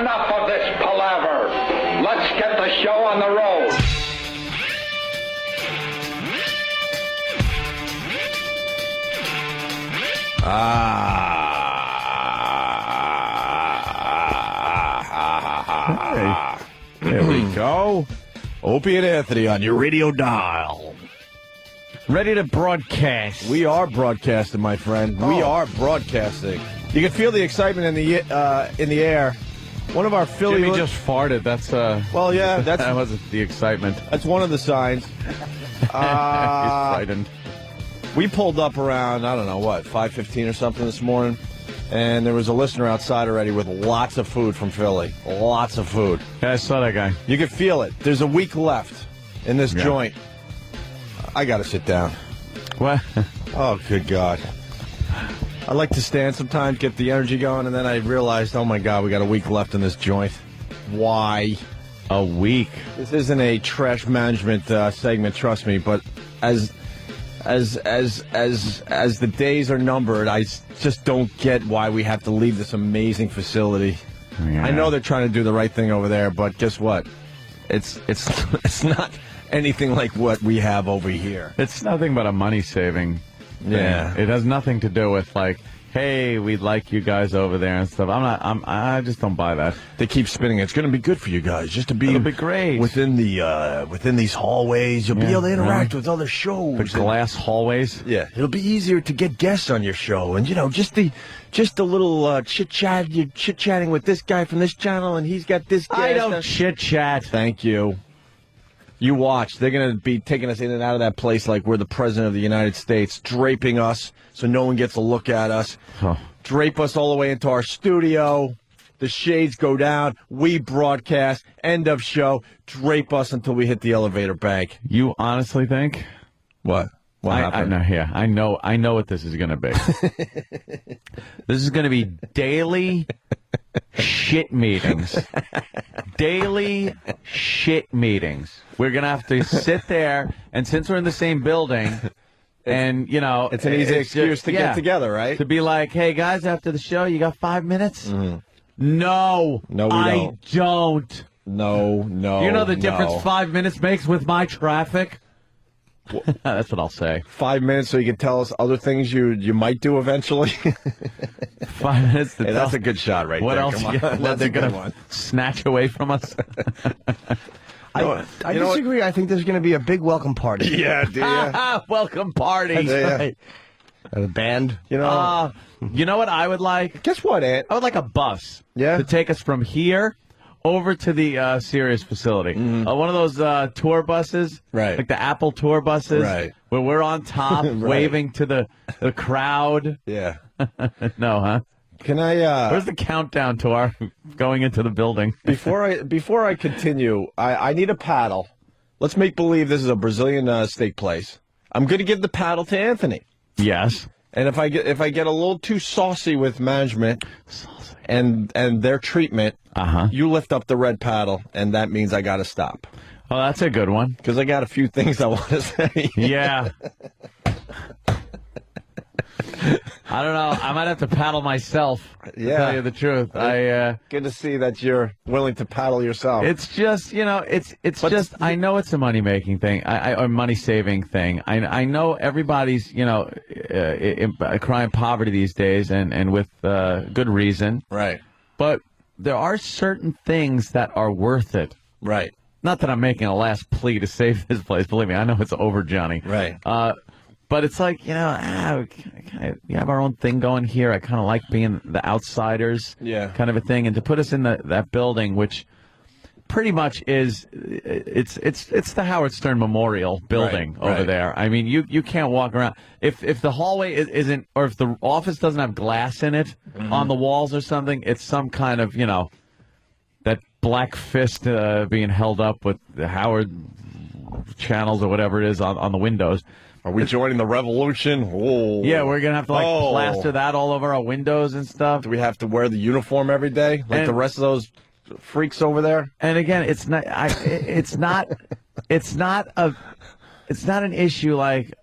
Enough of this palaver. Let's get the show on the road. There we go. Opie and Anthony on your radio dial. Ready to broadcast. We are broadcasting, my friend. We are broadcasting. You can feel the excitement in the air. One of our Philly... Jimmy just farted. That's Well, yeah, that's... that wasn't the excitement. That's one of the signs. He's frightened. We pulled up around, 5:15 or something this morning, and there was a listener outside already with lots of food from Philly. Lots of food. Yeah, I saw that guy. You can feel it. There's a week left in this joint. I got to sit down. What? Oh, good God. I like to stand sometimes, get the energy going, and then I realized, oh, my God, we got a week left in this joint. Why? A week? This isn't a trash management segment, trust me, but as the days are numbered, I just don't get why we have to leave this amazing facility. Yeah. I know they're trying to do the right thing over there, but guess what? It's not anything like what we have over here. It's nothing but a money-saving thing. Yeah. It has nothing to do with, like, hey, we'd like you guys over there and stuff. I just don't buy that. They keep spinning. It's going to be good for you guys, just to be, It'll be great. within these hallways. You'll be able to interact with other shows. The glass hallways. Yeah, it'll be easier to get guests on your show, and just the little chit chat. You're chit chatting with this guy from this channel, and he's got this guy. I don't chit chat. Thank you. You watch. They're going to be taking us in and out of that place like we're the president of the United States, draping us so no one gets a look at us. Huh. Drape us all the way into our studio. The shades go down. We broadcast. End of show. Drape us until we hit the elevator bank. You honestly think? What? What happened? I know what this is going to be. This is going to be daily shit meetings. Daily shit meetings. We're going to have to sit there, and since we're in the same building, and, it's an easy excuse to get together, right? To be like, hey, guys, after the show, you got 5 minutes? Mm-hmm. No, we don't. I don't. No. You know the difference 5 minutes makes with my traffic? That's what I'll say. 5 minutes so you can tell us other things you might do eventually. 5 minutes to hey, that's a good shot right what there. Else? What they're going to snatch away from us? I disagree. I think there's going to be a big welcome party. Yeah, do you? Welcome party. Right. A band. You know what I would like? Guess what, Ant? I would like a bus. Yeah? To take us from here over to the Sirius facility. One of those tour buses. Right. Like the Apple tour buses. Right. Where we're on top Right. waving to the crowd. Yeah. No, huh? Can I Where's the countdown to our going into the building? before I continue, I need a paddle. Let's make believe this is a Brazilian steak place. I'm going to give the paddle to Anthony. Yes. And if I get a little too saucy with management and their treatment, you lift up the red paddle, and that means I got to stop. Oh, that's a good one. Because I got a few things I want to say. Yeah. I don't know. I might have to paddle myself, to tell you the truth. Good to see that you're willing to paddle yourself. It's just, I know it's a money-making thing, or money-saving thing. I know everybody's, crying poverty these days, and with good reason. Right. But there are certain things that are worth it. Right. Not that I'm making a last plea to save this place. Believe me, I know it's over, Johnny. Right. But it's like, we have our own thing going here. I kind of like being the outsiders, kind of a thing. And to put us in that building, which pretty much is, it's the Howard Stern Memorial building over there. I mean, you can't walk around. If the hallway isn't, or if the office doesn't have glass in it on the walls or something, it's some kind of, that black fist being held up with the Howard channels or whatever it is on the windows. Are we joining the revolution? Oh. Yeah, we're going to have to, plaster that all over our windows and stuff. Do we have to wear the uniform every day, like the rest of those freaks over there? And again, it's not an issue like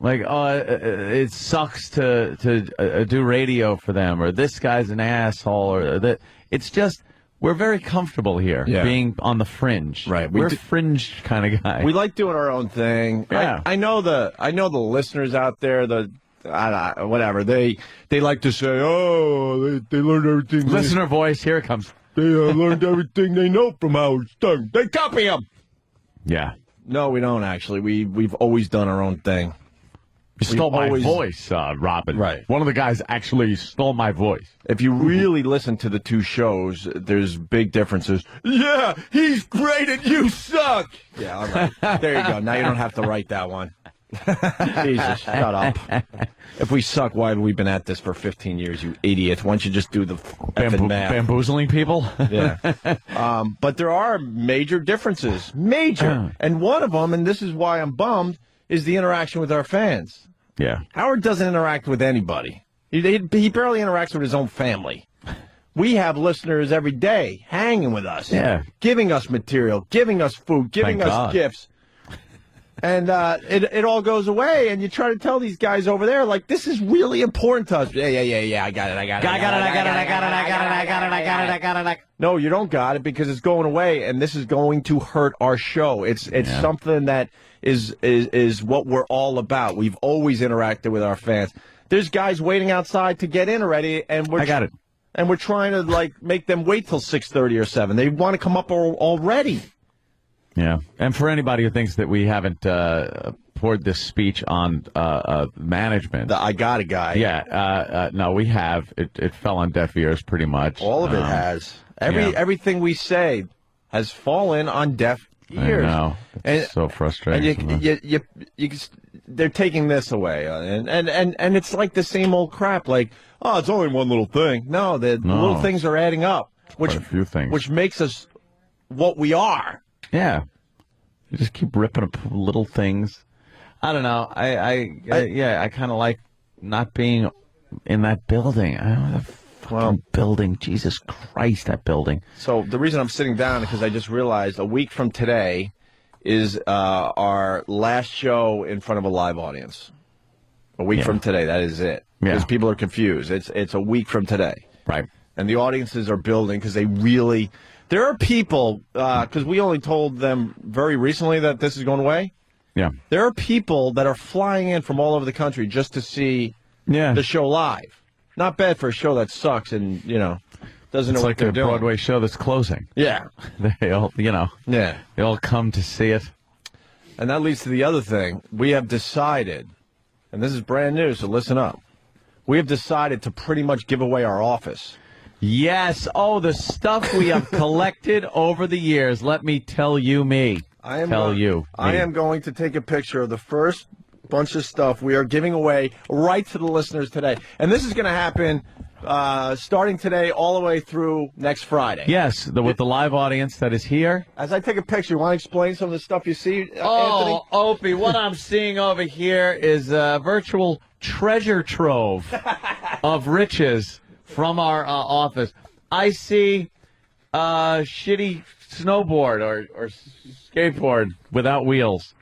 it sucks to do radio for them, or this guy's an asshole, or that. It's just we're very comfortable here, being on the fringe. Right, we're fringe kind of guy. We like doing our own thing. Yeah. I know the listeners out there. Whatever they like to say. Oh, they learned everything. Listener voice, here it comes. They learned everything they know from Howard Stern. They copy him. Yeah. No, we don't actually. We've always done our own thing. You stole my voice, Robin. Right. One of the guys actually stole my voice. If you really listen to the two shows, there's big differences. Yeah, he's great and you suck. Yeah, all right. There you go. Now you don't have to write that one. Jesus, shut up. If we suck, why have we been at this for 15 years, you idiot? Why don't you just do the effing math? Bamboozling people? Yeah. But there are major differences. Major. And one of them, and this is why I'm bummed, is the interaction with our fans. Yeah. Howard doesn't interact with anybody. He barely interacts with his own family. We have listeners every day hanging with us, giving us material, giving us food, giving us gifts. And it all goes away, and you try to tell these guys over there, like, this is really important to us. Yeah, I got it. No, you don't got it because it's going away, and this is going to hurt our show. It's something that is what we're all about. We've always interacted with our fans. There's guys waiting outside to get in already, and we're and we're trying to like make them wait till 6:30 or 7. They want to come up already. Yeah, and for anybody who thinks that we haven't poured this speech on management, the I got a guy. Yeah, no, we have. It fell on deaf ears pretty much. All of it has. Everything we say has fallen on deaf ears. I know. It's so frustrating. And they're taking this away, and it's like the same old crap. Like, oh, it's only one little thing. No, the little things are adding up, quite a few things, which makes us what we are. Yeah, you just keep ripping up little things. I don't know. I kind of like not being in that building. I don't know, the fucking building. Jesus Christ, that building. So the reason I'm sitting down is because I just realized a week from today is our last show in front of a live audience. A week from today, that is it. Because people are confused. It's a week from today. Right. And the audiences are building because they really... There are people, because we only told them very recently that this is going away. Yeah. There are people that are flying in from all over the country just to see the show live. Not bad for a show that sucks and, doesn't know what they're doing. It's like a Broadway show that's closing. Yeah. They all, they all come to see it. And that leads to the other thing. We have decided, and this is brand new, so listen up. We have decided to pretty much give away our office. Yes. Oh, the stuff we have collected over the years. Let me tell you I am going to take a picture of the first bunch of stuff we are giving away right to the listeners today. And this is going to happen starting today all the way through next Friday. Yes, with the live audience that is here. As I take a picture, you want to explain some of the stuff you see, Anthony? Opie, what I'm seeing over here is a virtual treasure trove of riches from our office. I see a shitty snowboard or skateboard without wheels.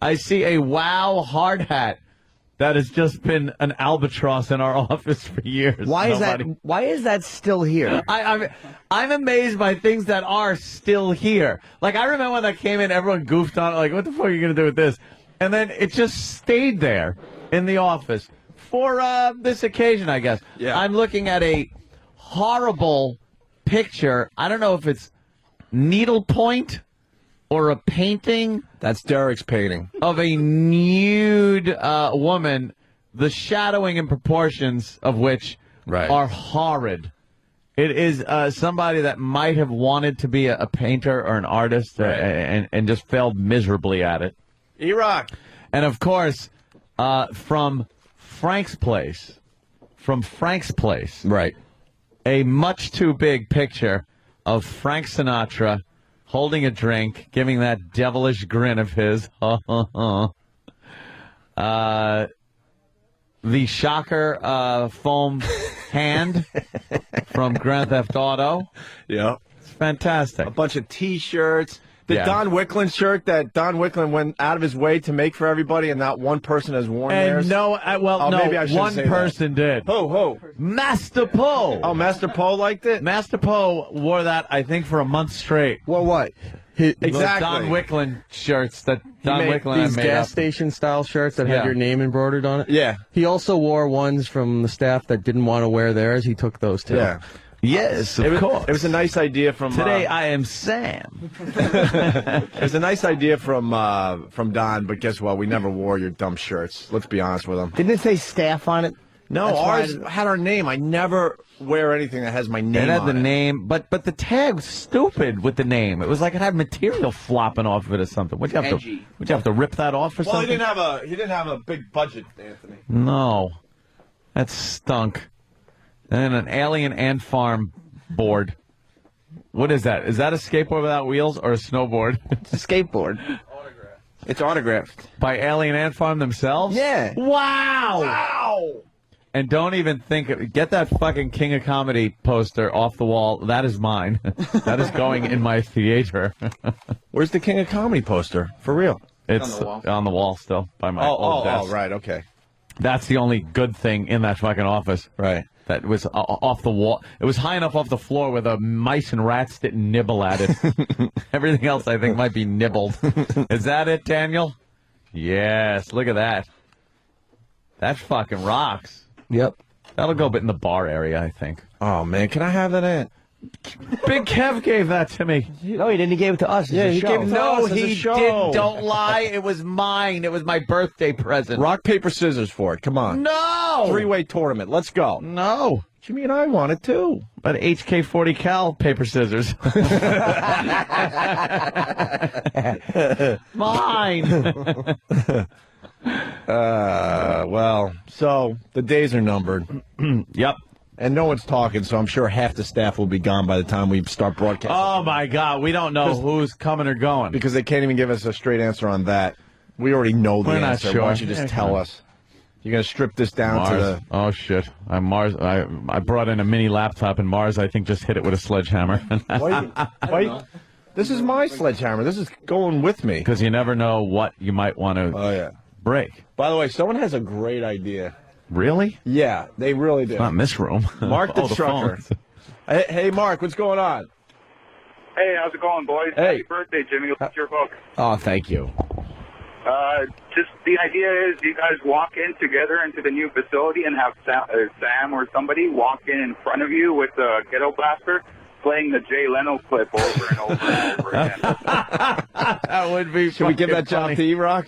I see a WOW hard hat that has just been an albatross in our office for years. Why is that still here? I'm amazed by things that are still here. Like, I remember when that came in, everyone goofed on it, like, what the fuck are you going to do with this? And then it just stayed there in the office for this occasion, I guess. Yeah. I'm looking at a horrible picture. I don't know if it's needlepoint or a painting. That's Derek's painting. Of a nude woman, the shadowing and proportions of which are horrid. It is somebody that might have wanted to be a painter or an artist and just failed miserably at it. E-Rock. And, of course, from Frank's place, right, a much too big picture of Frank Sinatra holding a drink, giving that devilish grin of his. The Shocker foam hand from Grand Theft Auto. Yeah. It's fantastic. A bunch of T-shirts. The Don Wicklund shirt that Don Wicklund went out of his way to make for everybody, and not one person has worn theirs. No, maybe I one person did. Who? Master Poe. Oh, Master Poe liked it? Master Poe wore that, I think, for a month straight. Well, what? Exactly. Don Wicklund shirts that Don Wicklund these made gas up. station style shirts that had your name embroidered on it. Yeah. He also wore ones from the staff that didn't want to wear theirs. He took those too. Yeah. Yes, of course. It was a nice idea from... Today I am Sam. It was a nice idea from Don, but guess what? We never wore your dumb shirts. Let's be honest with him. Didn't it say staff on it? No, ours had our name. I never wear anything that has my name on it. It had the name, but the tag was stupid with the name. It was like it had material flopping off of it or something. Would you have to rip that off or something? Well, he didn't have a big budget, Anthony. No. That stunk. And an Alien Ant Farm board. What is that? Is that a skateboard without wheels or a snowboard? It's a skateboard. It's autographed. By Alien Ant Farm themselves? Yeah. Wow! And don't even think... Get that fucking King of Comedy poster off the wall. That is mine. That is going in my theater. Where's the King of Comedy poster? For real? It's on the wall still by my old desk. Oh, right, okay. That's the only good thing in that fucking office. Right. That was off the wall. It was high enough off the floor where the mice and rats didn't nibble at it. Everything else, I think, might be nibbled. Is that it, Daniel? Yes. Look at that. That fucking rocks. Yep. That'll go in the bar area, I think. Oh, man. Can I have that, Ant? Big Kev gave that to me. No, he didn't. He gave it to us. Yeah, he gave it to No, us as a he show. didn't. Don't lie. It was mine. It was my birthday present. Rock, paper, scissors for it. Come on. No! Three-way tournament. Let's go. No. Jimmy and I want it, too. But HK40 Cal paper scissors. Mine. Well, so the days are numbered. Yep. And no one's talking, so I'm sure half the staff will be gone by the time we start broadcasting. Oh, my God. We don't know who's coming or going. Because they can't even give us a straight answer on that. We already know the We're not answer. sure. Why don't you just tell us? You're going to strip this down to the... Oh, shit. I brought in a mini laptop, and Mars, I think, just hit it with a sledgehammer. Why? This is my sledgehammer. This is going with me. Because you never know what you might want to break. By the way, someone has a great idea. Really? Yeah, they really do. Not in this room. Mark the trucker. Hey, Mark, what's going on? Hey, how's it going, boys? Hey. Happy birthday, Jimmy. What's your book? Oh, thank you. Just the idea is you guys walk in together into the new facility and have Sam or somebody walk in front of you with a ghetto blaster playing the Jay Leno clip over and over and over again. That would be Should we give that job to E-Rock?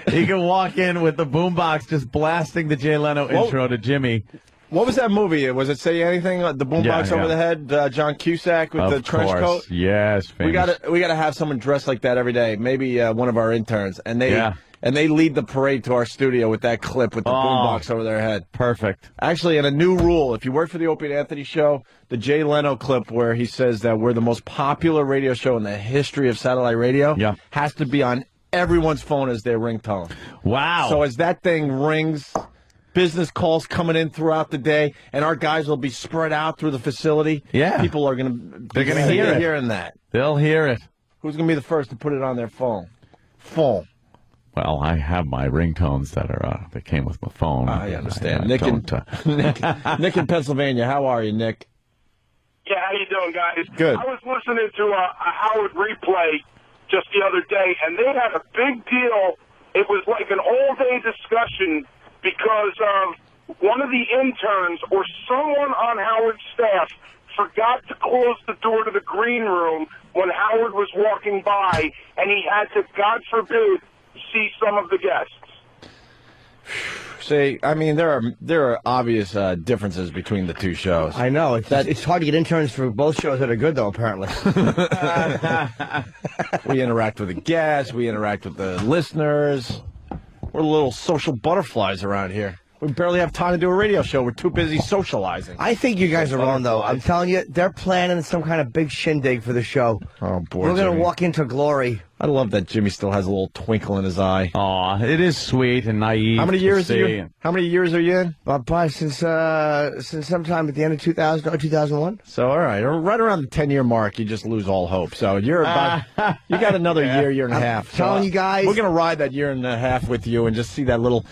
He can walk in with the boombox just blasting the Jay Leno intro to Jimmy. What was that movie? Was it Say Anything? The boombox over the head? John Cusack with the trench coat? Yes, famous. We gotta have someone dressed like that every day. Maybe one of our interns, and they lead the parade to our studio with that clip with the boombox over their head. Perfect. Actually, and a new rule: if you work for the Opie Anthony show, the Jay Leno clip where he says that we're the most popular radio show in the history of satellite radio has to be on everyone's phone as their ringtone. Wow. So as that thing rings, business calls coming in throughout the day, and our guys will be spread out through the facility. Yeah. People are they're gonna hear hearing that. They'll hear it. Who's gonna be the first to put it on their phone? Well, I have my ringtones that came with my phone. I understand. Nick in Pennsylvania. How are you, Nick? Yeah, how you doing, guys? Good. I was listening to a Howard replay just the other day, and they had a big deal. It was like an all-day discussion because one of the interns or someone on Howard's staff forgot to close the door to the green room when Howard was walking by, and he had to, God forbid, see some of the guests. See, I mean, there are obvious differences between the two shows. I know. It's hard to get interns for both shows that are good, though, apparently. We interact with the guests. We interact with the listeners. We're little social butterflies around here. We barely have time to do a radio show. We're too busy socializing. I think you guys are wrong, though. I'm telling you, they're planning some kind of big shindig for the show. Oh, boy, We're going Jimmy. to walk into glory. I love that Jimmy still has a little twinkle in his eye. Aw, it is sweet and naive. How many years are you? How many years are you in? Probably since sometime at the end of 2000 or 2001. So all right, right around the 10-year mark, you just lose all hope. So you're about you got another year and a half. Telling you guys, we're gonna ride that year and a half with you and just see that little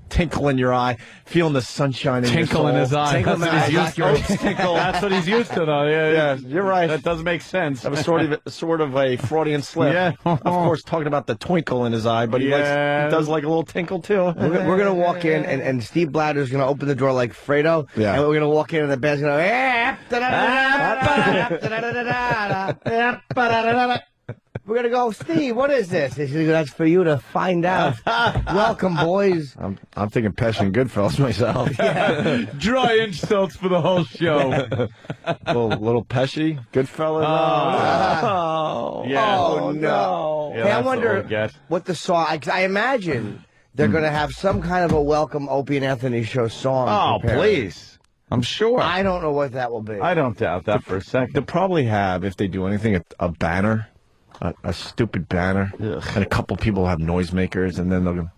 tinkle in your eye, feeling the sunshine in your soul. Tinkle in his eye. Tinkle That's what he's used to. That's what he's used to, though. Yeah, you're right. That doesn't make sense. That was sort of a Freudian slip. Yeah. Of course, talking about the twinkle in his eye, but he does like a little tinkle too. We're gonna walk in, and Steve Blatter's gonna open the door like Fredo. Yeah. And we're gonna walk in, and the band's gonna. We're going to go, Steve, what is this? He said, that's for you to find out. Welcome, boys. I'm thinking Pesci and Goodfellas myself. Yeah. Dry insults for the whole show. little Pesci, Goodfellas. Oh, no. Yeah, hey, I wonder what the song, I imagine they're going to have some kind of a welcome Opie and Anthony show song. Oh, prepared. Please. I'm sure. I don't know what that will be. I don't doubt that for a second. They'll probably have, if they do anything, a banner. A stupid banner. Ugh. And a couple people will have noisemakers, and then they'll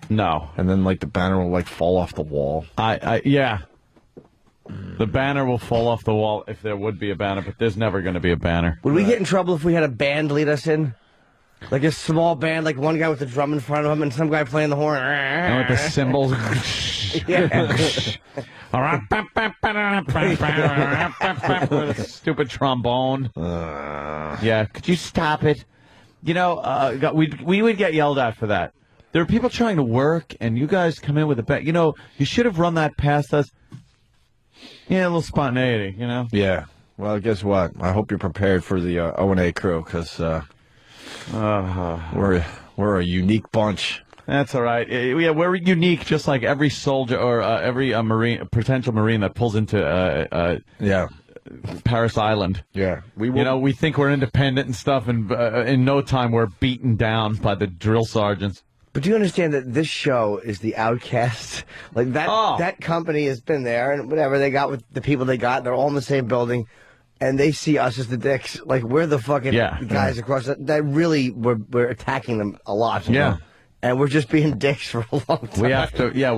and then like the banner will like fall off the wall. Yeah. The banner will fall off the wall if there would be a banner, but there's never going to be a banner. Would we get in trouble if we had a band lead us in? Like a small band, like one guy with the drum in front of him and some guy playing the horn. And with the cymbals. With a stupid trombone. Yeah, could you stop it? You know, we would get yelled at for that. There are people trying to work, and you guys come in with a bet. You know, you should have run that past us. Yeah, a little spontaneity, you know? Yeah. Well, guess what? I hope you're prepared for the O&A crew, because we're a unique bunch. That's all right. Yeah, we're unique, just like every soldier or every potential Marine that pulls into Paris Island. Yeah, we think we're independent and stuff, and in no time we're beaten down by the drill sergeants. But do you understand that this show is the outcast? Like that company has been there, and whatever they got with the people they got, they're all in the same building. And they see us as the dicks. Like, we're the fucking guys across that really, we're attacking them a lot. Yeah. And we're just being dicks for a long time.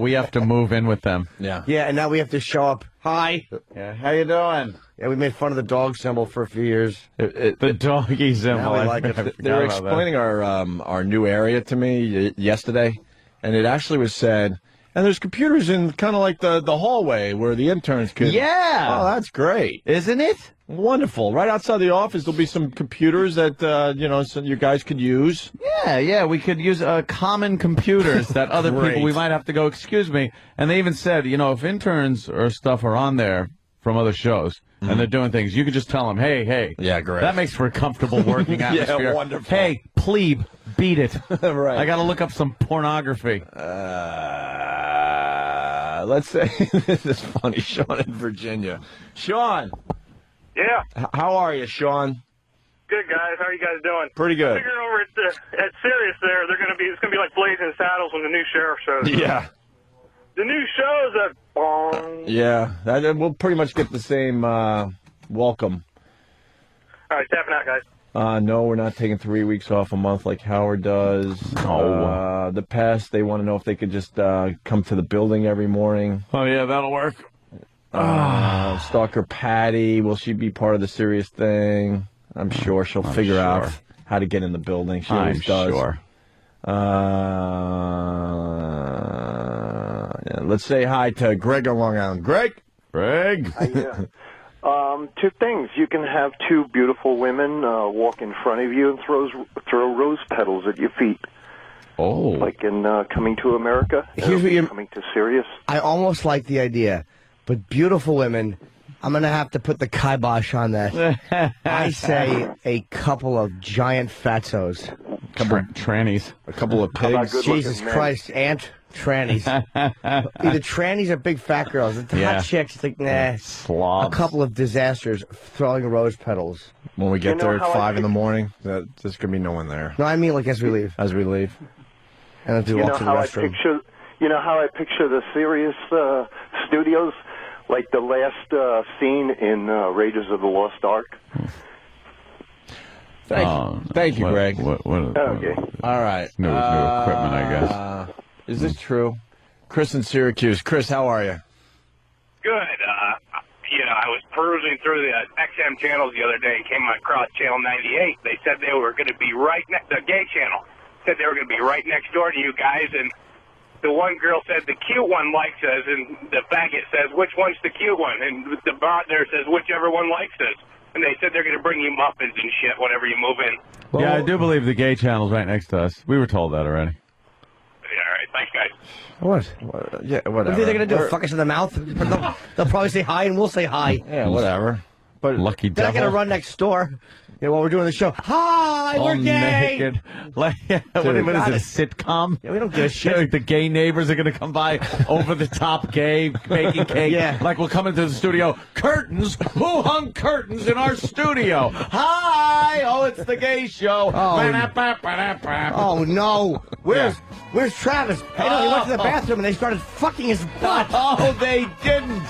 We have to move in with them. Yeah. Yeah, and now we have to show up. Hi. Yeah, how you doing? Yeah, we made fun of the dog symbol for a few years. The doggy symbol. They were explaining our new area to me yesterday, and it actually was said, and there's computers in kind of like the hallway where the interns could. Yeah. Oh, that's great. Isn't it? Wonderful. Right outside the office, there'll be some computers that, so you guys could use. Yeah, we could use common computers that other people, we might have to go, excuse me. And they even said, if interns or stuff are on there from other shows, and they're doing things, you could just tell them, hey. Yeah, great. That makes for a comfortable working atmosphere. Yeah, wonderful. Hey, plebe, beat it. Right. I got to look up some pornography. Let's say, this is funny, Sean in Virginia. Sean. Yeah. How are you, Sean? Good, guys. How are you guys doing? Pretty good. I figured over at Sirius there, it's gonna be like Blazing Saddles when the new sheriff shows. Yeah. The new show is at Bong. Yeah, we'll pretty much get the same welcome. All right, tapping out, guys. No, we're not taking 3 weeks off a month like Howard does. No. The past, they want to know if they could just come to the building every morning. Oh, yeah, that'll work. Stalker Patty, will she be part of the Sirius thing? I'm sure she'll figure out how to get in the building. She always does. Sure. Let's say hi to Greg on Long Island. Greg? Yeah. Two things. You can have two beautiful women walk in front of you and throw rose petals at your feet. Oh. Like in Coming to America. Here's what Coming to Sirius. I almost like the idea, but beautiful women, I'm going to have to put the kibosh on that. I say a couple of giant fatzos. Trannies. A couple of pigs. Jesus Christ, trannies. Either trannies or big fat girls. The hot chicks, like, nah. Slobs. A couple of disasters throwing rose petals. When we get there at 5 in the morning, there's going to be no one there. No, I mean like as we leave. As we leave. And as we walk to the restroom. You know how I picture the Sirius studios? Like the last scene in Raiders of the Lost Ark? Thank you, Greg. Okay. All right. New equipment, I guess. Is this true? Chris in Syracuse. Chris, how are you? Good. I was perusing through the XM channels the other day and came across Channel 98. They said they were going to be the gay channel, said they were going to be right next door to you guys, and the one girl said the cute one likes us, and the faggot says, which one's the cute one? And the bot there says, whichever one likes us. And they said they're going to bring you muffins and shit whenever you move in. Well, yeah, I do believe the gay channel's right next to us. We were told that already. Yeah, all right. Thanks, guys. What? Yeah, whatever. What are they going to do? Fuck us in the mouth? They'll probably say hi, and we'll say hi. Yeah, whatever. But lucky they're devil. not going to run next door. While we're doing the show. Hi, we're gay. Naked. Like, what is it, a sitcom? Yeah, we don't give a shit. The gay neighbors are going to come by over the top gay, baking cake. Yeah. Like we'll come into the studio. Curtains? Who hung curtains in our studio? Hi! Oh, it's the gay show. Oh no. Where's Travis? Hey, no, he went to the bathroom and they started fucking his butt. Oh, they didn't.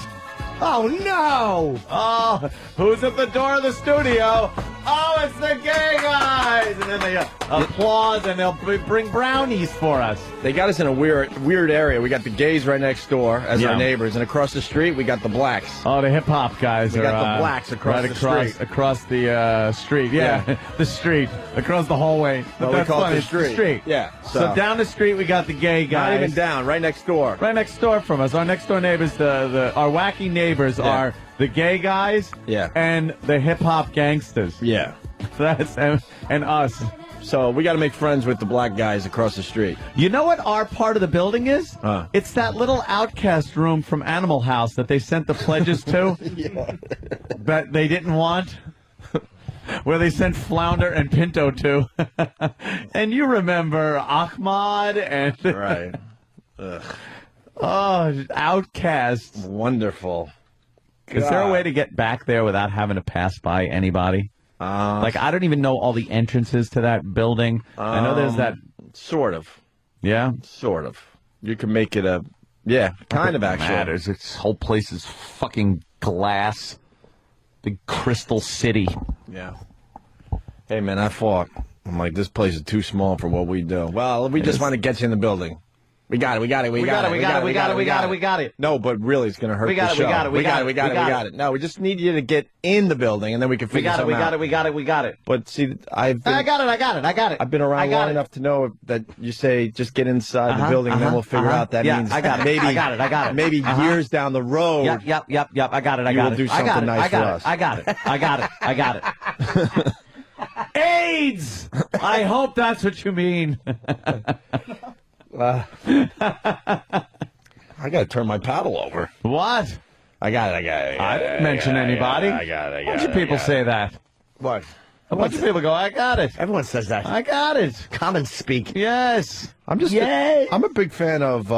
Oh no. Oh, who's at the door of the studio? Oh, it's the gay guys! And then they applaud and they'll bring brownies for us. They got us in a weird area. We got the gays right next door as our neighbors, and across the street we got the blacks. Oh, the hip hop guys. We got the blacks across the street. Across the street, yeah. The street. Across the hallway. Well, we call it the street. Yeah. So down the street we got the gay guys. Not even down, right next door. Right next door from us. Our next door neighbors, our wacky neighbors are the gay guys and the hip hop gangsters. Yeah. That's and us. So we got to make friends with the black guys across the street. You know what our part of the building is? It's that little outcast room from Animal House that they sent the pledges to. That they didn't want. Where they sent Flounder and Pinto to. And you remember Ahmad and... Right. Ugh. Oh, outcasts. Wonderful. God. Is there a way to get back there without having to pass by anybody? Like, I don't even know all the entrances to that building. I know there's that... Sort of. Yeah? Sort of. You can make it a... Yeah, kind of actually. Matters. This whole place is fucking glass. Big crystal city. Yeah. Hey, man, I fought. I'm like, this place is too small for what we do. Well, we just want to get you in the building. We got it. No, but really, it's going to hurt the show. We got it. No, we just need you to get in the building, and then we can figure something out. We got it. But see, I got it. I've been around long enough to know that you say just get inside the building, and then we'll figure out. That means I got it. Maybe, I got it. Maybe years down the road. Yep. I got it. You will do something nice for us. I got it. AIDS! I hope that's what you mean. I got to turn my paddle over. What? I got it. I didn't mention anybody. I got it. A bunch of people say that. What? A bunch of people go, I got it. Everyone says that. I got it. Common speak. Yes. I'm a big fan of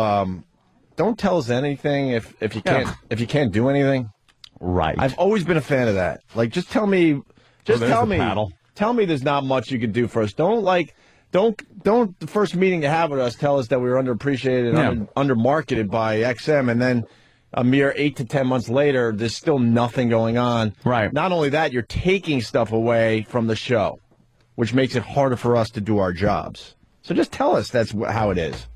don't tell us anything if you can't do anything. Right. I've always been a fan of that. Like, just tell me. Paddle. Tell me there's not much you could do for us. Don't the first meeting you have with us tell us that we were underappreciated and undermarketed by XM, and then a mere 8 to 10 months later, there's still nothing going on. Right. Not only that, you're taking stuff away from the show, which makes it harder for us to do our jobs. So just tell us that's how it is.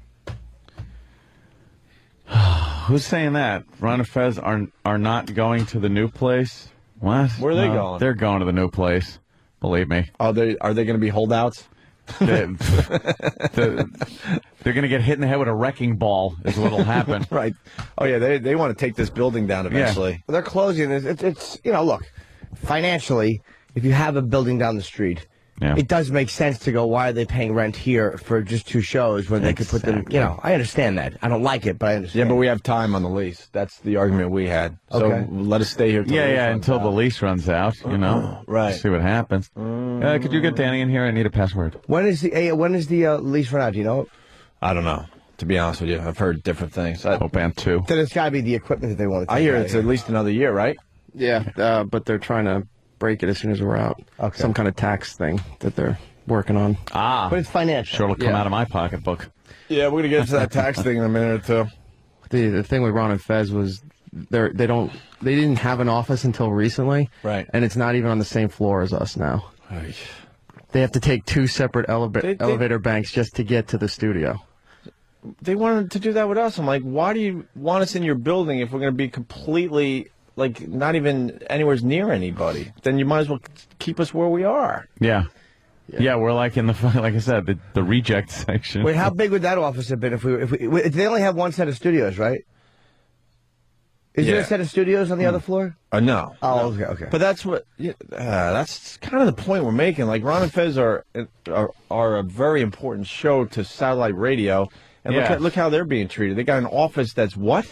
Who's saying that? Ron and Fez are not going to the new place? What? Where are they going? They're going to the new place. Believe me. Are they going to be holdouts? They're going to get hit in the head with a wrecking ball is what will happen. Right. Oh, yeah, they want to take this building down eventually. Yeah. They're closing this. It's look, financially, if you have a building down the street, it does make sense to go, why are they paying rent here for just 2 shows when they could put them, I understand that. I don't like it, but I understand. Yeah, but we have time on the lease. That's the argument we had. So let us stay here. Until the lease runs out, Right. See what happens. Could you get Danny in here? I need a password. When is the lease run out? Do you know? I don't know. To be honest with you, I've heard different things. Band 2. Then it's got to be the equipment that they want to take. I hear it's at least another year, right? Yeah, but they're trying to break it as soon as we're out. Okay. Some kind of tax thing that they're working on. But it's financial. Sure will come out of my pocketbook. Yeah, we're going to get into that tax thing in a minute or two. The thing with Ron and Fez was they didn't have an office until recently. Right. And it's not even on the same floor as us now. They have to take 2 separate elevator banks just to get to the studio. They wanted to do that with us. I'm like, why do you want us in your building if we're going to be completely, like, not even anywhere near anybody? Then you might as well keep us where we are. Yeah. Yeah, we're like in the, like I said, the reject section. Wait, how big would that office have been if they only have one set of studios, right? Is there a set of studios on the other floor? No. Oh, no. okay. But that's what. That's kind of the point we're making. Like Ron and Fez are a very important show to satellite radio, and look how they're being treated. They got an office that's what?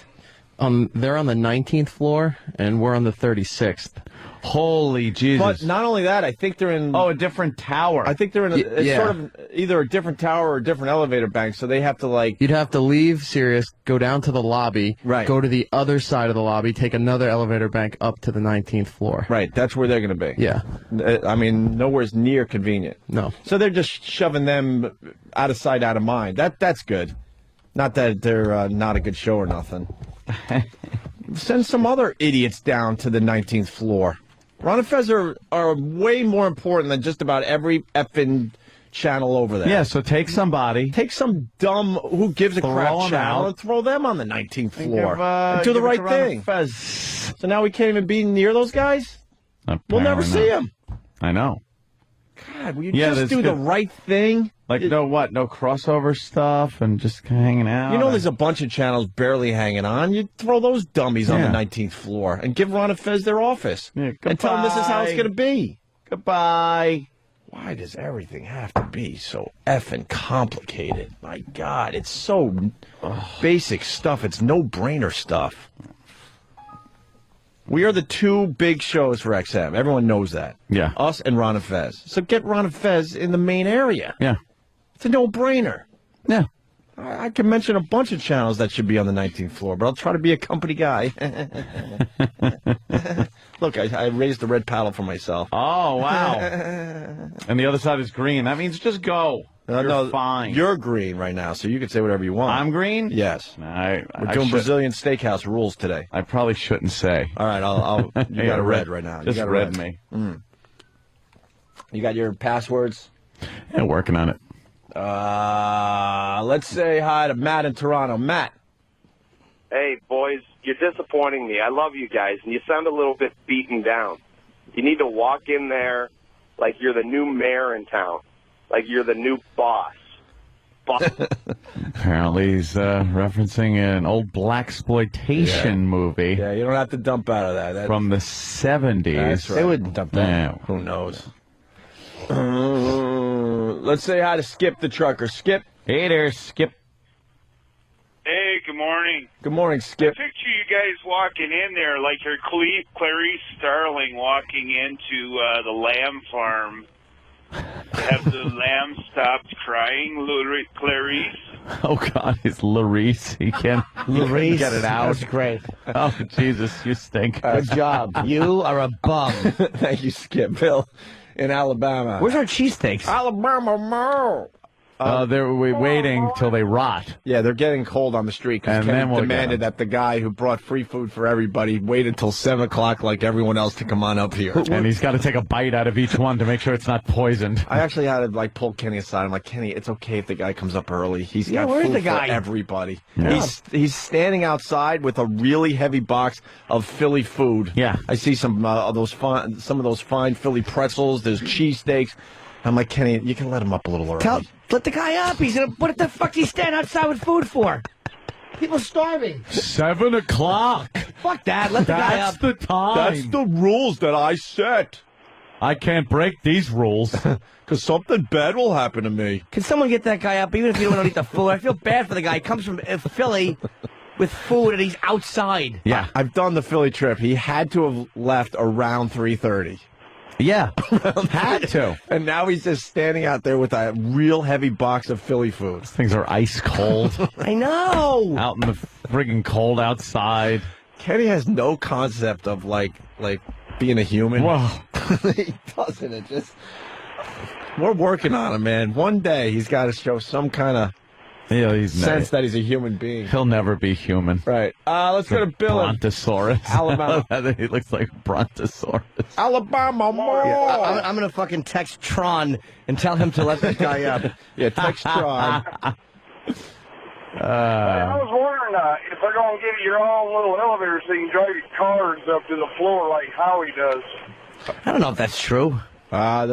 They're on the 19th floor, and we're on the 36th. Holy Jesus. But not only that, I think they're in... a different tower. I think they're in sort of either a different tower or a different elevator bank, so they have to, like... You'd have to leave Sirius, go down to the lobby, go to the other side of the lobby, take another elevator bank up to the 19th floor. Right, that's where they're going to be. Yeah. I mean, nowhere's near convenient. No. So they're just shoving them out of sight, out of mind. That's good. Not that they're not a good show or nothing. Send some other idiots down to the 19th floor. Ron and Fez are way more important than just about every effing channel over there. Yeah, so take somebody. Take some dumb, who gives a crap channel and throw them on the 19th floor. And do the right thing. So now we can't even be near those guys? We'll never see them. I know. God, will you just do the right thing? Like, no crossover stuff and just hanging out? You know there's a bunch of channels barely hanging on. You throw those dummies on the 19th floor and give Ron and Fez their office. Yeah, and tell them this is how it's going to be. Goodbye. Why does everything have to be so effing complicated? My God, it's so basic stuff. It's no-brainer stuff. We are the 2 big shows for XM. Everyone knows that. Yeah. Us and Ron and Fez. So get Ron and Fez in the main area. Yeah. It's a no-brainer. Yeah. I can mention a bunch of channels that should be on the 19th floor, but I'll try to be a company guy. Look, I raised the red paddle for myself. Oh, wow. And the other side is green. That means just go. You're fine. You're green right now, so you can say whatever you want. I'm green? Yes. We're doing Brazilian steakhouse rules today. I probably shouldn't say. All right, you got a red right now. Just you got read me. You got your passwords? Yeah, working on it. Let's say hi to Matt in Toronto. Matt. Hey, boys, you're disappointing me. I love you guys, and you sound a little bit beaten down. You need to walk in there like you're the new mayor in town, like you're the new boss. Apparently he's referencing an old blaxploitation movie. Yeah, you don't have to dump out of that. From the 70s. That's right. They wouldn't dump that. Yeah. Who knows? Let's say hi to Skip the trucker. Skip. Hey there, Skip. Hey, good morning. Good morning, Skip. I picture you guys walking in there like you're Clarice Starling walking into the lamb farm. Have the lamb stopped crying, Clarice? Oh, God, it's Clarice. He can't get it out. That's great. Oh, Jesus, you stink. Good job. You are a bum. Thank you, Skip. Bill in Alabama. Where's our cheesesteaks? Alabama. They're waiting till they rot. Yeah, they're getting cold on the street because Kenny demanded that the guy who brought free food for everybody wait until 7 o'clock like everyone else to come on up here. And he's got to take a bite out of each one to make sure it's not poisoned. I actually had to pull Kenny aside. I'm like, Kenny, it's okay if the guy comes up early. He's got food for everybody. Yeah. He's standing outside with a really heavy box of Philly food. Yeah, I see some of those fine Philly pretzels. There's cheesesteaks. I'm like, Kenny, you can let him up a little early. Let the guy up. What the fuck is he standing outside with food for? People starving. 7 o'clock. Fuck that. Let the guy up. That's the time. That's the rules that I set. I can't break these rules. Because something bad will happen to me. Can someone get that guy up, even if you don't want to eat the food? I feel bad for the guy. He comes from Philly with food, and he's outside. Yeah. I've done the Philly trip. He had to have left around 3:30. Yeah, had to. And now he's just standing out there with a real heavy box of Philly food. These things are ice cold. I know. Out in the friggin' cold outside. Kenny has no concept of like being a human. Whoa. He doesn't. It just. We're working on him, man. One day he's got to show some kind of Yeah, he's sense that he's a human being. He'll never be human. Right. Let's go to Bill. Brontosaurus. Alabama. He looks like Brontosaurus. Alabama, more. Yeah, I'm going to fucking text Tron and tell him to let this guy up. Yeah, text Tron. I was wondering if they're going to give you your own little elevator so you can drive your cars up to the floor like Howie does. I don't know if that's true. I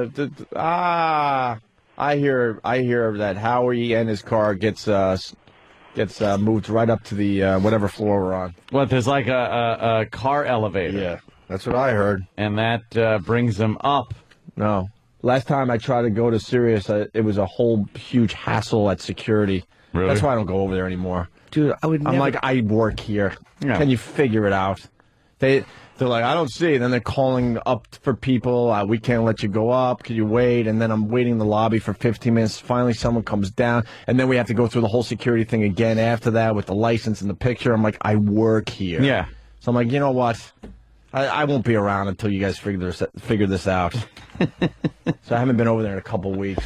hear that Howie and his car gets moved right up to the whatever floor we're on. What? There's like a car elevator. Yeah, that's what I heard. And that brings them up. No. Last time I tried to go to Sirius, it was a whole huge hassle at security. Really? That's why I don't go over there anymore. Dude, I'm like, I work here. Yeah. Can you figure it out? They're like, I don't see. Then they're calling up for people. We can't let you go up. Can you wait? And then I'm waiting in the lobby for 15 minutes. Finally, someone comes down. And then we have to go through the whole security thing again after that with the license and the picture. I'm like, I work here. Yeah. So I'm like, you know what? I won't be around until you guys figure this out. So I haven't been over there in a couple weeks.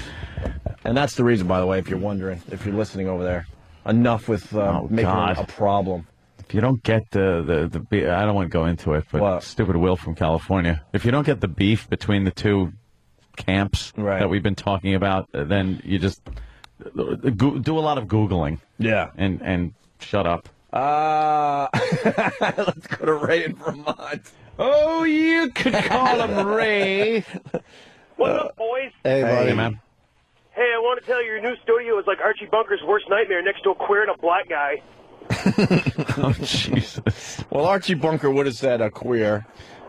And that's the reason, by the way, if you're wondering, if you're listening over there. Enough with making a problem. If you don't get the I don't want to go into it, but what? Stupid Will from California. If you don't get the beef between the two camps that we've been talking about, then you just do a lot of Googling. Yeah. And shut up. Let's go to Ray in Vermont. Oh, you could call him Ray. What's up, boys? Hey, buddy. Hey, man. Hey, I want to tell you, your new studio is like Archie Bunker's worst nightmare next to a queer and a black guy. Oh, Jesus. Well, Archie Bunker would have said a queer.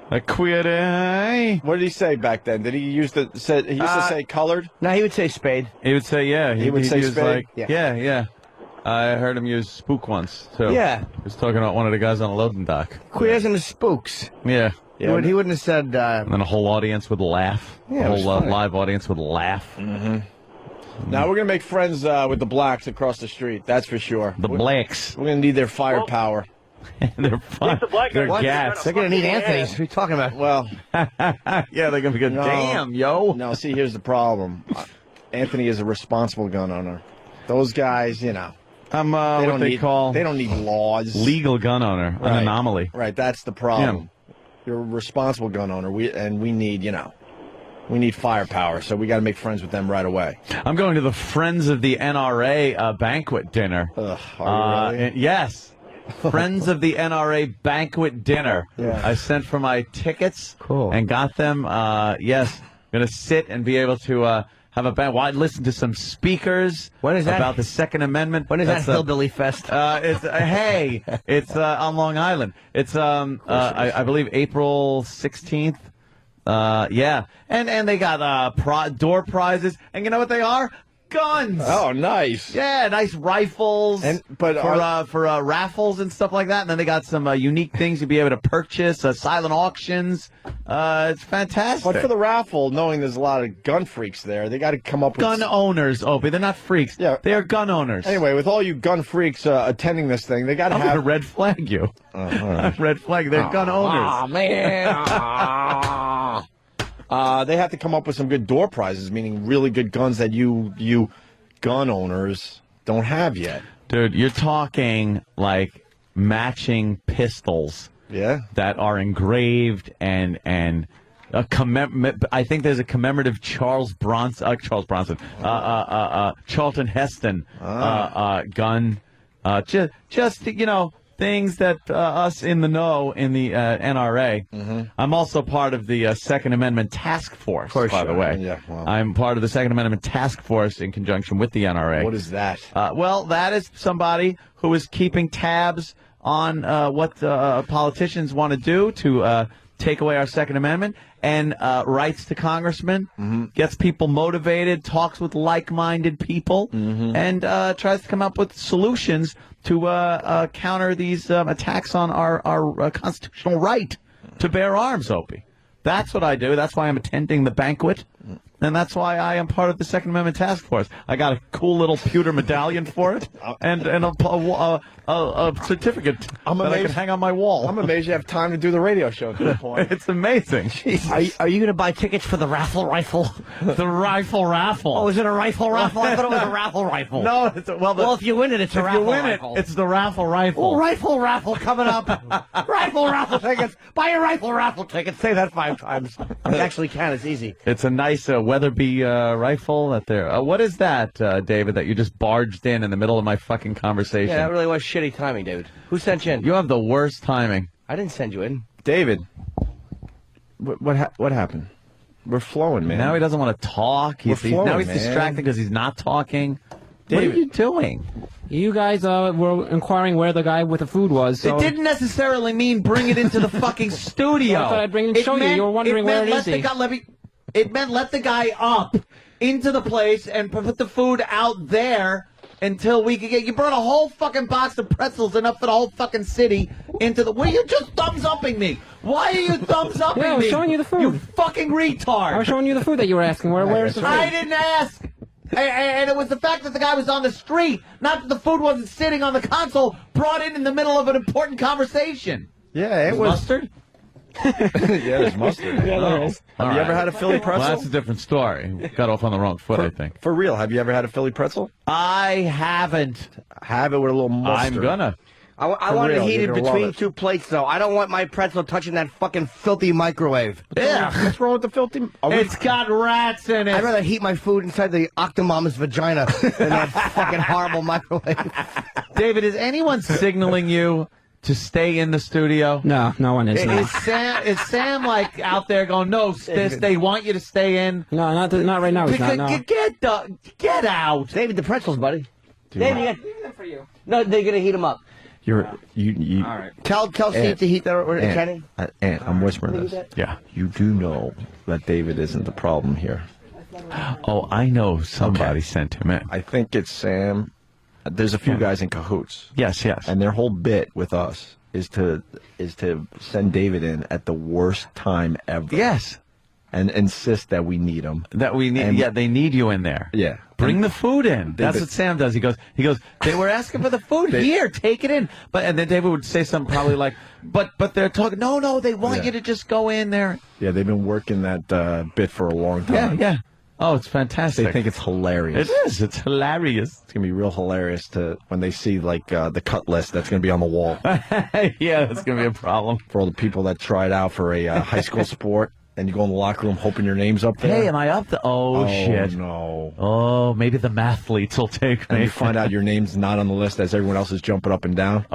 A queer, eh? What did he say back then? Did he use to say colored? No, he would say spade. He would say, yeah. He would say use spade? Like, yeah. I heard him use spook once. So Yeah. He was talking about one of the guys on a loading dock. Queers and the spooks. Yeah. He wouldn't have said... And then a whole audience would laugh. Yeah, a it was whole funny. live audience would laugh. Mm-hmm. Now we're going to make friends with the blacks across the street. That's for sure. The blacks. We're going to need their firepower. They're fun. They're gats. They're going to need Anthony's. What are you talking about? Well, yeah, they're going to be good. No. Damn, yo. No, see, here's the problem. Anthony is a responsible gun owner. Those guys, you know. I'm They call don't need laws. legal gun owner, an anomaly. Right, that's the problem. You're a responsible gun owner. We need, we need firepower, so we got to make friends with them right away. I'm going to the Friends of the NRA banquet dinner. Ugh, are you really? Yes. Friends of the NRA banquet dinner. Yeah. I sent for my tickets. Cool. And got them. Yes. Going to sit and be able to have a banquet. Listen to some speakers. When is that? About the Second Amendment. When is that Hillbilly Fest? It's it's on Long Island. It's I believe April 16th. Yeah, and they got door prizes, and you know what they are? Guns. Oh, nice. Yeah, nice rifles. But for raffles and stuff like that. And then they got some unique things you'll be able to purchase. Silent auctions. It's fantastic. But for the raffle, knowing there's a lot of gun freaks there, they got to come up with gun owners, Opie. They're not freaks. Yeah, they are gun owners. Anyway, with all you gun freaks attending this thing, they got to I'm have gonna red flag you. All right. Red flag. They're gun owners. Oh man. They have to come up with some good door prizes, meaning really good guns that you gun owners don't have yet. Dude, you're talking like matching pistols. Yeah. That are engraved and I think there's a commemorative Charlton Heston gun. Just things that us in the know in the NRA. Mm-hmm. I'm also part of the Second Amendment Task Force, by the way. Yeah, well. I'm part of the Second Amendment Task Force in conjunction with the NRA. What is that? Well, that is somebody who is keeping tabs on what politicians want to do to take away our Second Amendment and writes to congressmen, gets people motivated, talks with like-minded people, and tries to come up with solutions to counter these attacks on our constitutional right to bear arms, Opie. That's what I do. That's why I'm attending the banquet. And that's why I am part of the Second Amendment Task Force. I got a cool little pewter medallion for it, and a certificate that I can hang on my wall. I'm amazed you have time to do the radio show at this point. It's amazing. Are you going to buy tickets for the raffle rifle? The rifle raffle. Oh, is it a rifle raffle? I thought it was a raffle rifle. No, well, if you win it, it's a raffle rifle. It's the raffle rifle. Oh, rifle raffle coming up. Rifle raffle tickets. Buy a rifle raffle ticket. Say that 5 times. You actually can. It's easy. It's a nice Weatherby rifle that there. What is that, David, that you just barged in the middle of my fucking conversation? Yeah, that really was shitty timing, David. Who sent you in? You have the worst timing. I didn't send you in. David, what happened? We're flowing, man. Now he doesn't want to talk. Now he's distracted because he's not talking. David. What are you doing? You guys were inquiring where the guy with the food was. So. It didn't necessarily mean bring it into the fucking studio. I thought I'd bring it and show you. You were wondering where it is. It meant let the guy up into the place and put the food out there until we could get. You brought a whole fucking box of pretzels, enough for the whole fucking city, into the. Were you just thumbs upping me? Why are you thumbs upping me? I was showing you the food. You fucking retard. I was showing you the food that you were asking. Where's the food? I didn't ask. And it was the fact that the guy was on the street, not that the food wasn't sitting on the console, brought in the middle of an important conversation. Yeah, it was. Mustard? Yeah, there's mustard. Yeah, there is. Have you ever had a Philly pretzel? Well, that's a different story. Got off on the wrong foot, I think. For real, have you ever had a Philly pretzel? I haven't. Have it with a little mustard. I'm gonna. I want it heated between 2 plates, though. I don't want my pretzel touching that fucking filthy microwave. Yeah. What's wrong with the filthy? It's got rats in it. I'd rather heat my food inside the Octomama's vagina than that fucking horrible microwave. David, is anyone signaling you to stay in the studio? No, no one is. Is Sam like out there going, no, they want you to stay in? No, not right now. He's not. No. Get out. David, the pretzels, buddy. David, them for you. No, they're going to heat them up. You. All right. Tell Steve to heat that, Kenny. And I'm whispering this. Yeah. You do know that David isn't the problem here. Oh, I know somebody sent him in. I think it's Sam. There's a few guys in cahoots. Yes. And their whole bit with us is to send David in at the worst time ever. Yes. And insist that we need him. They need you in there. Yeah. Bring the food in. That's what Sam does. He goes, they were asking for the food. Here, take it in. And then David would say something probably like, but they're talking, no, they want you to just go in there. Yeah, they've been working that bit for a long time. Yeah. Oh, it's fantastic. They think it's hilarious. It is. It's hilarious. It's going to be real hilarious when they see, like, the cut list that's going to be on the wall. Yeah, that's going to be a problem. For all the people that tried out for a high school sport, and you go in the locker room hoping your name's up there. Hey, am I up there? Oh, shit. No. Oh, maybe the mathletes will take me. And you find out your name's not on the list as everyone else is jumping up and down.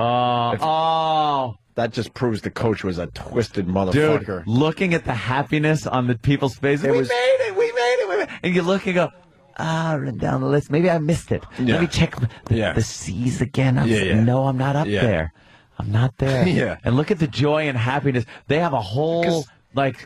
That just proves the coach was a twisted motherfucker. Dude, looking at the happiness on the people's faces, we made it. And you look and go, run down the list. Maybe I missed it. Yeah. Let me check the C's again. No, I'm not up there. I'm not there. Yeah. And look at the joy and happiness. They have a whole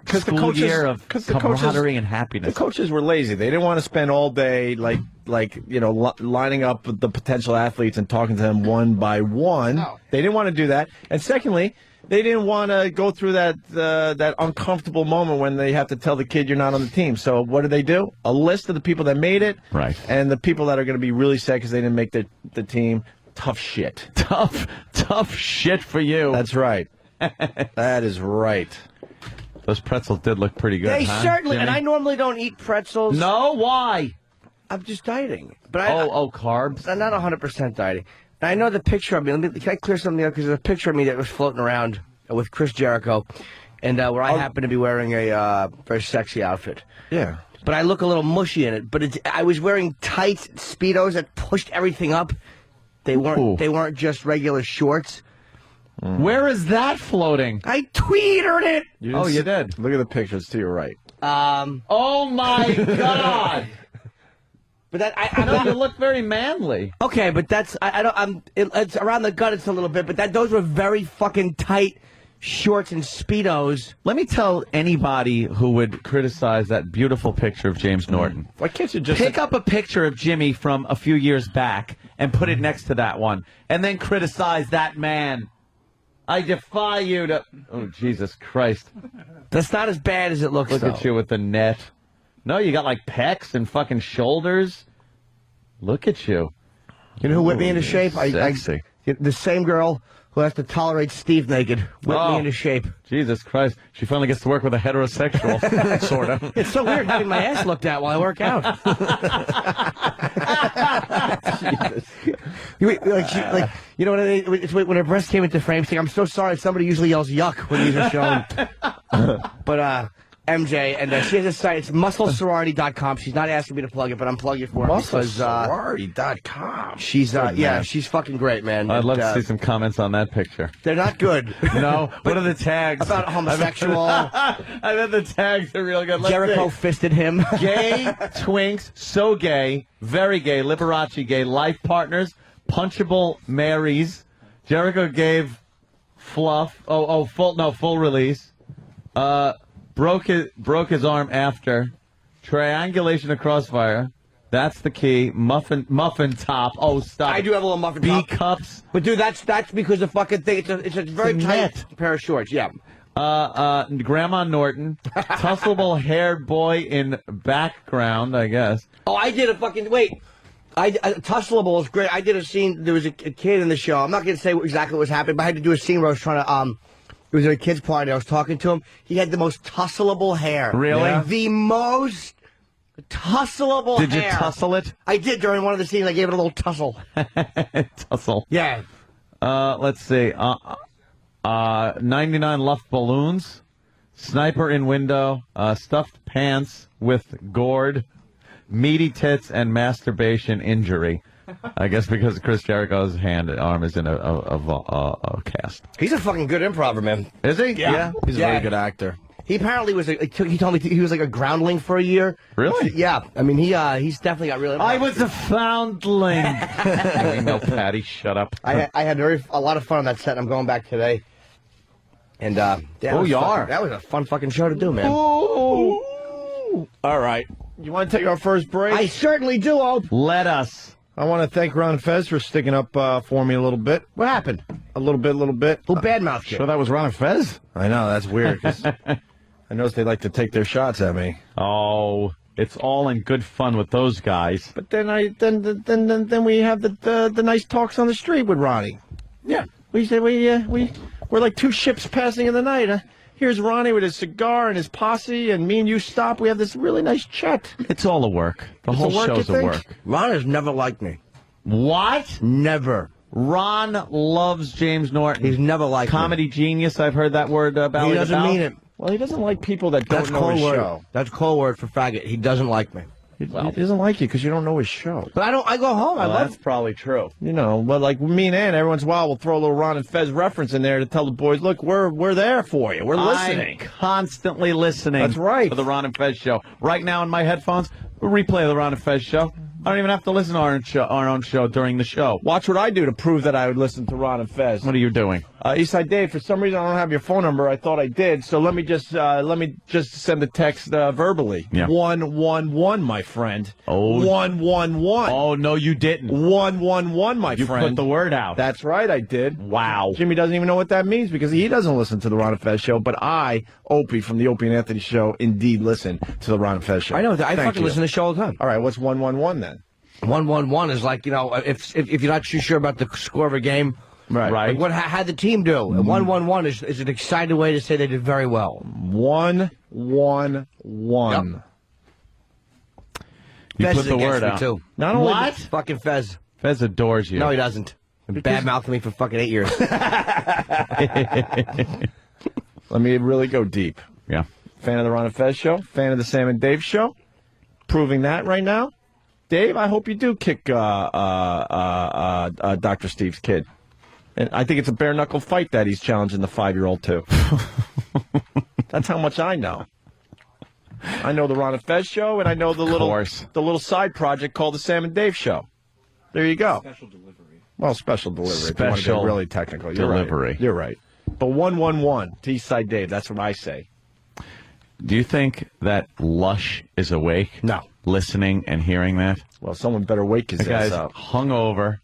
school year of camaraderie and happiness. The coaches were lazy. They didn't want to spend all day lining up the potential athletes and talking to them one by one. No. They didn't want to do that. And secondly, they didn't want to go through that uncomfortable moment when they have to tell the kid you're not on the team. So what do? A list of the people that made it, right, and the people that are going to be really sad because they didn't make the team. Tough shit. Tough shit for you. That's right. That is right. Those pretzels did look pretty good. They certainly, Jimmy? And I normally don't eat pretzels. No, why? I'm just dieting. But carbs? I'm not 100% dieting. And I know the picture of me. Can I clear something up? Because there's a picture of me that was floating around with Chris Jericho, and where I happen to be wearing a very sexy outfit. Yeah. But I look a little mushy in it. But I was wearing tight Speedos that pushed everything up. They weren't just regular shorts. Where is that floating? I tweeted it. You did. Look at the pictures to your right. Oh my God! But I know you look very manly. Okay, but that's it's around the gut. It's a little bit, but those were very fucking tight shorts and Speedos. Let me tell anybody who would criticize that beautiful picture of James Norton. Why can't you just pick up a picture of Jimmy from a few years back and put it next to that one, and then criticize that man? I defy you to... Oh, Jesus Christ. That's not as bad as it looks, Look at you with the net. No, you got like pecs and fucking shoulders. Look at you. You know who whipped me into shape? Sexy. The same girl who has to tolerate Steve naked whipped me into shape. Jesus Christ. She finally gets to work with a heterosexual, sort of. It's so weird having my ass looked at while I work out. You know what I mean? It's when her breast came into frame, saying, I'm so sorry. Somebody usually yells yuck when these are shown. But, MJ, and she has a site. It's musclesorority.com. She's not asking me to plug it, but I'm plugging it for her. Musclesorority.com. She's, she's fucking great, man. I'd love to see some comments on that picture. They're not good. No? What are the tags? About homosexual. I bet the tags are real good. Let's Jericho fisted him. Gay, twinks, so gay, very gay, Liberace gay, life partners, punchable Marys. Jericho gave fluff. Full release. Broke his arm after. Triangulation of crossfire. That's the key. Muffin top. Oh, stop. I do have a little muffin top. B cups. But dude, that's because the fucking thing. It's a very tight pair of shorts. Yeah. Grandma Norton. Tussleable haired boy in background, I guess. Oh, I did a fucking wait. Tussleable is great. I did a scene. There was a kid in the show. I'm not going to say exactly what was happening, but I had to do a scene where I was trying to It was at a kid's party. I was talking to him. He had the most tussleable hair. Really? Yeah. The most tussleable hair. Did you tussle it? I did during one of the scenes. I gave it a little tussle. Tussle. Yeah. Let's see. 99 Luft balloons. Sniper in window. Stuffed pants with gourd. Meaty tits and masturbation injury. I guess because Chris Jericho's arm is in a cast. He's a fucking good improver, man. Is he? Yeah. He's a very good actor. He apparently was. He told me he was like a groundling for a year. Really? Yeah. I mean, he's definitely got really. I was a foundling. No, Patty, shut up. I had a lot of fun on that set. I'm going back today. And that was a fun fucking show to do, man. Ooh. All right. You want to take our first break? I certainly do, Ope. Let us. I want to thank Ron and Fez for sticking up for me a little bit. What happened? A little bit. Who badmouthed you? Sure that was Ron and Fez? I know, that's weird. 'Cause I noticed they like to take their shots at me. Oh, it's all in good fun with those guys. But then then we have the nice talks on the street with Ronnie. Yeah. We said we're like two ships passing in the night. Here's Ronnie with his cigar and his posse, and me and you stop. We have this really nice chat. It's all a work. The whole show's a work. Ron has never liked me. What? Never. Ron loves James Norton. He's never liked Comedy genius. I've heard that word about. He doesn't mean it. Well, he doesn't like people that don't know his show. That's code word for faggot. He doesn't like me. He doesn't like you because you don't know his show. But I go home. I love. That's probably true. You know, but like me and Ann, every once in a while we'll throw a little Ron and Fez reference in there to tell the boys, look, we're there for you. We're listening. I'm constantly listening. That's right. To the Ron and Fez show. Right now in my headphones, we'll replay the Ron and Fez show. I don't even have to listen to our own show during the show. Watch what I do to prove that I would listen to Ron and Fez. What are you doing? Eastside Dave, for some reason I don't have your phone number. I thought I did, so let me just send a text verbally. Yeah. 111, my friend. Oh. 111. Oh, no, you didn't. 111, my You friend. put the word out. That's right, I did. Wow. Jimmy doesn't even know what that means because he doesn't listen to the Ron and Fez show, but I, Opie from the Opie and Anthony show, indeed listen to the Ron and Fez show. I know. I Thank fucking you. listen to the show all the time. All right, what's 111 then? 111 is like, you know, if you're not too sure about the score of a game, right? Like how'd the team do? 111 is an excited way to say they did very well. 111. Yep. You Fez put is the against word me out. too. Not only What? Fucking Fez. Fez adores you. No, he doesn't. Bad mouthing me for fucking 8 years. Let me really go deep. Yeah. Fan of the Ron and Fez show. Fan of the Sam and Dave show. Proving that right now. Dave, I hope you do kick Dr. Steve's kid. And I think it's a bare-knuckle fight that he's challenging the 5-year-old to. That's how much I know. I know the Ron and Fez show, and I know the little side project called the Sam and Dave show. There you go. Special delivery. Well, special delivery. If you want to Special get really technical. You're delivery. Right. You're right. But 111 to Eastside Dave. That's what I say. Do you think that Lush is awake? No. Listening and hearing that? Well, someone better wake his The ass guy's up. hungover.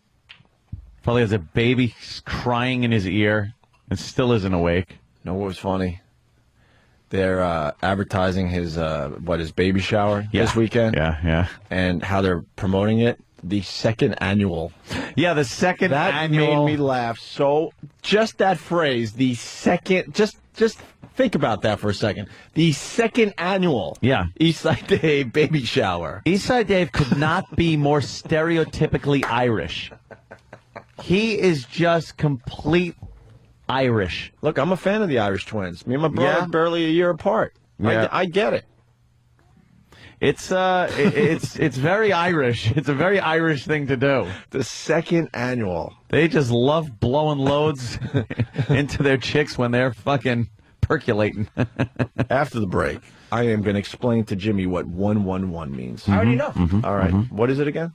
Probably has a baby crying in his ear and still isn't awake. Know what was funny? They're advertising his baby shower this weekend. Yeah. And how they're promoting it. The second annual. Yeah, the second annual. That made me laugh. So just that phrase, the second, just think about that for a second. The second annual Eastside Dave baby shower. Eastside Dave could not be more stereotypically Irish. He is just complete Irish. Look, I'm a fan of the Irish twins. Me and my brother are barely a year apart. Yeah. I get it. It's very Irish. It's a very Irish thing to do. The second annual. They just love blowing loads into their chicks when they're fucking percolating. After the break, I am going to explain to Jimmy what 111 means. I already know. All right. What is it again?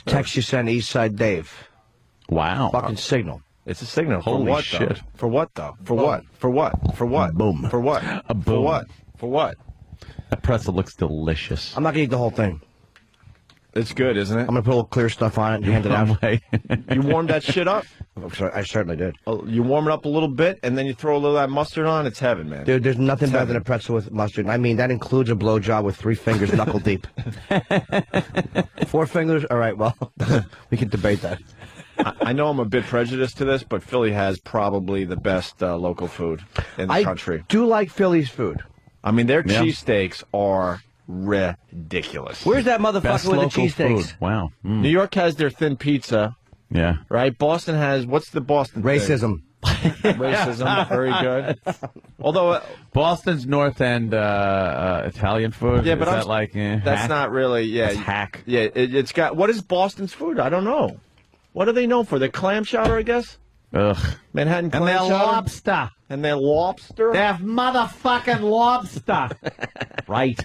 Text you send Eastside Dave. Wow. Fucking signal. It's a signal. Holy for what, shit. Though? For what, though? For what? For what? For what? Boom. For what? A boom. For what? For what? That pretzel looks delicious. I'm not going to eat the whole thing. It's good, isn't it? I'm going to put a little clear stuff on it and hand it out. You warmed that shit up? I certainly did. You warm it up a little bit, and then you throw a little of that mustard on. It's heaven, man. Dude, there's nothing better than a pretzel with mustard. I mean, that includes a blowjob with 3 fingers knuckle deep. 4 fingers? All right, well, we can debate that. I know I'm a bit prejudiced to this, but Philly has probably the best local food in the country. I do like Philly's food. I mean, their cheesesteaks are ridiculous. Where's that motherfucker with the cheesesteaks? Wow. New York has their thin pizza. Yeah. Right? Boston has, what's the Boston Racism. Racism, very good. Although Boston's North End Italian food. Yeah, but is that like that's hack? not really. Yeah, That's hack. Yeah, it's got. What is Boston's food? I don't know. What are they known for? The clam chowder, I guess. Ugh. Manhattan clam And their chowder. lobster. And their lobster. Their motherfucking lobster. Right.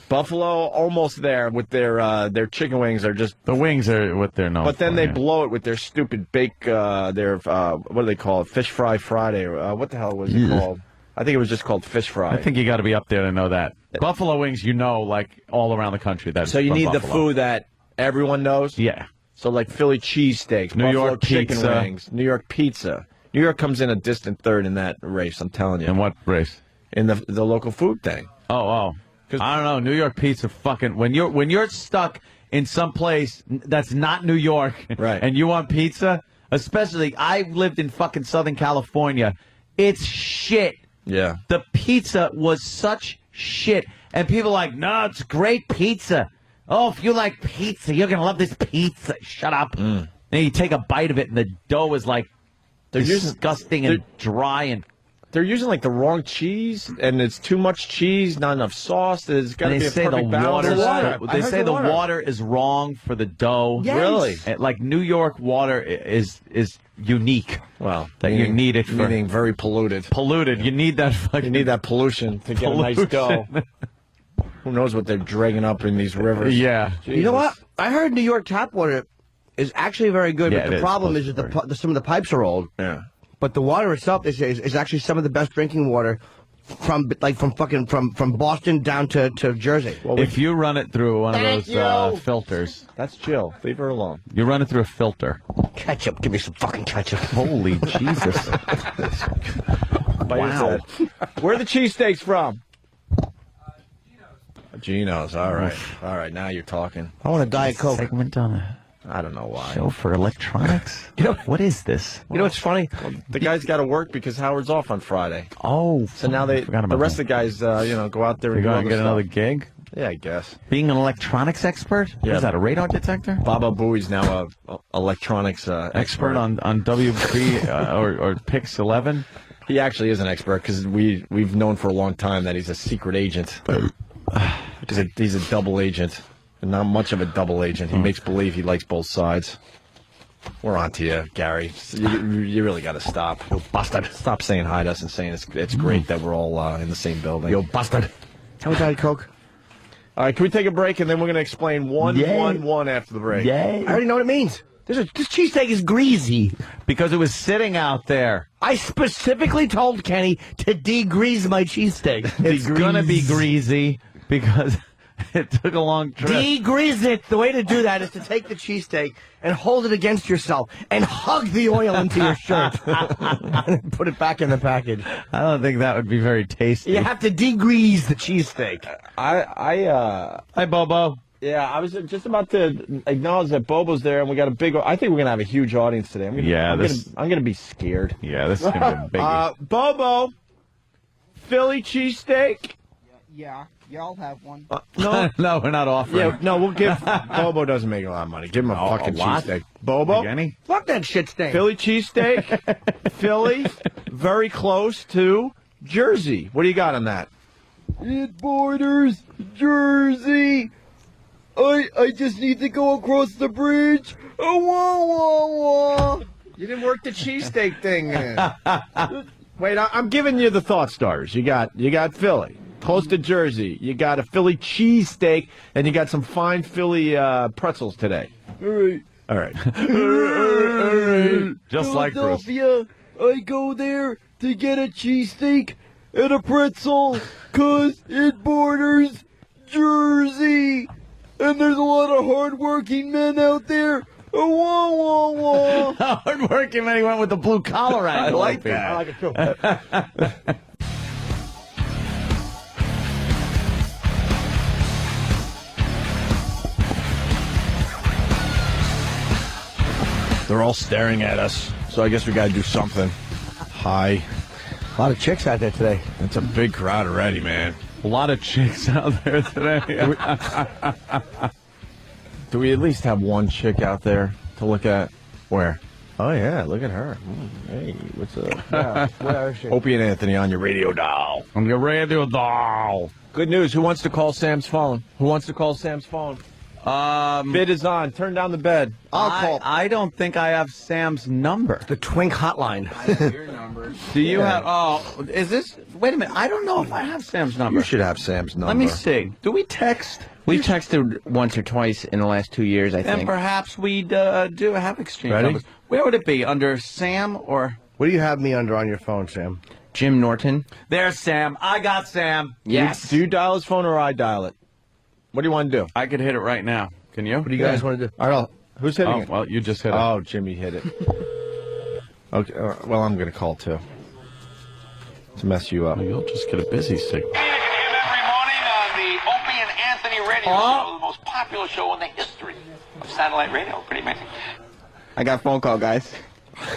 Buffalo, almost there with their chicken wings are just. The wings are what they're known But then for, they yeah. blow it with their stupid bake. Their what do they call it? Fish fry Friday. What the hell was it called? I think it was just called fish fry. I think you got to be up there to know that. Buffalo wings, like all around the country. That's so you from need Buffalo. the food that everyone knows. Yeah. So like Philly cheesesteaks, New Buffalo York chicken pizza. wings, New York pizza. New York comes in a distant third in that race. I'm telling you. In what race? In the local food thing. Oh. I don't know. New York pizza fucking when you're stuck in some place that's not New York, right? And you want pizza, especially I lived in fucking Southern California. It's shit. Yeah. The pizza was such shit. And people are like, no, it's great pizza. Oh, if you like pizza, you're going to love this pizza. Shut up. And you take a bite of it, and the dough is like disgusting and dry. And they're using like the wrong cheese, and it's too much cheese, not enough sauce. There's got to be a perfect balance. They say the water is wrong for the dough. Yes. Really? And, like New York water is unique. Well, that you need it for meaning very polluted. Polluted. You need that fucking. You need that pollution to get a nice dough. Who knows what they're dragging up in these rivers? Yeah. Jesus. You know what? I heard New York tap water is actually very good, Yeah, but the problem is that some of the pipes are old. Yeah. But the water itself is actually some of the best drinking water from Boston down to Jersey. Well, if you run it through one of those filters, that's Jill. Leave her alone. You run it through a filter. Ketchup. Give me some fucking ketchup. Holy Jesus. Wow. Where are the cheesesteaks from? Gino's. All right. All right. Now you're talking. I want a Diet Coke. Segment on I don't know why. Show for electronics? What is this? You know what's funny? Well, the guys got to work because Howard's off on Friday. Oh. So now the rest of the guys, go out there and You're do going to get another gig? Yeah, I guess. Being an electronics expert? Yeah. Is that a radar detector? Baba Booey's now a electronics expert on WB or Pix 11? He actually is an expert because we've known for a long time that he's a secret agent. He's a double agent. Not much of a double agent. He makes believe he likes both sides. We're on to you, Gary. You really got to stop. You bastard. Stop saying hi to us and saying it's great that we're all in the same building. Yo, bastard. How was Diet Coke? All right, can we take a break and then we're going to explain 111 after the break? I already know what it means. This cheesesteak is greasy. Because it was sitting out there. I specifically told Kenny to degrease my cheesesteak. It's going to be greasy because It took a long trip. Degrease it. The way to do that is to take the cheesesteak and hold it against yourself and hug the oil into your shirt. And put it back in the package. I don't think that would be very tasty. You have to degrease the cheesesteak. Hi, Bobo. Yeah, I was just about to acknowledge that Bobo's there, and we got a big. I think we're gonna have a huge audience today. I'm gonna be scared. Yeah, this is gonna be a biggie. Bobo, Philly cheesesteak. Yeah, y'all have one. No, no, we're not offering. Yeah, no, we'll give. Bobo doesn't make a lot of money. Give him a fucking cheesesteak. Bobo, Any? Fuck that shit stain. Philly cheesesteak, Philly, very close to Jersey. What do you got on that? It borders Jersey. I just need to go across the bridge. Oh, wah, wah, wah. You didn't work the cheesesteak thing. Wait, I'm giving you the thought starters. You got Philly, close to Jersey. You got a Philly cheesesteak, and you got some fine Philly pretzels today. All right. All right. Just like Bruce. Philadelphia, I go there to get a cheesesteak and a pretzel, 'cause it borders Jersey. And there's a lot of hard-working men out there. Oh, wah, wah, wah. Hard-working man, he went with the blue-collar angle. I like that. I like it, too. They're all staring at us, so I guess we got to do something. Hi. A lot of chicks out there today. It's a big crowd already, man. A lot of chicks out there today. Do we at least have one chick out there to look at? Where? Oh, yeah, look at her. Hey, what's up? Yeah, where is she? Opie and Anthony on your radio dial. On your radio dial. Good news. Who wants to call Sam's phone? Who wants to call Sam's phone? Bid is on. Turn down the bed. I'll call. I don't think I have Sam's number. The Twink hotline. Your number. Do you have? Oh, is this? Wait a minute. I don't know if I have Sam's number. You should have Sam's number. Let me see. Do we text? We've texted once or twice in the last 2 years, I think. Then perhaps we do have exchange Ready? numbers. Where would it be? Under Sam or? What do you have me under on your phone, Sam? Jim Norton. There's Sam. I got Sam. Yes. Do you dial his phone or I dial it? What do you want to do? I could hit it right now. Can you? What do you guys want to do? All right, who's hitting it? Well, you just hit it. Oh, Jimmy hit it. Okay. Well, I'm going to call too. To mess you up. Well, you'll just get a busy signal. Every morning on the Opie and Anthony radio show, the most popular show in the history of satellite radio. Pretty amazing. I got a phone call, guys.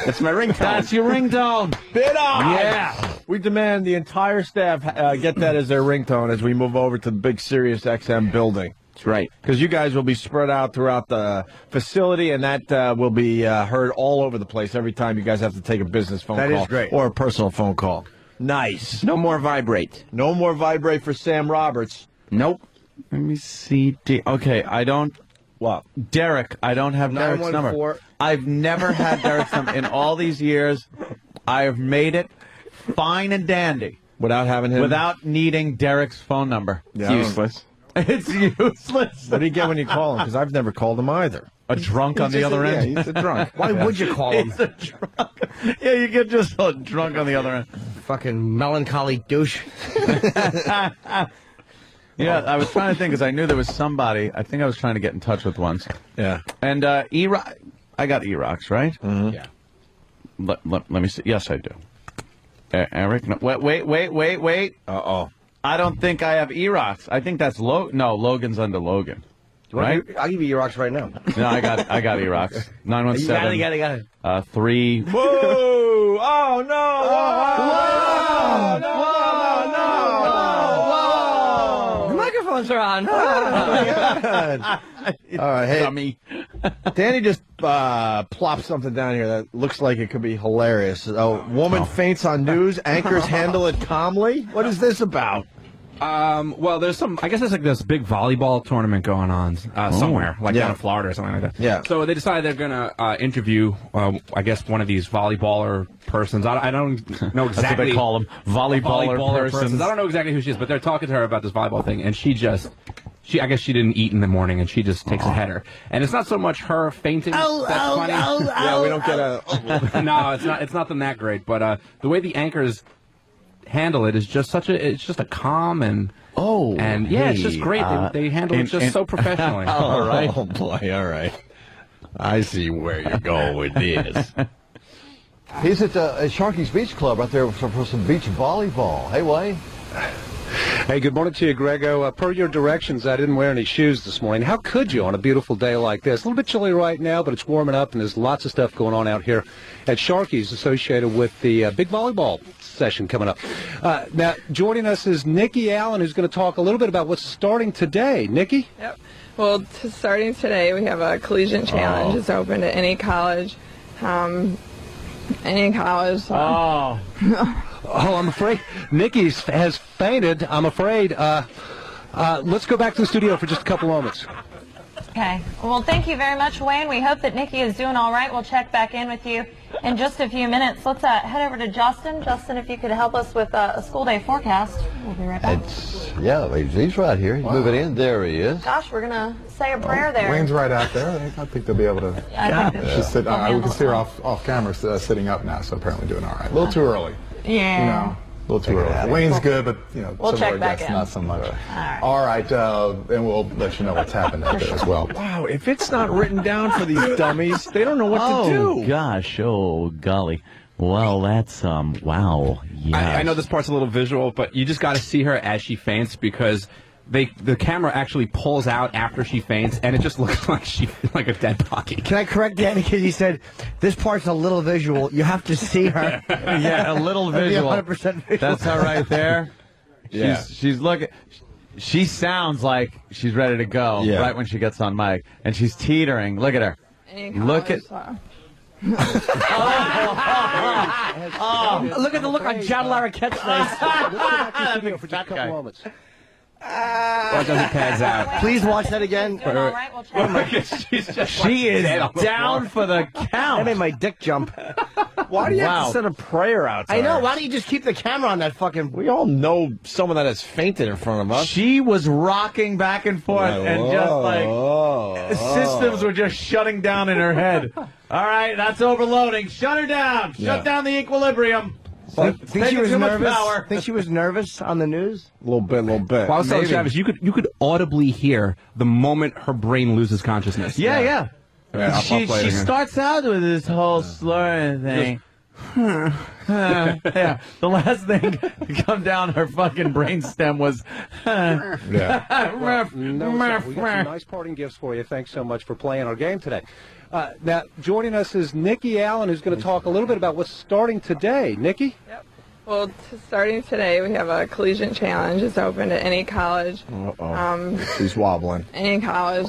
That's my ringtone. That's your ringtone. Bid on! Yeah. We demand the entire staff get that as their ringtone as we move over to the big Sirius XM building. That's right. Because you guys will be spread out throughout the facility, and that will be heard all over the place every time you guys have to take a business phone call. That is great. Or a personal phone call. Nice. No more vibrate. No more vibrate for Sam Roberts. Nope. Let me see. Okay, I don't. What? Derek, I don't have Derek's number. I've never had Derek's number. In all these years, I have made it fine and dandy. Without having him? Without needing Derek's phone number. Yeah, it's useless. It's useless. What do you get when you call him? Because I've never called him either. A drunk on the other end? Yeah, he's a drunk. Why would you call him? He's a drunk. Yeah, you get just a drunk on the other end. Fucking melancholy douche. Yeah, I was trying to think because I knew there was somebody. I think I was trying to get in touch with once. Yeah. And E-Rock, I got E-Rocks, right? Mm-hmm. Yeah. Let me see. Yes, I do. Eric, no, wait. Uh-oh. I don't think I have E-Rocks. I think that's Logan's under Logan. Right? I'll give you your rocks right now. No, I got E-Rocks. 917. You got it. 3. Whoa! Oh, no! The microphones are on. All right, hey. Dummy. Danny just plopped something down here that looks like it could be hilarious. A woman faints on news. Anchors handle it calmly. What is this about? Well, there's I guess there's like this big volleyball tournament going on somewhere, like down in Florida or something like that. Yeah. So they decided they're going to interview, I guess, one of these volleyballer persons. I don't know exactly. That's what they call them, volleyballer persons. I don't know exactly who she is, but they're talking to her about this volleyball thing, and I guess she didn't eat in the morning, and she just takes a header. And it's not so much her fainting that's funny. Yeah, we don't get a... No, it's nothing that great. But the way the anchors handle it is just it's just a calm and it's just great. They handle it just so professionally. All right. Oh boy, all right. I see where you're going with this. He's at Sharky's Beach Club out there for some beach volleyball. Hey, Wayne. Hey, good morning to you, Grego. Per your directions, I didn't wear any shoes this morning. How could you on a beautiful day like this? A little bit chilly right now, but it's warming up, and there's lots of stuff going on out here at Sharky's associated with the big volleyball session coming up. Now, joining us is Nikki Allen, who's going to talk a little bit about what's starting today. Nikki? Yep. Well, starting today, we have a collegiate challenge. It's open to any college. Any college. Oh, I'm afraid Nikki has fainted. I'm afraid. Let's go back to the studio for just a couple moments. Okay. Well, thank you very much, Wayne. We hope that Nikki is doing all right. We'll check back in with you in just a few minutes. Let's head over to Justin. Justin, if you could help us with a school day forecast. We'll be right back. He's right here. He's moving in. There he is. Gosh, we're going to say a prayer there. Wayne's right out there. I think they'll be able to. I think She's we can see her off camera sitting up now, so apparently doing all right. A little too early. Yeah. A little too early. Wayne's good, but we'll some of check our back guests in. not so much. All right, and we'll let you know what's happened out there as well. Wow, if it's not written down for these dummies, they don't know what to do. Oh, gosh. Oh, golly. Well, that's, wow. Yes. I know this part's a little visual, but you just got to see her as she faints because the camera actually pulls out after she faints, and it just looks like a dead body. Can I correct Danny? Because he said this part's a little visual. You have to see her. Yeah, a little visual. 100% visual. That's her right there. Yeah. She's looking. She sounds like she's ready to go right when she gets on mic, and she's teetering. Look at her. Look at. Look at the look on John Larroquette's face. For just a couple moments. Well, it doesn't pads out. Please watch that again. She is down for the count. That made my dick jump. Why do you have to send a prayer out to I know. her? Why don't you just keep the camera on that fucking... We all know someone that has fainted in front of us. She was rocking back and forth and just like systems were just shutting down in her head. All right, that's overloading. Shut her down. Shut down the equilibrium. Think she was nervous? Think she was nervous on the news? A little bit. Well, I was telling Travis, you could audibly hear the moment her brain loses consciousness. Yeah. She starts out with this whole slurring thing. Yeah. The last thing to come down her fucking brainstem was. We got some nice parting gifts for you. Thanks so much for playing our game today. Now, joining us is Nikki Allen, who's going to talk a little bit about what's starting today. Nikki? Yep. Well, starting today, we have a collegiate challenge. It's open to any college. She's wobbling. Any college.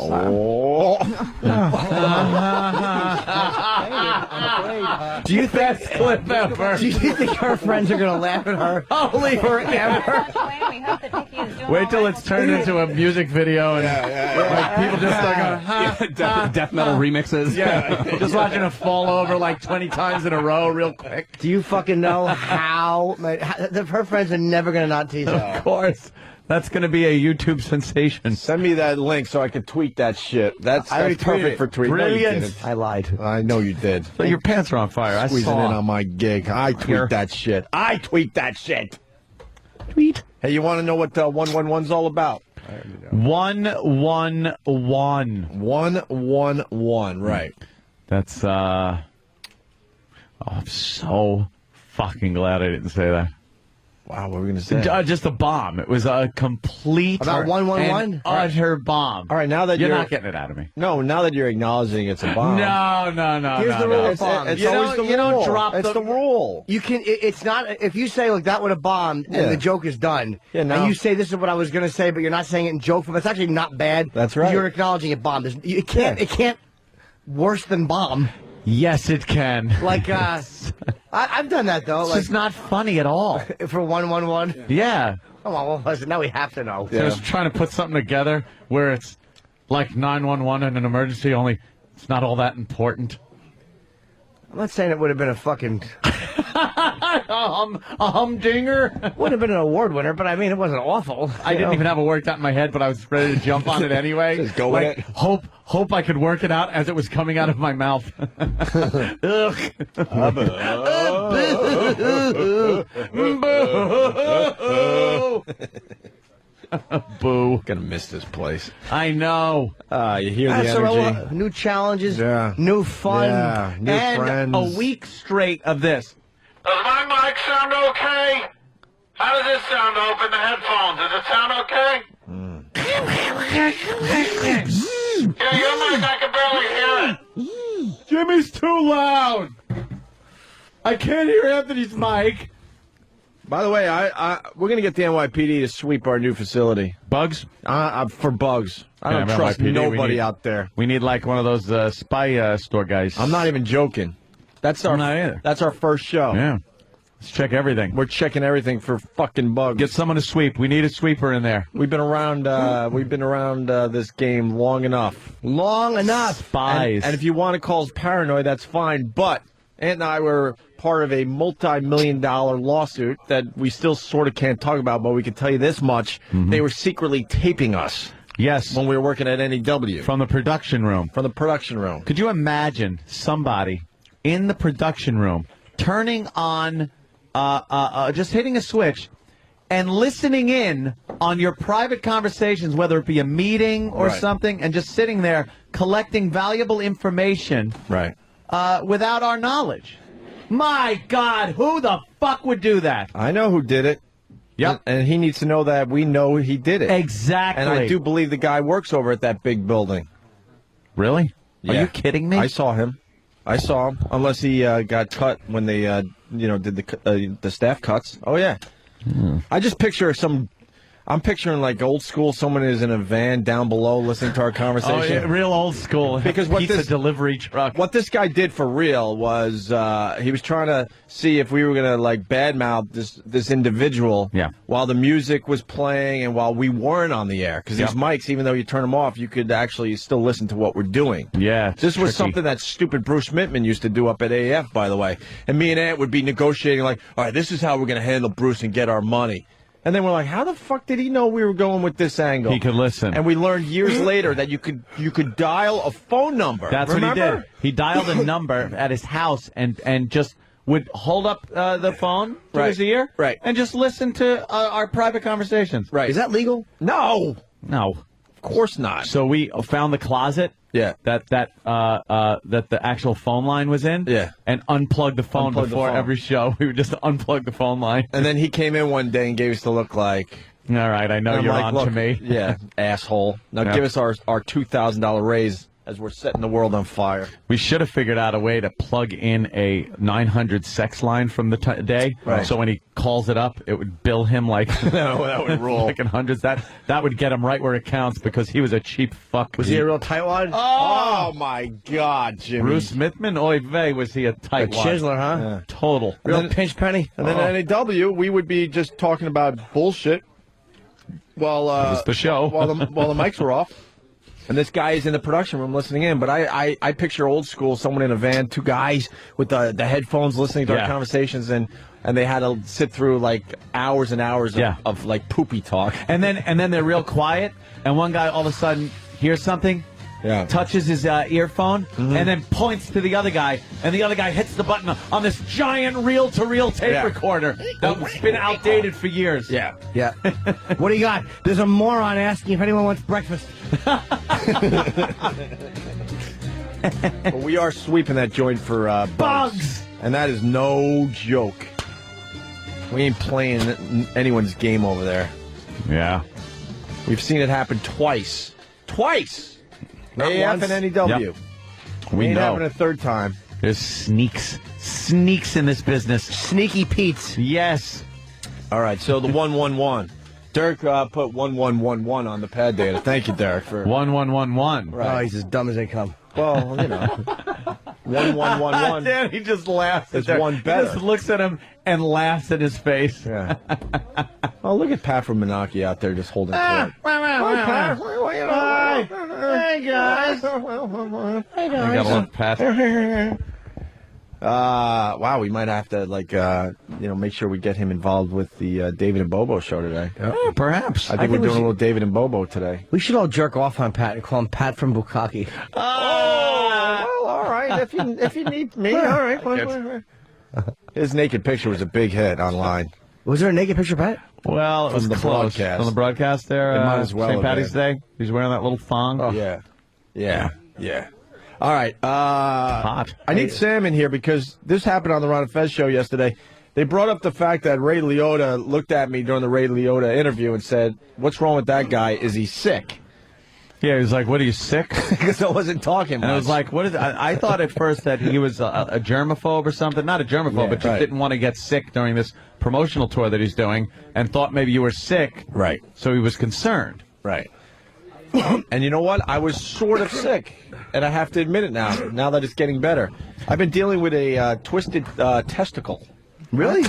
Do you think clip ever? Do you think her friends are going to laugh at her? Holy forever. We hope that Nikki is doing Wait till it's turned into a music video and like people just start going, death metal remixes. Yeah, just watching her fall over like 20 times in a row real quick. Do you fucking know how her friends are never going to not tease her? Of course. That's going to be a YouTube sensation. Send me that link so I can tweet that shit. That's perfect for tweeting. Brilliant. No, I lied. I know you did. So your pants are on fire. Squeezing in on my gig. I tweet that shit. Tweet. Hey, you want to know what 111's all about? 111. 111, right. That's, I'm so fucking glad I didn't say that. Wow, what were we going to say? Just a bomb. It was a complete about 111? utter bomb. All right, now that you're not getting it out of me. No, now that you're acknowledging it's a bomb. No. Here's the rule of bombs. It's always the rule. You don't drop It's the rule. You can. It's not. If you say like that would have bombed and the joke is done, and you say this is what I was going to say, but you're not saying it in joke form, it's actually not bad. That's right. You're acknowledging it bombed. It can't worse than bomb. Yes, it can. Like, I've done that, though. It's just not funny at all. For 111? Yeah. Come on, well, listen, now we have to know. Yeah. Just trying to put something together where it's like 911 in an emergency, only it's not all that important. I'm not saying it would have been a fucking... A humdinger. Would have been an award winner, but I mean, it wasn't awful. I didn't even have it worked out in my head, but I was ready to jump on it anyway. Just go with it. Hope I could work it out as it was coming out of my mouth. Ugh. Boo. Gonna miss this place. I know. You hear the energy. New challenges, new fun, new and friends. a week straight of this. Does my mic sound okay? How does this sound to open the headphones? Does it sound okay? Yeah, your mic, I can barely hear it. Jimmy's too loud. I can't hear Anthony's mic. By the way, we're going to get the NYPD to sweep our new facility. Bugs? For bugs. I don't trust NYPD, nobody out there. We need like one of those spy store guys. I'm not even joking. That's our first show. Yeah. Let's check everything. We're checking everything for fucking bugs. Get someone to sweep. We need a sweeper in there. We've been around this game long enough. Long enough. Spies. And if you want to call us paranoid, that's fine. But Ant and I were part of a multi-million-dollar lawsuit that we still sort of can't talk about, but we can tell you this much. Mm-hmm. They were secretly taping us. Yes. When we were working at NEW. From the production room. From the production room. Could you imagine somebody in the production room turning on, just hitting a switch and listening in on your private conversations, whether it be a meeting or something, and just sitting there collecting valuable information without our knowledge? My God, who the fuck would do that? I know who did it. Yep. And he needs to know that we know he did it. Exactly. And I do believe the guy works over at that big building. Really? Yeah. Are you kidding me? I saw him. Unless he got cut when they, did the staff cuts. Oh, yeah. I just picture I'm picturing like old school. Someone is in a van down below listening to our conversation. Oh, yeah, real old school. Because what pizza delivery truck. What this guy did for real was he was trying to see if we were gonna like badmouth this individual. Yeah. While the music was playing and while we weren't on the air, because these mics, even though you turn them off, you could actually still listen to what we're doing. Yeah. This was something that stupid Bruce Mittman used to do up at AF, by the way. And me and Ant would be negotiating like, all right, this is how we're gonna handle Bruce and get our money. And then we're like, how the fuck did he know we were going with this angle? He could listen. And we learned years later that you could dial a phone number. That's what he did. He dialed a number at his house and just would hold up the phone to his ear and just listen to our private conversations. Right. Is that legal? No. No. Of course not. So we found the closet. Yeah. That the actual phone line was in. Yeah. And unplugged the phone Unplugged the before phone. every show. We would just unplug the phone line. And then he came in one day and gave us the look like, all right, I know I'm you're like, on look, to me. Yeah, asshole. Now give us our $2,000 raise as we're setting the world on fire. We should have figured out a way to plug in a 900 sex line from the day. Right. So when he calls it up, it would bill him like No, that would rule. like in hundreds. That would get him right where it counts because he was a cheap fuck. Was he a real tightwad? Oh my God, Jimmy. Bruce Smithman? Oy vey, was he a A tightwad. chiseler, huh? Yeah. Total. Real pinch penny. And then at NAW, we would be just talking about bullshit while was the show. while the mics were off. And this guy is in the production room listening in. But I picture old school, someone in a van, two guys with the headphones listening to our conversations, and they had to sit through like hours and hours of like poopy talk. And then they're real quiet, and one guy all of a sudden hears something, touches his earphone, and then points to the other guy, and the other guy hits the button on this giant reel-to-reel tape recorder that's been outdated for years. Yeah. What do you got? There's a moron asking if anyone wants breakfast. But we are sweeping that joint for bugs. And that is no joke. We ain't playing anyone's game over there. Yeah. We've seen it happen twice. Not AF once. and NEW. Yep. We ain't know. having a third time. There's sneaks in this business. Sneaky Pete's. Yes. All right, so the 111. Derek put 1111 on the pad data. Thank you, Derek, for 1111. Right. Oh, he's as dumb as they come. Well, 1111. Dan, he just laughs. It's at one He better. just looks at him and laughs at his face. Yeah. Oh, look at Pat from Menaki out there just holding court. Hi, Hey, guys. I gotta love Pat. Wow, we might have to make sure we get him involved with the David and Bobo show today. Perhaps. I think we're doing a little David and Bobo today. We should all jerk off on Pat and call him Pat from Bukkake. Oh, well, all right. If you need me, all right. Fine. His naked picture was a big hit online. Was there a naked picture, Pat? Well, it was From the close. broadcast. From the broadcast there. It might as well St. have Patty's been. Day. He's wearing that little thong. Oh. Yeah. All right. Hot. I need Sam in here because this happened on the Ron and Fez show yesterday. They brought up the fact that Ray Liotta looked at me during the Ray Liotta interview and said, "What's wrong with that guy? Is he sick?" Yeah, he was like, "What are you, sick?" Because I wasn't talking much. And I was like, "What is?" I thought at first that he was a germaphobe or something. Not a germaphobe, but just didn't want to get sick during this promotional tour that he's doing, and thought maybe you were sick. Right. So he was concerned. Right. And you know what? I was sort of sick, and I have to admit it now that it's getting better. I've been dealing with a twisted testicle. Really?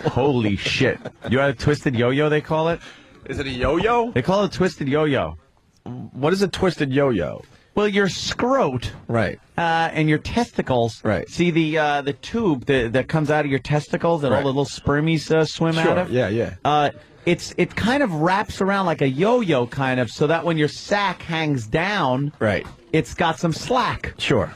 Holy shit. You had a twisted yo-yo, they call it? Is it a yo-yo? They call it a twisted yo-yo. What is a twisted yo-yo? Well, your scrot, right, and your testicles, right. See the tube that comes out of your testicles that all the little spermies swim out of. Yeah. It kind of wraps around like a yo-yo, kind of, so that when your sack hangs down, it's got some slack. Sure.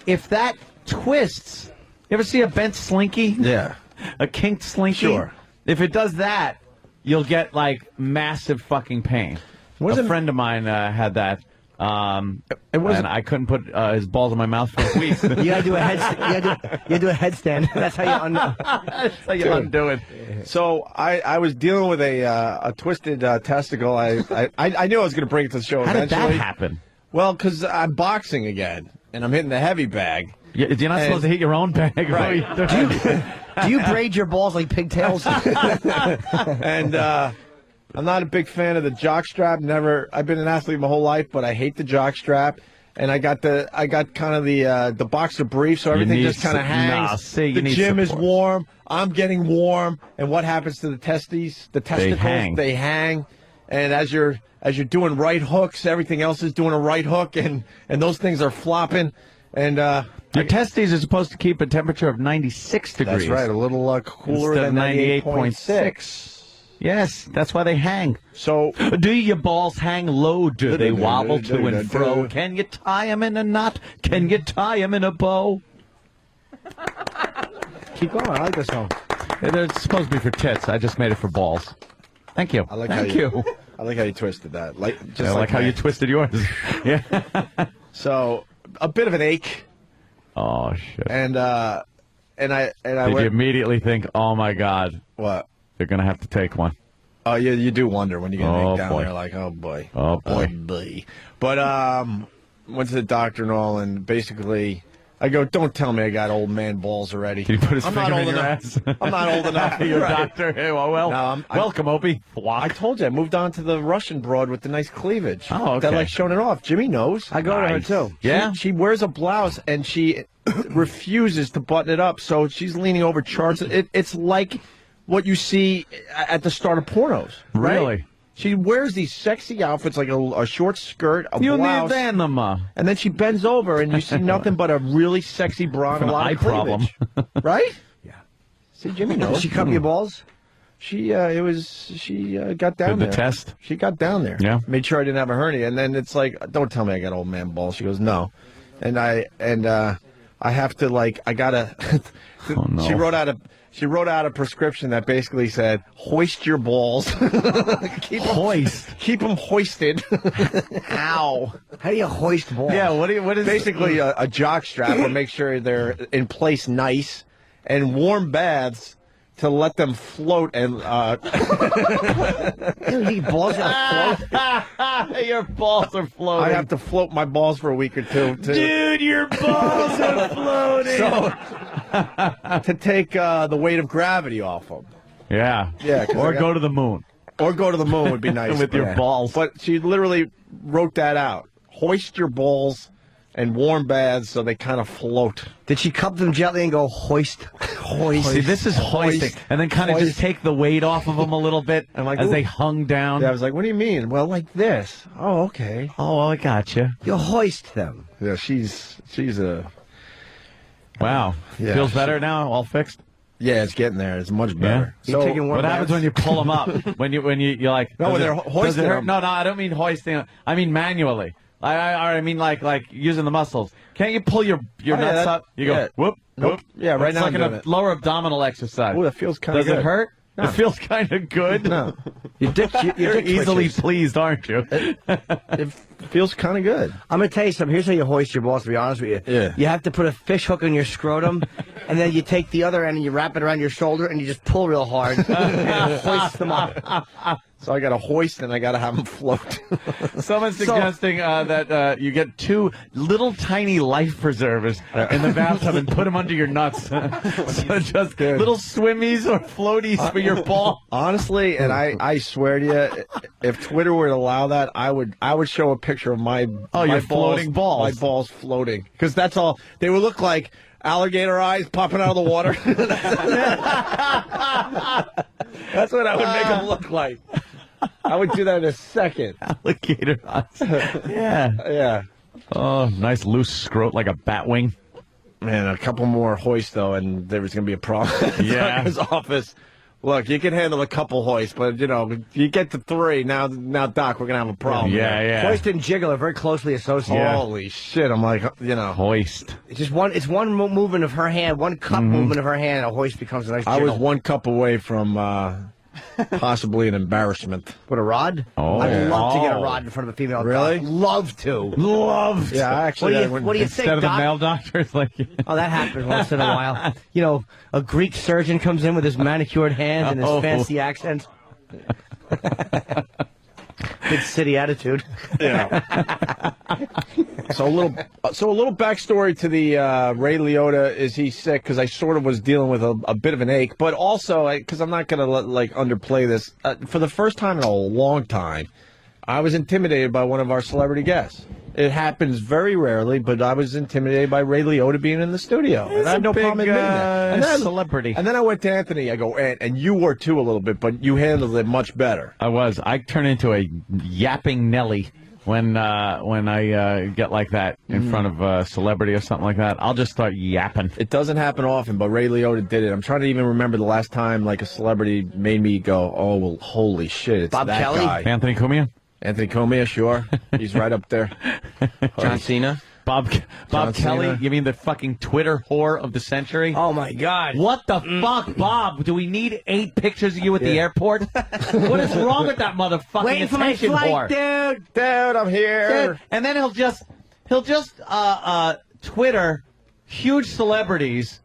If that twists, you ever see a bent slinky? Yeah. A kinked slinky. Sure. If it does that, you'll get like massive fucking pain. A friend of mine had that. And I couldn't put his balls in my mouth for a week. You gotta do a headstand. That's how you undo. That's how you undo it. So I was dealing with a twisted testicle. I knew I was going to bring it to the show How eventually. did that happen? Well, because I'm boxing again, and I'm hitting the heavy bag. You're not supposed to hit your own bag, right? Do you braid your balls like pigtails? And I'm not a big fan of the jock strap. I've been an athlete my whole life, but I hate the jock strap. And I got kind of the boxer brief, so everything just kind of hangs. The gym is warm. I'm getting warm. And what happens to the testes? The testicles, they hang. And as you're doing right hooks, everything else is doing a right hook, and those things are flopping. And your testes are supposed to keep a temperature of 96 degrees. That's right, a little cooler instead than of 98.6. Yes, that's why they hang. So, do your balls hang low? Do they wobble to and fro? Can you tie them in a knot? Can you tie them in a bow? Keep going. I like this song. It's supposed to be for tits. I just made it for balls. Thank you. I like Thank you. I like how you twisted that. I like how you twisted yours. Yeah. So, a bit of an ache. Oh shit. And I Did you immediately think, oh my God, what? They're gonna have to take one. Oh, yeah, you do wonder when you get down boy. there, like, oh boy, oh boy. But went to the doctor and all, and basically, I go, don't tell me I got old man balls already. Can you put his I'm finger not in old your enough. ass? I'm not old enough. Your Right. doctor. Hey, well, No, welcome, Opie. I told you, I moved on to the Russian broad with the nice cleavage. Oh, okay. That likes showing it off. Jimmy knows. I go to her too. Yeah? She wears a blouse and she refuses to button it up, so she's leaning over charts. It's like what you see at the start of pornos. Right? Really? She wears these sexy outfits, like a short skirt, a You blouse, need them. and then she bends over, and you see nothing but a really sexy bra and a lot eye of cleavage. problem. Right? Yeah. See, Jimmy knows. Did she cup your balls? She got down Did there. the test? She got down there. Yeah. Made sure I didn't have a hernia, and then it's like, don't tell me I got old man balls. She goes, no, and I have to I gotta. Oh, no. She wrote out a prescription that basically said, hoist your balls. Keep them hoisted. Ow. How do you hoist balls? Yeah, what is basically a jock strap to make sure they're in place nice, and warm baths to let them float and Your balls are float. Your balls are floating. I have to float my balls for a week or two. Dude, your balls are floating. So, to take the weight of gravity off them. Yeah. Yeah. Or go to the moon. Or go to the moon would be nice. With your balls. But she literally wrote that out. Hoist your balls and warm baths so they kind of float. Did she cup them gently and go hoist? Hoist. See, this is hoisting. And then kind of just take the weight off of them a little bit as they hung down. Yeah, I was like, what do you mean? Well, like this. Oh, okay. Oh, well, I gotcha. You hoist them. Yeah, she's a... Wow. Yeah. Feels better now? All fixed? Yeah, it's getting there. It's much better. Yeah? So What happens when you pull them up? when you're like... No, when they're does it hoisting hurt? them. No, I don't mean hoisting them. I mean manually. I mean like using the muscles. Can't you pull your nuts up? You go, whoop, Nope. whoop. Yeah, right it's now like I'm doing a it. lower abdominal exercise. Oh, that feels kind of good. Does it hurt? No. It feels kind of good. No. Your dick You're easily twitches. pleased, aren't you? It feels kind of good. I'm going to tell you something. Here's how you hoist your balls, to be honest with you. Yeah. You have to put a fish hook in your scrotum, and then you take the other end and you wrap it around your shoulder, and you just pull real hard and hoist them up. So I got to hoist and I got to have them float. Someone's suggesting that you get 2 little tiny life preservers in the bathtub and put them under your nuts. So just little swimmies or floaties for your ball. Honestly, and I swear to you, if Twitter would allow that, I would show a picture of my your floating balls. My balls floating, because that's all they would look like. Alligator eyes popping out of the water. That's what I would make them look like. I would do that in a second. Alligator eyes. Yeah. Yeah. Oh, nice loose scrot like a bat wing. Man, a couple more hoists, though, and there was going to be a problem. Yeah. In his office. Look, you can handle a couple hoists, but, you get to 3, now, Doc, we're going to have a problem. Yeah. Hoist and jiggle are very closely associated. Yeah. Holy shit, I'm like, Hoist. It's just one movement of her hand, one cup movement of her hand, and a hoist becomes a nice jiggle. I was 1 cup away from possibly an embarrassment. With a rod? Oh. I'd love to get a rod in front of a female. Really? Doc. Love to. Love. Yeah, actually, What do you think, Instead of the Doc? male doctor, it's like... Oh, that happens once in a while. A Greek surgeon comes in with his manicured hands and his fancy accent. Big city attitude. Yeah. So a little backstory to the Ray Liotta. Is he sick? Because I sort of was dealing with a bit of an ache, but also because I'm not going to underplay this. For the first time in a long time, I was intimidated by one of our celebrity guests. It happens very rarely, but I was intimidated by Ray Liotta being in the studio. And I had no problem admitting that. And then, celebrity. And then I went to Anthony. I go, and you were too a little bit, but you handled it much better. I was. I turn into a yapping Nelly when I get like that in front of a celebrity or something like that. I'll just start yapping. It doesn't happen often, but Ray Liotta did it. I'm trying to even remember the last time a celebrity made me go, oh, well, holy shit, it's Bob that Kelly? guy. Anthony Cumia? Anthony Comia, sure. He's right up there. John Cena. Bob John Kelly? Cena. You mean the fucking Twitter whore of the century? Oh, my God. What the fuck, Bob? Do we need 8 pictures of you at the airport? What is wrong with that motherfucking Waiting for my attention flight, whore? dude. I'm here. Dude, and then he'll just Twitter huge celebrities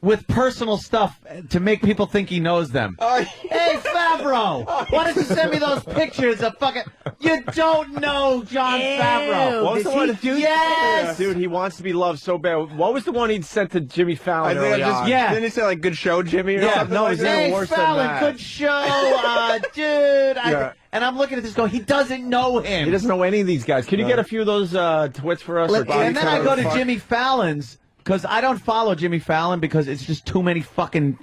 with personal stuff to make people think he knows them. Hey, Favreau, why don't you send me those pictures of fucking... You don't know John Favreau. What was the one? Yes! Dude, he wants to be loved so bad. What was the one he'd sent to Jimmy Fallon early on? Didn't he say, good show, Jimmy? Or something no, like it's that? even worse Fallon, than that. good show, dude. Yeah. And I'm looking at this going, he doesn't know him. He doesn't know any of these guys. Can you get a few of those twits for us? And then I go to Jimmy Fallon's, because I don't follow Jimmy Fallon because it's just too many fucking,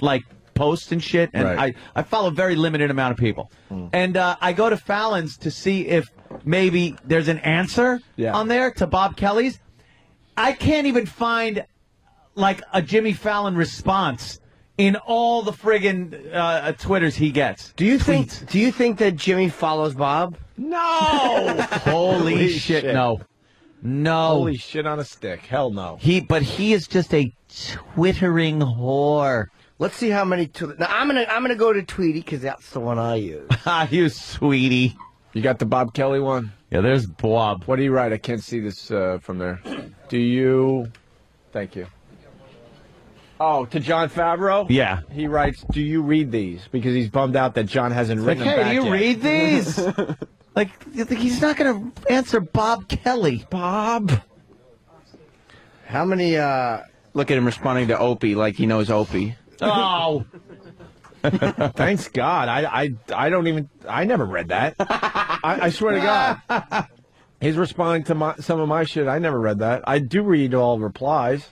posts and shit. And Right. I follow a very limited amount of people. And I go to Fallon's to see if maybe there's an answer on there to Bob Kelly's. I can't even find, a Jimmy Fallon response in all the friggin' Twitters he gets. Do you think that Jimmy follows Bob? No! Holy shit, no. No. Holy shit on a stick. Hell no. But he is just a twittering whore. Let's see how many. Now I'm gonna go to Tweety because that's the one I use. You sweetie. You got the Bob Kelly one? Yeah, there's Bob. What do you write? I can't see this from there. Do you? Thank you. Oh, to John Favreau? Yeah. He writes, do you read these? Because he's bummed out that John hasn't written them back Hey, do you yet. read these? He's not going to answer Bob Kelly. Bob? How many, Look at him responding to Opie like he knows Opie. Oh. Thanks God. I don't even, I never read that. I swear to God. He's responding to some of my shit. I never read that. I do read all replies,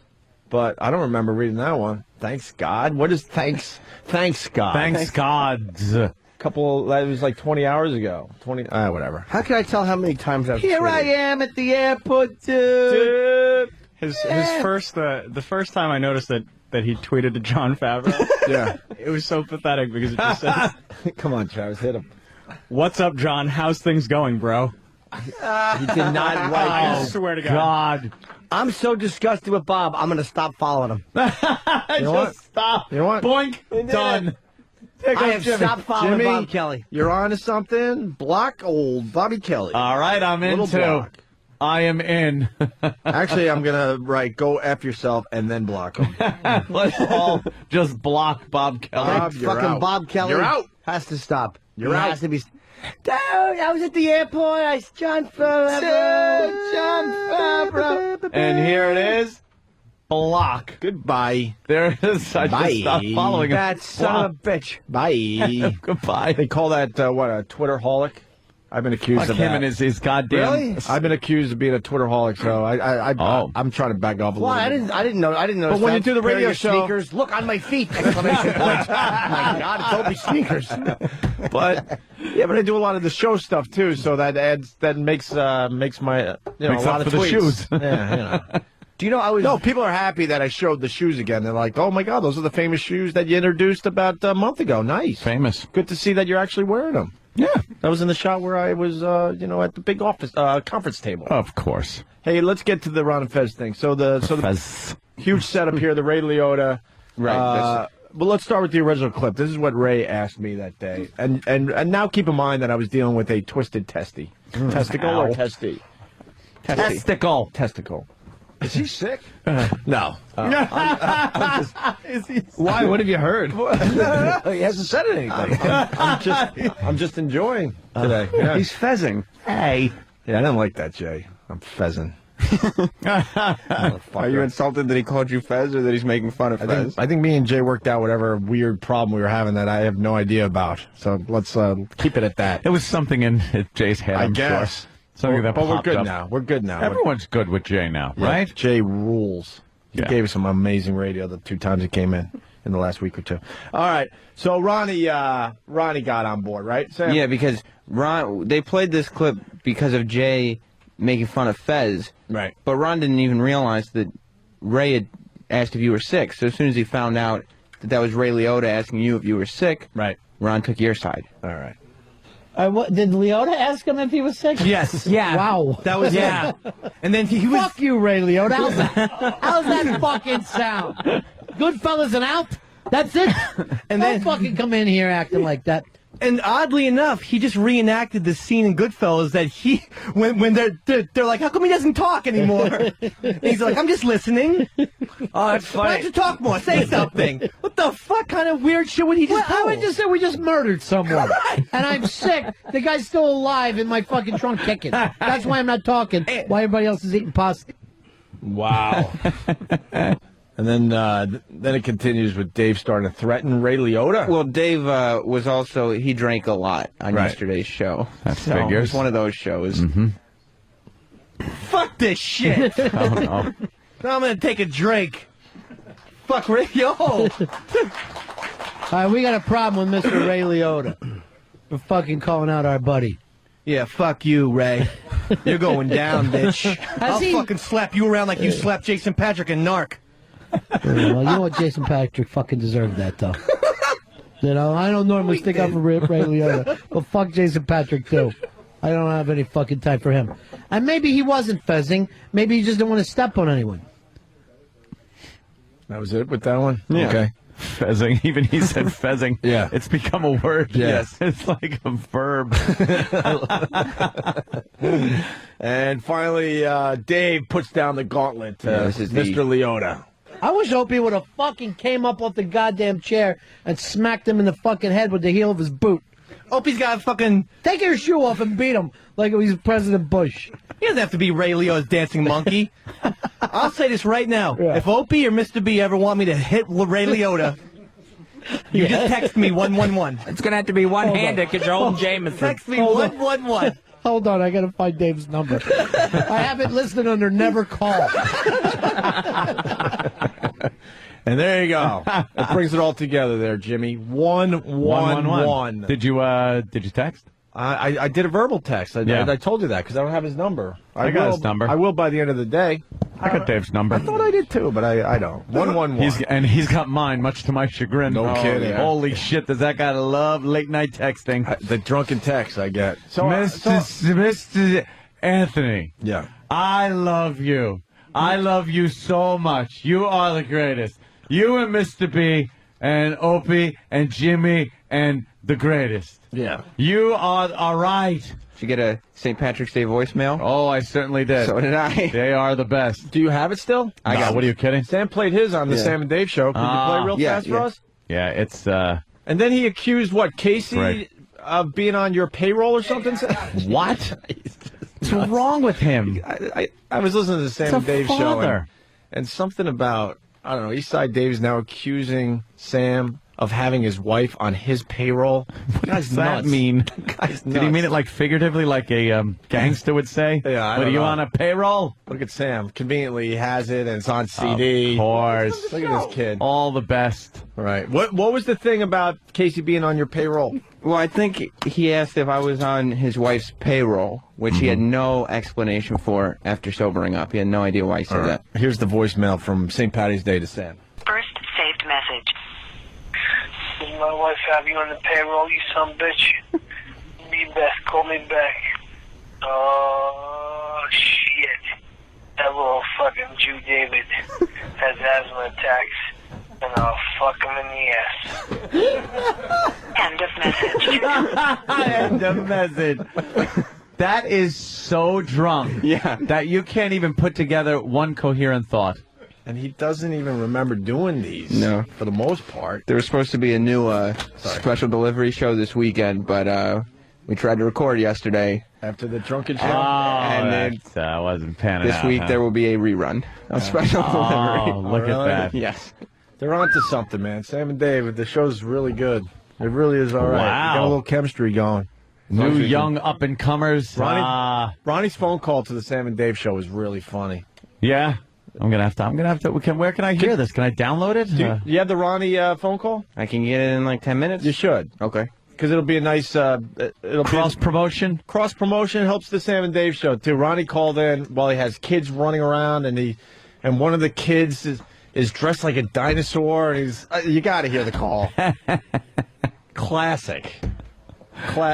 but I don't remember reading that one. Thanks God. What is thanks? Thanks God. Thanks God. That was 20 hours ago. Whatever. How can I tell how many times I've Here tweeted? I am at the airport, dude. His first the first time I noticed that he tweeted to John Favreau. Yeah. It was so pathetic because it just says, "Come on, Travis, hit him." What's up, John? How's things going, bro? He did not write I this. swear to God. I'm so disgusted with Bob, I'm going to stop following him. Just stop. You know what? Boink. Done. I have stopped following Jimmy, Bob Kelly. You're on to something. Block old Bobby Kelly. All right, I'm in Little too. block. I am in. Actually, I'm going to write go F yourself and then block him. Let's all just block Bob Kelly. Bob, you're Fucking out. Bob Kelly You're out. has to stop. You're He out. has to be. Dude, I was at the airport. I John Favreau. John Favreau. And here it is. Block. Goodbye. There it is. I Bye. just stopped following him. That son of a bitch. Bye. Goodbye. They call that, a Twitterholic? I've been accused Fuck of him that. and his goddamn. Really? I've been accused of being a Twitterholic, so I'm trying to back off a Why? little bit. I didn't know. But when you do the Pair radio your show- sneakers. Look on my feet! Exclamation point! My God, it's Opie sneakers. But I do a lot of the show stuff too, so that makes my Makes a lot up of for the tweets. shoes. Yeah, Do you know I was? No, people are happy that I showed the shoes again. They're like, "Oh my God, those are the famous shoes that you introduced about a month ago. Nice, famous. Good to see that you're actually wearing them." Yeah, that was in the shot where I was, at the big office conference table. Of course. Hey, let's get to the Ron and Fez thing. So the huge setup here, the Ray Liotta. Right. But let's start with the original clip. This is what Ray asked me that day, and now keep in mind that I was dealing with a twisted testy, testicle or testy, testicle. Is he sick? No. Why? What have you heard? No, he hasn't said anything. I'm just enjoying today. Yeah. He's fezzing. Hey. Yeah, I didn't like that, Jay. I'm fezzing. Are you insulted that he called you Fez or that he's making fun of Fez? I think me and Jay worked out whatever weird problem we were having that I have no idea about. So let's keep it at that. It was something in Jay's head, I I'm guess. sure. Something that But we're popped good up. now. We're good now. Everyone's good with Jay now, Yeah, right? Jay rules. He Yeah. gave us some amazing radio the 2 times he came in the last week or 2. All right. So Ronnie got on board, right, Sam? Yeah, because they played this clip because of Jay making fun of Fez. Right. But Ron didn't even realize that Ray had asked if you were sick. So as soon as he found out that was Ray Liotta asking you if you were sick, right, Ron took your side. All right. Did Liotta ask him if he was sick? Yes. Yeah. Wow. That was yeah. And then he was. Fuck you, Ray Liotta. How's that fucking sound? Goodfellas and out. That's it. And don't fucking come in here acting like that. And oddly enough, he just reenacted the scene in Goodfellas that when they're like, how come he doesn't talk anymore? And he's like, I'm just listening. Oh, that's funny. Why don't you talk more? Say something. What the fuck kind of weird shit would he just I would just say we just murdered someone. And I'm sick. The guy's still alive in my fucking trunk kicking. That's why I'm not talking. Why everybody else is eating pasta. Wow. And then it continues with Dave starting to threaten Ray Liotta. Well, Dave he drank a lot on yesterday's show. That So figures. It's one of those shows. Mm-hmm. Fuck this shit. Oh, no. Now I'm gonna take a drink. Fuck radio. All right, we got a problem with Mr. Ray Liotta for fucking calling out our buddy. Yeah, fuck you, Ray. You're going down, bitch. I'll he- fucking slap you around like you slapped Jason Patrick and Narc. Well, you know what? Jason Patrick fucking deserved that, though. You know, I don't normally stick up for Ray Liotta, but fuck Jason Patrick, too. I don't have any fucking time for him. And maybe he wasn't fezzing. Maybe he just didn't want to step on anyone. That was it with that one? Yeah. Okay. Fezzing. Even he said fezzing. Yeah. It's become a word. Yeah. Yes. It's like a verb. And finally, Dave puts down the gauntlet to this is Mr. Liotta. I wish Opie would have fucking came up off the goddamn chair and smacked him in the fucking head with the heel of his boot. Opie's got to fucking take your shoe off and beat him like it was President Bush. He doesn't have to be Ray Liotta's dancing monkey. I'll say this right now. If Opie or Mr. B ever want me to hit Ray Liotta, you just text me 111. It's going to have to be one-handed because you're holding Jameson. Text me 111. Hold on, I gotta find Dave's number. I have it listed under never call. And there you go. It brings it all together there, Jimmy. 111. Did you text? I did a verbal text. I told you that because I don't have his number. I got his number. I will by the end of the day. I got Dave's number. I thought I did too, but I don't. 111. He's got mine, much to my chagrin. No kidding. Holy shit, does that guy love late night texting? The drunken text I get. Mr. Anthony. Yeah. I love you. I love you so much. You are the greatest. You and Mr. B and Opie and Jimmy and the greatest. Yeah. You are all right. Did you get a St. Patrick's Day voicemail? Oh, I certainly did. So did I. They are the best. Do you have it still? I got. What are you kidding? Sam played his on the Sam and Dave show. Could you play real fast for us? Yeah, it's. And then he accused Casey of being on your payroll or something. What? What's wrong with him? I was listening to the Sam and Dave show, show, and something about I don't know. Eastside Dave is now accusing Sam of having his wife on his payroll. What does that mean? Did he mean it like figuratively, like a gangster would say? Yeah, What are you on a payroll? Look at Sam. Conveniently, he has it, and it's on CD. Of course. Look at this kid. All the best. Right. What was the thing about Casey being on your payroll? Well, I think he asked if I was on his wife's payroll, which he had no explanation for after sobering up. He had no idea why he said that. Here's the voicemail from St. Patty's Day to Sam. First saved message. Does my wife have you on the payroll, you son of a bitch? Be best, call me back. Oh, shit. That little fucking Jew David has asthma attacks, and I'll fuck him in the ass. End of message. End of message. That is so drunk that you can't even put together one coherent thought. And he doesn't even remember doing these. No. For the most part. There was supposed to be a new special delivery show this weekend, but we tried to record yesterday. After the drunken show? And that wasn't panning this out. week there will be a rerun of special delivery. Oh, look at that. Yes. They're onto something, man. Sam and Dave, the show's really good. It really is all right. Wow. We got a little chemistry going. New young up-and-comers. Ronnie's phone call to the Sam and Dave show is really funny. Yeah. I'm gonna have to. Where can I hear this? Can I download it? Do you have the Ronnie phone call? I can get it in like 10 minutes. You should. Okay. Because it'll be a nice cross promotion. Cross promotion helps the Sam and Dave show too. Ronnie called in while he has kids running around, and one of the kids is dressed like a dinosaur, and he's you got to hear the call. Classic.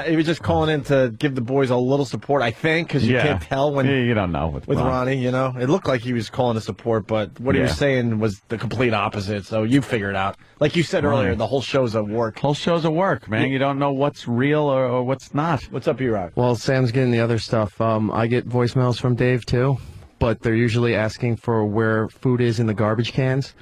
He was just calling in to give the boys a little support, I think, because you can't tell when you don't know with Ronnie. You know, it looked like he was calling to support, but what he was saying was the complete opposite. So you figure it out. Like you said earlier, the whole show's a work. Whole show's a work, man. You don't know what's real or what's not. What's up, E-Rock? Well, Sam's getting the other stuff. I get voicemails from Dave too, but they're usually asking for where food is in the garbage cans.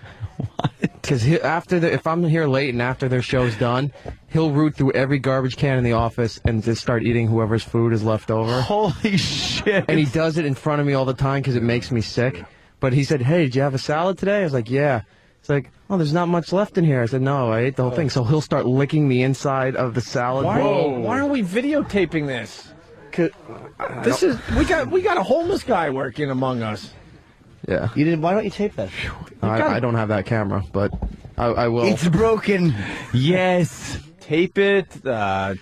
Because if I'm here late and after their show's done, he'll root through every garbage can in the office and just start eating whoever's food is left over. Holy shit! And he does it in front of me all the time because it makes me sick. But he said, "Hey, did you have a salad today?" I was like, "Yeah." It's like, "Oh, there's not much left in here." I said, "No, I ate the whole thing." So he'll start licking the inside of the salad bowl. Why aren't we videotaping this? We got a homeless guy working among us. Yeah. Why don't you tape that? I don't have that camera, but I will. It's broken. Yes. Tape it,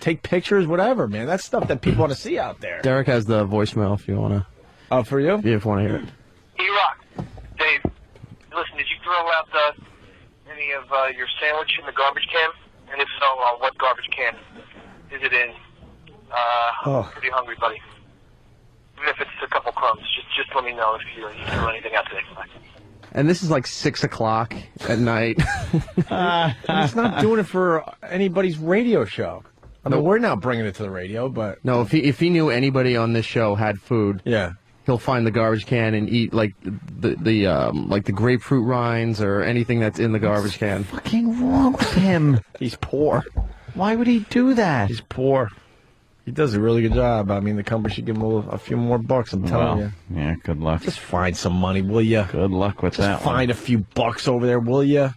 take pictures, whatever, man. That's stuff that people want to see out there. Derek has the voicemail if you want to. Oh, for you? Yeah, if you want to hear it. E-Rock, Dave, listen, did you throw out any of your sandwich in the garbage can? And if so, what garbage can is it in? I'm pretty hungry, buddy. Even if it's a couple crumbs, just let me know if you threw anything out today. And this is like 6 o'clock at night. He's not doing it for anybody's radio show. I mean, we're not bringing it to the radio, but no. If he knew anybody on this show had food, he'll find the garbage can and eat like the grapefruit rinds or anything that's in the garbage can. What's fucking wrong with him? He's poor. Why would he do that? He's poor. He does a really good job. I mean, the company should give him a few more bucks, I'm telling you. Yeah, good luck. Just find some money, will you? Good luck with that Just find a few bucks over there, will you? A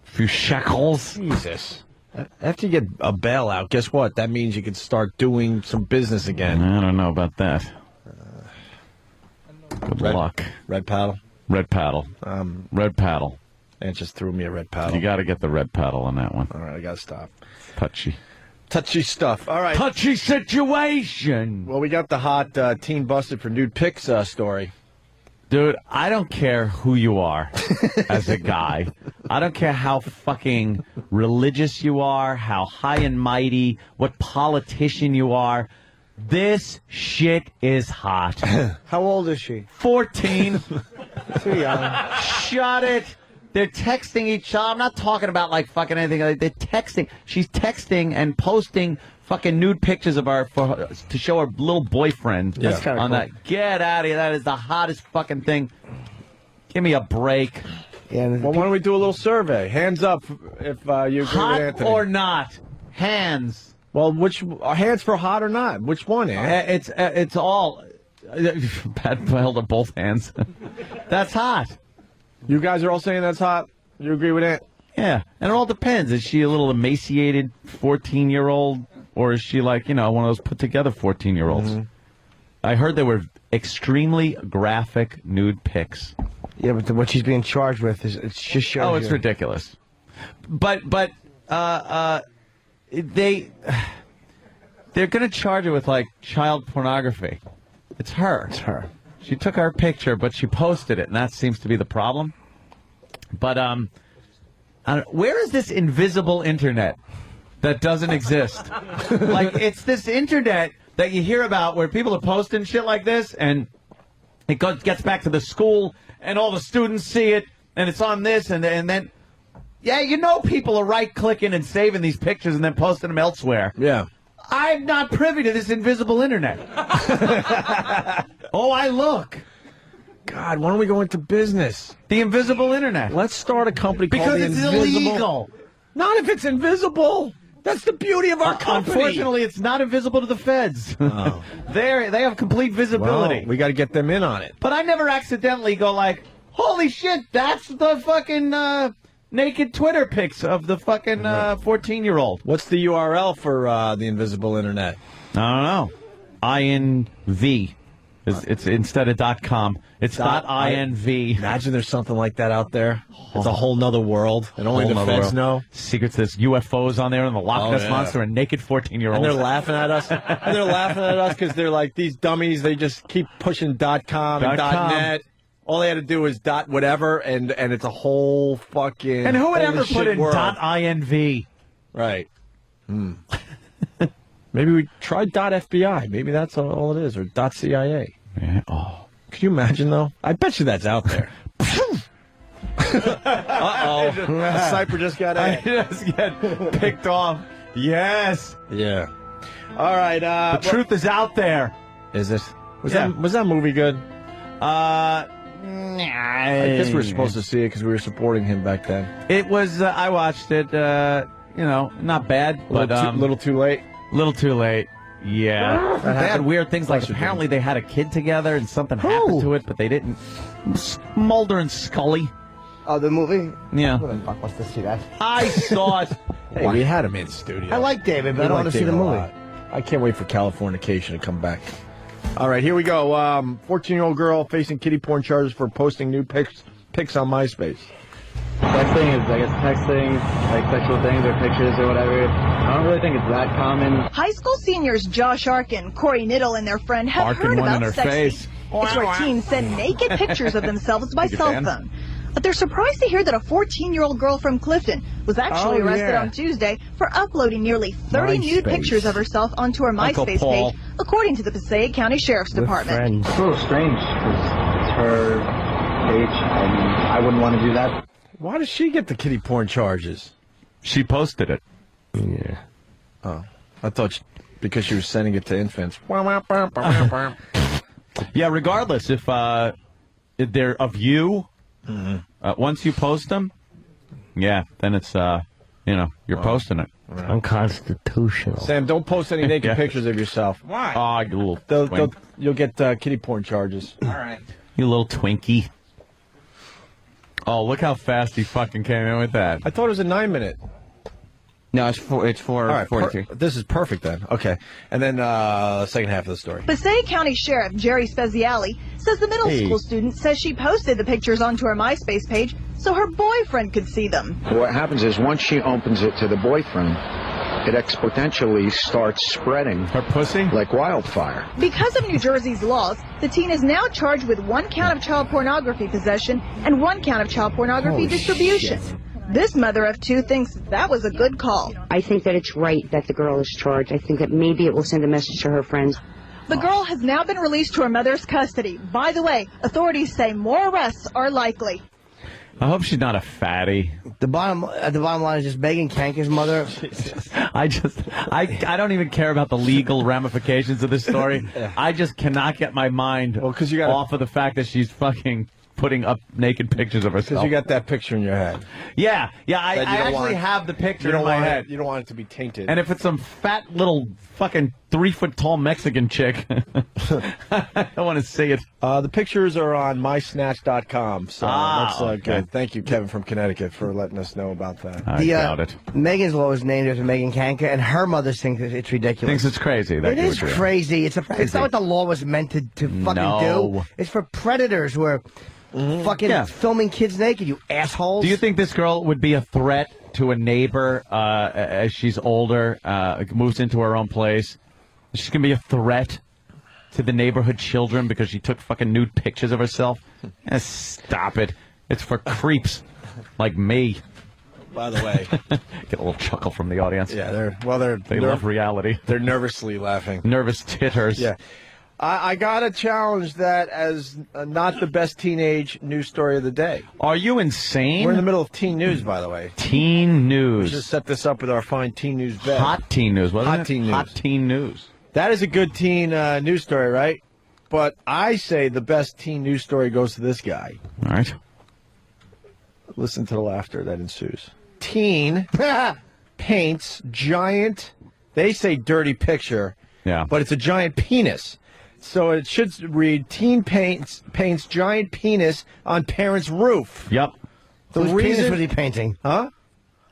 few shekels? Jesus. After you get a bailout, guess what? That means you can start doing some business again. I don't know about that. Good luck. Red paddle? Red paddle. Red paddle. And just threw me a red paddle. You got to get the red paddle on that one. All right, I got to stop. Touchy. Touchy stuff. All right. Touchy situation. Well, we got the hot teen busted for nude pics story. Dude, I don't care who you are as a guy. I don't care how fucking religious you are, how high and mighty, what politician you are. This shit is hot. How old is she? 14. Too young. Shut it. They're texting each other. I'm not talking about like fucking anything. They're texting. She's texting and posting fucking nude pictures of her to show her little boyfriend. That's kind of on cool. that. Get out of here. That is the hottest fucking thing. Give me a break. Yeah. Well, why don't we do a little survey? Hands up if you agree Hot with Anthony. or not? Hands. Well, which hands for hot or not? Which one? It's all. Bad held up both hands. That's hot. You guys are all saying that's hot? You agree with it? Yeah, and it all depends. Is she a little emaciated 14-year-old, or is she like, one of those put-together 14-year-olds? Mm-hmm. I heard they were extremely graphic nude pics. Yeah, but what she's being charged with is it's just shows. Oh, it's you. ridiculous. But they're going to charge her with like child pornography. It's her. It's her. She took our picture, but she posted it, and that seems to be the problem. But where is this invisible internet that doesn't exist? Like, it's this internet that you hear about where people are posting shit like this, and it gets back to the school, and all the students see it, and it's on this, and then, yeah, people are right-clicking and saving these pictures and then posting them elsewhere. Yeah. I'm not privy to this invisible internet. Oh, I look. God, why don't we go into business? The invisible internet. Let's start a company called Because the it's Invisible. illegal. Not if it's invisible. That's the beauty of our company. Unfortunately, it's not invisible to the feds. Oh. They have complete visibility. Well, we got to get them in on it. But I never accidentally go like, holy shit, that's the fucking naked Twitter pics of the fucking 14-year-old. What's the URL for the invisible internet? I don't know. INV. It's instead of .com. It's .inv. Imagine there's something like that out there. It's a whole nother world, and only the feds know. Secrets, there's UFOs on there, and the Loch Ness Monster, and naked 14-year-olds. And they're laughing at us. Because they're like, these dummies, they just keep pushing .com and .net. All they had to do was .whatever, and it's a whole fucking... And who would holy ever shit put in world. .inv? Right. Maybe we try .FBI. Maybe that's all it is, or .CIA. Yeah. Oh. Can you imagine, though? I bet you that's out there. Uh-oh. The Cypher just got I in. just get picked off. Yes. Yeah. All right. The truth is out there. Is it? Was that movie good? I I guess we were supposed to see it because we were supporting him back then. It was. I watched it. Not bad, but little too late. Little too late. Yeah. They had happened. weird things like apparently they had a kid together and something happened to it, but they didn't. Mulder and Scully. Oh, the movie? Yeah. Who the fuck wants to see that? I saw it. Hey, we had him in studio. I like David, but I don't want to see the movie. I can't wait for Californication to come back. All right, here we go. 14-year-old girl facing kiddie porn charges for posting nude pics on MySpace. Texting is, I guess, texting, like sexual things or pictures or whatever. I don't really think it's that common. High school seniors Josh Arkin, Corey Niddle, and their friend have Arkin heard one about in her sexting. face. It's where teens send naked pictures of themselves by cell phone. But they're surprised to hear that a 14-year-old girl from Clifton was actually arrested on Tuesday for uploading nearly 30 nude pictures of herself onto her MySpace page, according to the Passaic County Sheriff's Department. It's a little strange because it's her page and I wouldn't want to do that. Why does she get the kiddie porn charges? She posted it. Yeah. Oh, I thought because she was sending it to infants. Yeah, regardless if they're of you, once you post them, then it's you're posting it. Unconstitutional. Sam, don't post any naked pictures of yourself. Why? Oh, you little twink. You'll get kiddie porn charges. All right. You little Twinkie. Oh, look how fast he fucking came in with that. I thought it was a 9-minute. No, it's 4:43. This is perfect then. Okay. And then second half of the story. Passaic County Sheriff Jerry Speziale says the middle school student says she posted the pictures onto her MySpace page so her boyfriend could see them. What happens is once she opens it to the boyfriend, it exponentially starts spreading. Her pussy? Like wildfire. Because of New Jersey's laws, the teen is now charged with 1 count of child pornography possession and 1 count of child pornography Holy distribution. shit. This mother of 2 thinks that was a good call. I think that it's right that the girl is charged. I think that maybe it will send a message to her friends. The girl has now been released to her mother's custody. By the way, authorities say more arrests are likely. I hope she's not a fatty. The bottom line is just Megan Kanker's mother. I don't even care about the legal ramifications of this story. I just cannot get my mind off of the fact that she's fucking putting up naked pictures of herself. Because you got that picture in your head. Yeah, I actually have the picture in my head. You don't want it to be tainted. And if it's some fat little fucking 3-foot-tall Mexican chick, I don't want to see it. The pictures are on mysnatch.com. So that's okay. good. Thank you, Kevin from Connecticut, for letting us know about that. I doubt it. Megan's law is named after Megan Kanker, and her mother thinks it's ridiculous. Thinks it's crazy. It is crazy. It's not what the law was meant to fucking do. It's for predators who are fucking filming kids naked, you assholes. Do you think this girl would be a threat to a neighbor as she's older, moves into her own place? She's going to be a threat to the neighborhood children because she took fucking nude pictures of herself? Stop it. It's for creeps like me. By the way. Get a little chuckle from the audience. Yeah, they love reality. They're nervously laughing. Nervous titters. Yeah. I got to challenge that as not the best teenage news story of the day. Are you insane? We're in the middle of teen news, by the way. Teen news. We just set this up with our fine teen news vet. Hot teen news, wasn't it? Hot teen news. Hot teen news. That is a good teen news story, right? But I say the best teen news story goes to this guy. All right. Listen to the laughter that ensues. Teen paints giant, they say dirty picture, but it's a giant penis. So it should read, teen paints giant penis on parent's roof. Yep. Whose penis was he painting? Huh?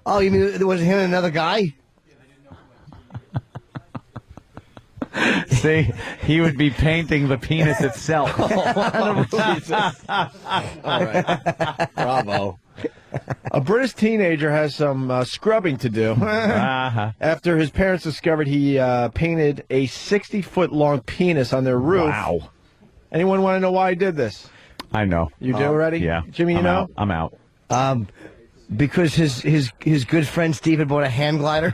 Oh, you mean was it him and another guy? See, he would be painting the penis itself. Jesus. All right. Bravo. A British teenager has some scrubbing to do after his parents discovered he painted a 60-foot-long penis on their roof. Wow. Anyone want to know why he did this? I know. You do already? Yeah. Jimmy, you know? I'm out. Because his good friend Steve had bought a hand glider.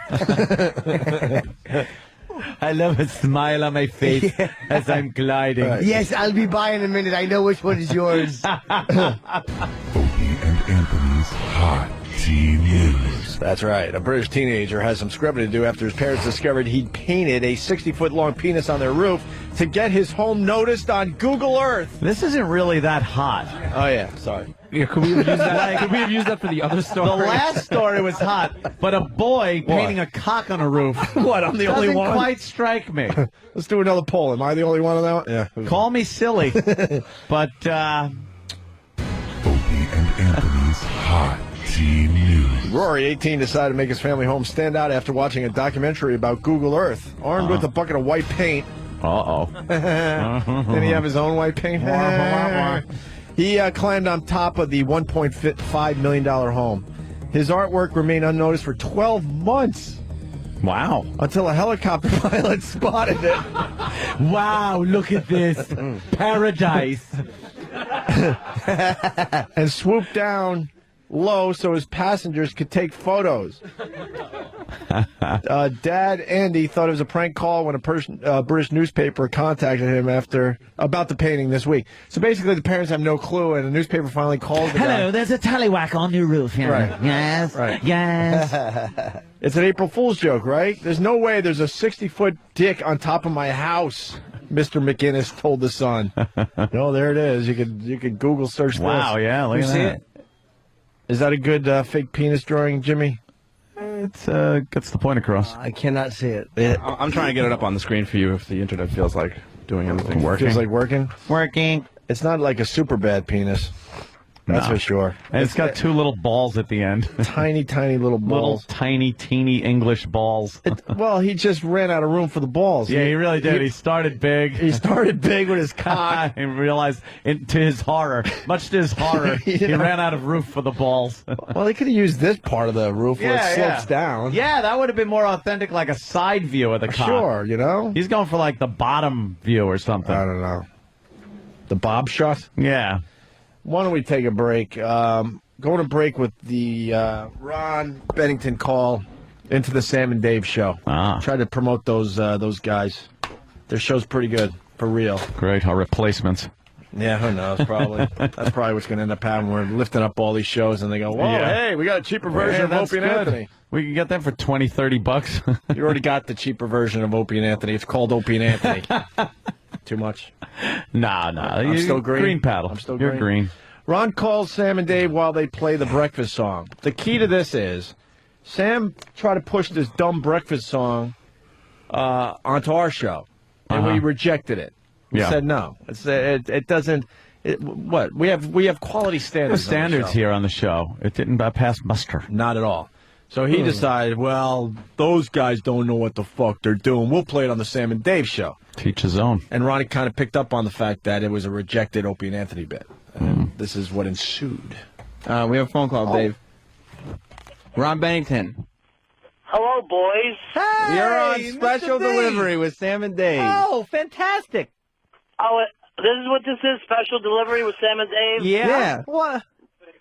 I love a smile on my face as I'm gliding. Right. Yes, I'll be by in a minute. I know which one is yours. Opie and Anthony's Hot Teen News. That's right. A British teenager has some scrubbing to do after his parents discovered he'd painted a 60-foot-long penis on their roof to get his home noticed on Google Earth. This isn't really that hot. Oh, yeah. Sorry. Yeah, could we have used that? Could we have used that for the other story? The last story was hot, but a boy painting a cock on a roof. What? I'm the only one. Doesn't quite strike me. Let's do another poll. Am I the only one on that one? Yeah. Call me silly, but Opie and Anthony's Hot Teen News. Rory, 18, decided to make his family home stand out after watching a documentary about Google Earth. Armed with a bucket of white paint. Did he have his own white paint? He climbed on top of the $1.5 million home. His artwork remained unnoticed for 12 months. Wow. Until a helicopter pilot spotted it. Wow, look at this. Paradise. And swooped down low so his passengers could take photos. Dad Andy thought it was a prank call when a British newspaper contacted him about the painting this week. So basically, the parents have no clue, and the newspaper finally called the guy. There's a tallywhack on your roof. Yeah. Right. Yes. Right. Yes. It's an April Fool's joke, right? There's no way there's a 60-foot dick on top of my house, Mr. McGinnis told the Sun. No, there it is. You could Google search this. Wow, yeah, look at that. Is that a good fake penis drawing, Jimmy? It gets the point across. I cannot see it. I'm trying to get it up on the screen for you if the internet feels like doing anything. Feels like working? Working. It's not like a super bad penis. That's for sure. And it's got two little balls at the end. Tiny, tiny little balls. Little tiny, teeny English balls. Well, he just ran out of room for the balls. Yeah, he really did. He started big. He started big with his cock. And realized, to his horror, much to his horror, he ran out of roof for the balls. Well, he could have used this part of the roof where it slopes down. Yeah, that would have been more authentic, like a side view of the cock. Sure, you know? He's going for like the bottom view or something. I don't know. The bob shot? Yeah. Why don't we take a break? Going to break with the Ron Bennington call into the Sam and Dave show. Try to promote those guys. Their show's pretty good, for real. Great, our replacements. Yeah, who knows? Probably. That's probably what's going to end up happening. We're lifting up all these shows, and they go, whoa, hey, we got a cheaper version of Opie and Anthony. We can get them for $20-$30. You already got the cheaper version of Opie and Anthony. It's called Opie and Anthony. Too much? Nah. I'm still green. Green paddle. I'm still You're green. Ron calls Sam and Dave while they play the breakfast song. The key to this is Sam tried to push this dumb breakfast song onto our show, and we rejected it. We said no. It doesn't. What we have quality standards. The standards here on the show. It didn't pass muster. Not at all. So he decided, well, those guys don't know what the fuck they're doing. We'll play it on the Sam and Dave show. Teach his own. And Ronnie kind of picked up on the fact that it was a rejected Opie and Anthony bit. And this is what ensued. We have a phone call, Dave. Ron Bennington. Hello, boys. Hey, you're on special delivery with Sam and Dave. Oh, fantastic. Oh, this is what this is, special delivery with Sam and Dave? Yeah. What?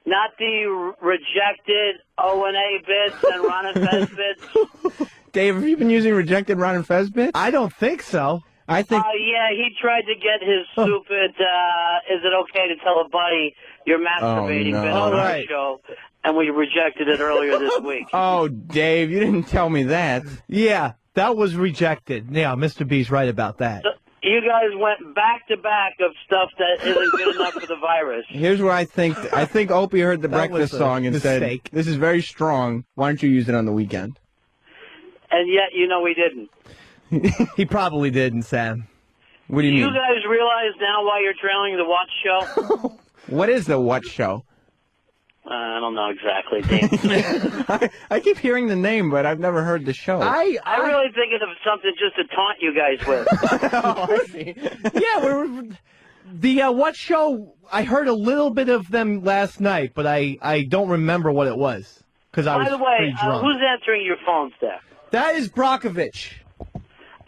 Not the rejected O&A bits and Ron and Fez bits? Dave, have you been using rejected Ron and Fez bits? I don't think so. I think... yeah, he tried to get his stupid, is it okay to tell a buddy you're masturbating bit on our show, and we rejected it earlier this week. Oh, Dave, you didn't tell me that. Yeah, that was rejected. Yeah, Mr. B's right about that. So you guys went back-to-back of stuff that isn't good enough for the virus. Here's where I think Opie heard the breakfast song and said, this is very strong. Why don't you use it on the weekend? And yet, you know, he didn't. He probably didn't, Sam. What do you mean? You guys realize now why you're trailing the Watch Show? What is the What Show? I don't know exactly, Dave. I keep hearing the name, but I've never heard the show. I really think of something just to taunt you guys with. I see. Yeah, the What Show, I heard a little bit of them last night, but I don't remember what it was. Because I was By the way, pretty drunk. who's answering your phones there? That is Brockovich.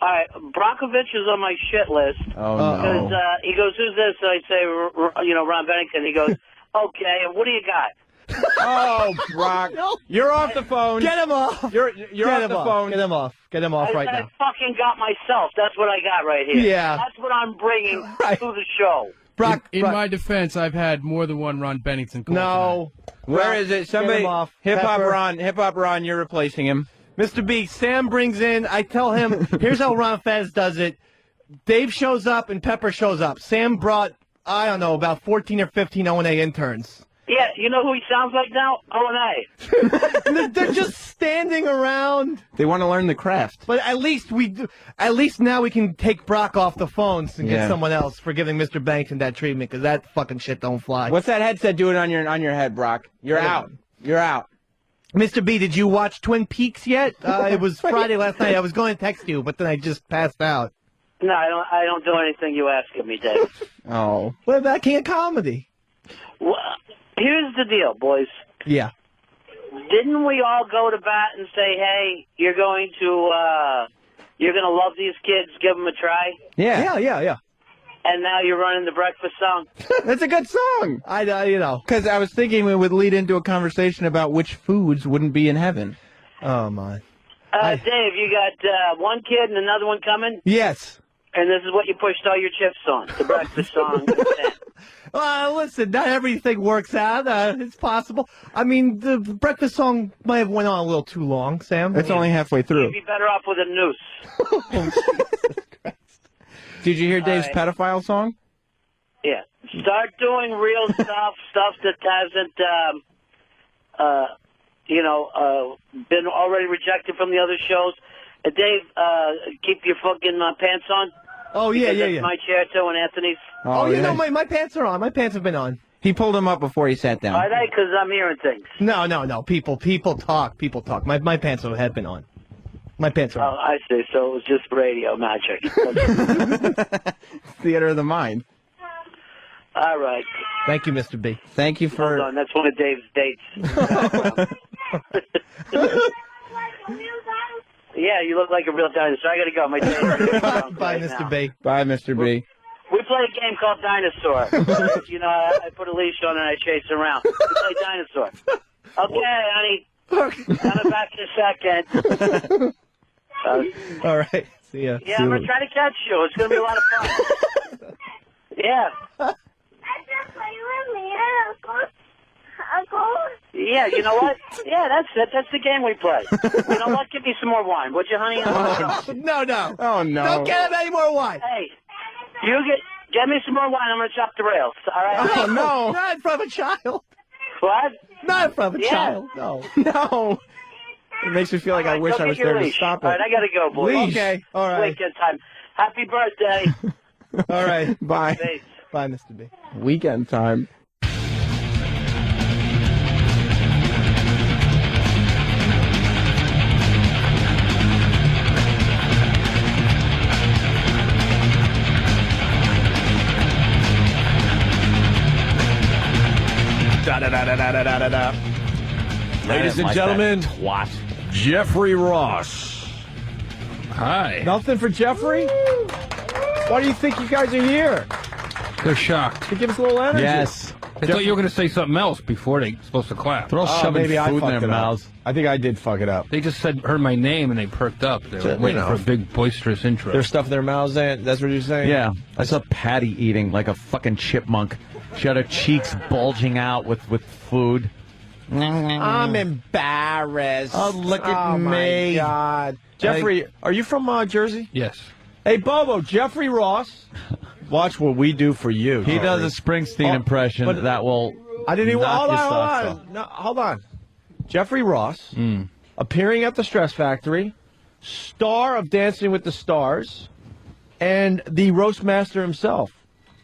All right, Brockovich is on my shit list. Oh, no. Because he goes, who's this? I say, Ron Bennington. He goes, okay, and what do you got? Oh, Brock. You're off the phone. Get him off. You're off the phone. Get him off. Get him off right now. I fucking got myself. That's what I got right here. Yeah. That's what I'm bringing to the show. Brock, in my defense, I've had more than one Ron Bennington call. No. Where is it? Somebody, Hip Hop Ron, you're replacing him. Mr. B, Sam brings in, I tell him, here's how Ron Fez does it. Dave shows up and Pepper shows up. Sam brought, I don't know, about 14 or 15 O&A interns. Yeah, you know who he sounds like now? O&A. They're just standing around. They want to learn the craft. But at least now we can take Brock off the phones and get someone else for giving Mr. Bennington that treatment, because that fucking shit don't fly. What's that headset doing on your head, Brock? You're out. You're out. Mr. B, did you watch Twin Peaks yet? It was Friday last night. I was going to text you, but then I just passed out. No, I don't do anything you ask of me, Dave. Oh. What about King of Comedy? Well, here's the deal, boys. Yeah. Didn't we all go to bat and say, hey, you're going to love these kids, give them a try? Yeah. And now you're running the breakfast song? That's a good song. You know. Because I was thinking it would lead into a conversation about which foods wouldn't be in heaven. Oh, my. Dave, you got one kid and another one coming? Yes. And this is what you pushed all your chips on, the breakfast song. Listen, not everything works out. It's possible. I mean, the breakfast song might have went on a little too long, Sam. It's only halfway through. You'd be better off with a noose. Did you hear Dave's pedophile song? Yeah. Start doing real stuff that hasn't, been already rejected from the other shows. Dave, keep your fucking pants on. Oh, yeah. My chair, too, and Anthony's. Oh, you know, my pants are on. My pants have been on. He pulled him up before he sat down. Are they? Because I'm hearing things. No. People talk. My pants have been on. My pants are on. Oh, I see. So it was just radio magic. Theater of the mind. All right. Thank you, Mr. B. Thank you for... Hold on. That's one of Dave's dates. Yeah, you look like a real dinosaur. I got to go. My date. Bye, Mr. B. Bye, Mr. B. We play a game called Dinosaur. You know, I put a leash on and I chase around. We play Dinosaur. Okay, honey. I'm back in a second. All right. See ya. Yeah, I'm going to try to catch you. It's going to be a lot of fun. Yeah. Yeah, you know what? Yeah, that's it. That's the game we play. You know what? Give me some more wine, would you, honey? No. Oh, no. Don't get him any more wine. Hey, get me some more wine. I'm going to chop the rails. All right? Oh, no. Not in front of a child. What? Not in front of a child. No. No. It makes me feel like I wish I was there to stop it. All right, I got to go, boy. Leash. Okay. All right. Weekend time. Happy birthday. All right. Bye. Thanks. Bye, Mr. B. Weekend time. Ladies and gentlemen, what? Jeffrey Ross. Hi. Nothing for Jeffrey? Why do you think you guys are here? They're shocked. To give us a little energy. Yes. They thought you were going to say something else before they were supposed to clap. They're all shoving maybe I food in fucked their it up. mouths. I think I did fuck it up. They just heard my name and they perked up. They were waiting for a big boisterous intro. There's stuff in their mouths. That's what you're saying? Yeah. I saw Patty eating like a fucking chipmunk. She had her cheeks bulging out with food. I'm embarrassed. Oh, look at me. My God. Jeffrey, are you from Jersey? Yes. Hey, Bobo, Jeffrey Ross. Watch what we do for you. He does a Springsteen impression that will. I didn't even. knock Hold your on, socks hold on. No, hold on. Jeffrey Ross, appearing at the Stress Factory, star of Dancing with the Stars, and the roast master himself.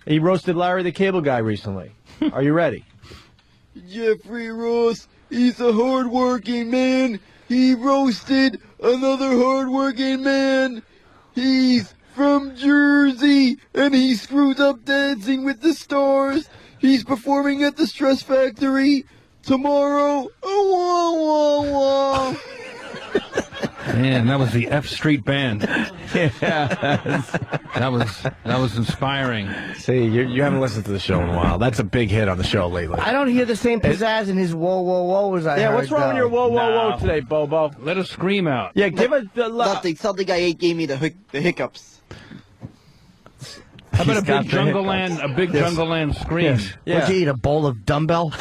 He roasted Larry the Cable Guy recently. Are you ready? Jeffrey Ross, he's a hard-working man. He roasted another hard-working man. He's from Jersey, and he screwed up Dancing with the Stars. He's performing at the Stress Factory tomorrow. Man, that was the F Street Band. That was inspiring. See, you haven't listened to the show in a while. That's a big hit on the show lately. I don't hear the same pizzazz in his whoa, whoa, whoa as I heard. What's wrong with your whoa, whoa, whoa today, Bobo? Let us scream out. Yeah, give it the... Something I ate gave me the hiccups. How about a big Jungle Land scream? Yes. Yeah. Would you eat a bowl of dumbbell?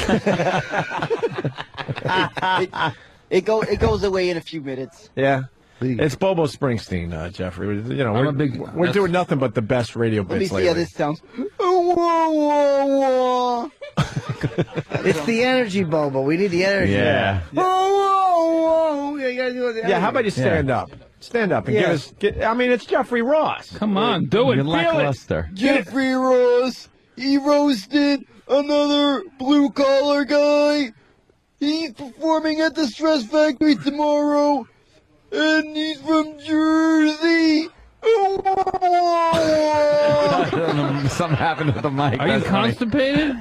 It goes away in a few minutes. Yeah. It's Bobo Springsteen, Jeffrey. You know, we're doing nothing but the best radio bits Let me see lately. how this sounds. It's the energy, Bobo. We need the energy. Yeah. Yeah, how about you stand up? Stand up and give us... I mean, it's Jeffrey Ross. Come on, do it. You're Feel lackluster. Jeffrey Ross, he roasted another blue-collar guy. He's performing at the Stress Factory tomorrow, and he's from Jersey. Something happened with the mic. Are you constipated?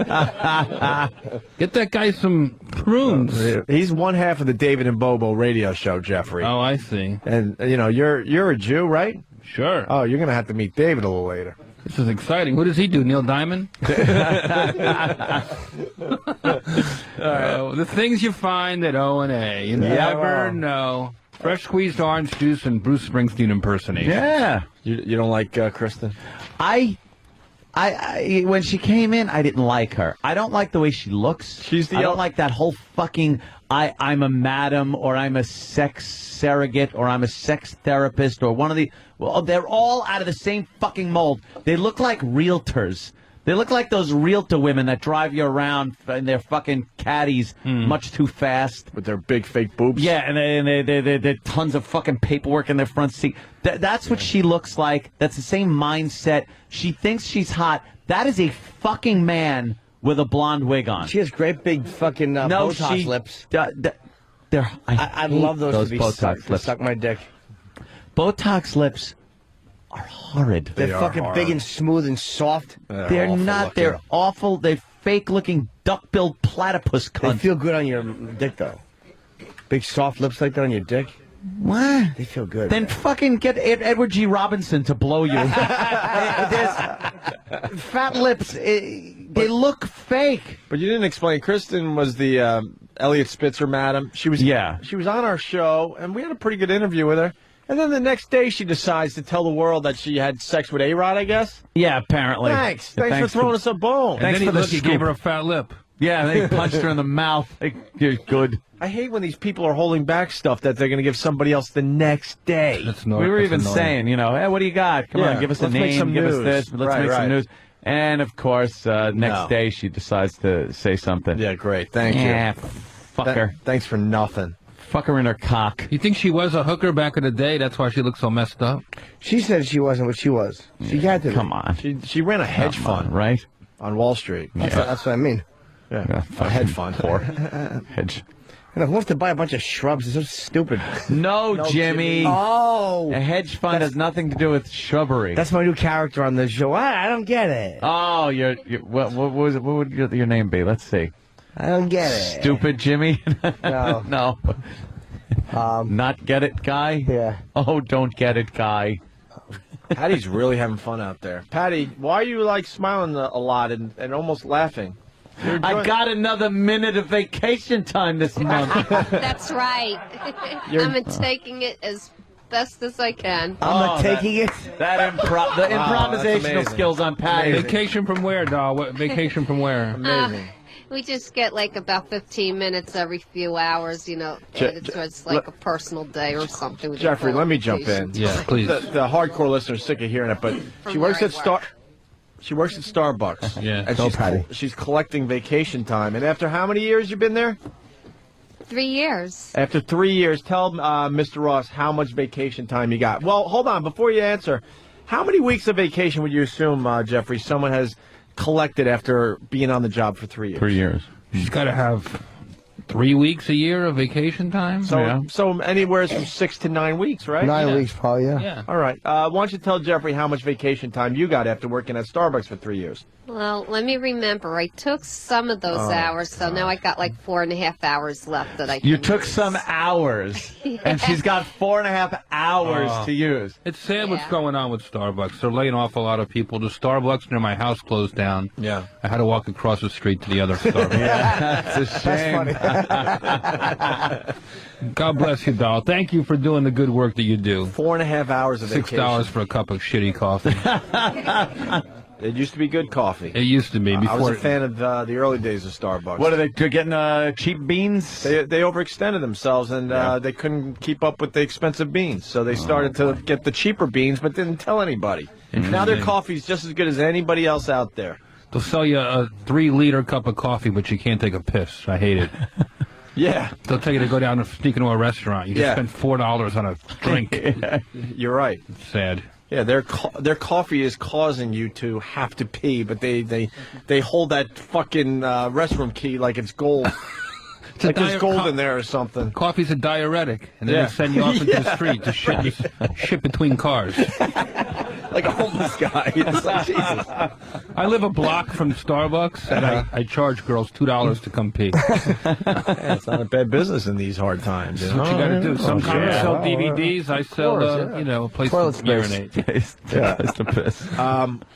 Get that guy some prunes. He's one half of the David and Bobo radio show, Jeffrey. Oh, I see. And, you know, you're a Jew, right? Sure. Oh, you're going to have to meet David a little later. This is exciting. What does he do, Neil Diamond? The things you find at O&A. You never know. Fresh squeezed orange juice and Bruce Springsteen impersonation. Yeah. You don't like Kristen? I when she came in, I didn't like her. I don't like the way she looks. I don't like that whole fucking I'm a madam, or I'm a sex surrogate, or I'm a sex therapist, or one of the... Well, they're all out of the same fucking mold. They look like realtors. They look like those realtor women that drive you around in their fucking caddies much too fast. With their big fake boobs? Yeah, and they tons of fucking paperwork in their front seat. That's what she looks like. That's the same mindset. She thinks she's hot. That is a fucking man with a blonde wig on. She has great big fucking Botox lips. I love those to be Botox lips. Suck my dick. Botox lips are horrid. They're fucking big and smooth and soft. They're not. Looking. They're awful. They're fake-looking duck-billed platypus cunts. They feel good on your dick, though. Big soft lips like that on your dick. What? They feel good. Then fucking get Edward G. Robinson to blow you. There's fat lips. They look fake. But you didn't explain. Kristen was the Elliot Spitzer madam. She was on our show, and we had a pretty good interview with her. And then the next day, she decides to tell the world that she had sex with A-Rod, I guess. Yeah, apparently. Thanks for throwing us a bone. And then he gave her a fat lip. Yeah, they punched her in the mouth. You're good. I hate when these people are holding back stuff that they're going to give somebody else the next day. We were even saying, hey, what do you got? Come on, give us a name, give us this, let's make some news. And, of course, next day she decides to say something. Yeah, great. Thank you. Yeah, fuck her. Thanks for nothing. Fuck her in her cock. You think she was a hooker back in the day? That's why she looks so messed up? She said she wasn't what she was. She had to be. Come on. She ran a hedge fund, right? On Wall Street. That's what I mean. Yeah, a hedge fund. Hedge. And who wants to buy a bunch of shrubs? It's so stupid. No, Jimmy. Oh. A hedge fund has nothing to do with shrubbery. That's my new character on the show. I don't get it. Oh, what would your name be? Let's see. I don't get it. Stupid Jimmy? No. No. Not get it, guy? Yeah. Oh, don't get it, guy. Patty's really having fun out there. Patty, why are you smiling a lot and almost laughing? I got another minute of vacation time this month. That's right. I'm taking it as best as I can. I'm taking it. The improvisational skills on Patty. Vacation from where, doll? Vacation from where? Amazing. We just get about 15 minutes every few hours, it's like a personal day or something. Jeffrey, let me jump in. Yeah, please. The hardcore listeners are sick of hearing it, but she works at Starbucks. Yeah. And she's collecting vacation time. And after how many years you been there? 3 years. After 3 years, tell Mr. Ross how much vacation time you got. Well, hold on. Before you answer, how many weeks of vacation would you assume, Jeffrey, someone has collected after being on the job for 3 years? 3 years. She's got to have 3 weeks a year of vacation time? So anywhere from 6 to 9 weeks, right? 9 weeks, probably, yeah. All right. Why don't you tell Jeffrey how much vacation time you got after working at Starbucks for 3 years? Well, let me remember. I took some of those hours, so now I got 4.5 hours left that I can You took use. some hours, and she's got 4.5 hours to use. It's sad what's going on with Starbucks. They're laying off a lot of people. The Starbucks near my house closed down. Yeah. I had to walk across the street to the other Starbucks. That's a shame. That's funny. God bless you, doll. Thank you for doing the good work that you do. 4.5 hours of vacation. $6 for a cup of shitty coffee. It used to be good coffee. It used to be. I Before was a fan of the early days of Starbucks. What are they getting? Cheap beans? They overextended themselves, and they couldn't keep up with the expensive beans. So they started to get the cheaper beans, but didn't tell anybody. Now their coffee's just as good as anybody else out there. They'll sell you a 3-liter cup of coffee, but you can't take a piss. I hate it. Yeah. They'll tell you to go down and sneak into a restaurant. You just spend $4 on a drink. You're right. It's sad. Yeah, their coffee is causing you to have to pee, but they hold that fucking restroom key like it's gold. Like there's gold in there or something. Coffee's a diuretic, and then they send you off into the street to ship between cars. Like a homeless guy. It's like, Jesus. I live a block from Starbucks, and I charge girls $2 to come pee. Yeah, it's not a bad business in these hard times. That's what you got to do. Some comics sell DVDs. I sell, a place to urinate. It's the piss.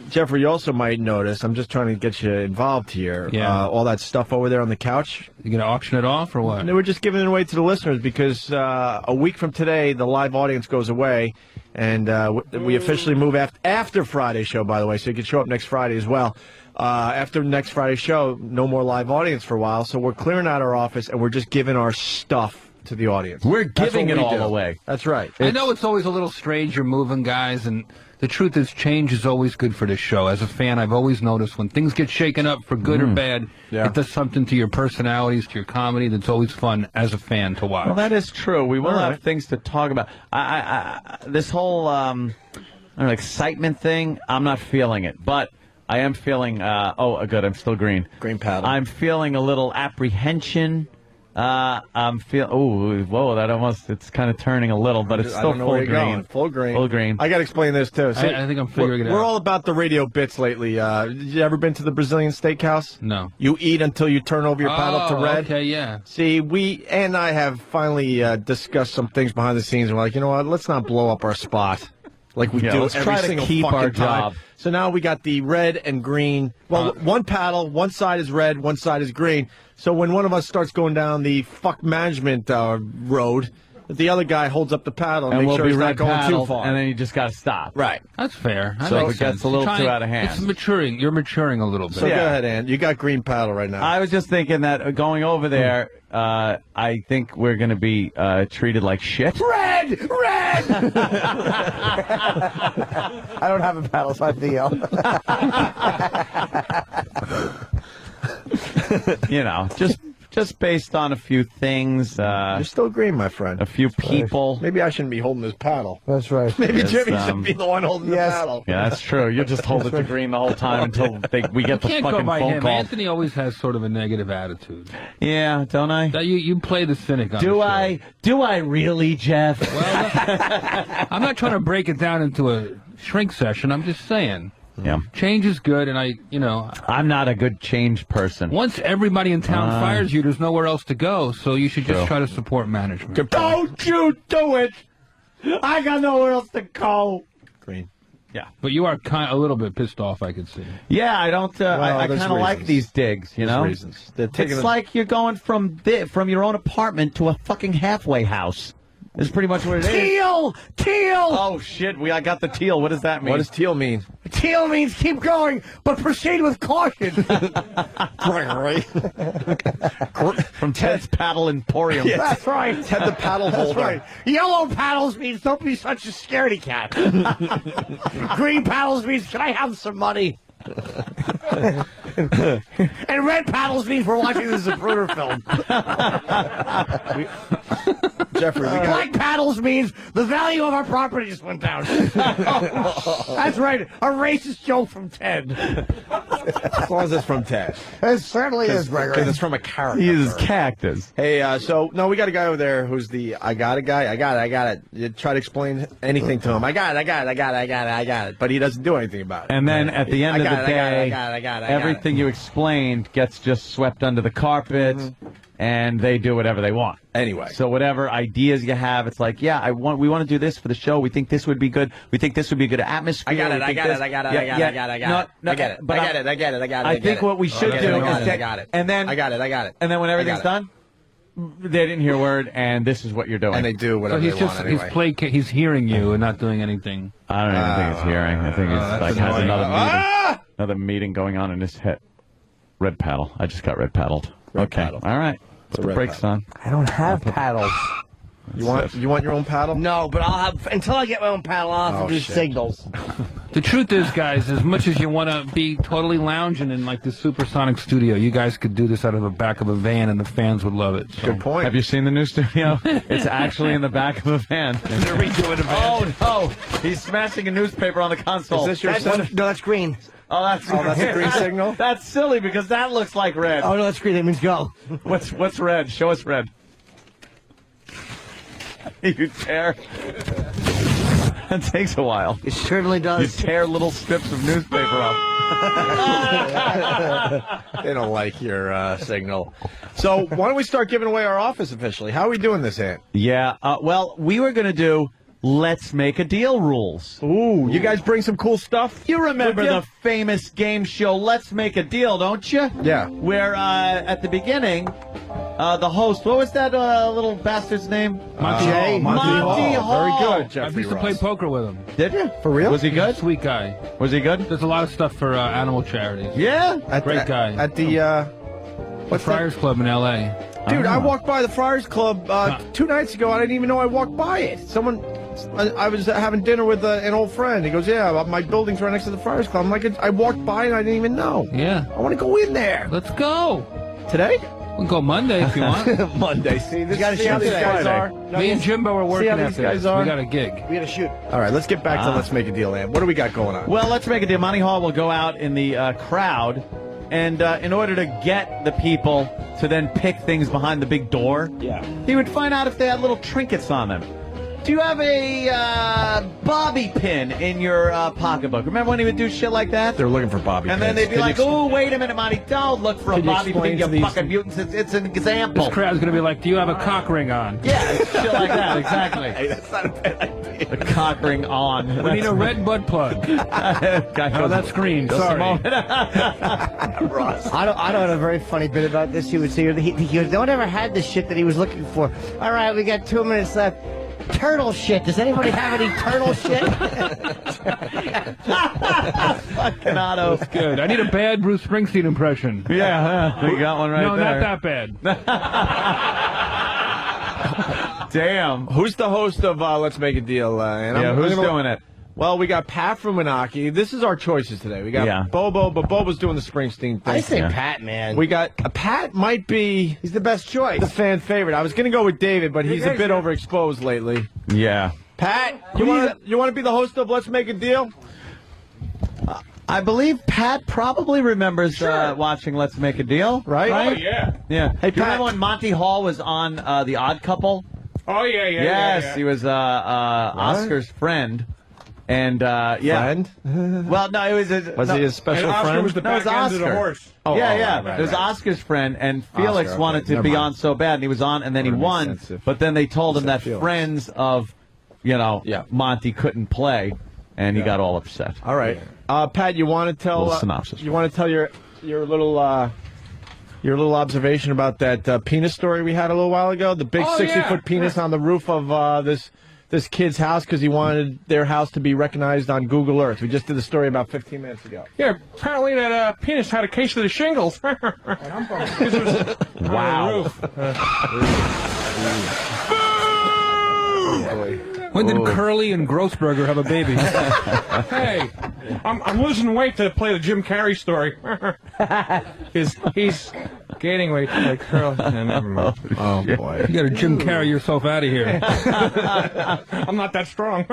Jeffrey, you also might notice, I'm just trying to get you involved here, all that stuff over there on the couch. You going to auction it off or what? No, we're just giving it away to the listeners because a week from today, the live audience goes away. And we officially move after Friday's show, by the way, so you can show up next Friday as well. After next Friday's show, no more live audience for a while, so we're clearing out our office, and we're just giving our stuff to the audience. We're giving it all away. That's right. I know it's always a little strange you're moving, guys, and the truth is change is always good for this show. As a fan, I've always noticed when things get shaken up for good or bad, it does something to your personalities, to your comedy that's always fun as a fan to watch. Well, that is true. We will have things to talk about. This whole excitement thing, I'm not feeling it. But I am feeling, good, I'm still green. Green paddle. I'm feeling a little apprehension. I'm whoa, that almost, it's kind of turning a little, but it's still full green. Full green. Full green. I got to explain this, too. See, I think I'm figuring it out. We're all about the radio bits lately. You ever been to the Brazilian steakhouse? No. You eat until you turn over your paddle to red? Okay, yeah. See, and I have finally discussed some things behind the scenes, and we're like, you know what, let's not blow up our spot like we do let's every try to single keep fucking our time. job. So now we got the red and green. Well, one paddle, one side is red, one side is green. So when one of us starts going down the fuck management road, the other guy holds up the paddle and And makes we'll sure be he's not red going paddle, too far. and then you just got to stop. Right. That's fair. That So makes it gets sense. a little You're too out of hand. It's maturing. You're maturing a little bit. So go ahead, Ann. You got green paddle right now. I was just thinking that going over there, I think we're going to be treated like shit. Red! Red! I don't have a paddle, so I have to yell. You know, just based on a few things. You're still green, my friend. A few people. Maybe I shouldn't be holding this paddle. That's right. Maybe Yes, Jimmy should be the one holding the paddle. Yeah, that's true. You just hold it to green the whole time until we get the Can't fucking go by phone him. call. Anthony always has sort of a negative attitude. Yeah, don't I? You play the cynic on the show. Do I really, Jeff? I'm not trying to break it down into a shrink session. I'm just saying. Yeah. Change is good, and I'm not a good change person. Once everybody in town fires you, there's nowhere else to go, so you should just try to support management. Don't you do it! I got nowhere else to go. Green. Yeah. But you are a little bit pissed off, I could see. Yeah, I don't. I there's kind of like reasons. these digs, you There's know. reasons. They're taking It's it- like you're going from your own apartment to a fucking halfway house. Is pretty much what it is. Teal! Teal! Oh shit! I got the teal. What does that mean? What does teal mean? Teal means keep going, but proceed with caution. Gregory. From Ted's Paddle Emporium. Yeah, that's right. Ted the paddle That's holder. right. Yellow paddles means don't be such a scaredy cat. Green paddles means can I have some money? And red paddles means we're watching the Zapruder film. Jeffrey, Black paddles means the value of our property just went down. That's right. A racist joke from Ted. as long as it's from Ted. It certainly is, Gregory. Because it's from a character. He is cactus. Hey, we got a guy over there who's the I got it guy. I got it. You try to explain anything to him. I got it. But he doesn't do anything about it. And then at the end of the day, I got it. everything you explained gets just swept under the carpet, and they do whatever they want. Anyway. So whatever ideas you have, it's like, yeah, we want to do this for the show. We think this would be good. We think this would be a good atmosphere. I got it. We I think got this- it. I got it. Yeah, I got it. yeah. I got it. I got No, it. no, I get it. but I get it. I think what we should do is I got it. and then I got it. and then when everything's done, they didn't hear a word, and this is what you're doing. And they do whatever he's they just want anyway. he's hearing you and not doing anything. I don't even think it's hearing. I think it's like has another meeting going on in his head. Red paddle. I just got red paddled. Okay. paddle. All right. It's Put a the red brakes on. I don't have paddles. You want your own paddle? No, but I'll have until I get my own paddle. I'll have to do signals. The truth is, guys, as much as you want to be totally lounging in like the supersonic studio, you guys could do this out of the back of a van, and the fans would love it. So. Good point. Have you seen the new studio? It's actually in the back of a van. They're redoing a van. Oh no! He's smashing a newspaper on the console. Is this your No, that's green. Oh, that's a green signal? That's silly because that looks like red. Oh no, that's green. That means go. What's red? Show us red. You tear. That takes a while. It certainly does. You tear little strips of newspaper off. They don't like your signal. So why don't we start giving away our office officially? How are we doing this, Ant? Yeah. Well, we were going to do Let's Make a Deal rules. Ooh, you guys bring some cool stuff? You remember With you? the famous game show Let's Make a Deal, don't you? Yeah. Where at the beginning, the host, what was that little bastard's name? Monty Monty Hall. Very good, I Jeffrey used to play Ross. poker with him. Did you? For real? Was he good? Sweet guy. Was he good? Does a lot of stuff for animal charities. Yeah. Great guy. At the The Friars Club in L.A. Dude, I walked by the Friars Club 2 nights ago. I didn't even know I walked by it. I was having dinner with an old friend. He goes, yeah, my building's right next to the Friars Club. I'm like, I walked by and I didn't even know. Yeah. I want to go in there. Let's go. Today? We'll go Monday if you want. Monday. See, You gotta see how shoot these today. guys are. Me and Jimbo are working how these after guys this. are? We got a gig. We gotta shoot. All right, let's get back to Let's Make a Deal, Ann. What do we got going on? Well, Let's Make a Deal. Monty Hall will go out in the crowd, and in order to get the people to then pick things behind the big door, he would find out if they had little trinkets on them. Do you have a bobby pin in your pocketbook? Remember when he would do shit like that? They're looking for bobby And pins. then they'd be Can like, you oh, wait a minute, Monty, don't look for a Can you bobby explain pin, you to these- fucking mutants. It's an example. This crowd's going to be like, do you have a cock ring on? Yeah, it's shit like that, exactly. Hey, that's not a bad idea. The cock ring on. We need a red butt plug. Oh, that's green. Sorry. Ross. I don't have a very funny bit about this. He would say, he goes, no one ever had the shit that he was looking for. All right, we got 2 minutes left. Turtle shit. Does anybody have any turtle shit? Fucking Otto. That's good. I need a bad Bruce Springsteen impression. Yeah, you got one right no, there. not that bad. Damn. Who's the host of Let's Make a Deal? And Who's doing it? Well, we got Pat from Menaki. This is our choices today. We got Bobo, but Bobo's doing the Springsteen thing. I say Pat, man. We got Pat might be he's the best choice. The fan favorite. I was going to go with David, but he's a bit overexposed lately. Yeah. Pat, you want to be the host of Let's Make a Deal? I believe Pat probably remembers watching Let's Make a Deal, right? Oh, yeah. Yeah. Hey, Do you Pat. remember when Monty Hall was on The Odd Couple? Oh, yeah. Yes, he was Oscar's friend. And, Friend? Well, no, it was Was he a special friend? Was the back end of the horse. Oh, yeah. right, It was Oscar's friend, and Felix Oscar, wanted okay, to be never on so bad, and he was on, and then he won. But then they told him that Felix. friends of, Monty couldn't play, and he got all upset. All right. Pat, you want to tell Little synopsis. You want to tell your little observation about that penis story we had a little while ago? The big 60-foot penis on the roof of this kid's house because he wanted their house to be recognized on Google Earth. We just did the story about 15 minutes ago. Yeah, apparently that penis had a case of the shingles. Wow. When did Curly and Grossberger have a baby? Hey, I'm losing weight to play the Jim Carrey story. He's gaining weight to play Curly. No, never mind. Oh, boy. You got to Jim Carrey yourself out of here. I'm not that strong.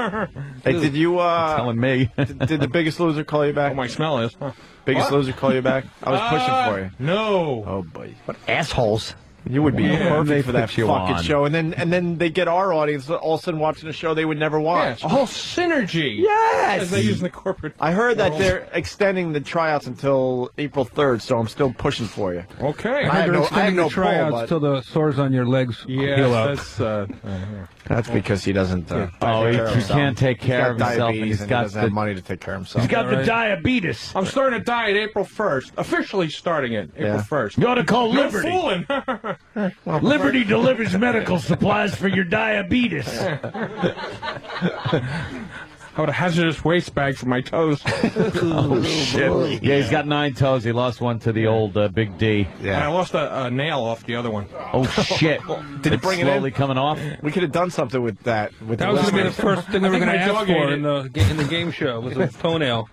Hey, did you, telling me. did the Biggest Loser call you back? Oh, my smell is. Biggest Loser call you back? I was pushing for you. No. Oh, boy. What assholes. You would be perfect for that put you fucking on. show, and then they get our audience all of a sudden watching a show they would never watch. A whole synergy. Yes! As they use in the corporate. I heard that world. they're extending the tryouts until April 3rd, so I'm still pushing for you. Okay. I have no pull, tryouts but- till the sores on your legs heal up. That's because he doesn't. He can't take care of himself, and He's got doesn't have money to take care of himself. He's got the diabetes. I'm starting a diet April 1st. Officially starting it April 1st. You ought to call You're Liberty. fooling. Liberty delivers medical supplies for your diabetes. I have a hazardous waste bag for my toes. Oh, shit. Yeah, he's got 9 toes. He lost one to the old Big D. And I lost a nail off the other one. Oh, shit. Did you bring it in? Slowly coming off? We could have done something with that. With That the was going to be the listeners. first thing we were going to my ask dog for ate in the game show was a toenail.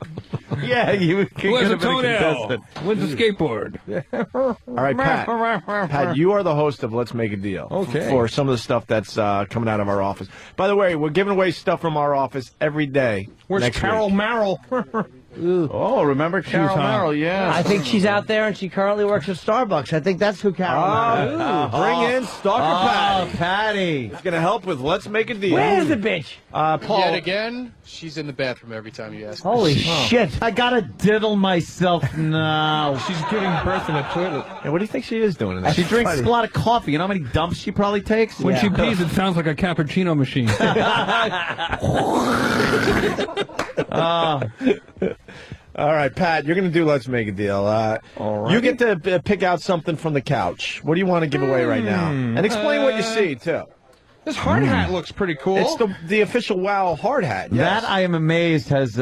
Yeah, you Who has a could have been a toenail? contestant. When's the skateboard? All right, Pat, you are the host of Let's Make a Deal. Okay. For some of the stuff that's coming out of our office. By the way, we're giving away stuff from our office every day. Where's next Carol week. Merrill? Oh, remember Carol Merrill? Yeah. I think she's out there and she currently works at Starbucks. I think that's who Carol is. Bring in Stalker Patty. Patty. It's going to help with Let's Make a Deal. Where's the bitch? Paul. Yet again, she's in the bathroom every time you ask. Holy shit. I gotta diddle myself now. She's giving birth in a toilet. Hey, what do you think she is doing in that? She drinks a lot of coffee. You know how many dumps she probably takes? When she pees, it sounds like a cappuccino machine. All right, Pat, you're going to do Let's Make a Deal. You get to pick out something from the couch. What do you want to give away right now? And explain what you see, too. This hard hat looks pretty cool. It's the official WOW hard hat. Yes. That, I am amazed, has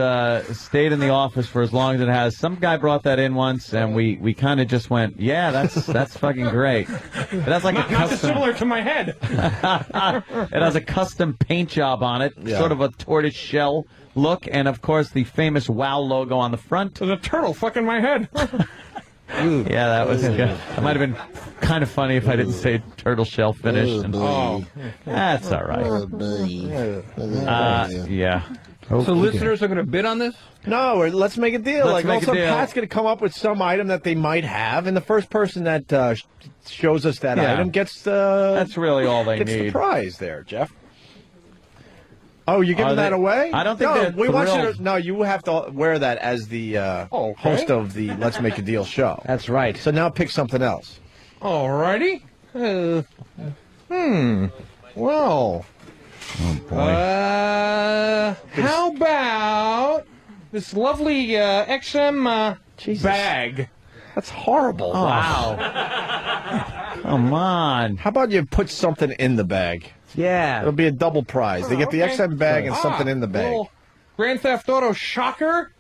stayed in the office for as long as it has. Some guy brought that in once, and we kind of just went, yeah, that's fucking great. But that's like not a custom. dissimilar to my head. It has a custom paint job on it, sort of a tortoise shell look, and of course the famous WOW logo on the front. There's a turtle fucking my head. Yeah, that was good. That might have been kind of funny if I didn't say turtle shell finish. That's all right. Yeah. So listeners are going to bid on this? No, let's make a deal. Let's make a deal. Pat's going to come up with some item that they might have, and the first person that shows us that item gets that's really all they gets need. the prize there, Jeff. Oh, you're giving that away? I don't think no, they're we want you thrilled. to. No, you have to wear that as the host of the Let's Make a Deal show. That's right. So now pick something else. Alrighty. Well. Oh boy. How about this lovely XM bag? That's horrible. Oh. Wow. Come on. How about you put something in the bag? Yeah. It'll be a double prize. They get the XM bag and something in the bag. Little Grand Theft Auto shocker.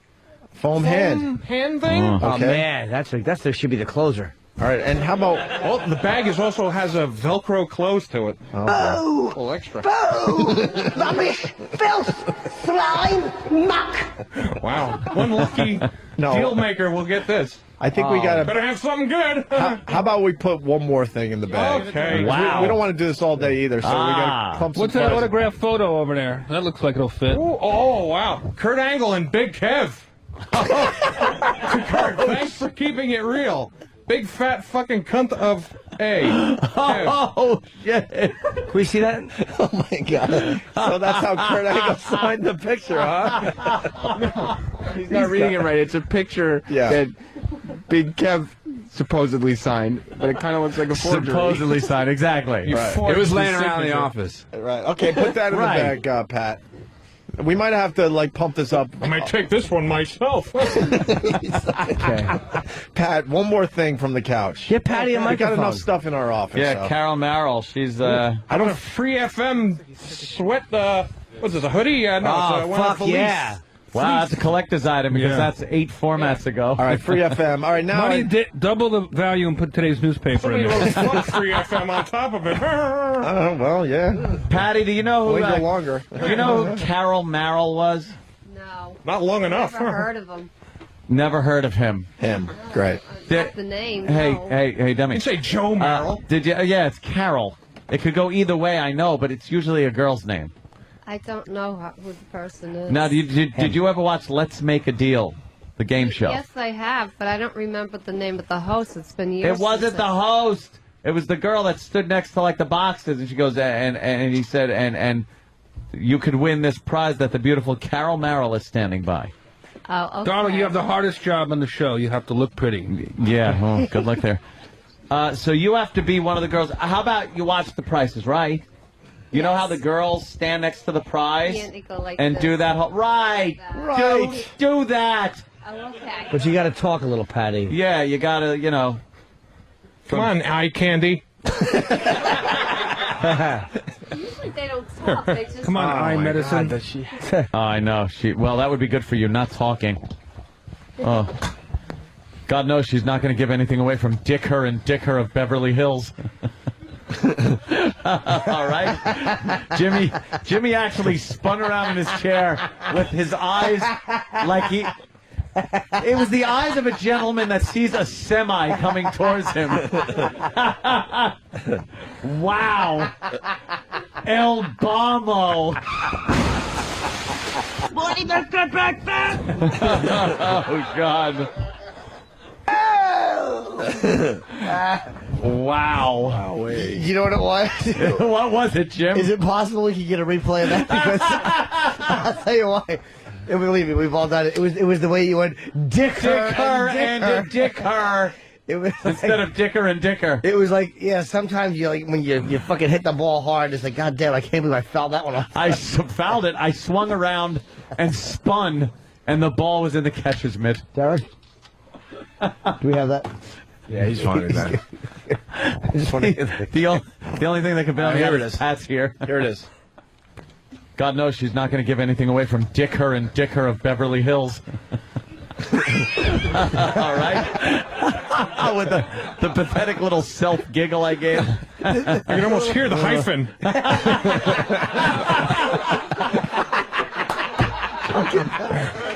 Foam hand. Hand thing. Oh, Okay. man. That should be the closer. All right, and how about... Oh, the bag also has a Velcro close to it. Oh, a little extra. Rubbish, filth, slime, muck. Wow. One lucky deal maker will get this. I think we got to... Better have something good. How about we put one more thing in the bag? Okay. We don't want to do this all day either, so we got to clump some What's that prizes. autograph photo over there? That looks like it'll fit. Ooh, oh, wow. Kurt Angle and Big Kev. Kurt, thanks for keeping it real. Big fat fucking cunt of A. Oh, shit. Can we see that? Oh, my God. So that's how Kurt Angle signed the picture, huh? He's not reading it right. It's a picture that Big Kev supposedly signed, but it kind of looks like a forgery. Supposedly signed, exactly. Right. It was laying around in the office. Right. Okay, put that in Right. the bag, Pat. We might have to, pump this up. I might take this one myself. Okay. Pat, one more thing from the couch. Get Patty a We got microphone. enough stuff in our office. Yeah, so. Carol Merrill. She's, I don't have free FM sweat, what's this, a hoodie? No, it's one of fuck Felice. yeah. wow, that's a collector's item because that's 8 formats ago. All right, free FM. All right, now... Why don't you double the value and put today's newspaper in Somebody there? wrote fuck free FM on top of it. well, yeah. Patty, do you know who... Wait no longer. Do you know who Carol Merrill was? No. Not long enough. Never heard of him. Never heard of him. Great. Not the name. Hey, no. hey, Demi. You say Joe Merrill. Did you? Yeah, it's Carol. It could go either way, I know, but it's usually a girl's name. I don't know who the person is. Now, did you ever watch Let's Make a Deal, the game show? Yes, I have, but I don't remember the name of the host. It's been years. It wasn't the host. It was the girl that stood next to the boxes, and she goes, and he said, and you could win this prize that the beautiful Carol Merrill is standing by. Oh, okay. Darling, you have the hardest job on the show. You have to look pretty. Yeah, well, good luck there. So you have to be one of the girls. How about you watch The Price is Right? You know how the girls stand next to the prize Yeah, they go like and this. do that whole... Right! Do that! Oh, okay. But you got to talk a little, Patty. Yeah, you got to, Come on, eye candy. Usually they don't talk. They just Come on, eye medicine. Oh, I know. Well, that would be good for you, not talking. Oh. God knows she's not going to give anything away from Dick Her and Dick Her of Beverly Hills. All right. Jimmy actually spun around in his chair with his eyes like he... It was the eyes of a gentleman that sees a semi coming towards him. Wow. El Bamo. Oh, God. Wow. You know what it was? What was it, Jim? Is it possible we could get a replay of that? Because I'll tell you why. And believe me, we've all done it. It was the way you went Dick her and Dick her. It was Instead of Dicker and Dicker. It was like, yeah, sometimes you when you fucking hit the ball hard, it's like, God damn, I can't believe I fouled that one off. I fouled it. I swung around and spun, and the ball was in the catcher's mitt. Derek? Do we have that? Yeah, he's fine with that. I just want to hear that. The only thing that can be on here here it is is. Pat's here. Here it is. God knows she's not going to give anything away from Dick Her and Dick Her of Beverly Hills. All right. With the pathetic little self-giggle I gave. You can almost hear the hyphen.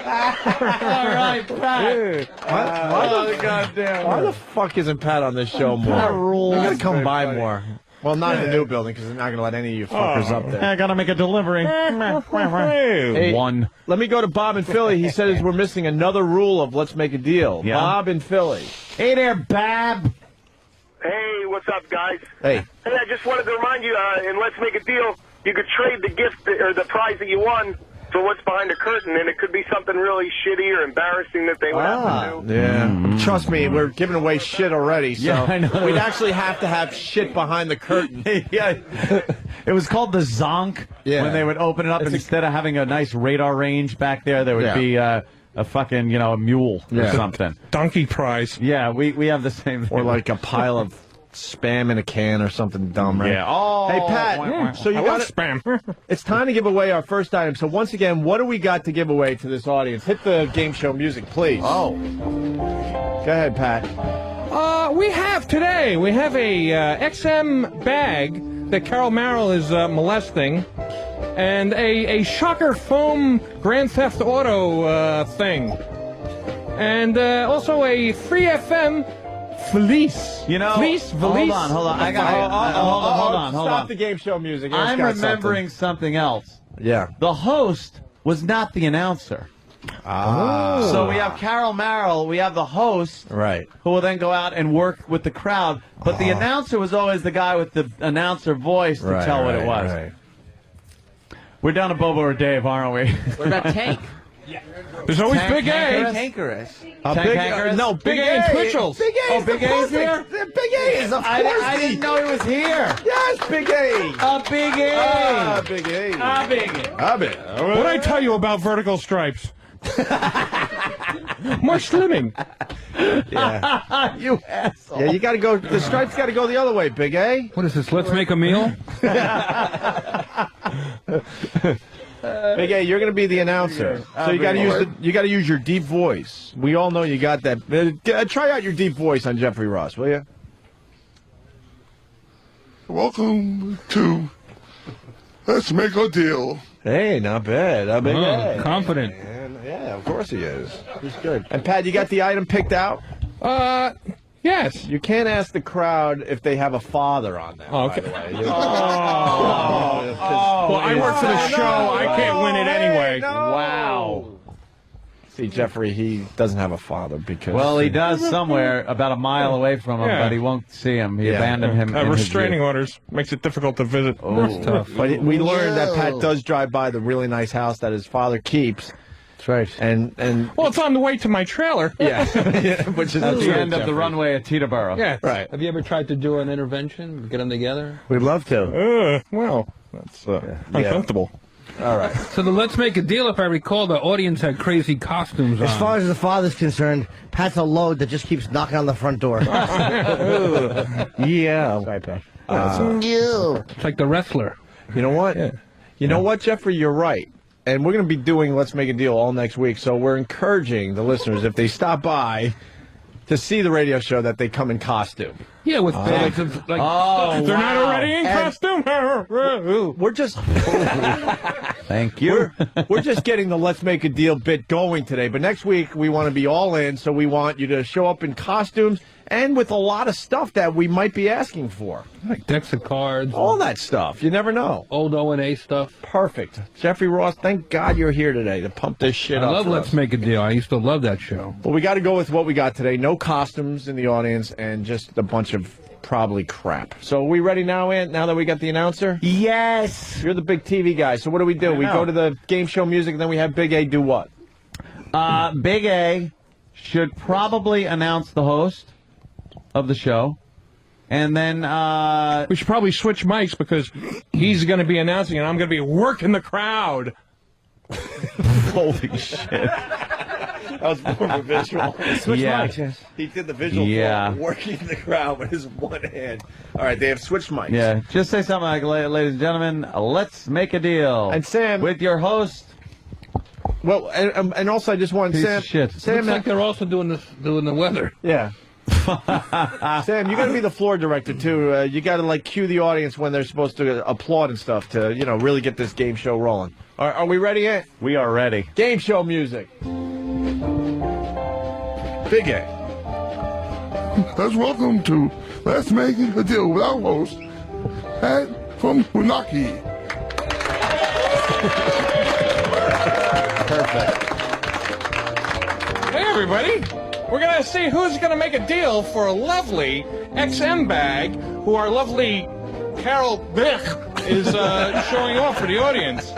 right, Pat. Why the fuck isn't Pat on this show more? Pat rules. They're going to come by more. Well, not in the new building, because they're not going to let any of you fuckers up there. I got to make a delivery. Hey, One. Let me go to Bob in Philly. He says we're missing another rule of Let's Make a Deal. Yeah. Bob in Philly. Hey there, Bab. Hey, what's up, guys? Hey. Hey, I just wanted to remind you, in Let's Make a Deal, you could trade the gift or the prize that you won for what's behind the curtain, and it could be something really shitty or embarrassing that they would have to do. Yeah. Trust me, we're giving away shit already, so Yeah, I know. we'd actually have to have shit behind the curtain. Yeah. It was called the Zonk when they would open it up. Instead of having a nice radar range back there, there would be a fucking, a mule or something. Donkey prize. Yeah, we have the same thing. Or like a pile of spam in a can or something dumb, right? Yeah. Oh, hey, Pat, so you got spam. It's time to give away our first item. So once again, what do we got to give away to this audience? Hit the game show music, please. Oh. Go ahead, Pat. We have a XM bag that Carol Merrill is molesting, and a Shocker foam Grand Theft Auto thing, and also a free FM Felice. Felice? Hold on. Hold on. Stop the game show music. Eric's I'm got remembering something else. Yeah. The host was not the announcer. Ah. So we have Carol Merrill, we have the host, right, who will then go out and work with the crowd. But the announcer was always the guy with the announcer voice to tell what it was. Right. We're down to Bobo or Dave, aren't we? What about Tank? There's always Big A. Tankerous. Big A and Twitchells. Big A. Oh, Big A's here? Big A is, of course. I didn't know he was here. Yes, Big A. Big A. Big A. Big A. What'd I tell you about vertical stripes? More slimming. Yeah. You asshole. Yeah, you got to go. The stripes got to go the other way, Big A. What is this? Let's make a meal? Big A, you're going to be the announcer, so you got to use your deep voice. We all know you got that. Try out your deep voice on Jeffrey Ross, will you? Welcome to Let's Make a Deal. Hey, not bad. Big A. Confident. Yeah, of course he is. He's good. And Pat, you got the item picked out? Yes. You can't ask the crowd if they have a father on them. Okay. By the way. Well, I work for the show. I can't win it anyway. Wow. See, Jeffrey, he doesn't have a father because... Well, he does somewhere about a mile away from him, but he won't see him. He abandoned him. Restraining orders makes it difficult to visit. That's tough. But we learned that Pat does drive by the really nice house that his father keeps. That's right. And well, it's on the way to my trailer. Yeah. Which is at the end of the runway at Teterboro. Yeah. Right. Have you ever tried to do an intervention? Get them together? We'd love to. Well, that's uncomfortable. All right. So the Let's Make a Deal, if I recall, the audience had crazy costumes on. As far as the father's concerned, Pat's a load that just keeps knocking on the front door. Yeah. Sorry, Pat. It's like the wrestler. You know what? Yeah. You know what, Jeffrey? You're right. And we're going to be doing Let's Make a Deal all next week. So we're encouraging the listeners, if they stop by to see the radio show, that they come in costume. Yeah, with bags of, like, they're not already in costume. We're just... Thank you. We're just getting the Let's Make a Deal bit going today. But next week, we want to be all in, so we want you to show up in costumes and with a lot of stuff that we might be asking for. Like decks of cards. All that stuff. You never know. Old O&A stuff. Perfect. Jeffrey Ross, thank God you're here today to pump this shit up. I love Let's Make a Deal. I used to love that show. Well, we got to go with what we got today. No costumes in the audience and just a bunch of probably crap. So are we ready now, Ant, now that we got the announcer? Yes. You're the big TV guy. So what do? We go to the game show music, and then we have Big A do what? Big A should probably announce the host of the show. And then we should probably switch mics because he's going to be announcing and I'm going to be working the crowd. Holy shit. That was more of a visual. Switch mics. Yes. He did the visual for working the crowd with his one hand. All right, they have switched mics. Yeah, just say something like, ladies and gentlemen, let's make a deal. And Sam. With your host. Well, and also I just want Sam. Sam, looks like they're also doing the weather. Yeah. Sam, you got to be the floor director too. You got to like cue the audience when they're supposed to applaud and stuff to really get this game show rolling. Are we ready yet? We are ready. Game show music. Big A. Let's welcome to Let's Make a Deal with our host, Pat from Unaki. Perfect. Hey, everybody. We're going to see who's going to make a deal for a lovely XM bag who our lovely Carol Bick is showing off for the audience,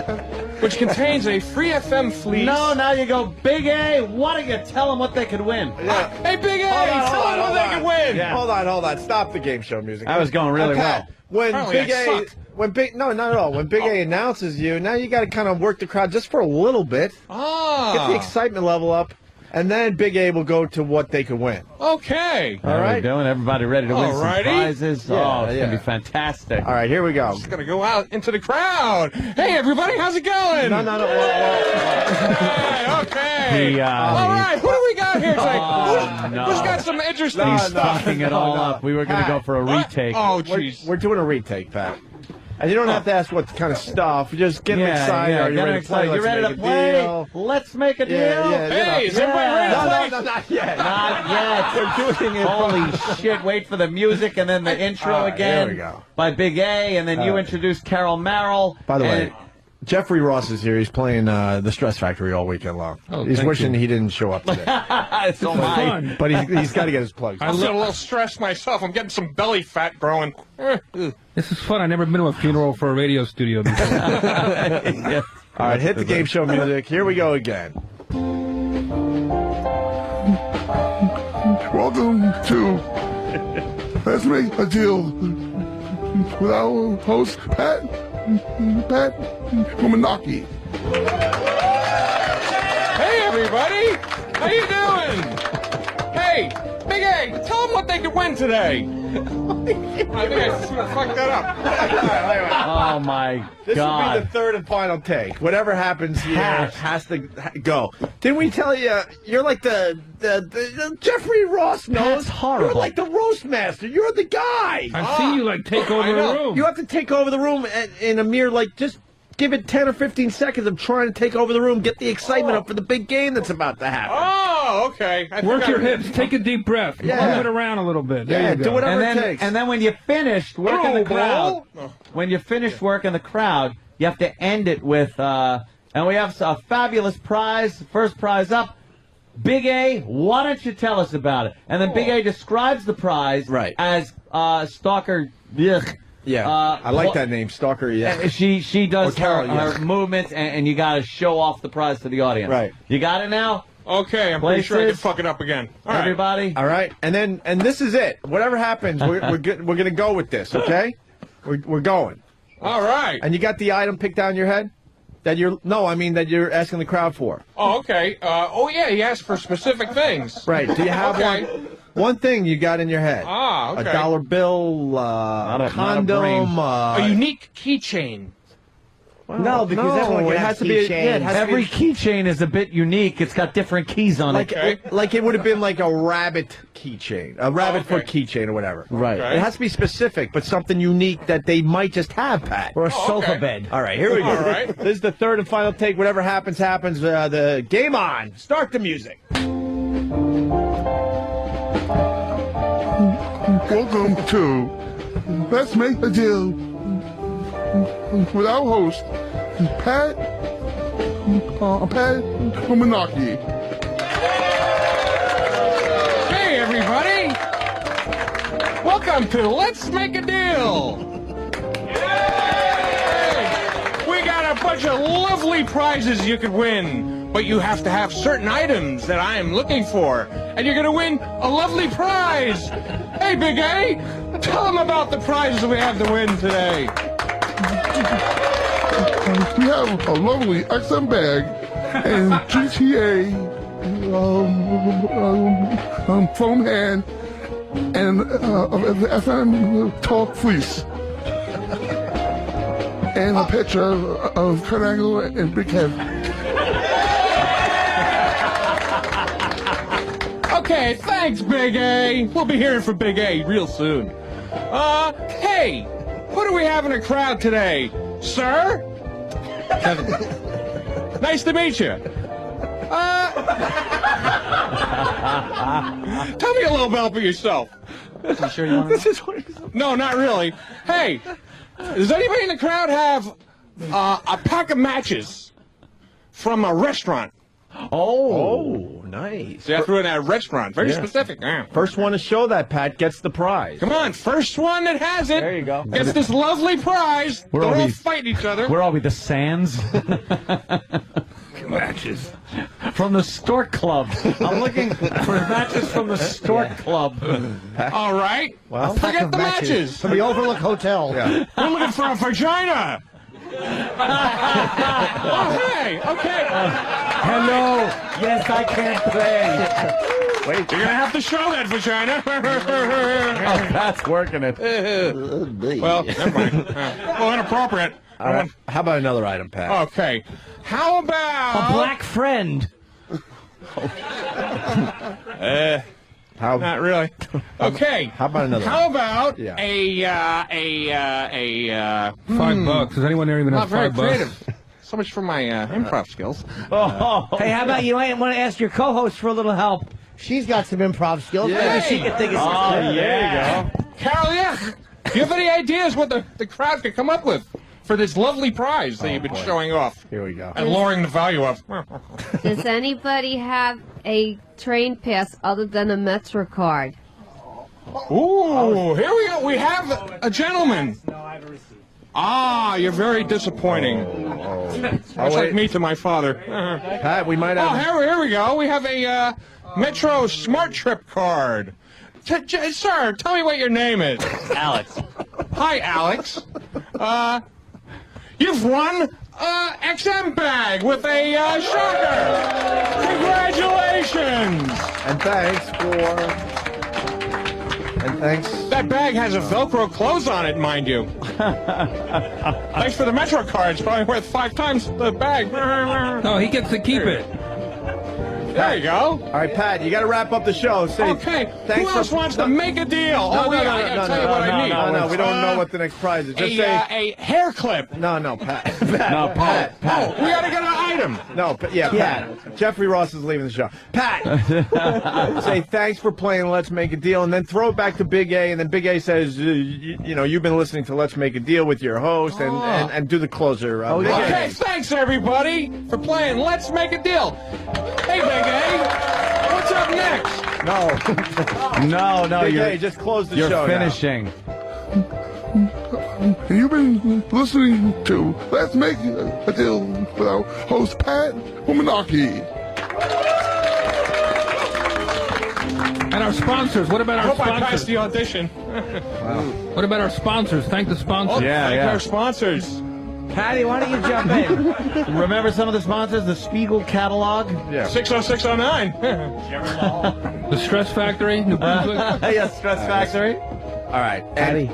which contains a free FM fleece. No, now you go, Big A, why don't you tell them what they could win? Yeah. Hey, Big A, tell them what they could win. Yeah. Hold on. Stop the game show music. That was going really well. When Apparently Big I A, sucked. when Big A announces you, now you got to kind of work the crowd just for a little bit. Get the excitement level up, and then Big A will go to what they could win. Okay. All right. Doing everybody ready to win some Alrighty. prizes. Yeah, It's going to be fantastic. All right, here we go. Just going to go out into the crowd. Hey, everybody, how's it going? No. Hey, okay. All right, who do we got here today? Who's got some interesting He's stuff? fucking it all up. We were going to go for a retake. Oh, jeez. We're doing a retake, Pat. And you don't have to ask what kind of stuff. Just get them excited. Yeah, Are you ready to play? You ready to play? Let's make a deal. Hey, is everybody ready to play? No, not yet. Not yet. We're doing it. Holy shit, wait for the music and then the intro again. Here we go. By Big A, and then you introduce Carol Merrill. By the way, Jeffrey Ross is here. He's playing the Stress Factory all weekend long. He's wishing he didn't show up today. It's so fun. But he's got to get his plugs. I'm a little stressed myself. I'm getting some belly fat growing. This is fun. I've never been to a funeral for a radio studio before. Yeah. All right, hit the game show music. Here we go again. Welcome to Let's Make a Deal with our host, Pat from Unaki. Hey, everybody. How you doing? Hey, Big A, tell them what they could win today. I think I fucked that up. Oh, my This God. will be the third and final take. Whatever happens here has to go. Didn't we tell you? You're like the Jeffrey Ross knows. That's horrible. You're like the roast master. You're the guy. I've seen you take over a room. You have to take over the room in a mere just give it 10 or 15 seconds of trying to take over the room, get the excitement up for the big game that's about to happen. Oh, okay. Work your hips. Take a deep breath. Move it around a little bit. There you go. Do whatever and it takes. And then when you finished working the crowd, you have to end it with, and we have a fabulous prize. First prize up. Big A, why don't you tell us about it? And then Big A describes the prize as Stalker. Yeah, I like that name, Stalker. Yeah, she does Carol, her movements, and you got to show off the prize to the audience. Right. You got it now. Okay, I'm pretty sure I can fuck it up again. All right. Everybody. All right, and this is it. Whatever happens, we're good. We're gonna go with this. Okay, we're going. All right. And you got the item picked out in your head that you're that you're asking the crowd for. Oh, okay. Yeah, he asked for specific things. Right. Do you have one thing you got in your head? Ah, okay. A dollar bill, condom, a unique keychain. No, because everyone it has to be. Every keychain is a bit unique. It's got different keys on it. Like it would have been like a rabbit keychain, a rabbit foot keychain or whatever. Right. It has to be specific, but something unique that they might just have, Pat. Or a sofa bed. All right, here we go. All right. This is the third and final take. Whatever happens, happens. The game on. Start the music. Welcome to Let's Make a Deal with our host, Pat from Unaki. Hey, everybody. Welcome to Let's Make a Deal. Yay! We got a bunch of lovely prizes you could win, but you have to have certain items that I am looking for, and you're going to win a lovely prize. Hey, Big A, tell them about the prizes we have to win today. We have a lovely XM bag and GTA foam hand and the FM talk fleece. And a picture of Kurt Angle and Big Head. Okay, thanks, Big A. We'll be hearing from Big A real soon. Hey, who do we have in the crowd today? Sir? Nice to meet you. Tell me a little bit about yourself. You sure you want to? No, not really. Hey, does anybody in the crowd have a pack of matches from a restaurant? Oh, nice. See, I threw in a restaurant. Very specific. First one to show that, Pat, gets the prize. Come on, first one that has it. There you go. Gets this lovely prize. We're Don't all all be- fight each other. Where are we? The Sands? Matches. From the Stork Club. I'm looking for matches from the Stork Club. All right. Well, forget the matches. From the Overlook Hotel. Yeah. We're looking for a vagina. Oh, hey. Okay. Hello. Yes, I can play. Wait, you're gonna have to show that vagina. Oh, that's working it. Well, never mind. Well, inappropriate. All right. How about another item, Pat? Okay. How about A black friend. Not really. Okay. How about another? How about Yeah. $5. Does anyone there even Not have very $5? creative. So much for my improv skills. Hey, how about you might want to ask your co-host for a little help? She's got some improv skills. Yeah. Maybe she can think of Oh, something. there you go. Carol, do you have any ideas what the crowd could come up with for this lovely prize that you've been showing off? Here we go. And lowering the value of. Does anybody have a train pass other than a Metro card? Ooh, here we go. We have a gentleman. Ah, you're very disappointing. Much like me to my father. Pat, we might have. Oh, here we go. We have a Metro Smart Trip card. Sir, tell me what your name is. Alex. Hi, Alex. You've won XM bag with a shocker. Congratulations. And thanks. That bag has a Velcro close on it, mind you. Thanks for the Metro card. It's probably worth 5 times the bag. No, he gets to keep it. There you go. All right, Pat, you got to wrap up the show. Say, Okay. thanks Who else wants to make a deal? No, I gotta tell you what I need. No, we don't know what the next prize is. Just say a hair clip. No, Pat. No, Pat. Oh, we gotta get an item. No, Pat. Jeffrey Ross is leaving the show. Pat, say thanks for playing Let's Make a Deal, and then throw it back to Big A, and then Big A says, you've been listening to Let's Make a Deal with your host, and do the closer. Big Okay, A. thanks everybody for playing Let's Make a Deal. Hey, Big A, what's up next? No, Big you're A, just close the you're show now. finishing. You've been listening to Let's Make a Deal with our host, Pat Womanaki. And our sponsors. What about I our hope I sponsors? passed the audition. What about our sponsors? Thank the sponsors. Thank our sponsors. Patty, why don't you jump in? Remember some of the sponsors? The Spiegel catalog? Yeah. 60609. The Stress Factory, New Brunswick. Yes, Stress Factory. All right, Patty.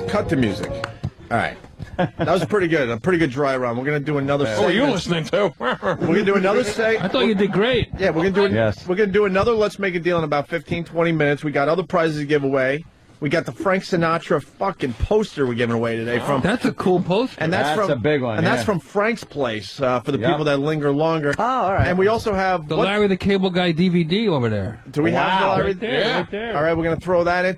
cut the music. All right. That was pretty good. A pretty good dry run. We're gonna do another. What were you segment. listening to? We're gonna do another segment. I thought you did great. Yeah, we're gonna do it. Yes. We're gonna do another Let's Make a Deal in about 15, 20 minutes. We got other prizes to give away. We got the Frank Sinatra fucking poster we're giving away today from. That's a cool poster. And that's That's from a big one, And that's yeah. from Frank's place for the people that linger longer. Oh, all right. And we also have The Larry the Cable Guy DVD over there. Do we have the Larry? Right there, right there. All right, we're gonna throw that in.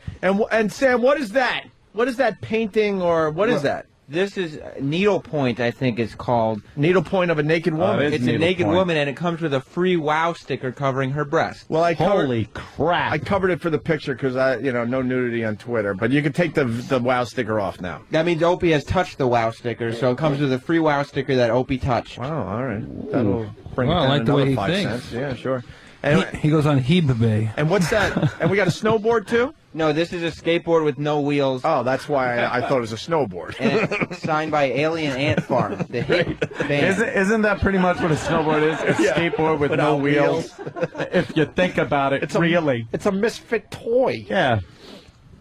And Sam, what is that? What is that painting or what is that? This is needlepoint, I think it's called. Needlepoint of a naked woman. It's a naked woman, and it comes with a free WOW sticker covering her breast. Well, Holy crap! I covered it for the picture because no nudity on Twitter. But you can take the WOW sticker off now. That means Opie has touched the WOW sticker, so it comes with a free WOW sticker that Opie touched. Wow, all right. That'll bring Well, it I down like the way another he 5 thinks. cents. Yeah, sure. And He goes on eBay. and what's that? And we got a snowboard too. No, this is a skateboard with no wheels. Oh, that's why I thought it was a snowboard. And it's signed by Alien Ant Farm, the hit band. Isn't that pretty much what a snowboard is? A skateboard with no wheels. If you think about it, really. It's a misfit toy. Yeah.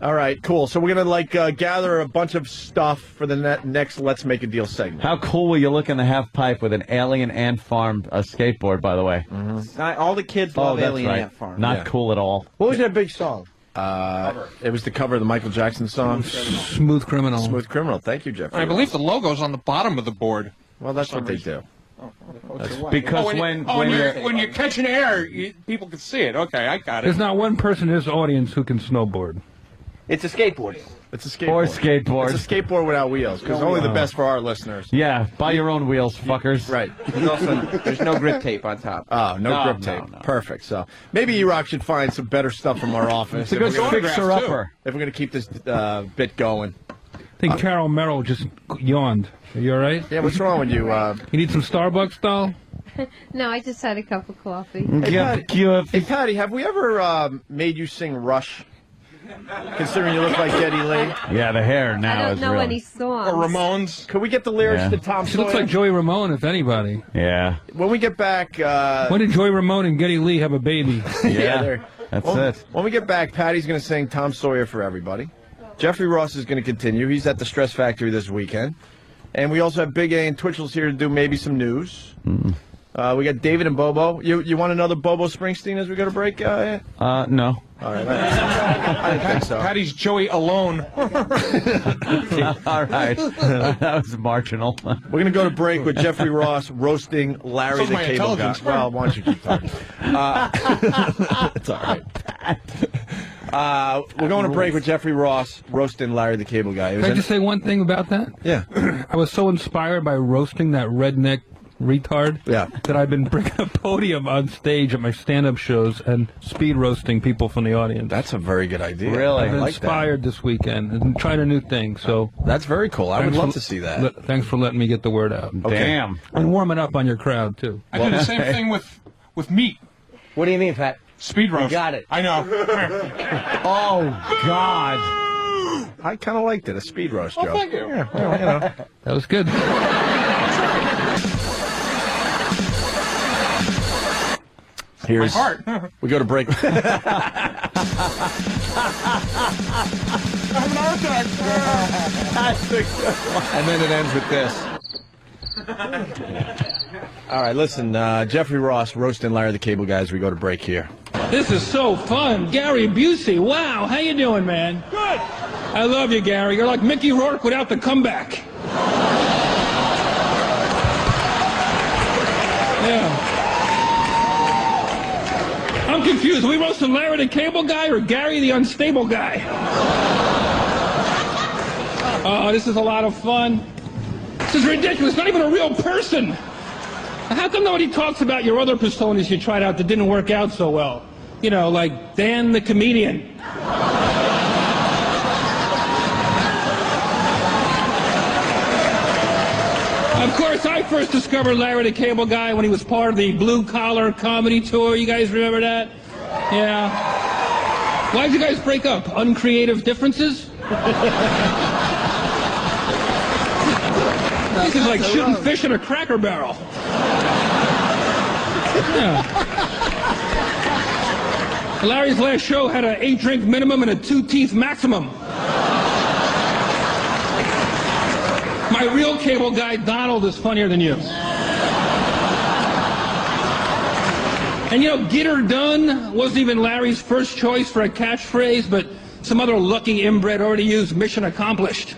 All right, cool. So we're gonna gather a bunch of stuff for the next Let's Make a Deal segment. How cool will you look in the half pipe with an Alien Ant Farm skateboard, by the way? All the kids love that's Alien right. Ant Farm. Not cool at all. What was that big song? It was the cover of the Michael Jackson song Smooth Criminal. Smooth Criminal. Thank you, Jeffrey. I believe the logo's on the bottom of the board. Well, that's what they do. Because when you're catching air, people can see it. Okay, I got it. There's not one person in this audience who can snowboard. It's a skateboard. It's a skateboard. Or skateboard. It's a skateboard without wheels, because only the best for our listeners. Yeah, buy your own wheels, fuckers. Right. There's no grip tape on top. Oh, no grip tape. No. Perfect. So maybe E-Rock should find some better stuff from our office. It's a good fixer-upper. If we're going to keep this bit going. I think Carol Merrill just yawned. Are you all right? Yeah, what's wrong with you? You need some Starbucks, doll? No, I just had a cup of coffee. Hey, Patty, have we ever made you sing Rush? Considering you look like Geddy Lee. Yeah, the hair now I don't is know real. any songs. Or Ramones. Could we get the lyrics to Tom She Sawyer? looks like Joey Ramone, if anybody. Yeah. When we get back... when did Joey Ramone and Geddy Lee have a baby? That's it. When we get back, Patty's going to sing Tom Sawyer for everybody. Jeffrey Ross is going to continue. He's at the Stress Factory this weekend. And we also have Big A and Twitchells here to do maybe some news. We got David and Bobo. You want another Bobo Springsteen as we go to break? No. All right. I didn't think so. Patty's Joey alone. All right. That was marginal. We're going to go to break with Jeffrey Ross roasting Larry So's the my Cable Guy. intelligence. Well, why don't you keep talking? It's all right. We're going to break with Jeffrey Ross roasting Larry the Cable Guy. Can I just say one thing about that? Yeah. I was so inspired by roasting that redneck retard that I've been bringing a podium on stage at my stand-up shows and speed roasting people from the audience. That's a very good idea. Really? I've been like inspired this weekend and trying a new thing. So that's very cool. I would love to see that. Thanks for letting me get the word out. Okay. Damn. And warming up on your crowd too. I did the same thing with meat. What do you mean, Pat? Speed roast. You got it. I know. Oh, God. I kind of liked it, a speed roast joke. Thank you. Yeah, well, you know. That was good. Here's My heart. We go to break. I have an heart attack. And then it ends with this. All right, listen, Jeffrey Ross roasting Larry the Cable Guy as we go to break here. This is so fun. Gary Busey, wow, how you doing, man? Good. I love you, Gary. You're like Mickey Rourke without the comeback. Yeah. I'm confused. Are we roasting Larry the Cable Guy or Gary the Unstable Guy? Oh, this is a lot of fun. This is ridiculous. It's not even a real person. How come nobody talks about your other personas you tried out that didn't work out so well? You know, like Dan the comedian. Of course, I first discovered Larry the Cable Guy when he was part of the Blue Collar Comedy Tour. You guys remember that? Yeah. Why'd you guys break up? Uncreative differences? This is like shooting fish in a Cracker Barrel. Yeah. Larry's last show had an 8-drink minimum and a 2-teeth maximum. My real cable guy, Donald, is funnier than you. And you know, get her done wasn't even Larry's first choice for a catchphrase, but some other lucky inbred already used mission accomplished.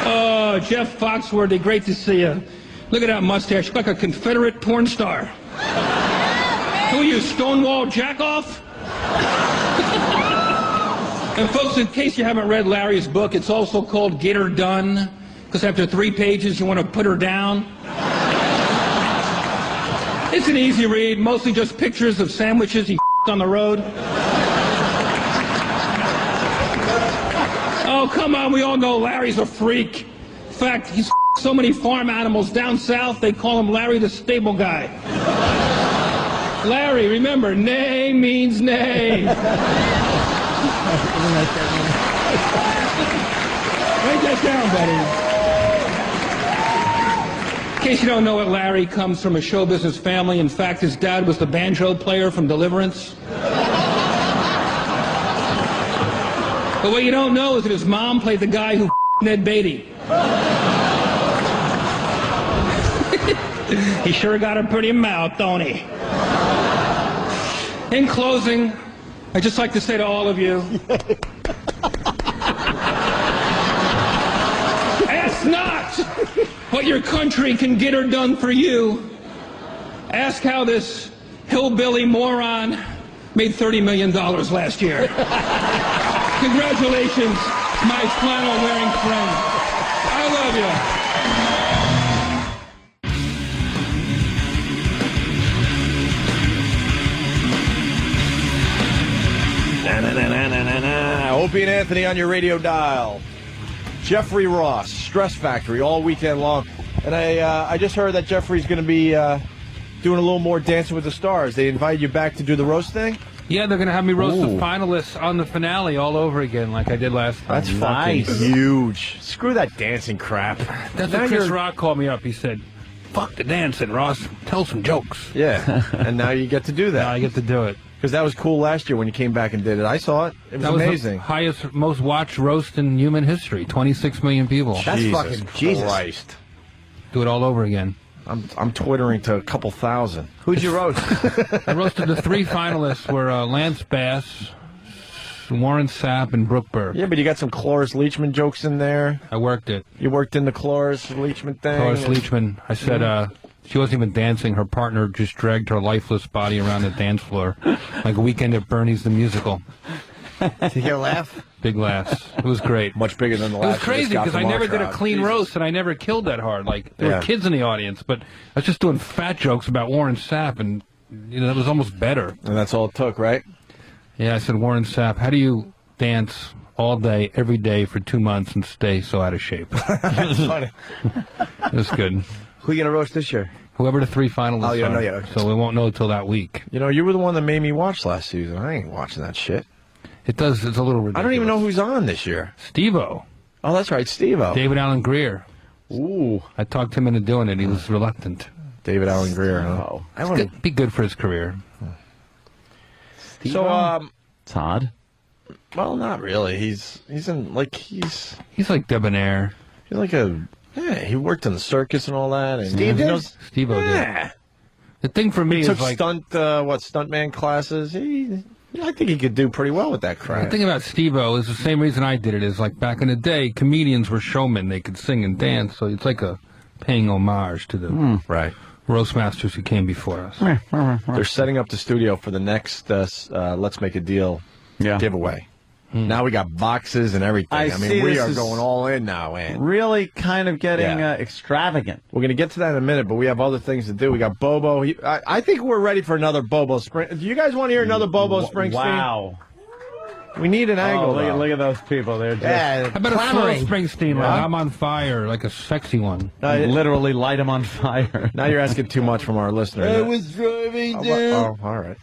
Oh, Jeff Foxworthy, great to see you. Look at that mustache, you look like a Confederate porn star. Who are you, Stonewall Jackoff? And folks, in case you haven't read Larry's book, it's also called Get Her Done, because after 3 pages you want to put her down. It's an easy read, mostly just pictures of sandwiches he on the road. Oh, come on, we all know Larry's a freak. In fact, he's so many farm animals down south, they call him Larry the Stable Guy. Larry, remember, nay means nay. Write that down, buddy. In case you don't know it, Larry comes from a show business family. In fact, his dad was the banjo player from Deliverance. But what you don't know is that his mom played the guy who Ned Beatty. He sure got a pretty mouth, don't he? In closing, I'd just like to say to all of you, what your country can get or done for you. Ask how this hillbilly moron made $30 million last year. Congratulations, my flannel-wearing friend. I love you. Opie and Anthony on your radio dial. Jeffrey Ross, Stress Factory, all weekend long. And I just heard that Jeffrey's going to be doing a little more Dancing with the Stars. They invited you back to do the roast thing? Yeah, they're going to have me roast the finalists on the finale all over again like I did last time. That's fucking huge. Screw that dancing crap. That's what Chris Rock called me up. He said, fuck the dancing, Ross. Tell some jokes. Yeah, and now you get to do that. Now I get to do it. Because that was cool last year when you came back and did it. I saw it. It was amazing. The highest, most watched roast in human history. 26 million people. That's fucking Jesus Christ. Do it all over again. I'm twittering to a couple thousand. Who'd you roast? I roasted the 3 finalists were Lance Bass, Warren Sapp, and Brooke Burke. Yeah, but you got some Cloris Leachman jokes in there. I worked it. You worked in the Cloris Leachman thing? Cloris Leachman. I said she wasn't even dancing. Her partner just dragged her lifeless body around the dance floor like a weekend at Bernie's the Musical. Did you get a laugh? Big laughs. It was great. Much bigger than the last. It was crazy because I never did a clean roast and I never killed that hard. Like there were kids in the audience, but I was just doing fat jokes about Warren Sapp, and that was almost better. And that's all it took, right? Yeah, I said, Warren Sapp, how do you dance all day, every day for 2 months and stay so out of shape? That's funny. It was good. Who are you gonna roast this year? Whoever the 3 finalists you don't know are. yet. So we won't know until that week. You know, you were the one that made me watch last season. I ain't watching that shit. It's a little ridiculous. I don't even know who's on this year. Steve-O. Oh, that's right, Steve-O. David Allen Greer. Ooh. I talked him into doing it. He was reluctant. David Allen Greer, huh? I want to be good for his career. So, Todd? Well, not really. He's like debonair. He's like he worked in the circus and all that. And Steve-O did. The thing for me he took is like stuntman classes. I think he could do pretty well with that crap. The thing about Steve-O is the same reason I did it. Is like back in the day, comedians were showmen. They could sing and dance. So it's like a paying homage to the roast masters who came before us. They're setting up the studio for the next Let's Make a Deal giveaway. Now we got boxes and everything. I mean, we are going all in now, man. Really kind of getting extravagant. We're going to get to that in a minute, but we have other things to do. We got Bobo. I think we're ready for another Bobo Springsteen. Do you guys want to hear another Bobo Springsteen? Wow. We need an angle, though. Look at those people. They're just How about a slow Springsteen, like I'm on fire, like a sexy one. Literally light them on fire. Now you're asking too much from our listeners. I was driving down. Oh, all right.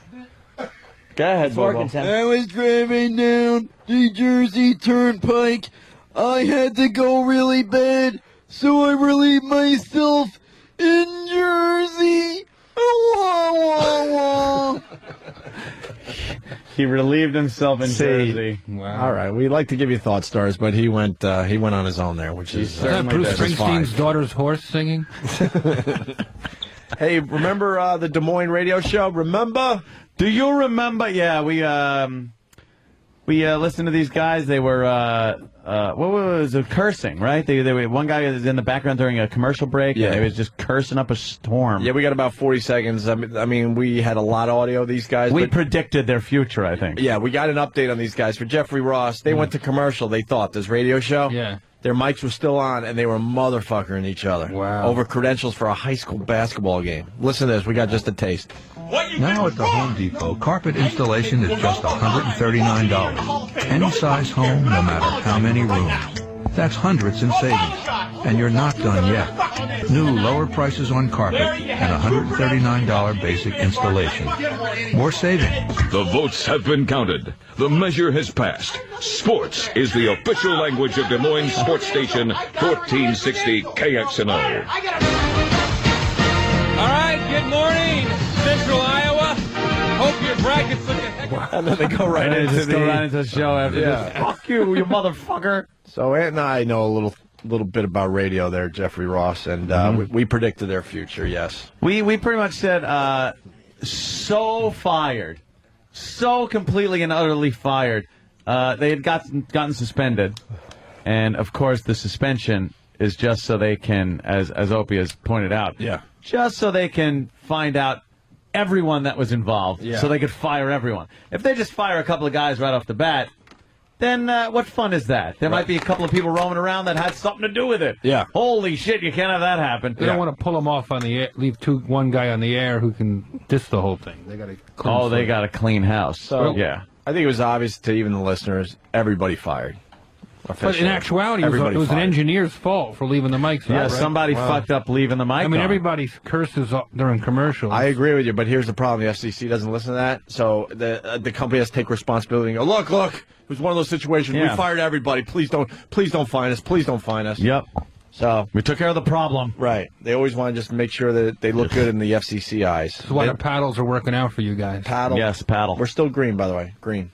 Go ahead, Bobo. I was driving down the Jersey Turnpike. I had to go really bad, so I relieved myself in Jersey. He relieved himself in Jersey. Wow. All right, we like to give you thought stars, but he went on his own there, which is Bruce Springsteen's daughter's horse singing. Hey, remember the Des Moines radio show? Remember? Do you remember? Yeah, we listened to these guys. They were what was it, cursing, right? They were, one guy was in the background during a commercial break. Yeah, and he was just cursing up a storm. Yeah, we got about 40 seconds. I mean, we had a lot of audio of these guys. We predicted their future, I think. Yeah, we got an update on these guys. For Jeffrey Ross, they went to commercial. They thought this radio show. Yeah. Their mics were still on, and they were motherfuckering each other. Wow. Over credentials for a high school basketball game. Listen to this. We got just a taste. Now at the Home Depot, carpet installation is just $139. Any size home, no matter how many rooms. That's hundreds in savings. And you're not done yet. New lower prices on carpet and $139 basic installation. More savings. The votes have been counted. The measure has passed. Sports is the official language of Des Moines Sports Station 1460 KXNO. All right, good morning, Central Iowa. Hope your brackets looking heck. And then they go right into the show after this. Fuck you, you motherfucker. So Ant and I know a little bit about radio there, Jeffrey Ross, and we predicted their future, yes. We pretty much said so fired. So completely and utterly fired. They had gotten suspended. And, of course, the suspension is just so they can, as Opie has pointed out, just so they can find out everyone that was involved, so they could fire everyone. If they just fire a couple of guys right off the bat, then what fun is that? There might be a couple of people roaming around that had something to do with it. Yeah. Holy shit, you can't have that happen. They don't want to pull them off on the air, leave one guy on the air who can diss the whole thing. They got to they got a clean house. So, yeah. I think it was obvious to even the listeners, everybody fired. But in actuality, it was an engineer's fault for leaving the mics on. Yeah, somebody fucked up leaving the mic I mean, on. everybody curses during commercials. I agree with you, but here's the problem. The FCC doesn't listen to that, so the company has to take responsibility and go, look, it was one of those situations. We fired everybody. Please don't fine us. Please don't fine us. Yep. So we took care of the problem. Right. They always want to just make sure that they look good in the FCC eyes. That's why the paddles are working out for you guys. Paddle. Yes, paddle. We're still green, by the way. Green.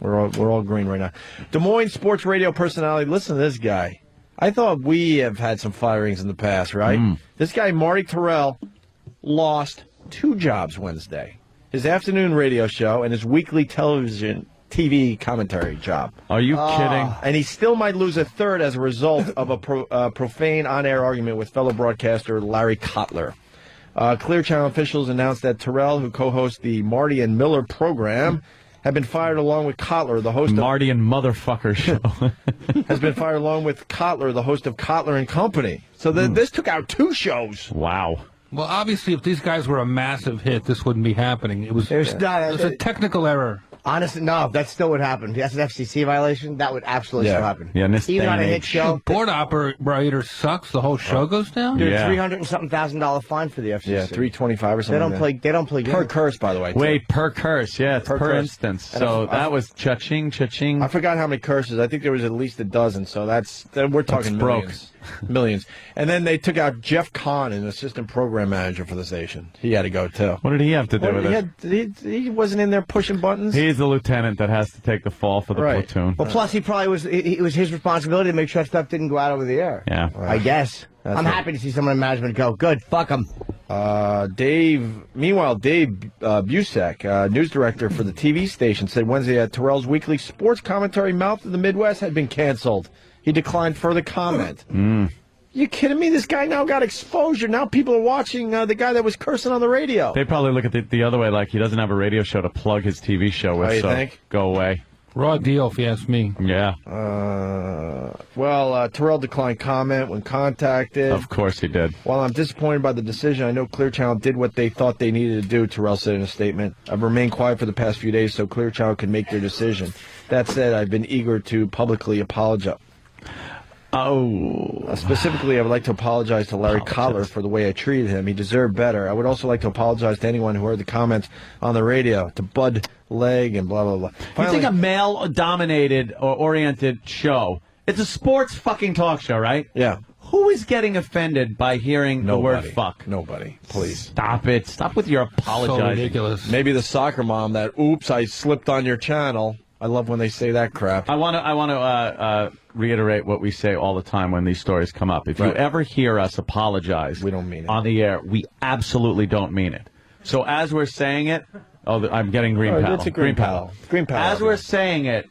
We're all green right now. Des Moines sports radio personality. Listen to this guy. I thought we have had some firings in the past, right? This guy, Marty Terrell, lost 2 jobs Wednesday. His afternoon radio show and his weekly TV commentary job. Are you kidding? And he still might lose a third as a result of a profane on-air argument with fellow broadcaster Larry Kotler. Clear Channel officials announced that Terrell, who co-hosts the Marty and Miller program, have been fired along with Kotler, the host Marty and Motherfucker show. has been fired along with Kotler, the host of Kotler and Company. So this took out 2 shows. Wow. Well, obviously, if these guys were a massive hit, this wouldn't be happening. It was a technical error. Honestly, no, that still would happen. If that's an FCC violation, that would absolutely still happen. Yeah, in this even day on a and hit age. show. Board operator sucks. The whole show goes down. Dude, $300 and something thousand fine for the FCC. Yeah, $325 or something. They don't play. Per curse, by the way. Wait, per curse. Yeah, it's per curse. instance. So that was cha-ching, cha-ching. I forgot how many curses. I think there was at least a dozen. So we're talking millions. Millions. And then they took out Jeff Kahn, an assistant program manager for the station. He had to go, too. What did he have to do with it? He wasn't in there pushing buttons? He's the lieutenant that has to take the fall for the platoon. Well, plus he probably was. It was his responsibility to make sure stuff didn't go out over the air. Yeah. I guess. I'm happy to see someone in management go, good, fuck him. Meanwhile, Dave Busek, news director for the TV station, said Wednesday that Terrell's weekly sports commentary Mouth of the Midwest had been canceled. He declined further comment. You kidding me? This guy now got exposure. Now people are watching the guy that was cursing on the radio. They probably look at the other way, like he doesn't have a radio show to plug his TV show with, you so think? Go away. Raw deal, if you ask me. Yeah. Terrell declined comment when contacted. Of course he did. While I'm disappointed by the decision, I know Clear Channel did what they thought they needed to do, Terrell said in a statement. I've remained quiet for the past few days so Clear Channel can make their decision. That said, I've been eager to publicly apologize. Specifically, I would like to apologize to Larry Kotler for the way I treated him. He deserved better. I would also like to apologize to anyone who heard the comments on the radio, to Bud Legg and blah, blah, blah. Finally, you think a male-dominated or oriented show, it's a sports fucking talk show, right? Yeah. Who is getting offended by hearing the word fuck? Nobody. Please. Stop it. Stop with your apologizing. So ridiculous. Maybe the soccer mom that, oops, I slipped on your channel. I love when they say that crap. I want to reiterate what we say all the time when these stories come up. If you ever hear us apologize, we don't mean it on the air. We absolutely don't mean it. So as we're saying it, I'm getting green paddle. It's a green paddle. Green paddle. As we're saying it,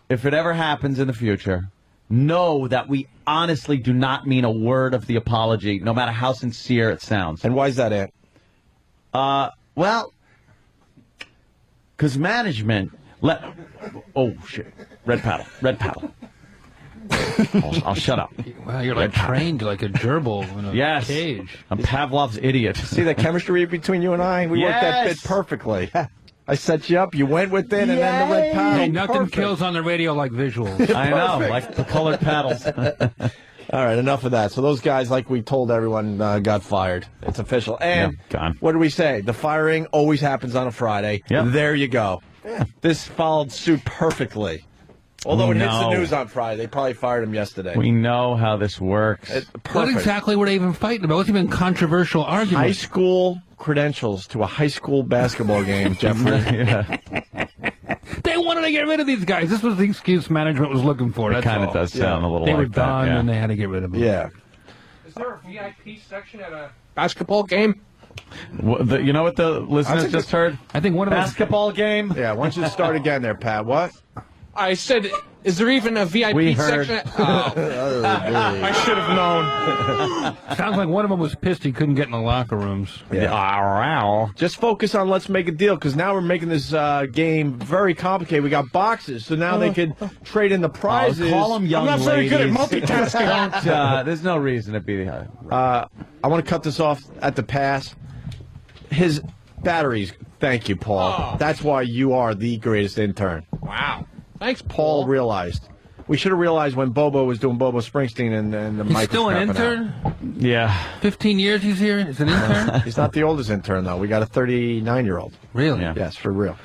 if it ever happens in the future, know that we honestly do not mean a word of the apology, no matter how sincere it sounds. And why is that, Ant? Well, because management. Oh, shit. Red paddle. I'll shut up. Wow, you're like trained like a gerbil in a cage. I'm Pavlov's idiot. See the chemistry between you and I? We worked that bit perfectly. I set you up, you went with it, and then the red paddle. Hey, nothing kills on the radio like visuals. I know, like the colored paddles. All right, enough of that. So those guys, like we told everyone, got fired. It's official. And what do we say? The firing always happens on a Friday. Yep. There you go. This followed suit perfectly. Although it hits the news on Friday. They probably fired him yesterday. We know how this works. What exactly were they even fighting about? What's even controversial argument? High school credentials to a high school basketball game, Jeffrey. They wanted to get rid of these guys. This was the excuse management was looking for. It kind of does sound a little they like were done that, and they had to get rid of them. Yeah. Is there a VIP section at a basketball game? You know what the listeners just heard? I think one of basketball game. Yeah, why don't you start again there, Pat? What? I said, is there even a VIP We heard. section? Oh. I should have known. Sounds like one of them was pissed he couldn't get in the locker rooms. Just focus on Let's Make a Deal, because now we're making this game very complicated. We got boxes, so now they could trade in the prizes. Call them young I'm not very good at ladies. multitasking. There's no reason to be. I want to cut this off at the pass. His batteries. Thank you, Paul. Oh. That's why you are the greatest intern. Wow. Thanks, Paul realized. We should have realized when Bobo was doing Bobo Springsteen and the He's mic still was an crapping intern? out. Yeah. 15 years he's here? He's an intern? He's not the oldest intern, though. We got a 39-year-old. Really? Yeah. Yes, for real.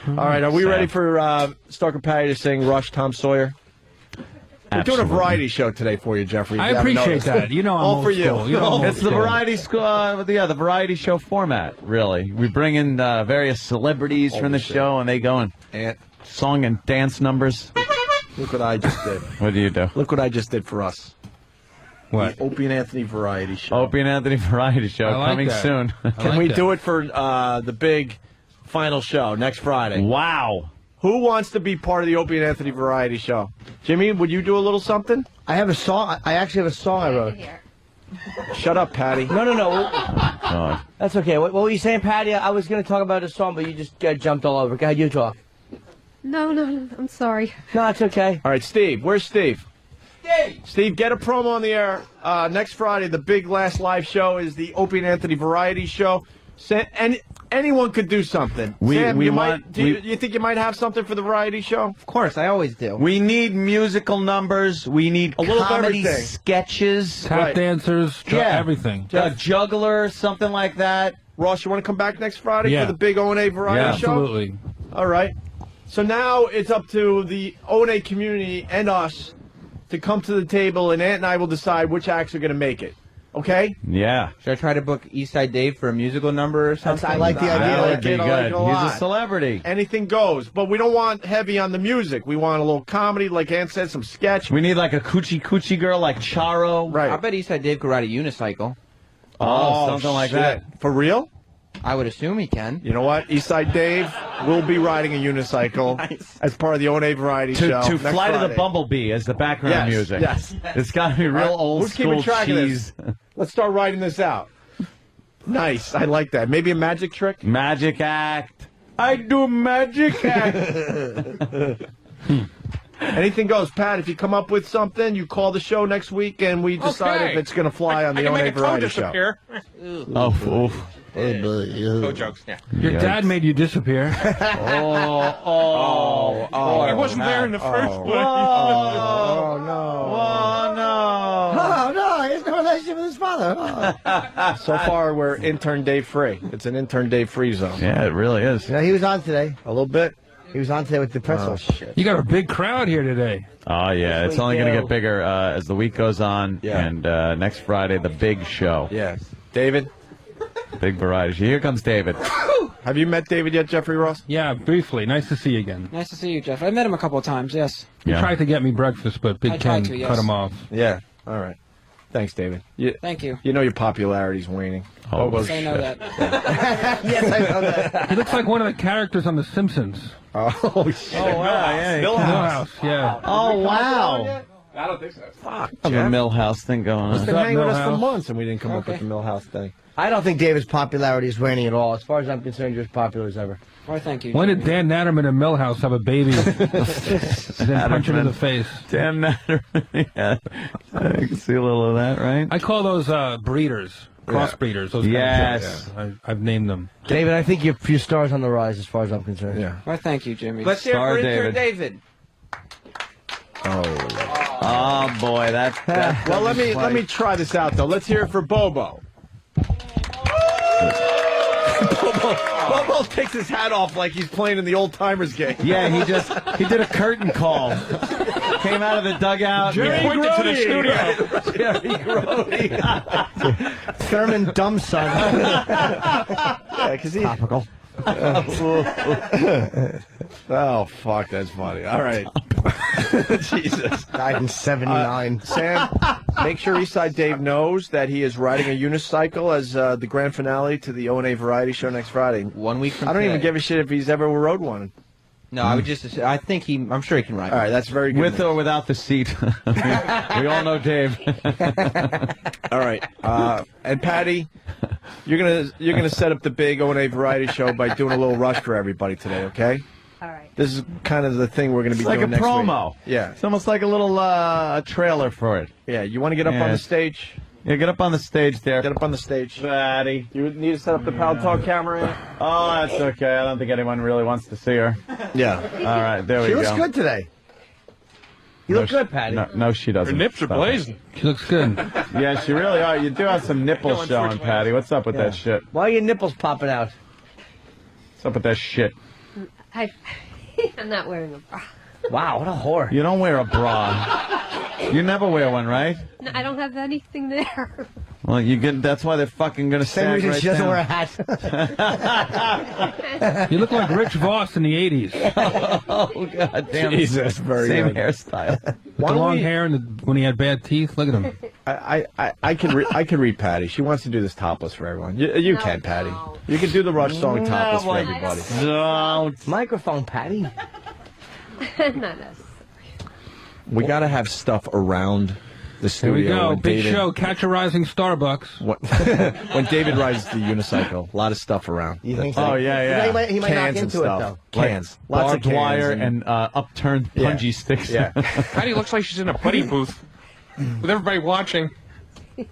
All right, are we ready for Stalker Patty to sing Rush, Tom Sawyer? We're doing a variety show today for you, Jeffrey. I appreciate that. You know I'm all old for school. you. You know I'm It's old the school. variety the variety show format, really. We bring in various celebrities from the show, and they go and song and dance numbers. Look what I just did. What do you do? Look what I just did for us. What? The Opie and Anthony variety show. Opie and Anthony variety show I like coming that. soon. Can we do it for the big final show next Friday? Wow. Who wants to be part of the Opie and Anthony variety show? Jimmy, would you do a little something? I have a song. I actually have a song I wrote. Shut up, Patty. No. That's okay. What were you saying, Patty? I was going to talk about a song, but you just jumped all over. Go ahead, you talk. No, I'm sorry. No, it's okay. All right, Steve. Where's Steve? Steve, get a promo on the air. Next Friday, the big last live show is the Opie and Anthony variety show. And anyone could do something. Sam, you think you might have something for the variety show? Of course, I always do. We need musical numbers. We need A little of comedy everything. sketches. Tap dancers, everything. A juggler, something like that. Ross, you want to come back next Friday Yeah. for the big O&A variety show? Absolutely. All right. So now it's up to the O&A community and us to come to the table, and Ant and I will decide which acts are going to make it. Okay? Yeah. Should I try to book Eastside Dave for a musical number or something? I like the idea. That I would like be it. I like it good. a lot. He's a celebrity. Anything goes, but we don't want heavy on the music. We want a little comedy, like Ant said, some sketch. We need like a coochie girl like Charo. Right. I bet Eastside Dave could ride a unicycle. Oh, something like shit. that. For real? I would assume he can. You know what? Eastside Dave will be riding a unicycle as part of the O&A variety show. To next Fly to the Friday. Bumblebee as the background Yes, music. yes. It's got to be real old Who's school keeping track cheese. of this? Let's start writing this out. Nice. I like that. Maybe a magic trick? Magic act. I do magic act. Anything goes. Pat, if you come up with something, you call the show next week, and we decide Okay. if it's going to fly on the I can O&A make a toe variety show. disappear. Oh, No jokes. Yeah. Your dad made you disappear. He wasn't there in the first place. Oh, no. Oh, no. Oh, no, he has no relationship with his father. Oh. So far, we're intern day free. It's an intern day free zone. Yeah, it really is. You know, he was on today. A little bit. He was on today with the pretzel. shit. You got a big crowd here today. Oh, yeah. It's only going to get bigger as the week goes on. Yeah. And next Friday, the big show. Yes. David? Big variety show. Here comes David. Have you met David yet, Jeffrey Ross? Yeah, briefly. Nice to see you again. Nice to see you, Jeff. I met him a couple of times, yes. He tried to get me breakfast, but I Big tried Ken to, yes. cut him off. Yeah. All right. Thanks, David. Thank you. You know your popularity's waning. Oh, Bobo Yes, I know shit. that. Yes, I know that. He looks like one of the characters on The Simpsons. Oh, shit. Oh, wow. Yeah. Millhouse, yeah. Oh, wow. I don't think so. Fuck, I have a Jeff. Millhouse thing going He's on. been hanging with us for Millhouse? months, and we didn't come up with the Millhouse thing. I don't think David's popularity is waning at all. As far as I'm concerned, you're as popular as ever. Why, thank you. When did Dan Natterman and Millhouse have a baby? And then punch him in the face. Damn Natterman. Yeah. I can see a little of that, right? I call those breeders, crossbreeders. Those Yes. kind of I've named them. David, I think your star's on the rise as far as I'm concerned. Yeah. Why, thank you, Jimmy. Let's hear it Star for intern David. David. Oh, boy. That's Well, let me try this out, though. Let's hear it for Bobo. Bobo takes his hat off like he's playing in the old timers game. Yeah, he did a curtain call. Came out of the dugout. Jerry pointed to the studio. Jerry Grody. Thurman Dumbson. Yeah, 'cause he... Topical. Oh, fuck, that's funny. All right. Jesus. Died in 79. Sam, make sure Eastside Dave knows that he is riding a unicycle as the grand finale to the O&A variety show next Friday. 1 week from I don't even today. give a shit if he's ever rode one. No, I would just. I think I'm sure he can ride. All right, that's very good. With or without the seat. we all know Dave. All right, and Patty, you're gonna set up the big O&A variety show by doing a little rush for everybody today, okay? All right. This is kind of the thing we're gonna be It's like doing a next promo. week. Yeah, It's almost like a little trailer for it. yeah. You want to get up on the stage? Yeah, get up on the stage there. Get up on the stage. Patty. You need to set up the Pal Talk camera. Oh, that's okay. I don't think anyone really wants to see her. Yeah. All right, there we She go. looks good today. You look good, Patty. No, she doesn't. Her nips are Stop blazing. She looks good. it. Yeah, she really are. You do have some nipples showing, Patty. What's up with that shit? Why are your nipples popping out? What's up with that shit? I'm not wearing a bra. Wow, what a whore. You don't wear a bra. You never wear one, right? No, I don't have anything there. Well, you get. That's why they're fucking gonna Same sag reason right she doesn't down. wear a hat. You look like Rich Voss in the 80s. Oh, God damn. Jesus, very Same good. hairstyle. With the long hair and when he had bad teeth. Look at him. I can read Patty. She wants to do this topless for everyone. You can, Patty. You can do the Rush song topless for everybody. Don't. Microphone, Patty. Not necessary. We got to have stuff around the Here studio. we go. when Big David- show. Catch a rising Starbucks. when David rides the unicycle, a lot of stuff around. You think so? Oh, yeah. He might knock Cans and into it, stuff. though. Cans. Lots of Barbed cans wire and upturned punji sticks. Yeah. Patty looks like she's in a buddy booth with everybody watching. You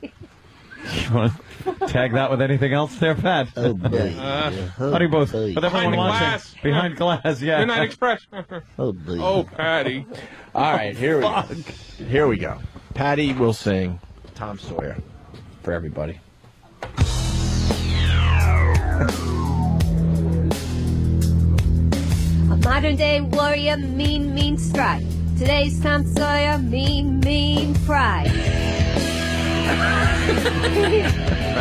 want to tag that with anything else there, Pat? Oh, boy. Honey booth. With everyone Behind the watching. glass. Behind glass, yeah. Midnight Express. Oh, boy. Oh, Patty. All right, here we go. Here we go. Patty will sing Tom Sawyer for everybody. A modern day warrior, mean strike. Today's Tom Sawyer, mean pride.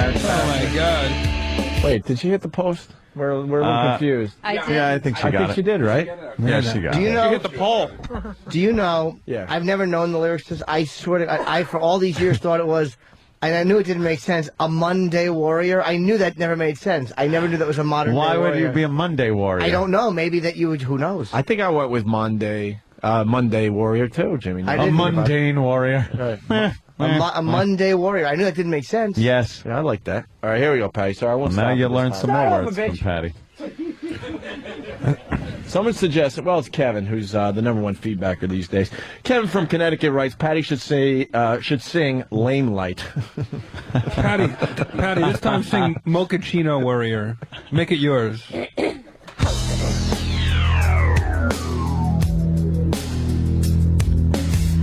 Oh, my God. Wait, did she hit the post? We're a little confused. I did. Yeah, I think she got it. I think she did, right? Yeah, she got Do you it. know? You hit the pole. Do you know? Yeah. I've never known the lyrics to this. I swear to I for all these years thought it was, and I knew it didn't make sense. A Monday warrior. I knew that never made sense. I never knew that was a modern. Why day would warrior. you be a Monday warrior? I don't know. Maybe that you would. Who knows? I think I went with Monday Warrior too, Jimmy. I A didn't- mundane warrior. Right. A Monday warrior. I knew that didn't make sense. Yes. Yeah, I like that. All right, here we go, Patty. Sorry, I won't Now stop you this learned time. some more Son of a words from bitch. Patty. Someone suggested, well, it's Kevin, who's the number one feedbacker these days. Kevin from Connecticut writes, Patty should sing Limelight. Patty, this time sing Mochaccino Warrior. Make it yours.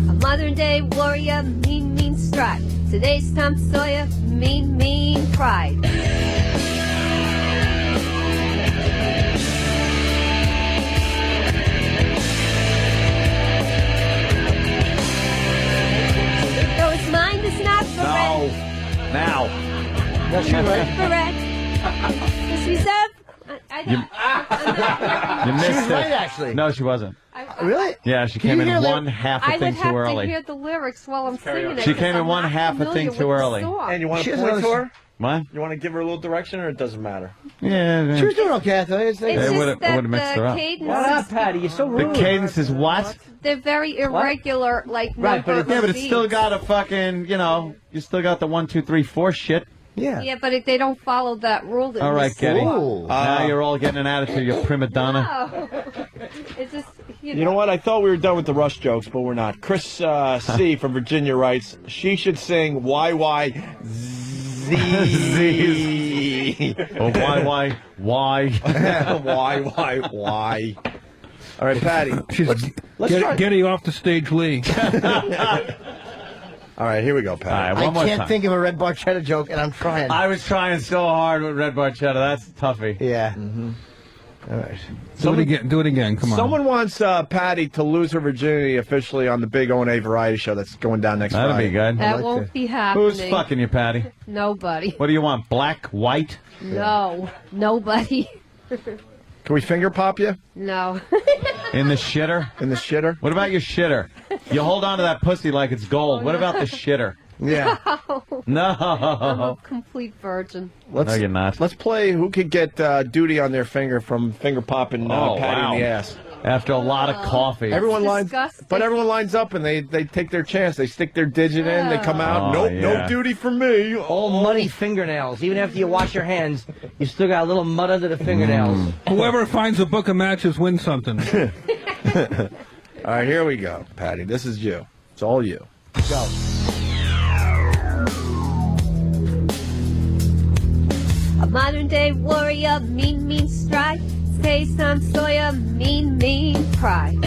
A modern day warrior, mean strike. Today's Tom Sawyer, mean pride. Though his mind is not for red. Now. That's you, right? For red. It's reserved. You missed She was it. right, actually. No, she wasn't. Really? Yeah, she Can came you in hear one half a I thing would have too early. to hear the lyrics while I'm singing it. She 'cause came in I'm one not half a familiar thing with too the early. song. And you want She to doesn't point to her? What? You want to give her a little direction, or it doesn't matter? Yeah. She was doing okay, I thought. It's It just would've that mixed her the up. cadence Shut up, is, Patty. You're so The rude. cadence is what? they're very irregular, like Right, but number Yeah, but of it's still beats. got a fucking, you still got the 1, 2, 3, 4 shit. Yeah. Yeah, but they don't follow that rule. That All we right, Getty. Ooh. Now you're all getting an attitude, you prima donna. No. It's just, You know what? I thought we were done with the Rush jokes, but we're not. Chris C. from Virginia writes, she should sing YYZ. Oh, why? Why? All right, Patty. Let's try. Getty off the stage, Lee. All right, here we go, Patty. All right, I one more can't time. think of a Red Barchetta joke, and I'm trying. I was trying so hard with Red Barchetta. That's toughie. Yeah. All right. Do it again. Come on. Someone wants Patty to lose her virginity officially on the big O&A variety show that's going down next That'll Friday. be good. that won't be happening. Who's fucking you, Patty? Nobody. What do you want? Black, white? No. Nobody. Can we finger pop you? No. In the shitter? In the shitter? What about your shitter? You hold on to that pussy like it's gold. What about the shitter? Yeah. I'm a No. complete virgin. Let's, No, you're not. Let's play who could get duty on their finger from finger popping Oh, Patty wow. in the ass. After a lot of coffee. Everyone lines, disgusting. but everyone lines up and they take their chance. They stick their digit in. They come out. Oh, Nope, yeah. no duty for me. All muddy fingernails. Even after you wash your hands, you still got a little mud under the fingernails. Whoever finds a book of matches wins something. All right, here we go, Patty. This is you. It's all you. Go. A modern day warrior, mean strike. Taste on Sawyer, mean pride.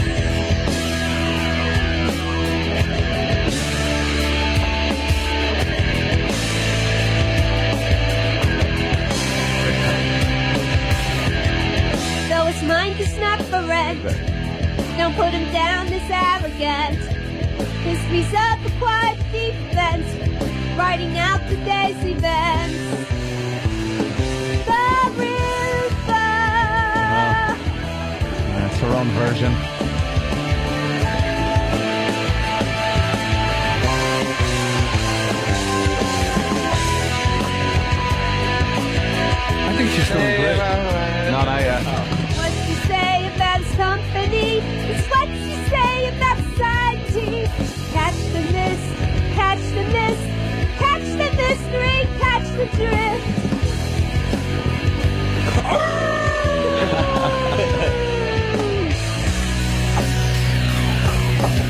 Though his mind is not for rent, don't put him down this arrogant. Histories of the quiet defense, writing out today's events. The river. That's her own version. I think she's doing great. No, not yet. What you say about his company is what you say about society. Catch the mist, catch the mist, catch the mystery, catch the drift.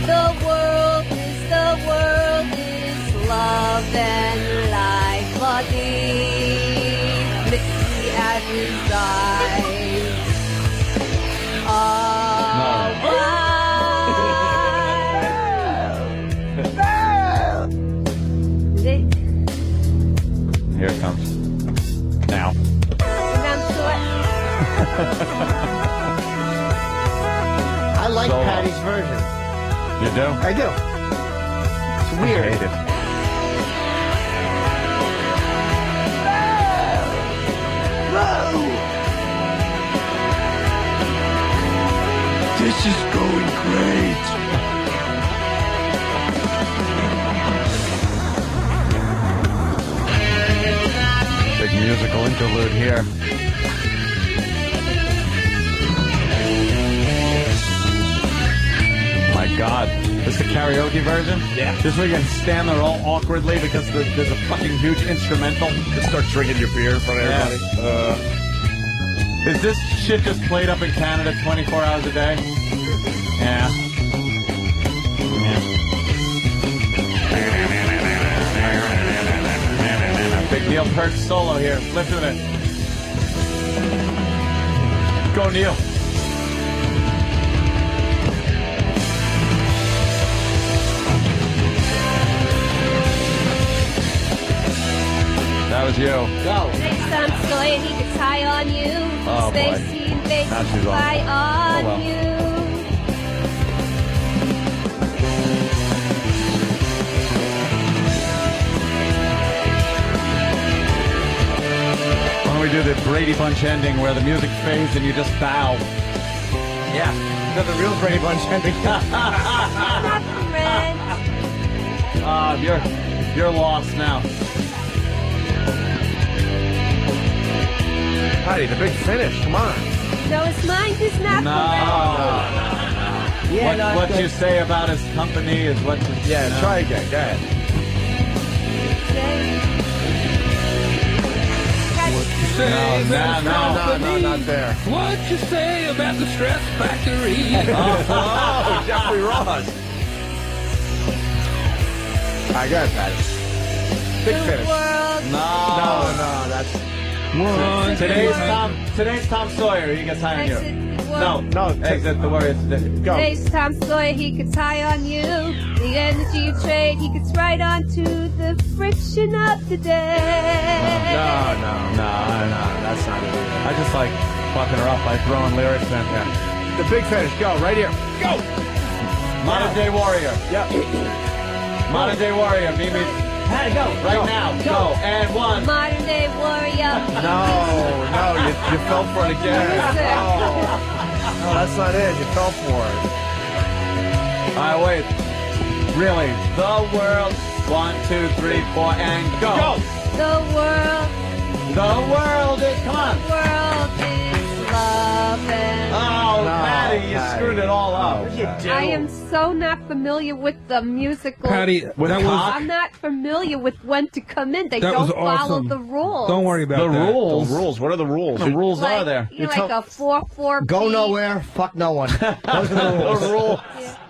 The world is love and life, body, Mickey at his eyes. Here it comes. Now. I like Solo. Patty's version. You do? I do. It's weird. I hate it. This is going great. Big musical interlude here. My God. This is the karaoke version? Yeah. This way you can stand there all awkwardly because there's a fucking huge instrumental. Just start drinking your beer in front of everybody. Is this shit just played up in Canada 24 hours a day? Yeah. Big Neil Peart solo here. Listen to it. Go, Neil. That was you. Go. Next time Sawyer, he could tie on you. Oh, boy. Space he invades Now to she's on. fly on Oh, well. you. Why don't we do the Brady Bunch ending where the music fades and you just bow? Yeah. Got the real Brady Bunch ending. You're lost now. Patty, the big finish. Come on. No, his mind is not correct. Yeah, what you say about his company is what. Yeah, try again. Go ahead. No, not there. What you say about the stress factory? Oh, Jeffrey Ross. All right, go ahead, Patty. Big finish. No, that's... Today's Tom Sawyer. He gets high on you. No, exit the Warriors. Go. Today's Tom Sawyer, he could tie on you. The energy you trade, he gets right onto the friction of the day. No, that's not it. I just like fucking her up by throwing lyrics in. Yeah. The big finish. Go, right here. Go. Modern Day Warrior. Yep. Modern Day Warrior. Meet me Patty, go. right now. Go. And one. Modern day warrior. No, you fell for it again. No, that's not it. You fell for it. All right, wait. Really? The world. 1, 2, 3, 4, and go. Go. The world is, come on. The world is love and Patty, you screwed it all up. I am so not familiar with the musical. Patty, that was- I'm not familiar with when to come in. They That don't was follow awesome. the rules. Don't worry about The that. rules. The rules. What are the rules? The rules Like, are there. You know, like a 4/4. Go nowhere, fuck no one. Those are the rules. The rule.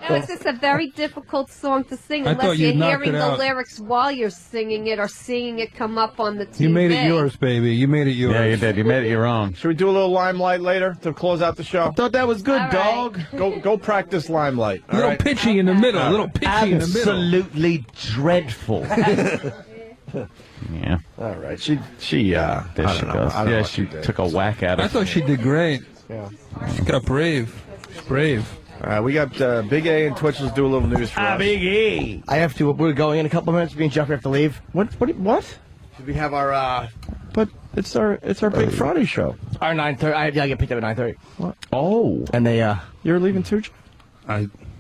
No, it's just a very difficult song to sing I thought unless you'd you're knocked hearing it the out. lyrics while you're singing it or seeing it come up on the TV. You made it yours, baby. You made it yours. Yeah, you did. You made it your own. Should we do a little Limelight later to close out the show? Thought that was good, All right. dog. Go practice Limelight. A little pitchy in the middle. A little pitchy in the middle. Absolutely dreadful. Yeah. All right. She There she goes. Yeah, she took a whack at it. I thought she did great. Yeah. She got brave. She's brave. All right, we got Big A and Twitchells do a little news for us. Big E. I have to. We're going in a couple minutes. Me and Jeffrey have to leave. What? Should we have our? But it's our Big Friday show. Our 9:30. I get picked up at 9:30. What? Oh. And they. You're leaving too?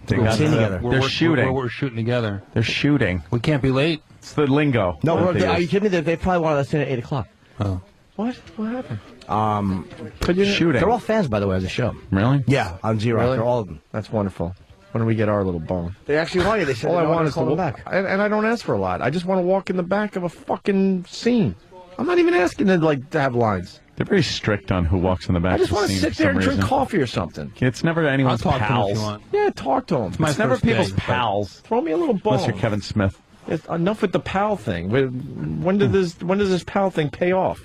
They're shooting. We're shooting together. They're shooting. We can't be late. It's the lingo. No, that they are you use. kidding me? They probably wanted us in at 8 o'clock. Oh. What? What happened? Shooting. They're all fans, by the way, of the show. Really? Yeah, on Zero. Really? They're all of them. That's wonderful. When do we get our little bone? They actually want you. They said All I they want is call to them back. and I don't ask for a lot. I just want to walk in the back of a fucking scene. I'm not even asking to have lines. They're very strict on who walks in the back. I just of the want to scene sit for there some and drink reason. coffee or something. It's never anyone's I'll talk to them if pals. you want. Yeah, talk to them. my It's never first people's day. pals. Throw me a little bone. Unless you're Kevin Smith. Enough with the pal thing. When does this pal thing pay off?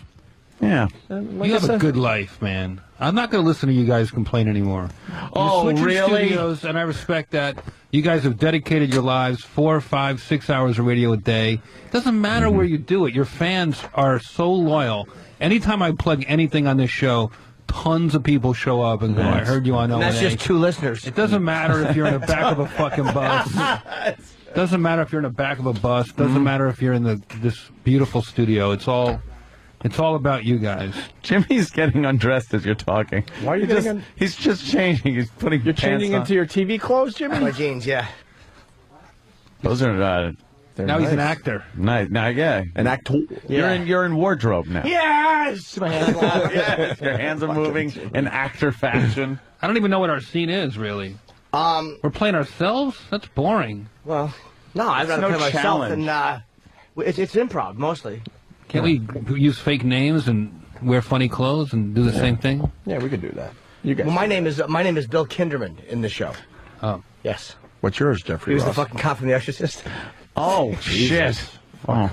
Yeah. Like You I have a said- good life, man. I'm not going to listen to you guys complain anymore. Oh, You're switching really? Studios, and I respect that. You guys have dedicated your lives 4, 5, 6 hours of radio a day. Doesn't matter where you do it. Your fans are so loyal. Anytime I plug anything on this show, tons of people show up and go, I heard you on O&A. And that's just 2 listeners. It doesn't matter if you're in the back of a fucking bus. Doesn't matter if you're in the back of a bus. Doesn't matter if you're in this beautiful studio. It's all about you guys. Jimmy's getting undressed as you're talking. Why are you getting He's just changing. He's putting You're changing pants into your TV clothes, Jimmy? My jeans, yeah. on. Those are Now he's an actor. nice. Now, yeah, An actor. You're in wardrobe now. Yes! My hands are all- Yes, your hands are moving in actor fashion. I don't even know what our scene is, really. We're playing ourselves? That's boring. Well, no, I'd rather no play myself challenge. than, it's improv, mostly. Can't we use fake names and wear funny clothes and do the same thing? Yeah, we could do that. You guys. Well, my name is Bill Kinderman in the show. Oh. Yes. What's yours, Jeffrey He was the Ross? fucking cop from The Exorcist. Oh, shit. Oh.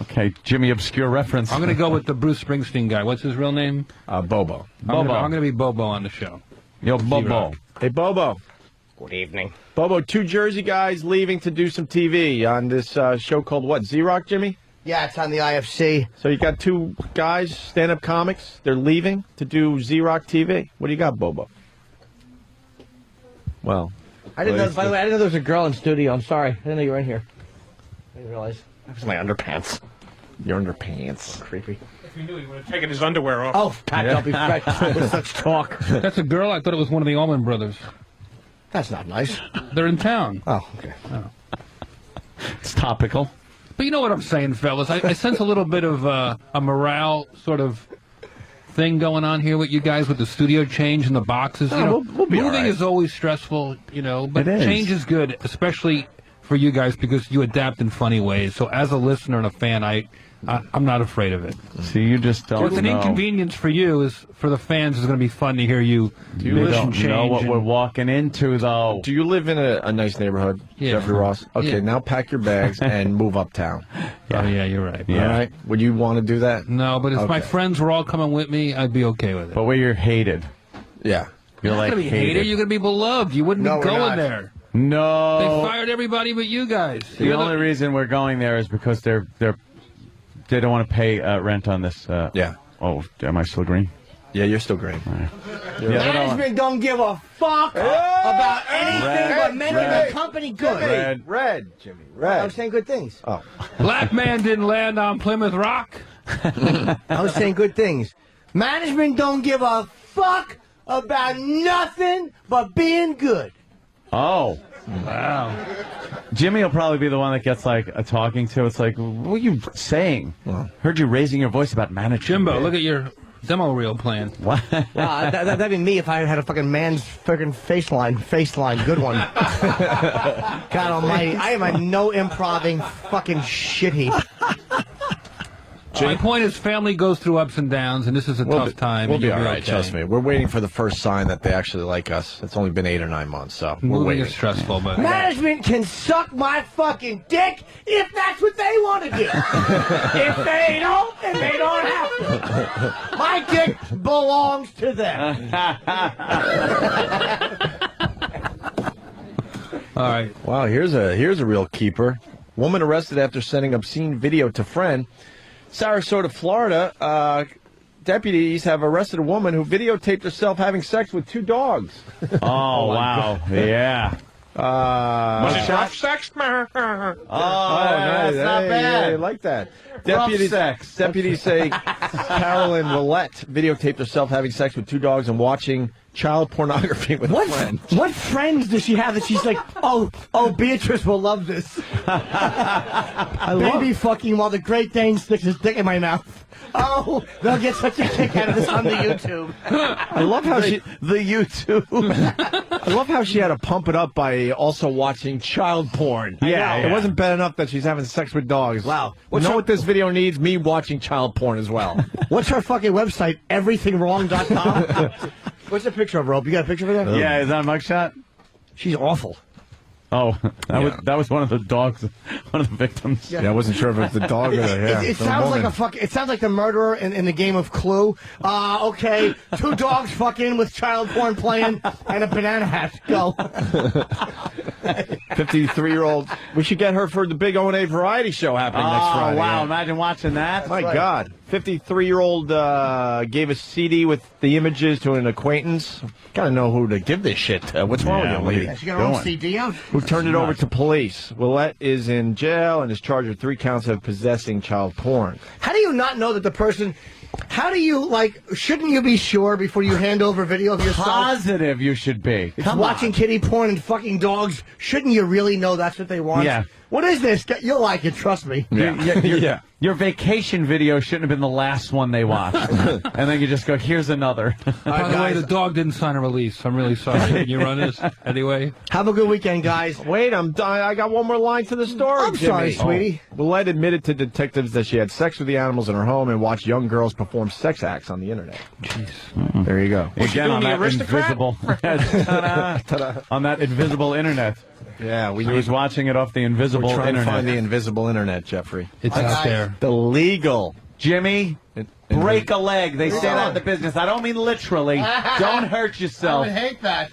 Okay, Jimmy, obscure reference. I'm going to go with the Bruce Springsteen guy. What's his real name? Bobo. I'm going to be Bobo on the show. Yo, Bobo. Hey, Bobo. Good evening. Bobo, 2 Jersey guys leaving to do some TV on this show called what? Z-Rock, Jimmy? Yeah, it's on the IFC. So you got 2 guys, stand-up comics. They're leaving to do Z-Rock TV. What do you got, Bobo? Well, I didn't know. By the way, I didn't know there was a girl in studio. I'm sorry. I didn't know you were in here. I didn't realize. That was my underpants. Your underpants. Creepy. If you knew, he would have taken his underwear off. Oh, Pat, don't be fresh with such talk. That's a girl? I thought it was one of the Allman Brothers. That's not nice. They're in town. Oh, okay. It's topical. But you know what I'm saying, fellas? I sense a little bit of a morale sort of thing going on here with you guys with the studio change and the boxes. You know, we'll be all moving right. is always stressful, you know, but It is. change is good, especially for you guys because you adapt in funny ways. So as a listener and a fan, I'm not afraid of it. See, you just don't What's an know. inconvenience for you is for the fans is going to be fun to hear you. You bitch don't and change know what and- we're walking into, though. Do you live in a nice neighborhood, Yeah. Jeffrey Ross? Okay, Yeah. now pack your bags and move uptown. Oh yeah, you're right. Yeah. All right? Would you want to do that? No, but if my Okay. friends were all coming with me, I'd be okay with it. But where you're hated. Yeah. You're You're not like going to be hated. You're going to be beloved. You wouldn't No, be we're going not. there. No. They fired everybody but you guys. The You're only reason we're going there is because they don't want to pay rent on this. Yeah. Oh, am I still green? Yeah, you're still green. Management don't give a fuck about anything but making the company good. Red, Jimmy. I Red. was saying good things. Oh. Black man didn't land on Plymouth Rock. I was saying good things. Management don't give a fuck about nothing but being good. Oh. Wow. Jimmy will probably be the one that gets like a talking to. It's like, what are you saying? Heard you raising your voice about management. Jimbo, look at your demo reel playing. What? That'd be me if I had a fucking man's fucking face line, good one. God almighty, I am a no improving fucking shit heap. My point is, family goes through ups and downs, and this is a tough time. We'll be all you'll right, okay. trust me. We're waiting for the first sign that they actually like us. It's only been 8 or 9 months, so we're Moving waiting. is stressful, but Management can suck my fucking dick if that's what they want to do. If they don't, then they don't have to. My dick belongs to them. all right. Wow, here's a real keeper. Woman arrested after sending obscene video to friend. Sarasota, Florida, deputies have arrested a woman who videotaped herself having sex with 2 dogs. Oh, wow. Yeah. Was it rough sex? Nice. That's not bad. I like that. Sex. Deputies say Carolyn Willette videotaped herself having sex with 2 dogs and watching child pornography with a friend. What friends does she have that she's like, oh, Beatrice will love this. Baby fucking while the Great Dane sticks his dick in my mouth. Oh, they'll get such a kick out of this on the YouTube. I love how the YouTube. I love how she had to pump it up by also watching child porn. Yeah. It wasn't bad enough that she's having sex with dogs. Wow. You know what this video needs? Me watching child porn as well. What's her fucking website? Everythingwrong.com? What's the picture of her, Rope? You got a picture of her there? Yeah, is that a mugshot? She's awful. Oh, that was one of the dogs, one of the victims. Yeah, I wasn't sure if it was the dog or the It sounds like it sounds like the murderer in the game of Clue. Okay, 2 dogs fucking with child porn playing and a banana hat. Go. 53-year-old. We should get her for the big O&A variety show happening next Friday. Oh, wow. Imagine watching that. My God. 53-year-old gave a CD with the images to an acquaintance. Got to know who to give this shit to. What's wrong with you, lady? She got her own CD out? Who turned it over to police. Willette is in jail and is charged with 3 counts of possessing child porn. How do you not know that the person... How do you, shouldn't you be sure before you hand over video of yourself? Positive you should be. It's watching kitty porn and fucking dogs. Shouldn't you really know that's what they want? Yeah. What is this? You'll like it, trust me. Yeah. Your vacation video shouldn't have been the last one they watched. And then you just go, here's another. By the way, the dog didn't sign a release. I'm really sorry. Can you run this anyway? Have a good weekend, guys. Wait, I got one more line to the story, I'm sorry, sweetie. Willette admitted to detectives that she had sex with the animals in her home and watched young girls perform sex acts on the internet. Jeez. There you go. Again, on that invisible... on that invisible internet. Yeah, he was watching it off the invisible internet. internet. To find the invisible internet, Jeffrey. It's out there. The legal. Jimmy, break a leg. They say that in the business. I don't mean literally. Don't hurt yourself. I would hate that.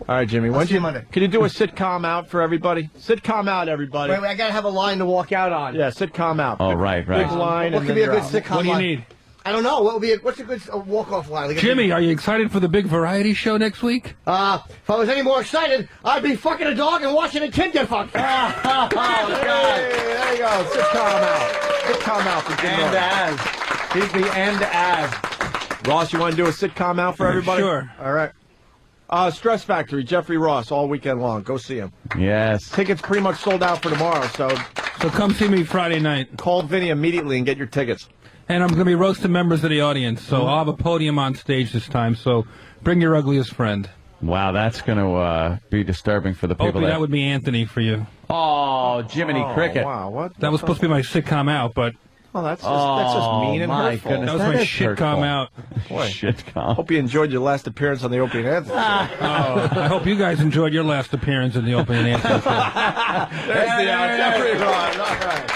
All right, Jimmy. See you Monday. Can you do a sitcom out for everybody? Sitcom out, everybody. Wait, I gotta have a line to walk out on. Yeah, sitcom out. Oh, right. Big line. What could be a good sitcom line? What do you need? I don't know. What's a good walk-off line? Jimmy, are you excited for the big variety show next week? If I was any more excited, I'd be fucking a dog and watching a kid get fucked. Oh, God. There you go. Sitcom out. Sitcom out for Jimmy. And as. He's the and as. Ross, you want to do a sitcom out for everybody? Sure. All right. Stress Factory, Jeffrey Ross, all weekend long. Go see him. Yes. Tickets pretty much sold out for tomorrow, so come see me Friday night. Call Vinny immediately and get your tickets. And I'm going to be roasting members of the audience, so I'll have a podium on stage this time, so bring your ugliest friend. Wow, that's going to be disturbing for the people. Hopefully that would be Anthony for you. Oh, Jiminy Cricket. Wow, what? That was supposed to be my sitcom out, but... Oh, that's just mean and my hurtful. goodness, that was my shitcom out. Boy. Shitcom. Hope you enjoyed your last appearance on the Opie and Anthony show. I hope you guys enjoyed your last appearance in the Opie and Anthony show. There's the Jeffrey Ross. All right.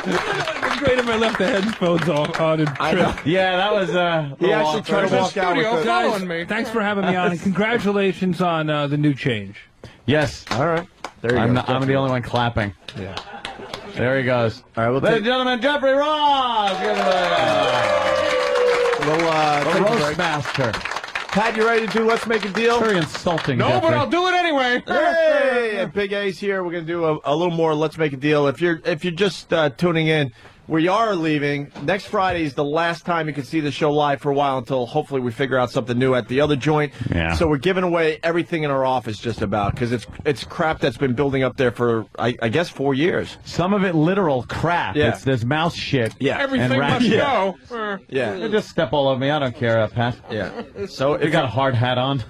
It's great if I left the headphones on and tripped. Yeah, that was he actually tried to walk out with Guys, thanks for having me on, and congratulations on the new change. Yes. All right. There you go. I'm the only one clapping. Yeah. There he goes. All right, ladies and gentlemen, Jeffrey Ross. The roast master. Pat, you ready to do Let's Make a Deal? Very insulting. No, Jeffrey. but I'll do it anyway. Hey, and Big A's here. We're going to do a little more Let's Make a Deal. If you're just tuning in, We are leaving. Next Friday is the last time you can see the show live for a while until hopefully we figure out something new at the other joint. Yeah. So we're giving away everything in our office just about because it's crap that's been building up there for, I guess, 4 years. Some of it literal crap. Yeah. There's mouse shit. Yeah. Everything and rat must shit. go. Yeah. Just step all over me. I don't care, Pat. Yeah. So if you got a hard hat on,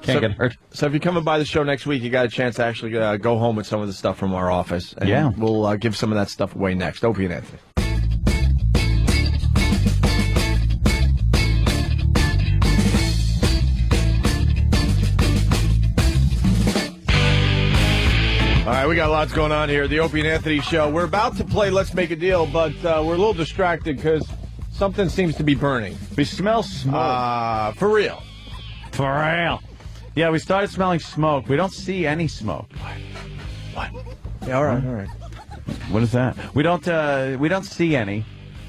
can't get hurt. So if you're coming by the show next week, you got a chance to actually go home with some of the stuff from our office. And Yeah. we'll give some of that stuff away next. Opie and Anthony. All right, we got lots going on here. The Opie and Anthony Show. We're about to play Let's Make a Deal, but we're a little distracted because something seems to be burning. We smell smoke. For real. For real. Yeah, we started smelling smoke. We don't see any smoke. What? Yeah, all right. What is that? We don't see any,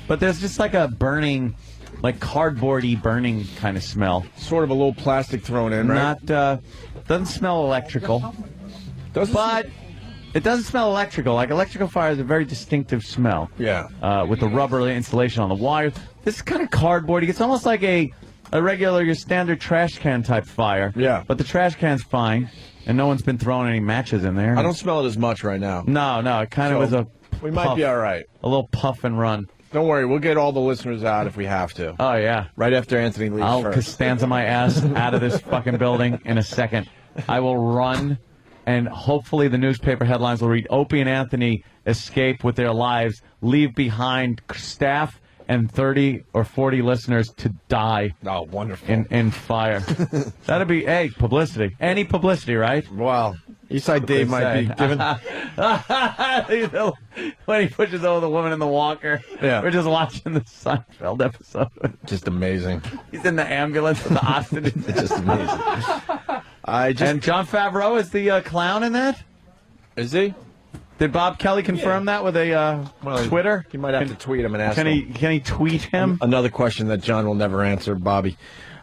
but there's just like a burning, like cardboardy burning kind of smell. Sort of a little plastic thrown in, right? Not doesn't smell electrical. But it doesn't smell electrical. Like electrical fire is a very distinctive smell. Yeah. With the rubber insulation on the wires. This is kind of cardboardy. It's almost like a regular, your standard trash can type fire. Yeah. But the trash can's fine, and no one's been throwing any matches in there. I don't smell it as much right now. No, it kind of was a We might puff, be all right. A little puff and run. Don't worry, we'll get all the listeners out if we have to. Oh, yeah. Right after Anthony leaves I'll first. Costanza my ass out of this fucking building in a second. I will run, and hopefully the newspaper headlines will read, Opie and Anthony escape with their lives, leave behind staff and 30 or 40 listeners to die. Oh, wonderful. In fire. That'd be, publicity. Any publicity, right? Wow. Eastside Dave might be given... When he pushes over the woman in the walker. Yeah. We're just watching the Seinfeld episode. Just amazing. He's in the ambulance with the hostages. It's just amazing. And John Favreau is the clown in that? Is he? Did Bob Kelly confirm that with a Twitter? You might have to tweet him and ask him. Can he tweet him? Another question that John will never answer, Bobby.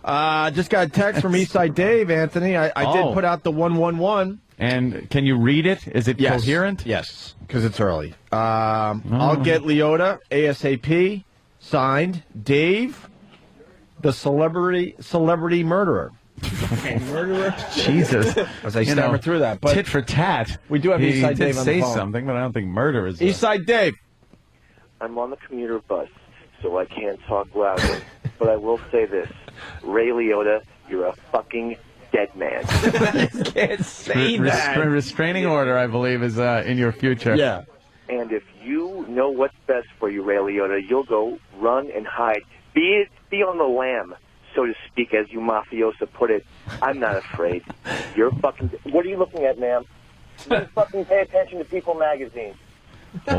Just got a text from Eastside Dave, Anthony. I did put out the 111. And can you read it? Is it coherent? Yes, because it's early. I'll get Leota ASAP. Signed, Dave, the celebrity murderer. Murderer? Jesus. As I stammer through that. But tit for tat. We do have Eastside Dave on the phone. He did say something, but I don't think murder is... Eastside Dave. I'm on the commuter bus, so I can't talk loudly. But I will say this. Ray Liotta, you're a fucking dead man. I can't say that. Restraining order, I believe, is in your future. Yeah. And if you know what's best for you, Ray Liotta, you'll go run and hide. Be on the lam, so to speak, as you mafiosa put it. I'm not afraid. You're fucking... What are you looking at, ma'am? You fucking pay attention to People magazine. These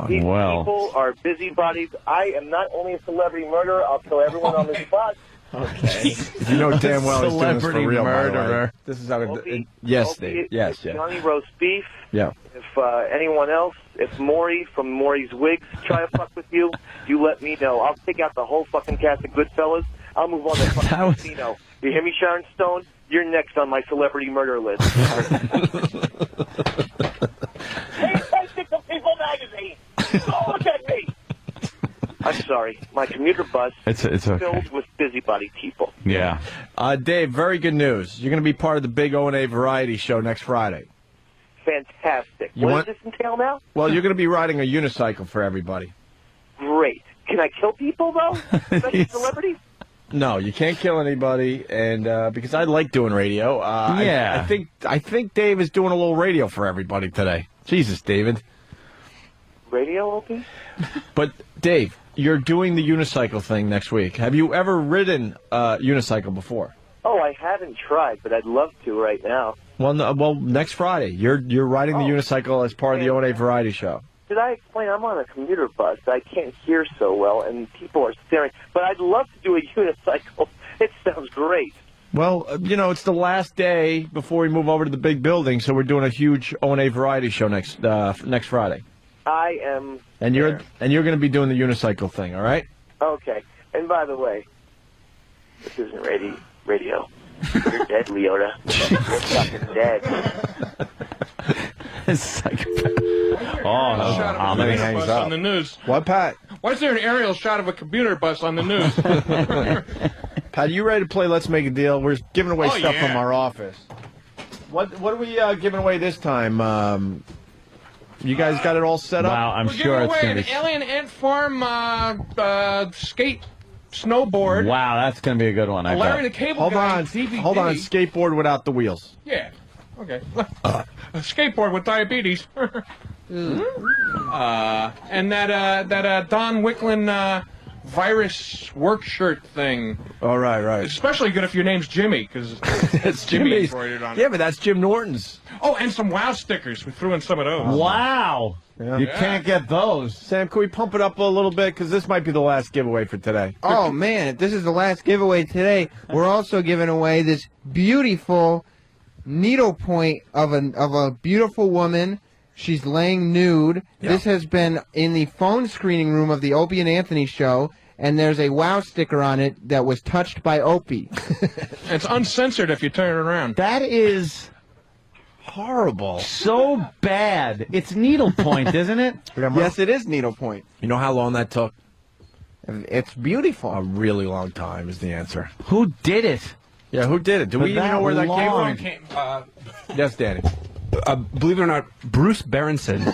people are busybodies. I am not only a celebrity murderer. I'll kill everyone on this spot. Okay. You know damn well he's doing this for real, murderer. by the way. This is how yes, Dave. Yes, yes. Johnny Roast Beef. Yeah. If anyone else, if Maury from Maury's Wigs try to fuck with you, you let me know. I'll take out the whole fucking cast of Goodfellas. I'll move on to fucking casino. You hear me, Sharon Stone? You're next on my celebrity murder list. Pay attention to People magazine. Don't look at me. I'm sorry. My commuter bus it's filled okay. with busybody people. Yeah. Dave, very good news. You're going to be part of the big O&A variety show next Friday. Fantastic. What does this entail now? Well, you're going to be riding a unicycle for everybody. Great. Can I kill people, though? Especially celebrities? No, you can't kill anybody, and because I like doing radio. Yeah. I think Dave is doing a little radio for everybody today. Jesus, David. Radio, Opie? But, Dave, you're doing the unicycle thing next week. Have you ever ridden a unicycle before? Oh, I haven't tried, but I'd love to right now. Well, next Friday. You're riding the unicycle as part of the O&A variety show. Did I explain? I'm on a commuter bus. I can't hear so well, and people are staring. But I'd love to do a unicycle. It sounds great. Well, it's the last day before we move over to the big building, so we're doing a huge O&A variety show next Friday. I am. And you're going to be doing the unicycle thing, all right? Okay. And by the way, this isn't radio. You're dead, Leota. You're fucking dead. Psychopath. shot of a then he computer hangs bus up. on the news? What, Pat? Why is there an aerial shot of a computer bus on the news? Pat, you ready to play Let's Make a Deal? We're giving away Oh, stuff yeah. from our office. What are we giving away this time? You guys got it all set up? Wow, I'm We're sure giving it's away going an to be... alien ant farm skate snowboard. Wow, that's going to be a good one, I Larry the bet. Cable Hold Guy on. DVD. Hold on. Skateboard without the wheels. Yeah. Okay. A skateboard with diabetes. And that Don Wicklin virus work shirt thing. Oh, right. It's especially good if your name's Jimmy, because It's Jimmy Jimmy's. embroidered on it. Yeah, but that's Jim Norton's. Oh, and some WoW stickers. We threw in some of those. Wow. Yeah. You can't get those. Sam, can we pump it up a little bit? Because this might be the last giveaway for today. Oh man, if this is the last giveaway today, we're also giving away this beautiful needlepoint of a beautiful woman. She's laying nude. Yeah. This has been in the phone screening room of the Opie and Anthony show, and there's a WoW sticker on it that was touched by Opie. It's uncensored if you turn it around. That is horrible. So bad. It's needlepoint, isn't it? Yes, it is needlepoint. You know how long that took? It's beautiful. A really long time is the answer. Who did it? Yeah, who did it? Do For we even that know where that long? came from? Yes, Danny. Believe it or not, Bruce Berenson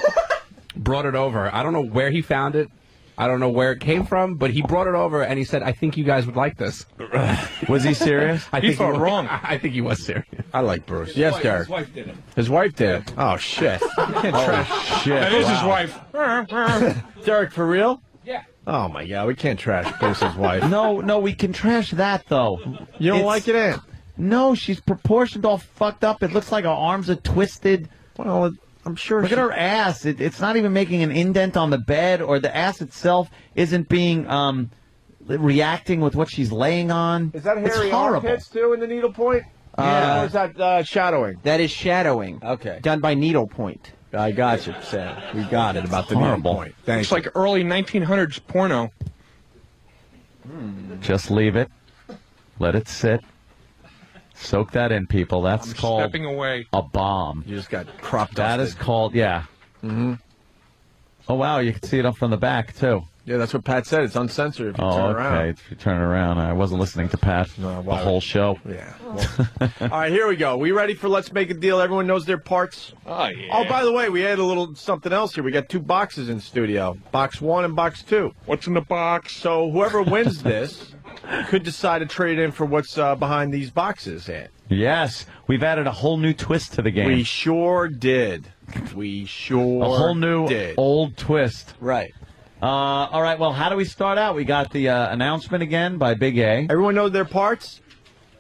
brought it over. I don't know where he found it. I don't know where it came from, but he brought it over and he said, "I think you guys would like this." Was he serious? I He think thought was, wrong. I think he was serious. I like Bruce. Yes, Derek. His wife did it. His wife did it. Oh, shit. Oh, shit. That is his Wow. wife. Derek, for real? Yeah. Oh, my God. We can't trash Bruce's wife. No, we can trash that, though. You don't It's- like it, Aunt? No, she's proportioned all fucked up. It looks like her arms are twisted. Well, I'm sure. Look at her ass. It's not even making an indent on the bed, or the ass itself isn't being reacting with what she's laying on. Is that It's hairy horrible. armpits, too, in the needlepoint? Or is that shadowing? That is shadowing. Okay. Done by needlepoint. I got you, Sam. We got it about the Horrible. needlepoint. Thanks. It's like early 1900s porno. Just leave it. Let it sit. Soak that in, people. That's I'm called stepping away. a bomb. You just got crop That dusted. is called, yeah. Mm-hmm. Oh, wow, you can see it up from the back, too. Yeah, that's what Pat said. It's uncensored if you Oh, turn okay. around. If you turn it around. I wasn't listening to Pat No, the why whole would- show. Yeah. All right, here we go. We ready for Let's Make a Deal? Everyone knows their parts? Oh, yeah. Oh, by the way, we had a little something else here. We got 2 boxes in studio. Box 1 and box 2. What's in the box? So whoever wins this could decide to trade in for what's behind these boxes, Ant. Yes, we've added a whole new twist to the game. We sure did. We sure a whole new did. old twist. Right. All right, well, how do we start out? We got the announcement again by Big A. Everyone knows their parts?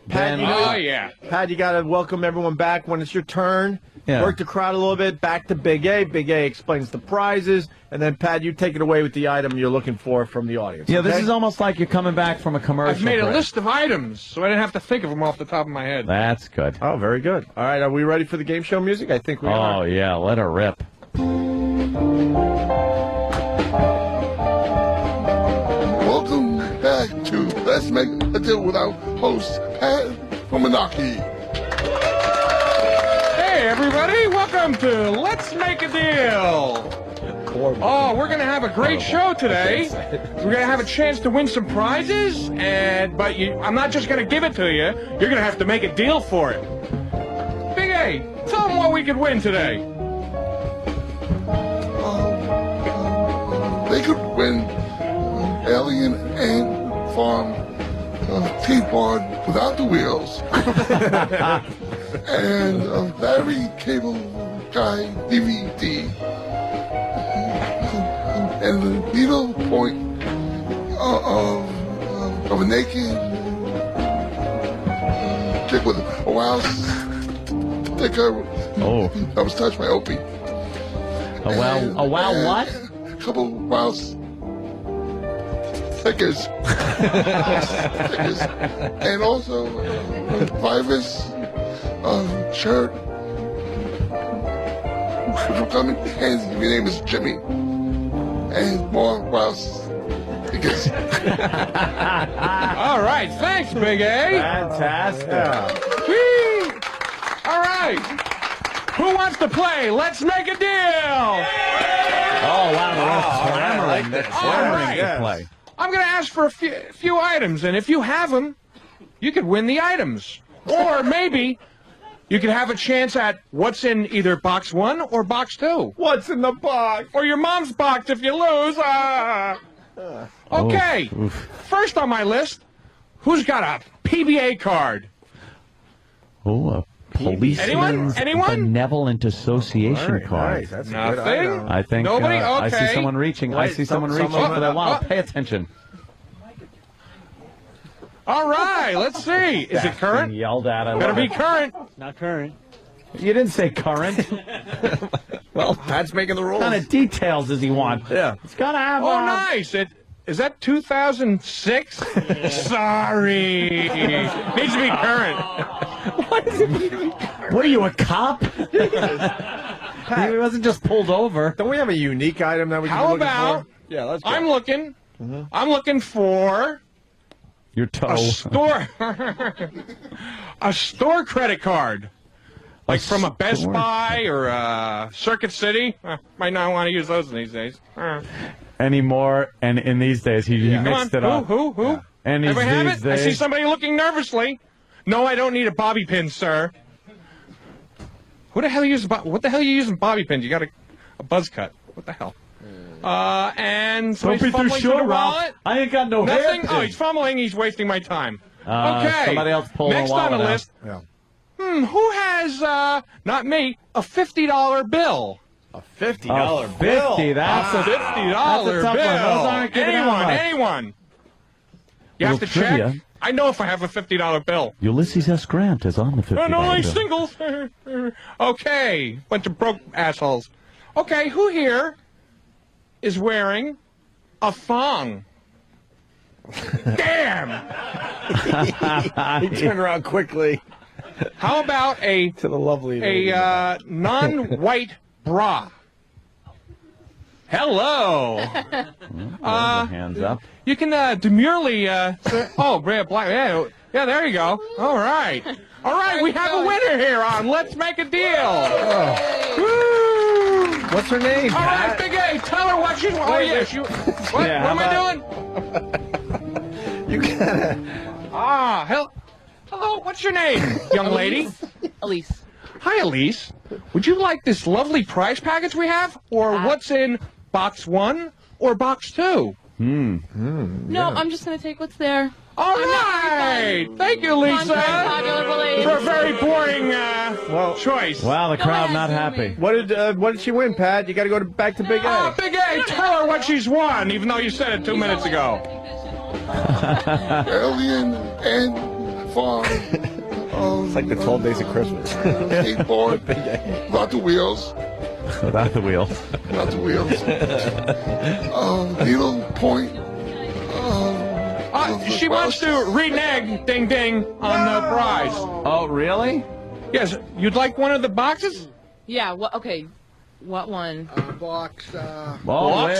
Pat, Then- you know, Oh, yeah. Pat, you got to welcome everyone back when it's your turn. Yeah. Work the crowd a little bit. Back to Big A. Big A explains the prizes. And then, Pat, you take it away with the item you're looking for from the audience. Yeah, this okay? is almost like you're coming back from a commercial I've made a break. list of items, so I didn't have to think of them off the top of my head. That's good. Oh, very good. All right, are we ready for the game show music? I think we are. Oh, yeah, let her rip. Welcome back to Let's Make a Deal with our host, Pat from Menaki. Hey, everybody, welcome to Let's Make a Deal. Oh, we're going to have a great show today. We're going to have a chance to win some prizes, but I'm not just going to give it to you. You're going to have to make a deal for it. Big A, tell them what we could win today. They could win Alien Ant Farm skateboard without the wheels. And a Larry Cable Guy DVD. And the needle point of a naked chick with a wow sticker that was touched by Opie. A wow what? A couple wow stickers. Stickers. And also a virus shirt. From coming, and your name is Jimmy. And more wow stickers. All right, thanks, Big A. Fantastic. Whee! All right. Who wants to play? Let's make a deal. They're All clamoring right. to play. I'm going to ask for a few items, and if you have them, you could win the items. Or maybe you could have a chance at what's in either box 1 or box 2. What's in the box? Or your mom's box if you lose. Okay. First on my list, who's got a PBA card? Oh, a policeman's Anyone? benevolent association card. Nice. That's a Nothing? good item. I think Nobody? I see Okay. someone reaching. I Wait, see someone some- reaching some- for that. Wow, pay attention. All right, let's see. Is it current? Being yelled at. I Better love be it. current. Not current. You didn't say current. Well, Pat's making the rules. What kind of details does he want? Yeah. It's got to have. Oh, nice. Is that 2006? Sorry. Needs to be current. What does it need to be current? What are you, a cop? He wasn't just pulled over. Don't we have a unique item that we can How be looking about? for? Yeah, let's go. I'm looking. I'm looking for Your toe. a store. A store credit card. Like from a Best Buy or a Circuit City. Might not want to use those these days. Anymore, and in these days, he mixed it up. Who? Yeah. And Everybody have these it? I see days, somebody looking nervously. No, I don't need a bobby pin, sir. What the hell are you using bobby pins? You got a buzz cut. What the hell? And don't somebody's be too fumbling sure, through the Ralph. wallet. I ain't got no Nothing? hair. Oh, he's fumbling. He's wasting my time. Okay. Somebody else pulled Next a wallet on the out. list. Yeah. Who has, not me, a $50 bill? A $50 Oh, bill. 50, that's a $50 that's a tough bill. one. Those aren't giving out much. Anyone. You have to Little trivia. check. I know if I have a $50 bill. Ulysses S. Grant is on the $50 And only bill. singles. Okay, bunch of broke assholes. Okay, who here is wearing a thong? Damn! He turned around quickly. How about to the lovely lady. non-white bra? Hello. Hands up. You can demurely. Black. Yeah, there you go. All right. We have a winner here on Let's Make a Deal. Woo! What's her name? All right, Big A. Tell her what she's. Oh yeah, she. What? Yeah, What am I doing? You gotta. Hello. What's your name, young lady? Elise. Hi, Elise. Would you like this lovely prize package we have, or what's in box 1 or box 2? No, I'm just going to take what's there. All right. Thank you, Lisa. For a very boring choice. Wow, the crowd not happy. What did she win, Pat? You got to go back to Big A. Big A, tell her what she's won, even though you said it 2 minutes ago. Alien and Farm. It's like the 12 Days of Christmas. Skateboard. Without the wheels. Without the wheels. Without the wheels. Needle point. She wants to renege ding ding on the prize. Oh, really? Yes. You'd like one of the boxes? Yeah, okay. What one? Box. Box?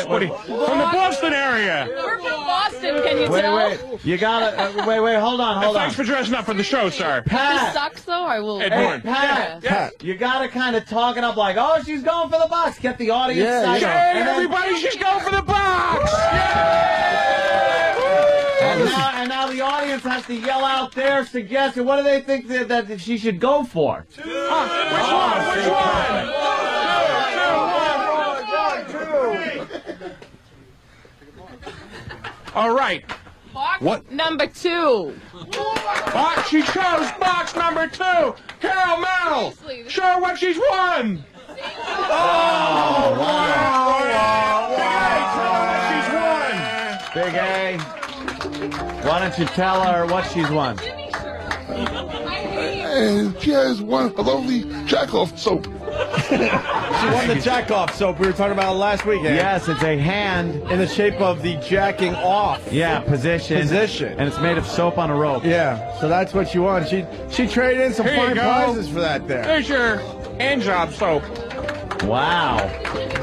What do you- from the Boston area. We're from Boston, can you tell? Wait. You gotta. Wait. Hold on. Thanks for dressing up for the show, sir. This Pat. sucks, though. I will. Edward. Pat. You gotta kind of talk it up like, oh, she's going for the box. Get the audience psyched. Hey, And then- everybody, she's going for the box. And now the audience has to yell out their suggestion. What do they think that she should go for? Which one? All right. Box number 2. She chose box number 2. Carol Mel. Show her what she's won. Oh, wow. Big A, tell her what she's won. Big A. Why don't you tell her what she's won? And she has won a lovely jack-off soap. She won the jack-off soap we were talking about last weekend. Yes, it's a hand in the shape of the jacking off. Yeah, position. And it's made of soap on a rope. Yeah, so that's what she won. She traded in some Here you fine go. prizes for that there. There's your hand job soap. Wow.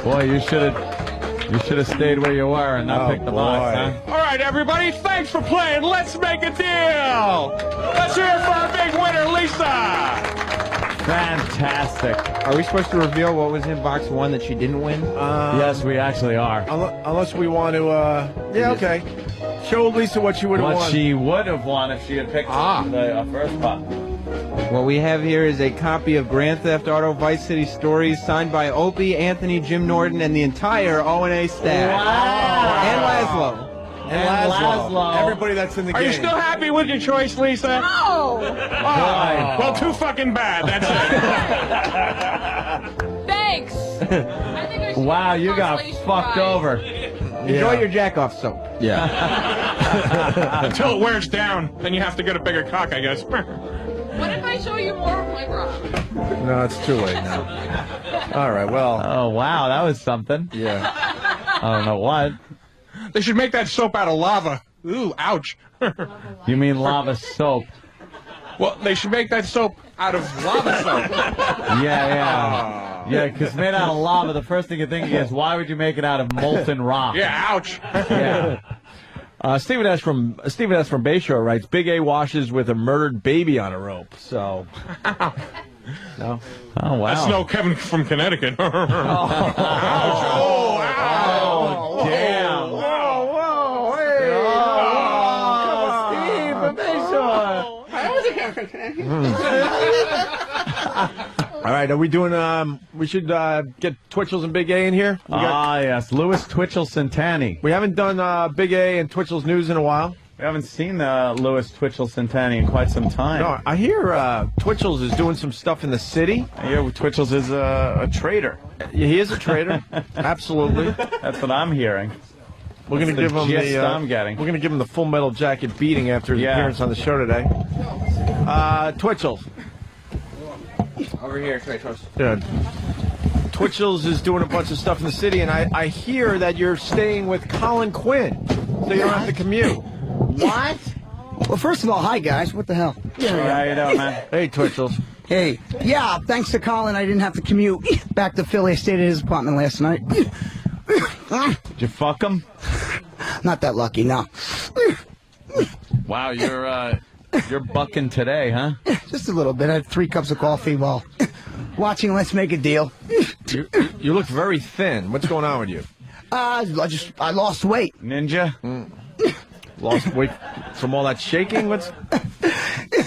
Boy, you should have stayed where you were and not picked the box, huh? All right, everybody, thanks for playing. Let's make a deal. Let's hear it for our big winner, Lisa. Fantastic. Are we supposed to reveal what was in box 1 that she didn't win? Yes, we actually are. Unless we want to, yeah, okay. Show Lisa what she would have won. What she would have won if she had picked the first spot. What we have here is a copy of Grand Theft Auto Vice City Stories signed by Opie, Anthony, Jim Norton, and the entire O&A staff. Wow. And Laszlo. And Laszlo. Everybody that's in the game. Are you still happy with your choice, Lisa? No. Oh, well, too fucking bad. That's it. Thanks. I think I should wow, you got fucked over. Enjoy your jack-off soap. Yeah. Until it wears down, then you have to get a bigger cock, I guess. What if I show you more of my bra? No, it's too late now. All right, well. Oh, wow, that was something. Yeah. I don't know what. They should make that soap out of lava. Ooh, ouch. You mean lava soap? Well, they should make that soap out of lava soap. Yeah, because made out of lava, the first thing you think is, why would you make it out of molten rock? Yeah, ouch. Yeah. Stephen S. from Bayshore writes, Big A washes with a murdered baby on a rope. So, no. Oh, wow. That's no Kevin from Connecticut. Oh, damn. Whoa, hey. Steve from Bayshore. I wasn't Kevin from Connecticut. All right, are we doing, we should get Twitchells and Big A in here? Yes, Lewis Twitchells Centani. We haven't done Big A and Twitchells News in a while. We haven't seen Lewis Twitchells Centani in quite some time. No, I hear Twitchells is doing some stuff in the city. I hear Twitchells is a traitor. Yeah, he is a traitor. Absolutely. That's what I'm hearing. We're going to give him I'm getting. We're going to give him the Full Metal Jacket beating after his appearance on the show today. Twitchells. Over here, Twitchells. Yeah. Twitchells is doing a bunch of stuff in the city, and I hear that you're staying with Colin Quinn, so you don't have to commute. What? Well, first of all, hi guys. What the hell? How you doing, man? Hey, Twitchells. Hey. Yeah, thanks to Colin, I didn't have to commute back to Philly. I stayed at his apartment last night. Did you fuck him? Not that lucky, no. Wow, you're bucking today, huh? Just a little bit. I had 3 cups of coffee while watching Let's Make a Deal. You look very thin. What's going on with you? I lost weight. Ninja? Lost weight from all that shaking? What's...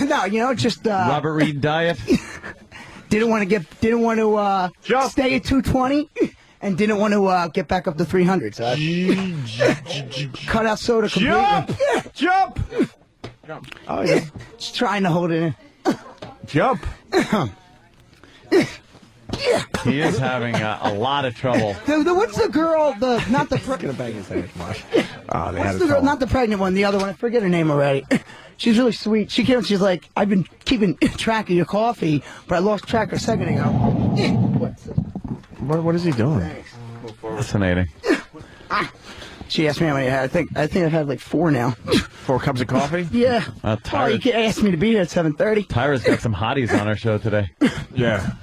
No, just Robert Reed diet? Didn't want to stay at 220 and didn't want to get back up to 300. So I cut out soda completely. Jump! Oh yeah. Just trying to hold it in. Jump. He is having a lot of trouble. What's the girl? Not the gonna bang his head. Oh, what's the girl? Not the pregnant one. The other one. I forget her name already. She's really sweet. She came and she's like, I've been keeping track of your coffee, but I lost track a second ago. What is he doing? Fascinating. She asked me how many I had. I think I've had like 4 now. 4 cups of coffee? Yeah. Tyra, you can ask me to be here at 7:30. Tyra's got some hotties on her show today. Yeah.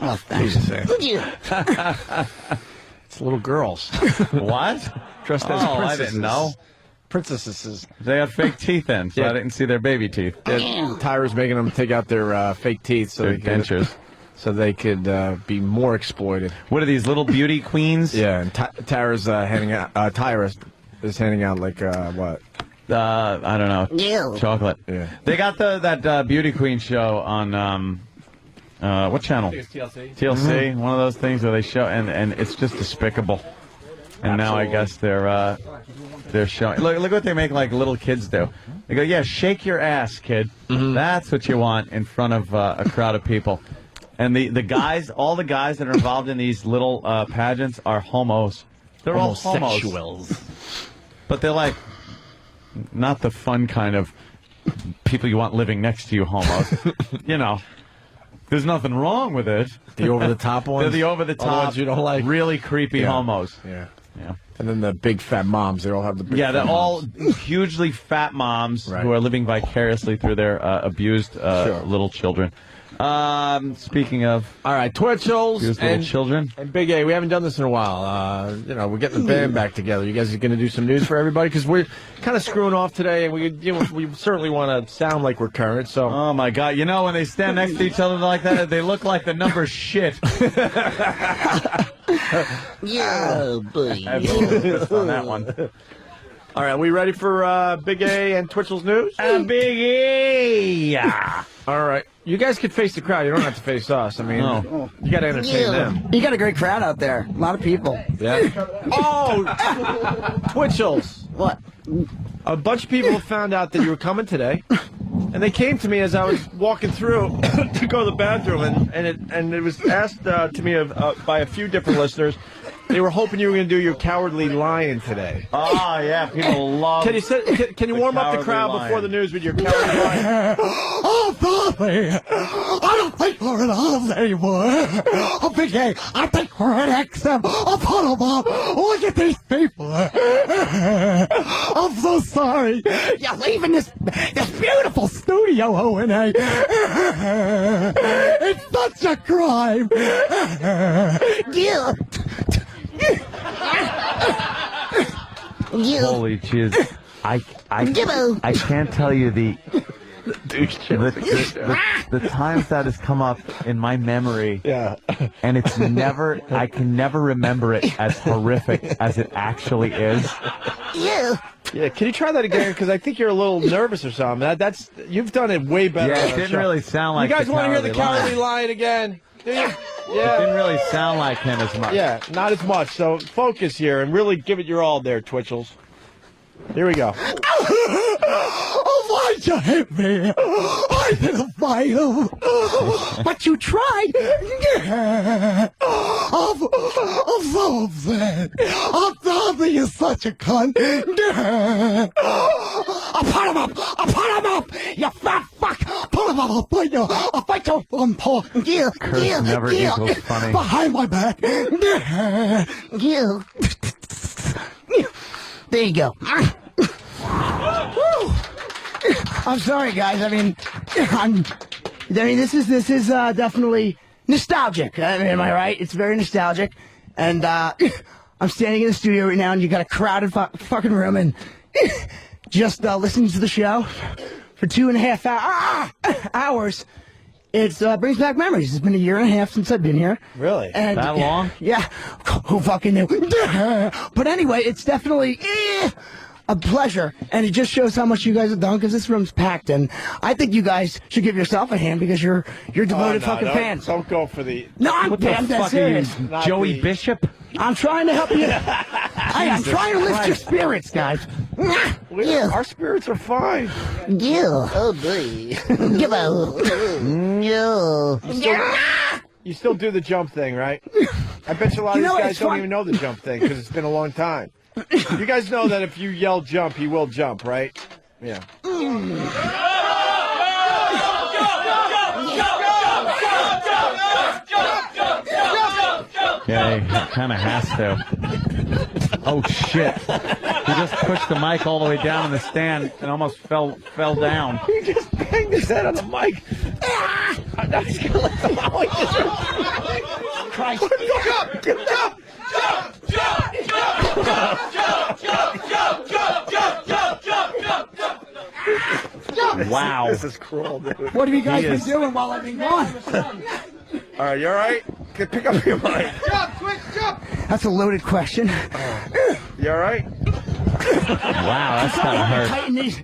Oh, thanks. It's little girls. What? Dressed as princesses. I didn't know. Princesses. They had fake teeth in, so I didn't see their baby teeth. Tyra's making them take out their fake teeth so their they could, dentures. So they could be more exploited. What are these, little beauty queens? Yeah, and Tyra's handing out. Tyra is handing out like what? I don't know. Ew. Chocolate. Yeah. They got that beauty queen show on what channel? TLC. TLC. One of those things where they show and it's just despicable. And now I guess they're showing. Look what they make like little kids do. They go, yeah, shake your ass, kid. That's what you want in front of a crowd of people. And the guys, all the guys that are involved in these little pageants are homos. They're all homos. But they're like, not the fun kind of people you want living next to you homos. There's nothing wrong with it. The over-the-top ones? They're the over-the-top, ones you don't like. really creepy homos. Yeah. And then the big fat moms, they all have the big they're fat all moms. hugely fat moms who are living vicariously through their abused little children. Speaking of, all right, Twitchells little and children and Big A. We haven't done this in a while. We're getting the band back together. You guys are going to do some news for everybody because we're kind of screwing off today, and we certainly want to sound like we're current. So, oh my God, when they stand next to each other like that, they look like the number shit. Yeah, boy. I have a little twist on that one. All right, we ready for Big A and Twitchells news? Big A. All right, you guys can face the crowd. You don't have to face us. I mean, you got to entertain them. You got a great crowd out there. A lot of people. Yeah. Oh, Twitchells. What? A bunch of people have found out that you were coming today, and they came to me as I was walking through to go to the bathroom, and it was asked to me by a few different listeners. They were hoping you were going to do your Cowardly Lion today. Oh, yeah, people love. Can you warm up the crowd before the news with your Cowardly Lion? Oh, Bobby, I don't think we're in Oz anymore. Oh, Big A, I think we're at XM. Oh, put 'em up. Look at these people. I'm so sorry. You're leaving this beautiful studio, O&A. It's such a crime. Yeah. Holy jizz. I can't tell you the times that has come up in my memory. Yeah. And I can never remember it as horrific as it actually is. Yeah. Yeah, can you try that again? Because I think you're a little nervous or something. You've done it way better. Yeah, on it our didn't show. really sound like You guys the want to hear the Cowardly Cowardly Lion again? Do you? Yeah. It didn't really sound like him as much. Yeah, not as much. So focus here and really give it your all there, Twitchells. Here we go. Oh, why'd you hit me? I didn't fight him. But you tried. I'm so upset. I'm sorry you're such a cunt. I'll put him up. You fat fuck. Put him up. I'll fight you. One paw. Curse never equals funny. Behind my back. There you go. I'm sorry, guys. I mean, this is definitely nostalgic. Am I right? It's very nostalgic. And I'm standing in the studio right now, and you got a crowded fucking room, and just listening to the show for 2.5 hours. It brings back memories. It's been 1.5 years since I've been here. Really? And, that long? Yeah. Who fucking knew? But anyway, it's definitely a pleasure, and it just shows how much you guys have done because this room's packed, and I think you guys should give yourself a hand because you're devoted fans. Don't go for the. No, I'm What the damn fuck serious. are you, Joey Bishop? I'm trying to help you. I'm trying to lift your spirits, guys. Our spirits are fine. Yeah. Oh, boy. You still do the jump thing, right? I bet you a lot of these guys don't even know the jump thing because it's been a long time. You guys know that if you yell jump, he will jump, right? Yeah. Yeah, he kind of has to. Oh, shit. He just pushed the mic all the way down in the stand and almost fell down. He just banged his head on the mic. Now he's going to let the mic Christ. Wow. This is cruel, dude. What have you guys been doing while I've been gone? All right, you all right? Pick up your mic. That's a loaded question. You all right? Wow, that's gotta hurt. Tighten these.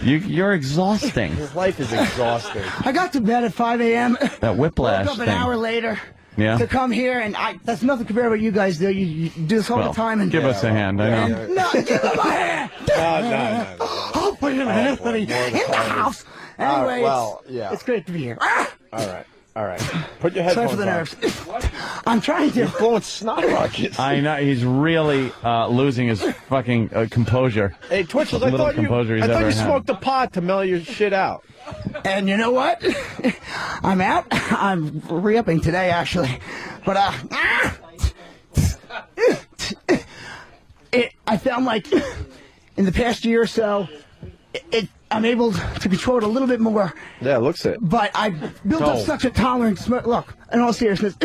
You're exhausting. His life is exhausting. I got to bed at 5 a.m. That whiplash Woke up an thing. hour later. Yeah. To come here, and that's nothing compared to what you guys do. You do this all the time. And give us a hand. I know. No, give him a hand. No. Opie Anthony in the house. Anyway, it's great to be here. All right. Put your headphones Sorry for the on. nerves. I'm trying to. You're blowing snot rockets. I know he's really losing his fucking composure. Hey, Twitchells, I Little thought composure you he's ever had. smoked a pot to mellow your shit out. And you know what? I'm out. I'm re-upping today, actually. But I found like in the past year or so, I'm able to control it a little bit more. Yeah, looks it. But I built up such a tolerance. Look, in all seriousness,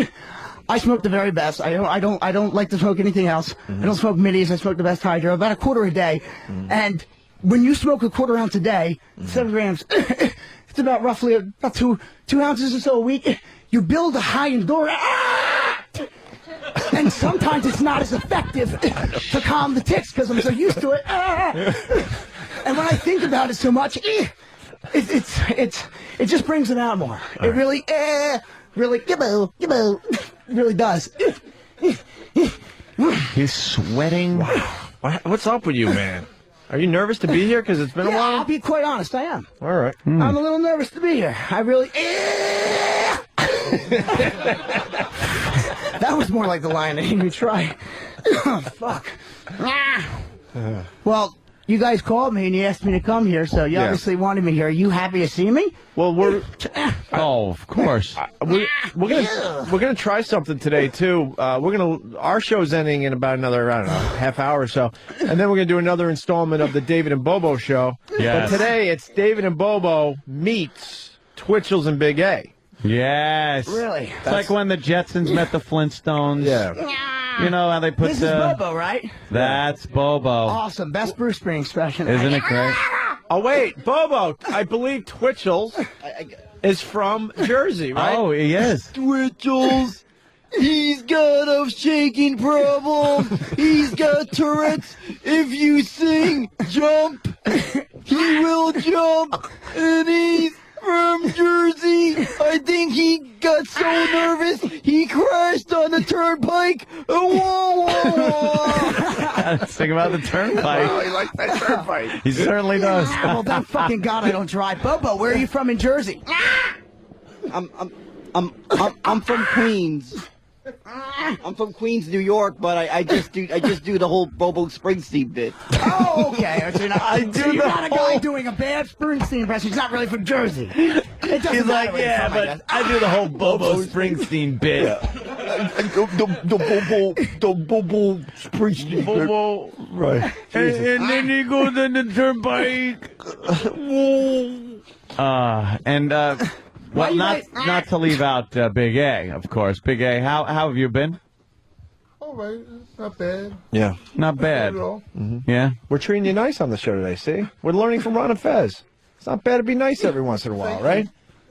I smoke the very best. I don't like to smoke anything else. I don't smoke minis. I smoke the best hydro, about a quarter a day. And when you smoke a quarter ounce a day, 7 grams, it's about roughly about 2 ounces or so a week. You build a high endurance. And sometimes it's not as effective to calm the tics because I'm so used to it. And when I think about it so much, it just brings it out more. It really, really does. He's sweating. What's up with you, man? Are you nervous to be here? Because it's been a while. I'll be quite honest. I am. All right. I'm a little nervous to be here. I really. That was more like the line I didn't even try. Oh, fuck. Well, you guys called me and you asked me to come here, so you obviously wanted me here. Are you happy to see me? Well, we're of course. We're gonna try something today too. Our show's ending in about another, I don't know, half hour or so, and then we're gonna do another installment of the David and Bobo Show. Yes. But today it's David and Bobo meets Twitchells and Big A. Yes. Really? It's like when the Jetsons met the Flintstones. Yeah. You know how they put This is Bobo, right? That's Bobo. Awesome. Best Bruce Springsteen. Isn't it great? Oh, wait. Bobo, I believe Twitchells is from Jersey, right? Oh, he is. Twitchells. He's got a shaking problem. He's got Tourette's. If you sing jump, he will jump. And he's from Jersey. I think he got so nervous he crashed on the turnpike. Whoa, whoa, whoa. Let's think about the turnpike. Oh, he likes that turnpike. He certainly does. Well, thank fucking God I don't drive. Bobo, where are you from in Jersey? I'm from Queens. I'm from Queens, New York, but I just do the whole Bobo Springsteen bit. Oh, okay. So you're not a guy doing a bad Springsteen impression. He's not really from Jersey. It doesn't He's like, matter where you're yeah, from, I but guess. I do the whole Bobo Springsteen bit. The Bobo Springsteen bit. Bobo. Right. And then he goes on the turnpike. Well, not to leave out Big A, of course. Big A, how have you been? All right, not bad. Yeah. Not bad. Not at all. Yeah? We're treating you nice on the show today, see? We're learning from Ron and Fez. It's not bad to be nice every once in a while, right?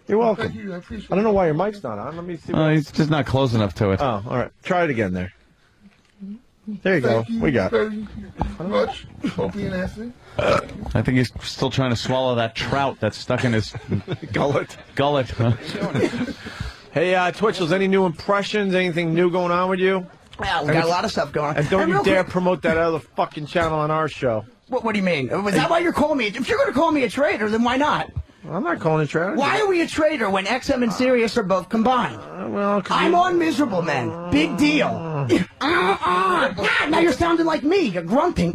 You're welcome. Thank you, I appreciate I don't know why your mic's not on. Let me see. He's just not close enough to it. Oh, all right. Try it again there. There you go. We got it. very much. Opie Anthony. I think he's still trying to swallow that trout that's stuck in his Gullet. Huh? Hey, Twitchells, any new impressions? Anything new going on with you? Well, we got a lot of stuff going on. And don't And you real dare quick- promote that other fucking channel on our show. What do you mean? Was that why you're calling me? If you're going to call me a traitor, then why not? I'm not calling it traitor. Why are we a traitor when XM and Sirius are both combined? I'm on Miserable Men. Big deal. Now you're sounding like me. You're grunting.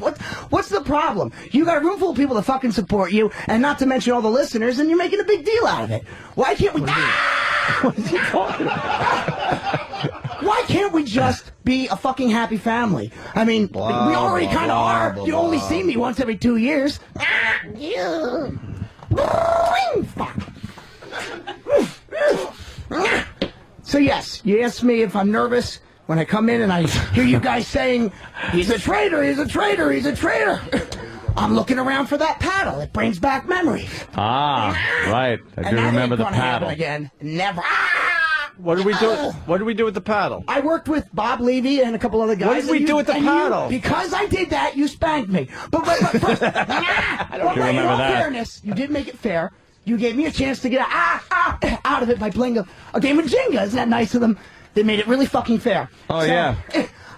What's the problem? You got a room full of people that fucking support you, and not to mention all the listeners, and you're making a big deal out of it. Why can't we... What is he talking about? Why can't we just be a fucking happy family? I mean, we already kind of are. You only see me once every 2 years. So yes, you asked me if I'm nervous when I come in and I hear you guys saying, he's a traitor, he's a traitor, he's a traitor. I'm looking around for that paddle. It brings back memories. Ah, right. I do remember the paddle. Again. Never. What did we do? What did we do with the paddle? I worked with Bob Levy and a couple other guys. What did we do with the paddle? Because I did that, you spanked me. But first, I don't remember in all that. fairness, you did make it fair. You gave me a chance to get out of it by playing a game of Jenga. Isn't that nice of them? They made it really fucking fair. Oh, yeah.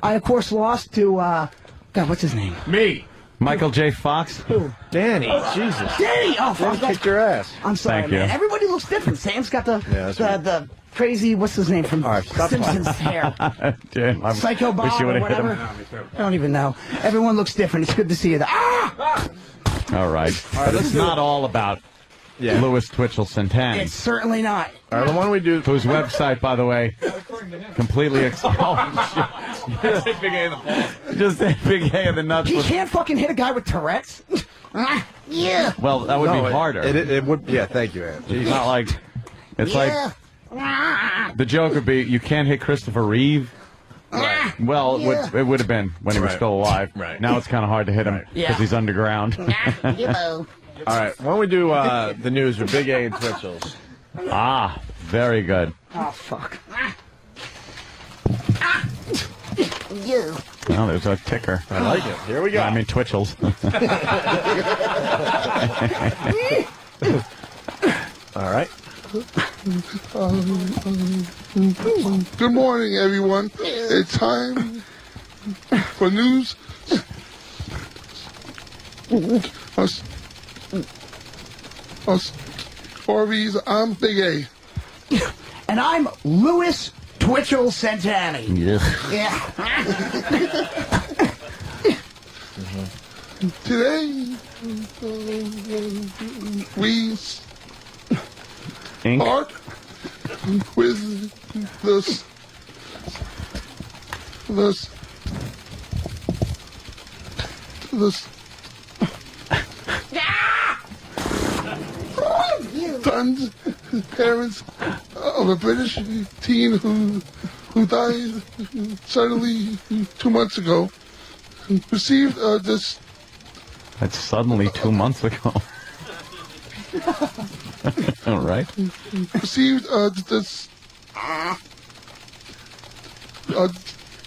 I, of course, lost to, God, what's his name? Me. Michael J. Fox? Who? Danny. Jesus. Danny! Oh, Danny fuck. kicked your ass. I'm sorry, Thank man. you. Everybody looks different. Sam's got the crazy, what's his name from stop Simpsons hair. Damn, I Psycho Bob wish you or would have hit whatever. him. I don't even know. Everyone looks different. It's good to see you. All right. It's not all about Lewis Twitchell Santan. It's certainly not. All right, why don't we do... Whose website, by the way, completely exposed. Big A in the balls. Just hit Big A in the nuts. He can't fucking hit a guy with Tourette's. Yeah. Well, that would No, be harder. It would. Yeah, thank you, Ed. It's not like it's like the joke would be you can't hit Christopher Reeve. Right. Well, it would have been when he was Right. still alive. Right. Now it's kind of hard to hit him because he's underground. All right, why don't we do the news with Big A and Twitchells? Ah, very good. Oh, fuck. Well, there's a ticker. I like it. Here we go. I mean, Twitchells. All right. Good morning, everyone. It's time for news. Stories. I'm Big A. And I'm Lewis Twitchell Santani. Yeah. Today, we start with sons, parents of a British teen who died suddenly 2 months ago, received this. That's suddenly 2 months ago. All right. Received this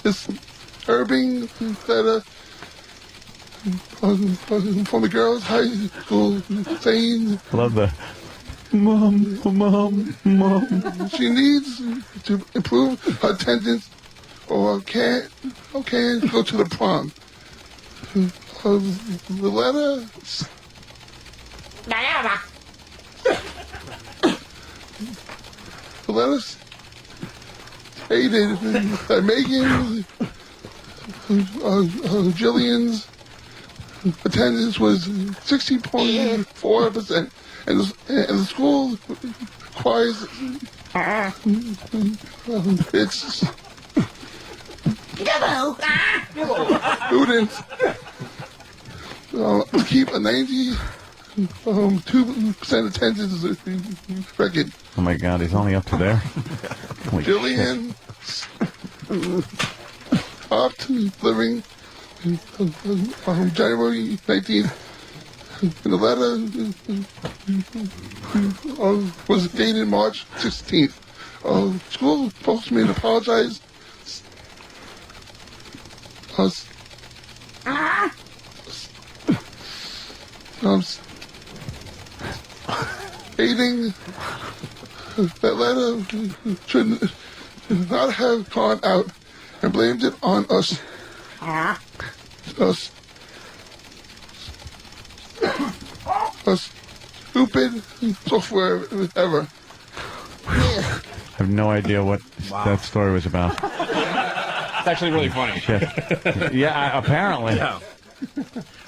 disturbing letter from the girls' high school saying, Love the mom. she needs to improve her attendance or can't go to the prom. The letter stated that Megan Jillian's attendance was 60.4%, and the school requires its students keep a 92% attendance record. Oh my God, he's only up to there. Holy Jillian stopped living on January 19th. And the letter was dated March 16th. School spokesman apologized. Stating that letter should not have gone out and blamed it on us. Us stupid software ever. I have no idea what that story was about. It's actually really funny. Shit. Yeah, apparently. Yeah.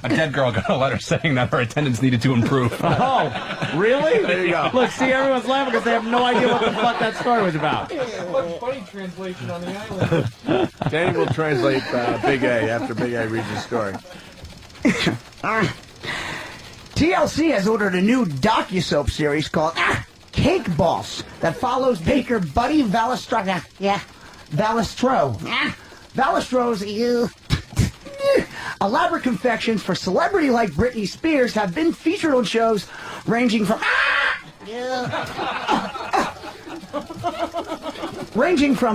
A dead girl got a letter saying that her attendance needed to improve. Oh, really? There you go. Look, see, everyone's laughing because they have no idea what the fuck that story was about. Funny translation on the island. Danny will translate Big A after Big A reads the story. TLC has ordered a new docusoap series called Cake Boss that follows baker Buddy Valastro. Valestro's elaborate confections for celebrity like Britney Spears have been featured on shows ranging from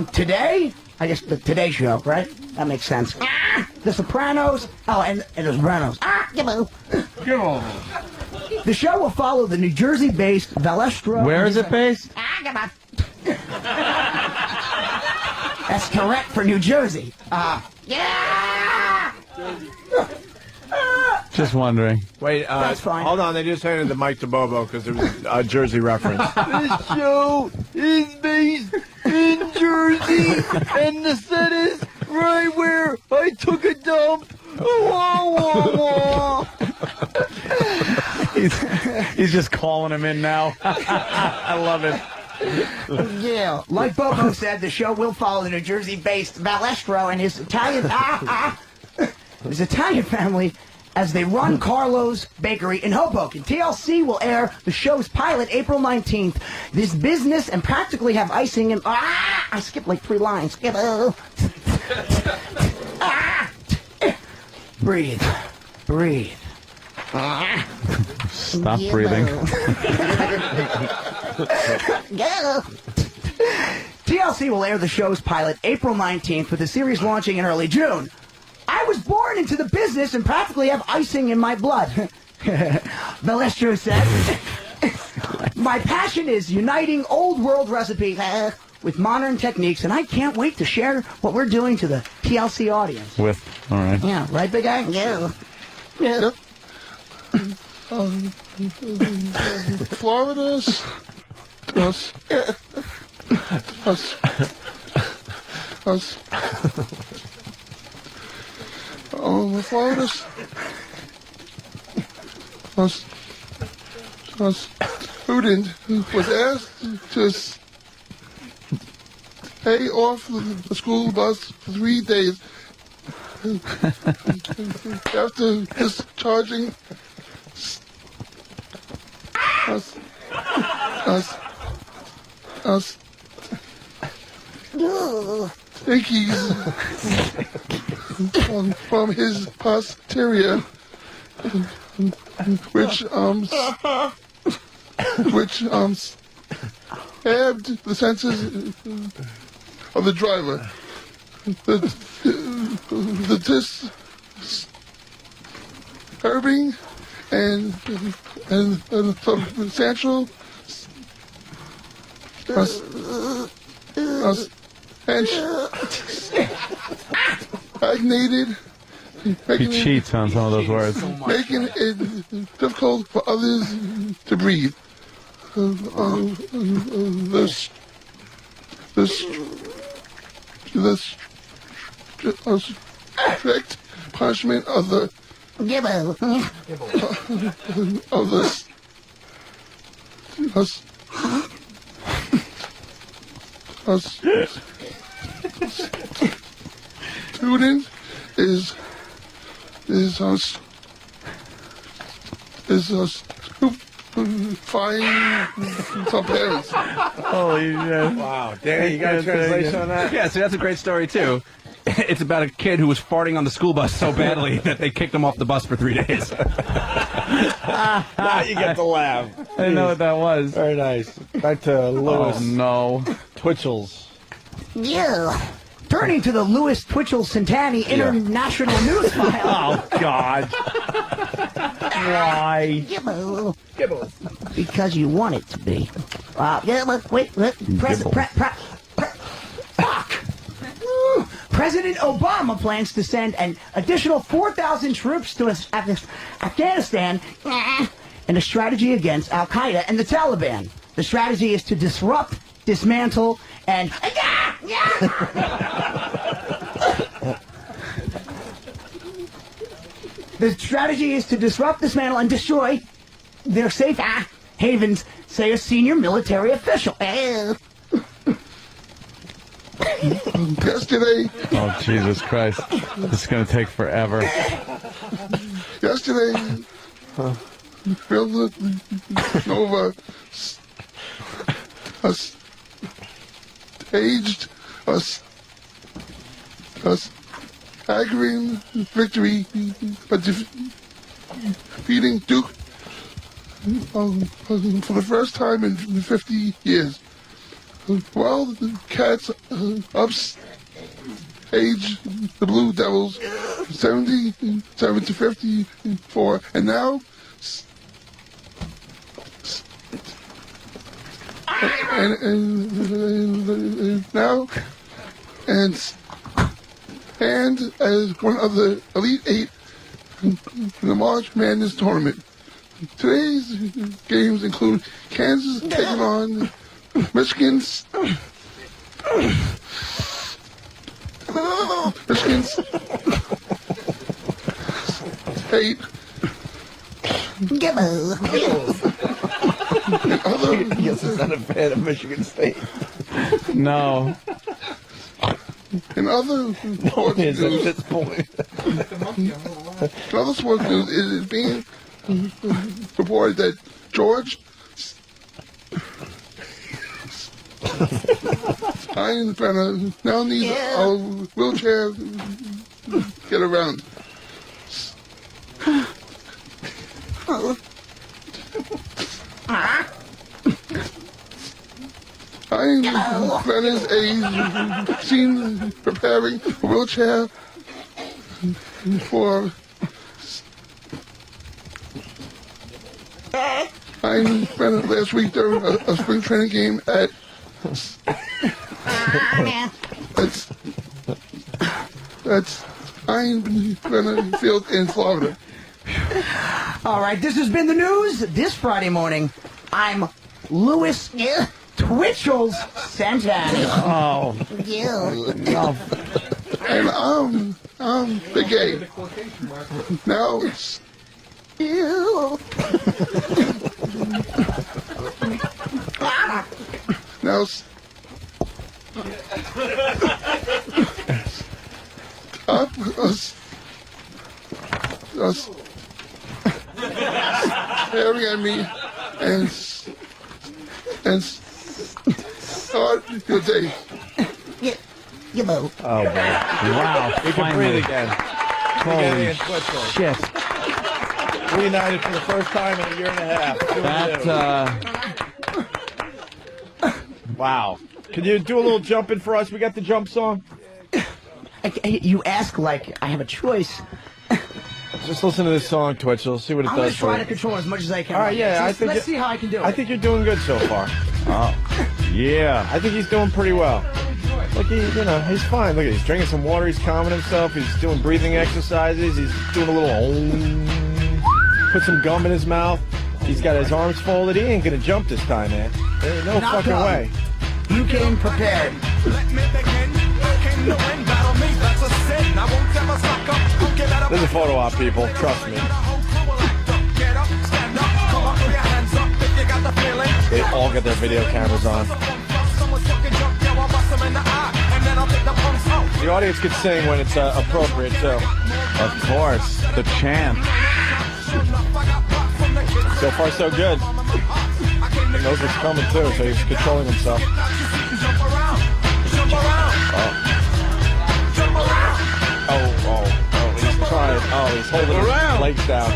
Today, I guess the Today Show, right? That makes sense. The Sopranos, and The Sopranos. The show will follow the New Jersey-based Valestro. Where is it based? That's correct for New Jersey. Just wondering. Wait, That's fine. Hold on. They just handed the mic to Bobo because it was a Jersey reference. This show is based in Jersey, and the set is right where I took a dump. Wah, wah, wah. He's just calling him in now. I love it. Yeah, like Bobo said, the show will follow the New Jersey-based Valestro and his Italian family as they run Carlo's Bakery in Hoboken. TLC will air the show's pilot April 19th. This business and practically have icing and... I skipped like 3 lines. Breathe. Breathe. Stop breathing. TLC will air the show's pilot April 19th, with the series launching in early June. I was born into the business and practically have icing in my blood. Velestro said, my passion is uniting old world recipes with modern techniques, and I can't wait to share what we're doing to the TLC audience. All right. Yeah, right, big guy? Yeah. Yep. Florida's us. Florida's student was asked to stay off the school bus for 3 days after discharging stickies from his posterior, which stabbed the senses of the driver. The disturbing and substantial stagnated. He cheats on some of those words. Making it difficult for others to breathe. The strict punishment of the student is stupefying some parents. Holy shit. Wow. Danny, you got a translation on that? Yeah, see, that's a great story, too. It's about a kid who was farting on the school bus so badly that they kicked him off the bus for 3 days. Now you get to laugh. I didn't know what that was. Very nice. Back to Lewis. Oh, no. Twitchells. Yeah. Turning to the Lewis Twitchell Centani International News File. Oh, God. Why? Gibble. Because you want it to be. Wait. Fuck. President Obama plans to send an additional 4,000 troops to Afghanistan in a strategy against Al-Qaeda and the Taliban. The strategy is to disrupt, dismantle, and... The strategy is to disrupt, dismantle, and destroy their safe havens, say a senior military official. Yesterday. Oh, Jesus Christ. This is going to take forever. Yesterday, Villanova staged a staggering victory by defeating Duke for the first time in 50 years. While the Cats upstage the Blue Devils 77-54, and now and as one of the Elite Eight in the March Madness tournament. Today's games include Kansas taking on Michigan's State. Yes, is not a fan of Michigan State. No. In other no one is at this point. Another sports news is being reported that George Steinbrenner now needs a wheelchair to get around. Steinbrenner is seen preparing a wheelchair for Steinbrenner last week during a spring training game at that's Steinbrenner Field in Florida. All right, this has been the news this Friday morning. I'm Lewis Twitchells Santana. Oh. And I'm the gay. Now it's now stop us staring at me and start your day. You move. Oh, boy. Wow. We can breathe again. Holy shit. Reunited for the first time in a year and a half. Wow. Can you do a little jumping for us? We got the jump song. You ask like I have a choice. Just listen to this song, Twitchell. See what it I'm does for going to try you. to control as much as I can. All right, yeah. Let's see how I can do it. I think you're doing good so far. Oh, yeah. I think he's doing pretty well. Like he's fine. Look, he's drinking some water. He's calming himself. He's doing breathing exercises. He's doing a little. Put some gum in his mouth. He's got his arms folded. He ain't gonna jump this time, man. There's no Not fucking done. way. You came prepared. This is a photo op, people. Trust me. They all get their video cameras on. The audience can sing when it's appropriate, too. Of course. The chant. So far, so good. He knows what's coming, too, so he's controlling himself. Oh, he's trying. Oh, he's holding his legs down.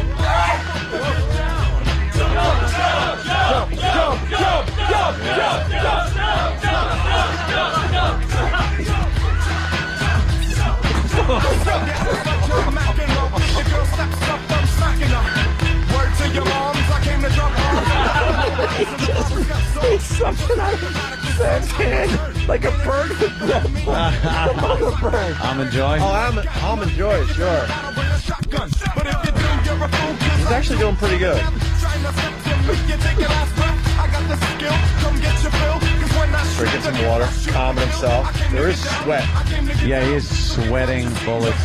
He's something out of Sam's hand like a bird with the bird. Almond Joy? Oh, Almond Joy, sure. He's actually doing pretty good. Drinking some water, calming himself. There is sweat. Yeah, he is sweating bullets.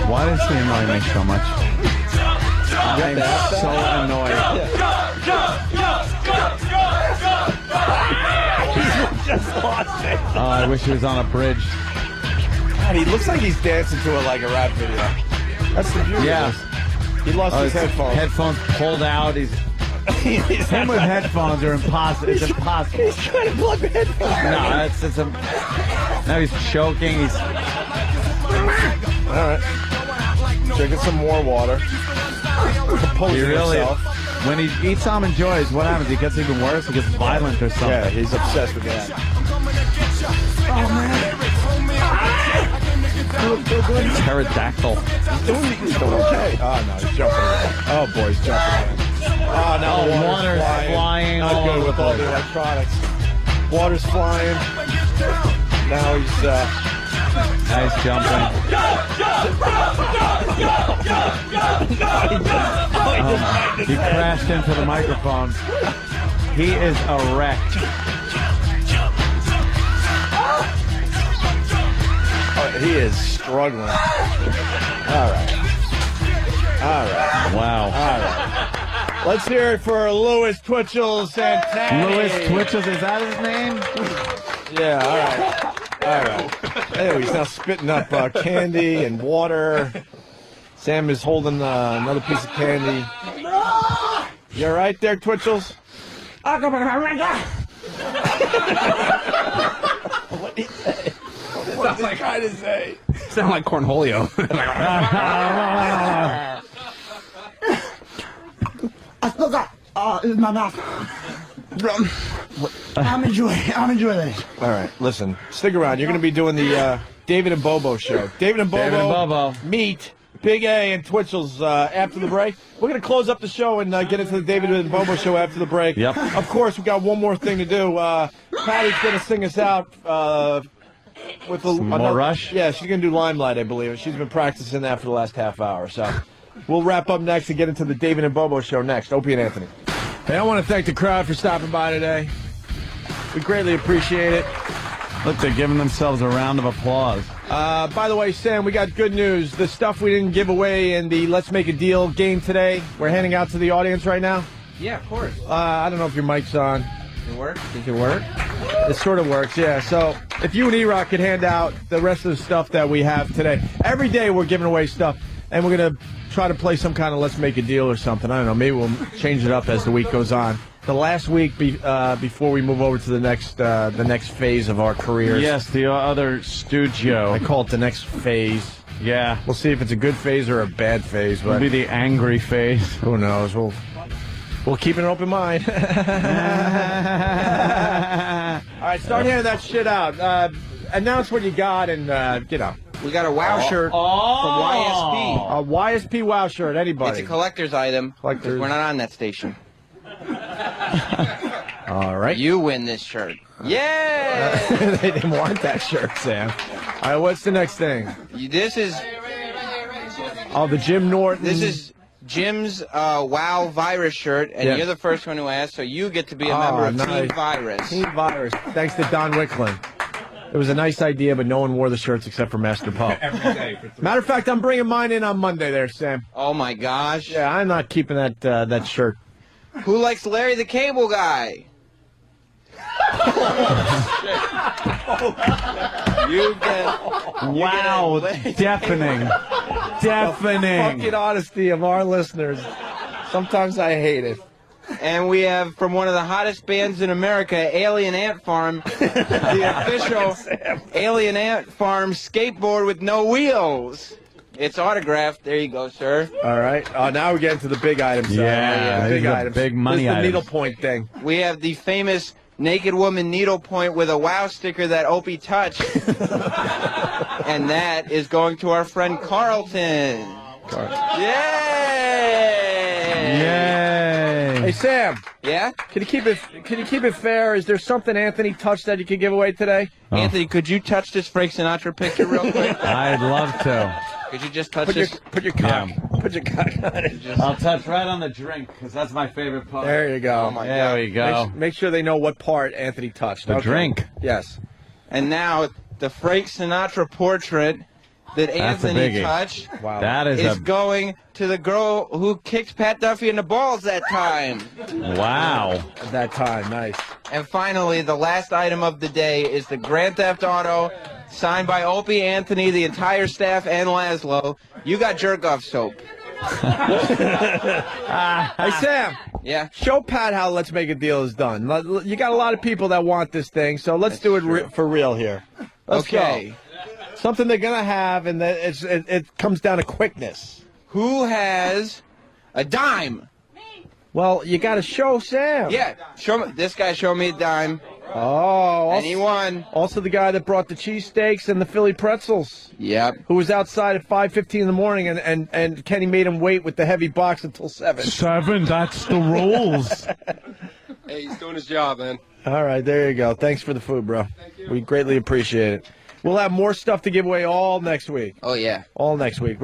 Why does he annoy me so much? I'm so annoyed. Just lost it. Oh, I wish he was on a bridge. God, he looks like he's dancing to it like a rap video. That's the beauty of this. He lost his headphones. Headphones pulled out. Him with headphones are impossible. It's impossible. He's trying to plug the headphones. No, now he's choking. He's all right. Drinking some more water. Composing himself. When he eats Almond Joys, what happens? He gets even worse. He gets violent or something. Yeah, he's obsessed with that. Oh man. Pterodactyl. He's doing okay. Oh no, he's jumping around. Oh boy, he's jumping around. Oh, now the water's flying. Not good with all the electronics. Water's flying. Now he's jumping. He crashed into the microphone. He is a wreck. He is struggling. All right. Wow. All right. Let's hear it for Lewis Twitchells Santana. Lewis Twitchells, is that his name? Yeah, all right. Anyway, he's now spitting up candy and water. Sam is holding another piece of candy. You all right there, Twitchells? What did he say? What was he trying to say? Sound like Cornholio. I still got in my mouth. I'm enjoying this. All right, listen, stick around. You're going to be doing the David and Bobo show. David and Bobo meet Big A and Twitchells after the break. We're going to close up the show and get into the David and Bobo show after the break. Yep. Of course, we got one more thing to do. Patty's going to sing us out with more Rush? Yeah, she's going to do Limelight, I believe. She's been practicing that for the last half hour. So we'll wrap up next and get into the David and Bobo show next. Opie and Anthony. Hey, I want to thank the crowd for stopping by today. We greatly appreciate it. Look, they're giving themselves a round of applause. By the way, Sam, we got good news. The stuff we didn't give away in the Let's Make a Deal game today, we're handing out to the audience right now. Yeah, of course. I don't know if your mic's on. It works? Does it work? It sort of works, yeah. So if you and E-Rock could hand out the rest of the stuff that we have today. Every day we're giving away stuff, and we're going to try to play some kind of Let's Make a Deal or something. I don't know. Maybe we'll change it up as the week goes on. The last week before we move over to the next phase of our careers. Yes, the other studio. I call it the next phase. Yeah. We'll see if it's a good phase or a bad phase. But it'll be the angry phase. Who knows? We'll keep an open mind. All right, start handing that shit out. Announce what you got and, We got a WOW shirt from YSP. A YSP WOW shirt, anybody. It's a collector's item. Collector's. We're not on that station. All right. You win this shirt. Yeah! They didn't want that shirt, Sam. All right, what's the next thing? This is... Oh, the Jim Norton. This is Jim's WOW Virus shirt, and you're the first one who asked, so you get to be a member of Team Virus. Team Virus. Thanks to Don Wicklund. It was a nice idea, but no one wore the shirts except for Master Pup. Matter of fact, I'm bringing mine in on Monday there, Sam. Oh, my gosh. Yeah, I'm not keeping that shirt. Who likes Larry the Cable Guy? You get... Wow, deafening. Deafening. The fucking honesty of our listeners. Sometimes I hate it. And we have, from one of the hottest bands in America, Alien Ant Farm, the official Alien Ant Farm skateboard with no wheels. It's autographed. There you go, sir. All right. Now we're getting to the big items. Yeah, the big items. Big money this is the items. needlepoint thing. We have the famous naked woman needlepoint with a WOW sticker that Opie touched. And that is going to our friend Carlton. Yay! Yay! Hey, Sam. Yeah? Can you keep it fair? Is there something Anthony touched that you could give away today? Oh. Anthony, could you touch this Frank Sinatra picture real quick? I'd love to. Could you just touch this? Put your cock. Put your cock on it. I'll touch right on the drink, because that's my favorite part. There you go. Oh my there God. we go. Make sure they know what part Anthony touched. The drink. Yes. And now the Frank Sinatra portrait that That's a Anthony biggie. touched Wow. That is going to the girl who kicked Pat Duffy in the balls that time. Wow. At that time, nice. And finally, the last item of the day is the Grand Theft Auto, signed by Opie Anthony, the entire staff, and Laszlo. You got jerk-off soap. Hey, Sam. Yeah? Show Pat how Let's Make a Deal is done. You got a lot of people that want this thing, so let's do it for real here. Let's Okay. go. Something they're going to have, and it comes down to quickness. Who has a dime? Well, you got to show Sam. Yeah, show me. This guy showed me a dime. Oh, And he won. Also the guy that brought the cheesesteaks and the Philly pretzels. Yep. Who was outside at 5:15 in the morning, and Kenny made him wait with the heavy box until 7. 7, that's the rules. Hey, he's doing his job, man. All right, there you go. Thanks for the food, bro. We greatly appreciate it. We'll have more stuff to give away all next week. Oh, yeah. All next week.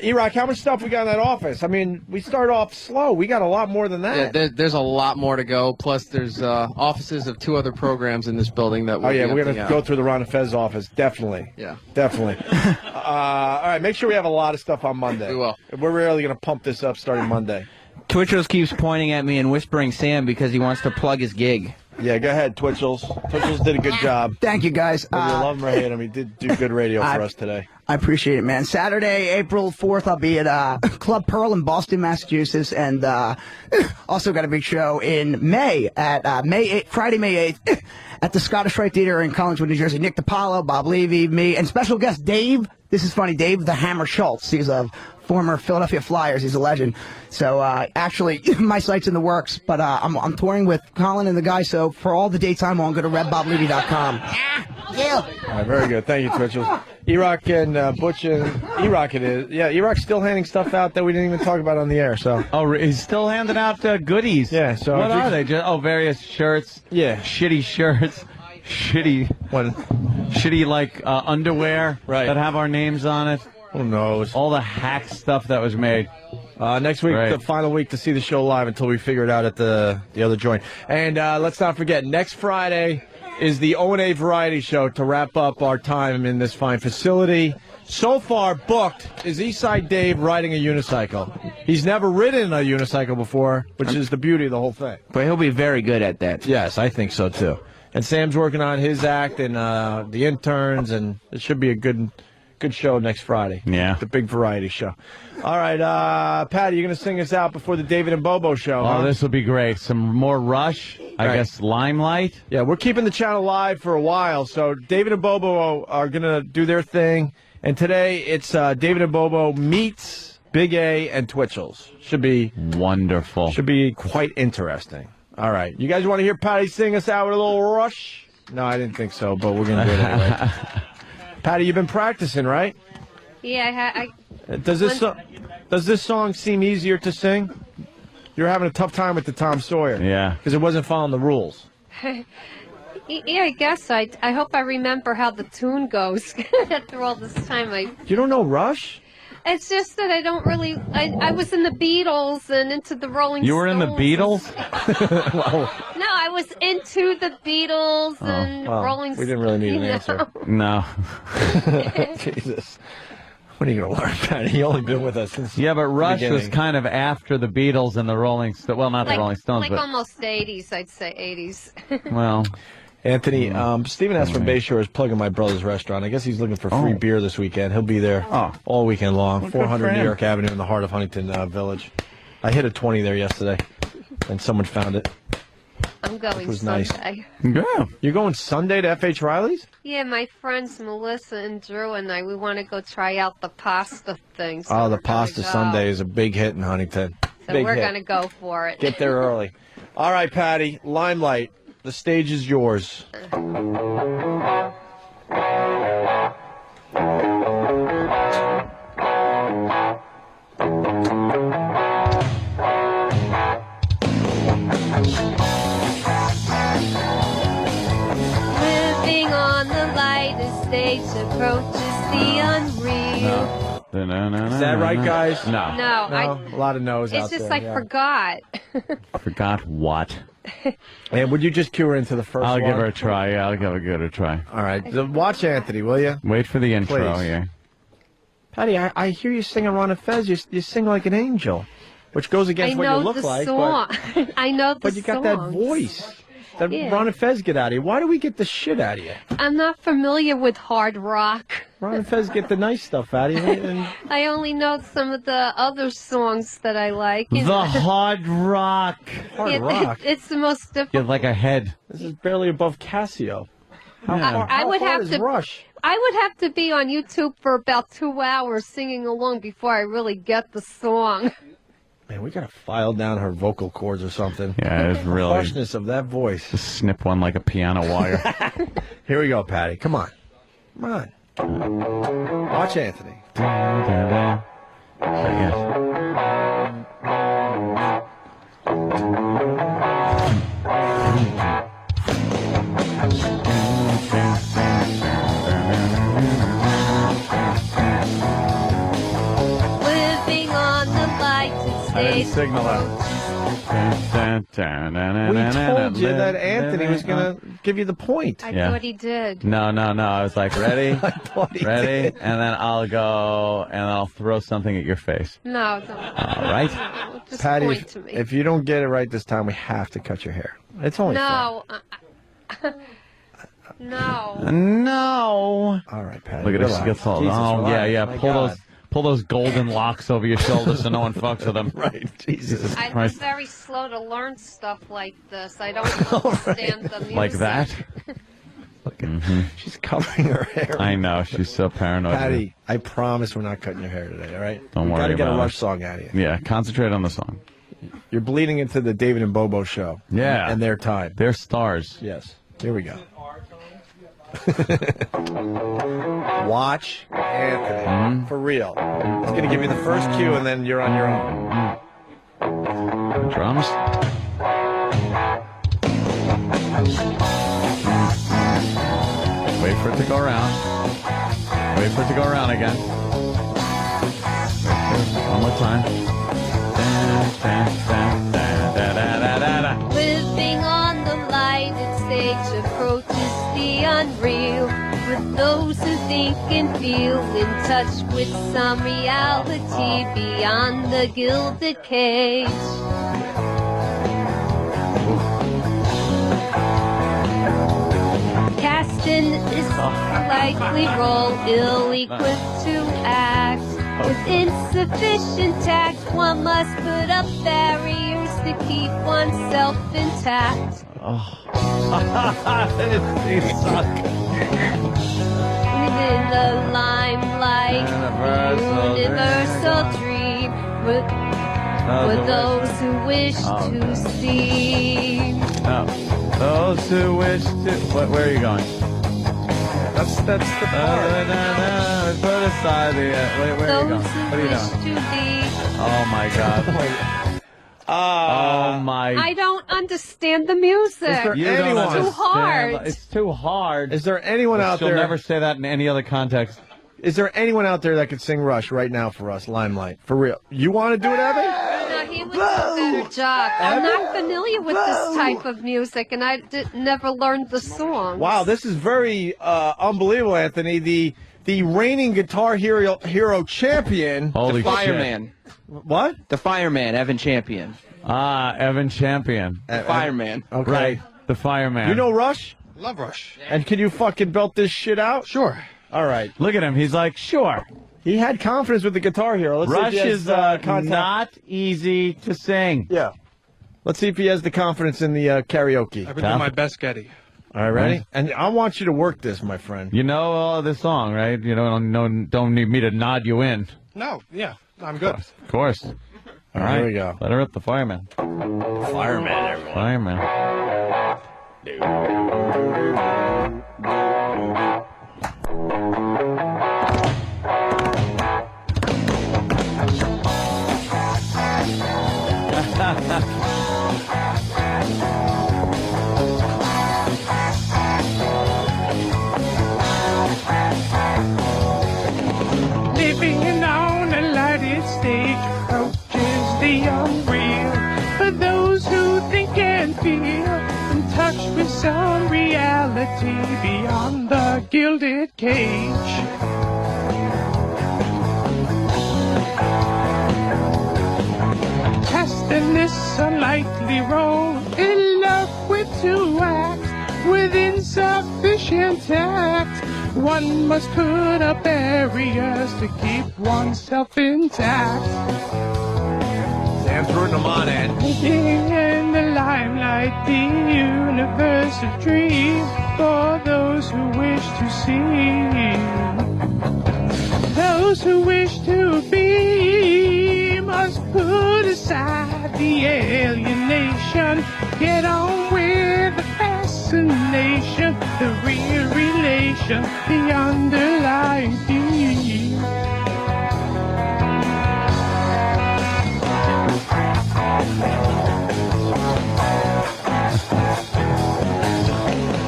E-Rock, how much stuff we got in that office? I mean, we start off slow. We got a lot more than that. Yeah, there's a lot more to go. Plus, there's offices of 2 other programs in this building that we'll Oh, yeah, be we're going emptying to go out. through the Ron and Fez office. Definitely. Yeah. Definitely. All right, make sure we have a lot of stuff on Monday. We will. We're really going to pump this up starting Monday. Twitchells keeps pointing at me and whispering Sam because he wants to plug his gig. Yeah, go ahead, Twitchells. Twitchells did a good job. Thank you, guys. Whether you love him or hate him, he did do good radio for us today. I appreciate it, man. Saturday, April 4th, I'll be at Club Pearl in Boston, Massachusetts, and also got a big show in May at Friday, May 8th, at the Scottish Rite Theater in Collingswood, New Jersey. Nick DiPaolo, Bob Levy, me, and special guest Dave. This is funny, Dave the Hammer Schultz. He's a former Philadelphia Flyers. He's a legend. So actually, my site's in the works, but I'm touring with Colin and the guys. So for all the dates I'm on, go to redboblevy.com. Yeah. All right, very good. Thank you, Twitchell. E-Rock and Butch and E-Rock it is. Yeah, E-Rock's still handing stuff out that we didn't even talk about on the air. So. Oh, he's still handing out goodies. Yeah. So what are they? Various shirts. Yeah. Shitty shirts. Shitty like underwear that have our names on it. Who knows? All the hack stuff that was made. Next week, the final week to see the show live until we figure it out at the other joint. And let's not forget, next Friday is the O&A Variety Show to wrap up our time in this fine facility. So far booked is Eastside Dave riding a unicycle. He's never ridden a unicycle before, which is the beauty of the whole thing. But he'll be very good at that. Yes, I think so, too. And Sam's working on his act and the interns, and it should be a good show next Friday. Yeah. The big variety show. All right, Patty, you're going to sing us out before the David and Bobo show. Oh, this will be great. Some more Rush. I guess Limelight. Yeah, we're keeping the channel live for a while, so David and Bobo are going to do their thing. And today it's David and Bobo meets Big A and Twitchells. Should be wonderful. Should be quite interesting. All right. You guys want to hear Patty sing us out with a little Rush? No, I didn't think so, but we're going to do it anyway. Patty, you've been practicing, right? Yeah, Does this song seem easier to sing? You're having a tough time with the Tom Sawyer. Yeah. Because it wasn't following the rules. Yeah, I guess. I hope I remember how the tune goes after all this time. You don't know Rush? It's just that I don't really. I was in the Beatles and into the Rolling Stones. You were in the Beatles? No, I was into the Beatles and Rolling Stones. We didn't really need an answer. No. Jesus. When are you going to learn, Patty? You've only been with us since but Rush the was kind of after the Beatles and the Rolling Stones. Well, not the Rolling Stones, like but almost 80s, I'd say 80s. Well, Anthony, Stephen S. from Bayshore is plugging my brother's restaurant. I guess he's looking for free beer this weekend. He'll be there all weekend long. Well, 400 New York Avenue in the heart of Huntington Village. I hit a 20 there yesterday, and someone found it. I'm going was Sunday. Nice. Yeah. You're going Sunday to F.H. Riley's? Yeah, my friends Melissa and Drew and I, we want to go try out the pasta thing. So Oh, the we're gonna Pasta go. Sunday is a big hit in Huntington. So Big we're hit. going to go for it. Get there early. All right, Patty, Limelight, the stage is yours. Living on the lightest stage approaches the unreal. Is that right, guys? No. No, a lot of no's it's out just there. I forgot. Forgot what? And would you just cue her into the first I'll one? give her a try. Yeah, I'll give her a try. All right. Watch Anthony, will you? Wait for the intro, Please. yeah. Patty, I hear you singing Ron and Fez. You sing like an angel, which goes against I what know you look the like. song. I know the But you got that voice. That Yeah. Ron and Fez get out of you. Why do we get the shit out of you? I'm not familiar with hard rock. Ron and Fez get the nice stuff out of you. And I only know some of the other songs that I like. you The know. hard rock. It's the most You difficult. have like a head. This is barely above Casio. I would hard have is to. Rush? I would have to be on YouTube for about 2 hours singing along before I really get the song. Man, we gotta file down her vocal cords or something. Yeah, it's The really. harshness of that voice. Just snip one like a piano wire. Here we go, Patty. Come on. Come on. Watch Anthony. Living on the lighted I didn't stage signal that. approaches told you that Anthony was going to give you the point. I thought he did. No. I was like, ready? he ready? did. And then I'll go and I'll throw something at your face. No, don't. All right. No, just Patty, point to me. if you don't get it right this time, we have to cut your hair. It's only No. No. No. All right, Patty. Look at this. relax. Gets all, Jesus, oh, relax. yeah. My Pull God. those golden locks over your shoulders so no one fucks with them. Right. Jesus I'm Christ. very slow to learn stuff like this. I don't understand the music. Like that? She's covering her hair. I know. She's so paranoid. Patty, I promise we're not cutting your hair today, all right? Don't we worry gotta get a about Rush it. song out of you. Yeah, concentrate on the song. You're bleeding into the David and Bobo show. Yeah. And their time. They're stars. Yes. Here we go. Watch Anthony. For real. He's going to give you the first cue, and then you're on your own. Drums. Wait for it to go around. Wait for it to go around again. One more time. Living on the lighted stage approaches the unreal. With those who think and feel in touch with some reality beyond the gilded cage. Cast in this likely role, ill-equipped to act. With insufficient tact, one must put up barriers to keep oneself intact. They suck. Within the limelight, universal dream. For those who wish to see. No. Those who wish to. Where are you going? That's the part. Put aside the. Where are you going? What are you doing? Oh my God. Oh my. I don't understand the music. Is there You don't anyone? It's too hard. It's too hard. Is there anyone out She'll there? never say that in any other context. Is there anyone out there that could sing Rush right now for us, Limelight? For real. You want to do it, Abby? No, he would do a better job. I'm not familiar with this type of music, and I never learned the songs. Wow, this is very unbelievable, Anthony. The reigning guitar hero champion. Holy The fireman. What? The fireman, Evan Champion. Evan Champion. Fireman. Okay. Right. The fireman. You know Rush? Love Rush. And can you fucking belt this shit out? Sure. All right. Look at him. He's like, sure. He had confidence with the guitar hero. Let's Rush see if he has, is contact. not easy to sing. Yeah. Let's see if he has the confidence in the karaoke. I've been doing my best, Getty. All right, ready? And I want you to work this, my friend. You know this song, right? You don't need me to nod you in. No, yeah, I'm good. Of course. All right. Here we go. Let her rip the fireman. Fireman, everyone. Fireman. Living on a lighted stage approaches the unreal. For those who think and feel in touch with some reality beyond the gilded cage. Cast in this unlikely role, in love with to act with insufficient tact. One must put up barriers to keep oneself intact. Sam's rooting him on, Ed. Living in the limelight, the universal dream for those who wish to see. Those who wish to be must put aside the alienation. Get on with the fascination, the real relation, the underlying theme.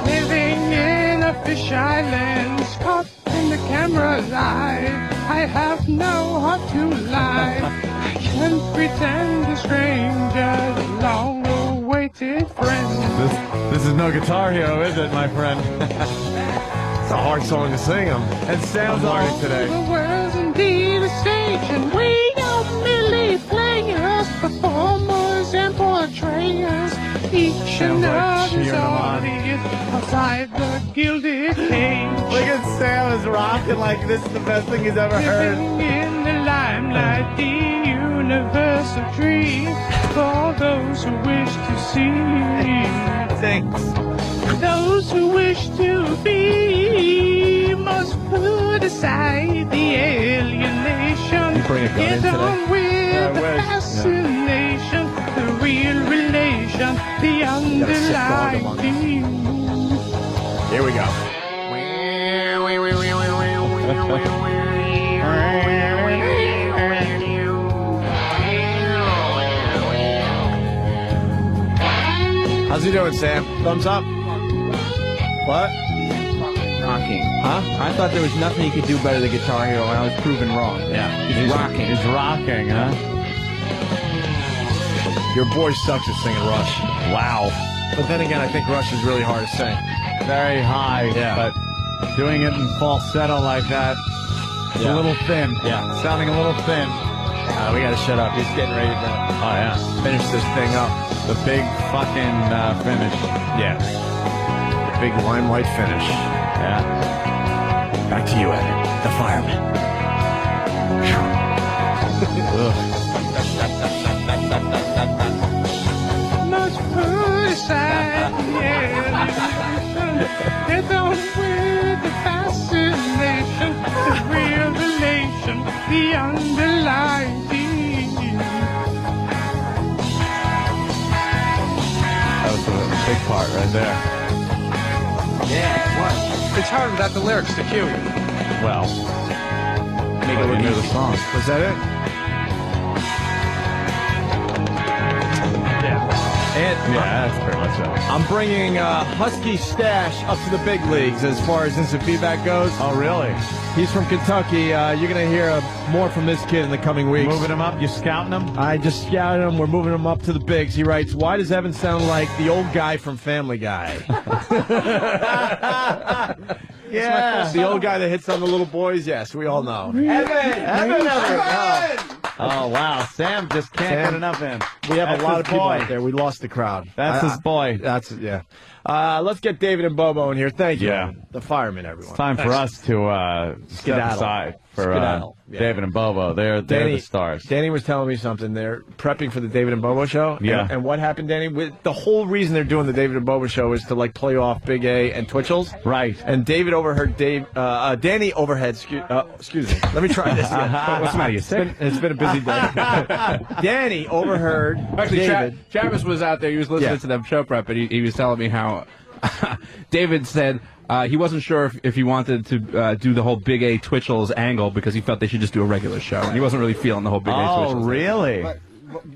Living in a fish island, caught in the camera's eye. I have no heart to lie. I can't pretend to strangers along with friends. This is no Guitar Hero, is it, my friend? It's a hard song to sing. And Sam's learning today. The world's indeed a stage, and we don't merely play us, performers and portrayers. Each and other's audience outside the gilded cage. Look at Sam is rocking like this is the best thing he's ever heard. Living in the limelight, the universal dream for those who wish to see. Thanks. Those who wish to be must put aside the alienation. Get on with the fascination, the real relation, the underlying theme. Here we go. How's he doing, Sam? Thumbs up? What? Rocking. Huh? I thought there was nothing he could do better than Guitar Hero, and I was proven wrong. Yeah. He's rocking. He's rocking, huh? Your boy sucks at singing Rush. Wow. But then again, I think Rush is really hard to sing. Very high, Yeah. but doing it in falsetto like that, it's a little thin. Yeah. Sounding a little thin. We gotta shut up. He's getting ready to Oh, yeah. finish this thing up. The big fucking finish. Yeah. The big Limelight finish. Yeah. Back to you, Evan. The fireman. Must put aside the alienation. Get on with the fascination, the real relation, the underlying theme. That was a big part right there. Yeah, what? It's hard without the lyrics to cue. Well, Make it look you knew the easy. song. Was that it? Yeah, that's pretty much it. I'm bringing Husky Stash up to the big leagues as far as instant feedback goes. Oh, really? He's from Kentucky. You're going to hear more from this kid in the coming weeks. Moving him up? You scouting him? I just scouted him. We're moving him up to the bigs. He writes, why does Evan sound like the old guy from Family Guy? Yeah. The old guy that hits on the little boys? Yes, we all know. Evan! Oh, wow. Sam just can't get enough in. We have That's a lot his of people boy. out there. We lost the crowd. That's his boy. That's yeah. Let's get David and Bobo in here. Thank you. Yeah. The firemen, everyone. It's time for us to step Skedaddle. aside for Skedaddle. Yeah. David and Bobo. They're the stars. Danny was telling me something. They're prepping for the David and Bobo show. Yeah. And what happened, Danny? The whole reason they're doing the David and Bobo show is to like play off Big A and Twitchells. Right. And David overheard Danny overheard. Excuse me. Let me try this again. What's the matter? You sick? It's been a busy day. Danny overheard. Actually, David. Travis was out there. He was listening to the show prep, and he was telling me how David said he wasn't sure if he wanted to do the whole Big A Twitchells angle because he felt they should just do a regular show, and he wasn't really feeling the whole Big A Twitchells. Oh, really?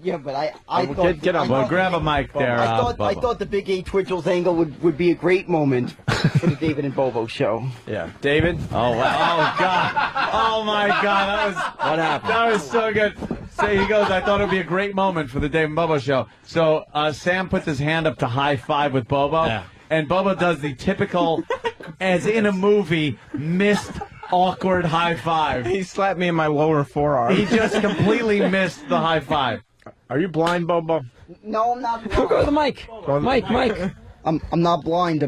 Yeah, but I thought... Get on. Well, grab a mic there. I Bubba. thought the Big A Twitchells angle would be a great moment for the David and Bobo show. Yeah. David? Oh, wow. Oh, God. Oh, my God. What happened? That was so good. So he goes, I thought it would be a great moment for the Dave and Bobo show. So Sam puts his hand up to high five with Bobo. Yeah. And Bobo does the typical, as in a movie, missed, awkward high five. He slapped me in my lower forearm. He just completely missed the high five. Are you blind, Bobo? No, I'm not blind. Go to the mic. Mike. I'm not blind.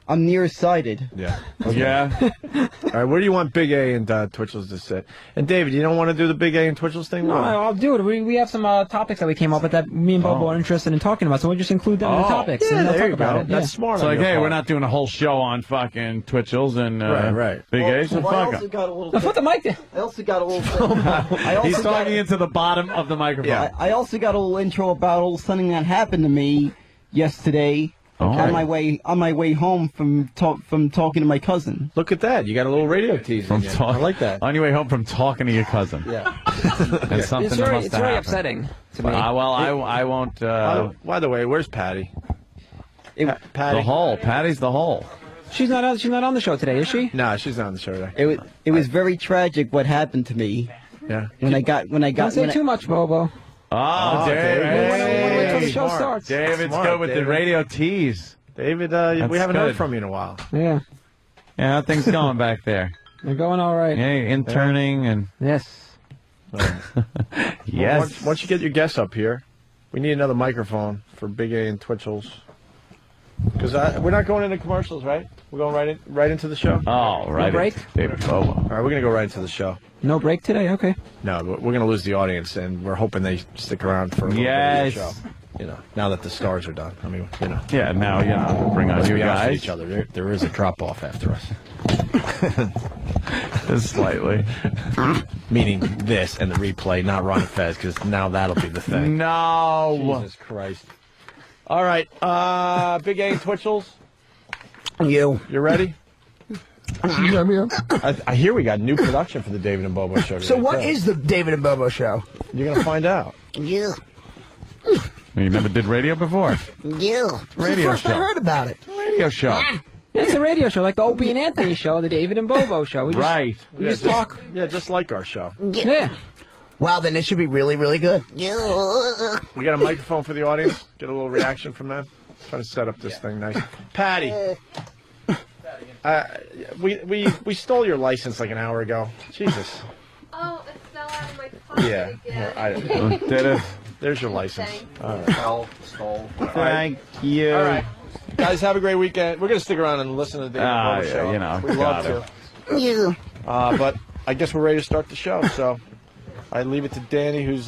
I'm nearsighted. Yeah. Yeah. All right, where do you want Big A and Twitchells to sit? And David, you don't want to do the Big A and Twitchells thing? No, I'll do it. We have some topics that we came up with that me and Bobo are interested in talking about, so we'll just include them in the topics. Yeah, and they'll there talk you about go. it. That's Yeah. smart. So, on like, your hey, part. we're not doing a whole show on fucking Twitchells and Right. Big A, so I fuck also it. got a little... Now put the mic there. I also got a little... He's talking into the bottom of the microphone. Yeah. I also got a little intro about something that happened to me yesterday on my way home from talking to my cousin. Look at that. You got a little radio tease. From I like that. On your way home from talking to your cousin. Yeah. That's something It's that very, must it's have very happened. upsetting to me. Well, I won't. By the way, where's Patty? Patty. The hole. Patty's the hole. She's not on the show today, is she? No, she's not on the show today. It was very tragic what happened to me. Yeah. When I got Don't say too much, Bobo. Oh, Dave. Dave. the show starts. David's Smart, good with David. the radio tease. David, That's we haven't heard good. from you in a while. Yeah. Yeah, how things going back there? They're going all right. Yeah, interning and Yes. yes. Once you get your guests up here, we need another microphone for Big A and Twitchells. Because we're not going into commercials, right? We're going right into the show. Oh, right. No break? David Bobo. All right, we're gonna go right into the show. No break today. Okay. No, but we're gonna lose the audience, and we're hoping they stick around for a little bit of the show. You know, now that the stars are done. I mean, you know. Yeah, now bring on Let's you be honest with guys. each other. There is a drop off after us. Just slightly. Meaning this and the replay, not Ron and Fez, because now that'll be the thing. No. Jesus Christ. All right, Big A and Twitchells. You ready? Yeah, man. I hear we got new production for the David and Bobo Show. So what is the David and Bobo Show? You're going to find out. You. You never did radio before? You. Radio First I show. heard about it. Radio show. It's a radio show, like the Opie and Anthony show, the David and Bobo show. We just, We just talk. Yeah, just like our show. Yeah. Wow, then it should be really, really good. We got a microphone for the audience. Get a little reaction from them. Trying to set up this thing nice. Patty. We stole your license like an hour ago. Jesus. Oh, it fell out of my pocket again. Did it? There's your license. All right. Stole. Thank you. All right. Guys, have a great weekend. We're going to stick around and listen to the David Bobo Show. You know, We'd love to. You. But I guess we're ready to start the show, so I leave it to Danny, who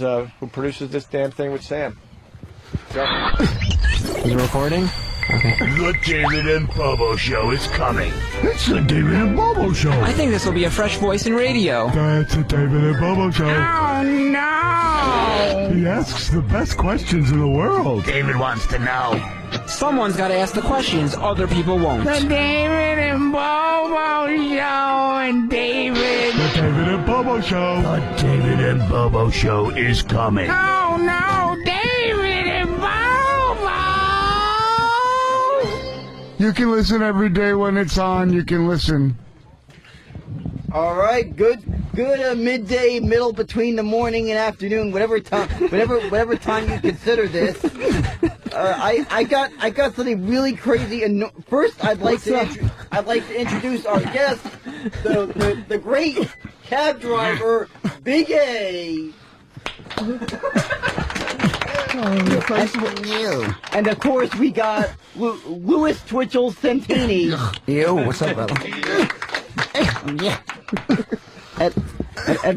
produces this damn thing with Sam. Go. Is it recording? Okay. The David and Bobo Show is coming. It's the David and Bobo Show. I think this will be a fresh voice in radio. That's the David and Bobo Show. Oh, no! He asks the best questions in the world. David wants to know. Someone's got to ask the questions other people won't. The David and Bobo Show and David. The David and Bobo Show. The David and Bobo Show is coming. Oh, no, David and Bobo! You can listen every day when it's on. You can listen. All right, good midday, middle between the morning and afternoon, whatever time you consider this. I got something really crazy. And first, I'd like to introduce our guest, the great cab driver, Big A. And of course, we got Lewis Twitchells Santini. Yo, what's up, brother? At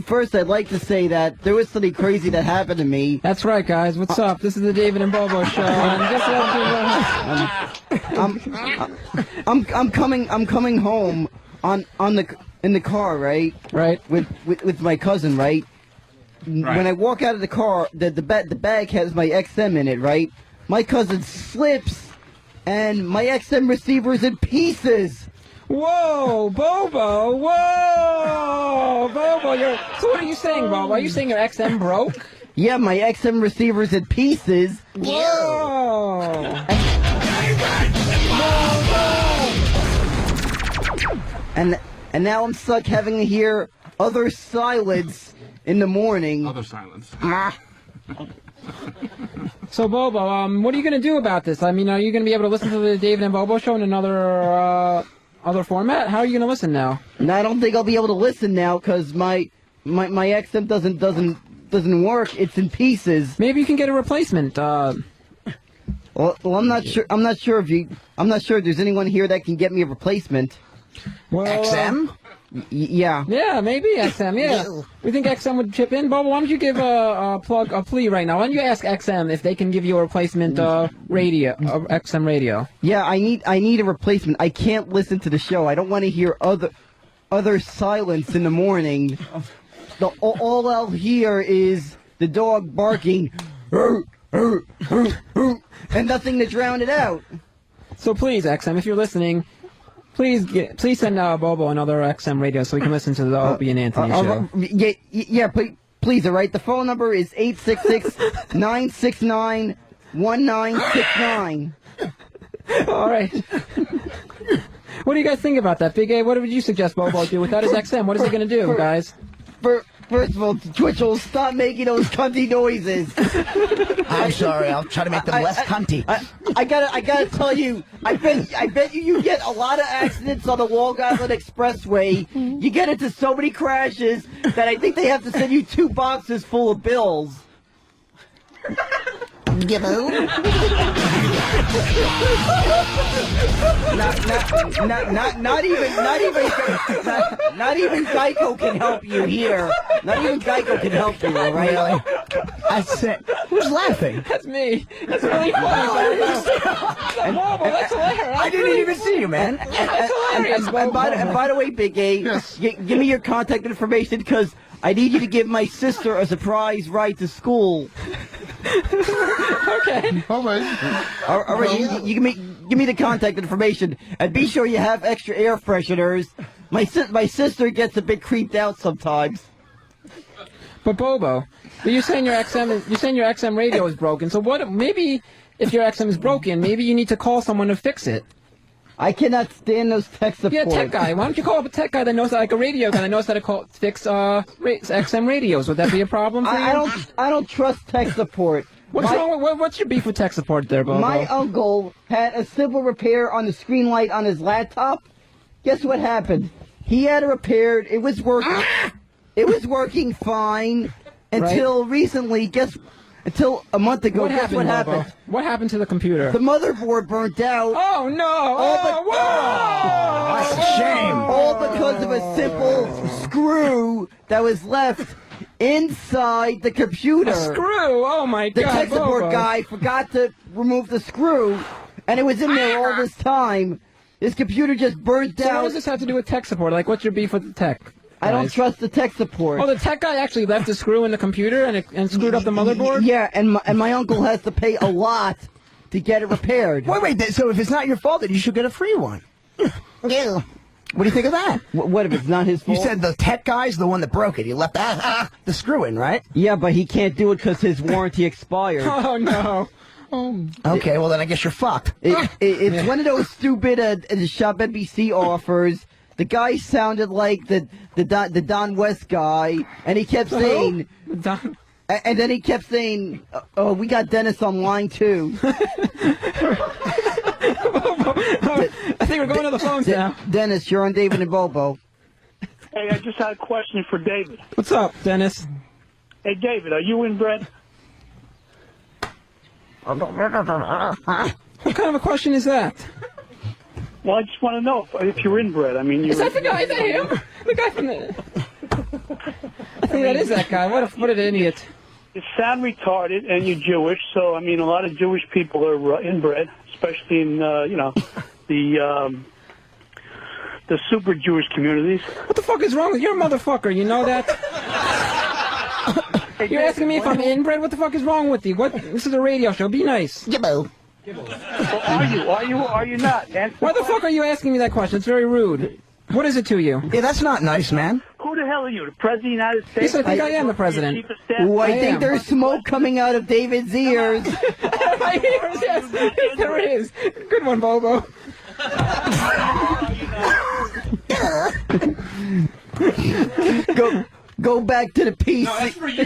first, I'd like to say that there was something crazy that happened to me. That's right, guys. What's up? This is the David and Bobo Show. I'm coming home in the car, right? Right. With my cousin, right? When I walk out of the car, the bag has my XM in it, right? My cousin slips, and my XM receiver's in pieces. Whoa, Bobo! Whoa, Bobo! So what are you saying, Bobo? Are you saying your XM broke? Yeah, my XM receiver's in pieces. Whoa! And now I'm stuck having to hear other silence in the morning. Other silence. So, Bobo, what are you going to do about this? I mean, are you going to be able to listen to the David and Bobo Show in another other format? How are you going to listen now? No, I don't think I'll be able to listen now because my XM doesn't work. It's in pieces. Maybe you can get a replacement. Well, I'm not sure. I'm not sure if there's anyone here that can get me a replacement. Well, XM? Yeah. Yeah, maybe XM. Yeah, we think XM would chip in. Bobo, why don't you give a plea right now? Why don't you ask XM if they can give you a replacement radio, XM radio? Yeah, I need a replacement. I can't listen to the show. I don't want to hear other silence in the morning. All I'll hear is the dog barking, and nothing to drown it out. So please, XM, if you're listening, please send Bobo another XM radio so we can listen to the Opie and Anthony show. Yeah, please, all right? The phone number is 866-969-1969. All right. What do you guys think about that, Big A? What would you suggest Bobo do without his XM? What is he going to do, guys? First of all, Twitchell, stop making those cunty noises. I'm sorry. I'll try to make them less cunty. I gotta tell you, I bet you get a lot of accidents on the Long Island Expressway. You get into so many crashes that I think they have to send you 2 boxes full of bills. Gibbo. Not even Geico can help you here. Not even Geico can help you, all right? Really? That's it. Who's laughing? That's me. That's really funny. That's hilarious. I didn't even see you, man. That's hilarious. And by the way, Big A, give me your contact information because I need you to give my sister a surprise ride to school. Okay. All right. All right. You give me the contact information and be sure you have extra air fresheners. My sister gets a bit creeped out sometimes. But Bobo, you're saying your XM radio is broken. So what? Maybe if your XM is broken, maybe you need to call someone to fix it. I cannot stand those tech support. Yeah, tech guy. Why don't you call up a tech guy that knows, like a radio guy that knows how to fix XM radios? Would that be a problem for you? I don't trust tech support. What's your beef with tech support there, Bobo? My uncle had a simple repair on the screen light on his laptop. Guess what happened? He had it repaired. It was working. It was working fine until recently. Until a month ago. What Guess what happened? Bobo? What happened to the computer? The motherboard burnt out. Oh no! That's a shame. All because of a simple screw that was left inside the computer. A screw? Oh my God! The tech support Bobo. guy forgot to remove the screw, and it was in there all this time. His computer just burnt out. So what does this have to do with tech support? Like, what's your beef with the tech? I don't trust the tech support. Oh, the tech guy actually left the screw in the computer and screwed up the motherboard? Yeah, and my uncle has to pay a lot to get it repaired. Wait, so if it's not your fault, then you should get a free one. Yeah. What do you think of that? What if it's not his fault? You said the tech guy's the one that broke it. He left the screw in, right? Yeah, but he can't do it because his warranty expired. Oh, no. Okay, well, then I guess you're fucked. It's one of those stupid Shop NBC offers. The guy sounded like the Don West guy, and he kept saying, and then he kept saying, "Oh, we got Dennis on line too." I think we're going to the phones now. Dennis, you're on David and Bobo. Hey, I just had a question for David. What's up, Dennis? Hey, David, are you inbred? What kind of a question is that? Well, I just want to know if you're inbred. I mean, Is that the guy? Is that him? The guy from the... I think that is that guy. What an idiot. You sound retarded, and you're Jewish, so, I mean, a lot of Jewish people are inbred, especially in, the super Jewish communities. What the fuck is wrong with you? You're a motherfucker, you know that? You're asking me if I'm inbred? What the fuck is wrong with you? This is a radio show. Be nice. Gibbo. Well, are you not? Why the fuck are you asking me that question? It's very rude. What is it to you? Yeah, that's not nice, man. Who the hell are you, the President of the United States? Yes, I think I am the President. Ooh, I think there's smoke coming out of David's ears. My ears, yes. There is. Good one, Bobo. Go back to the PC. No, that's for you.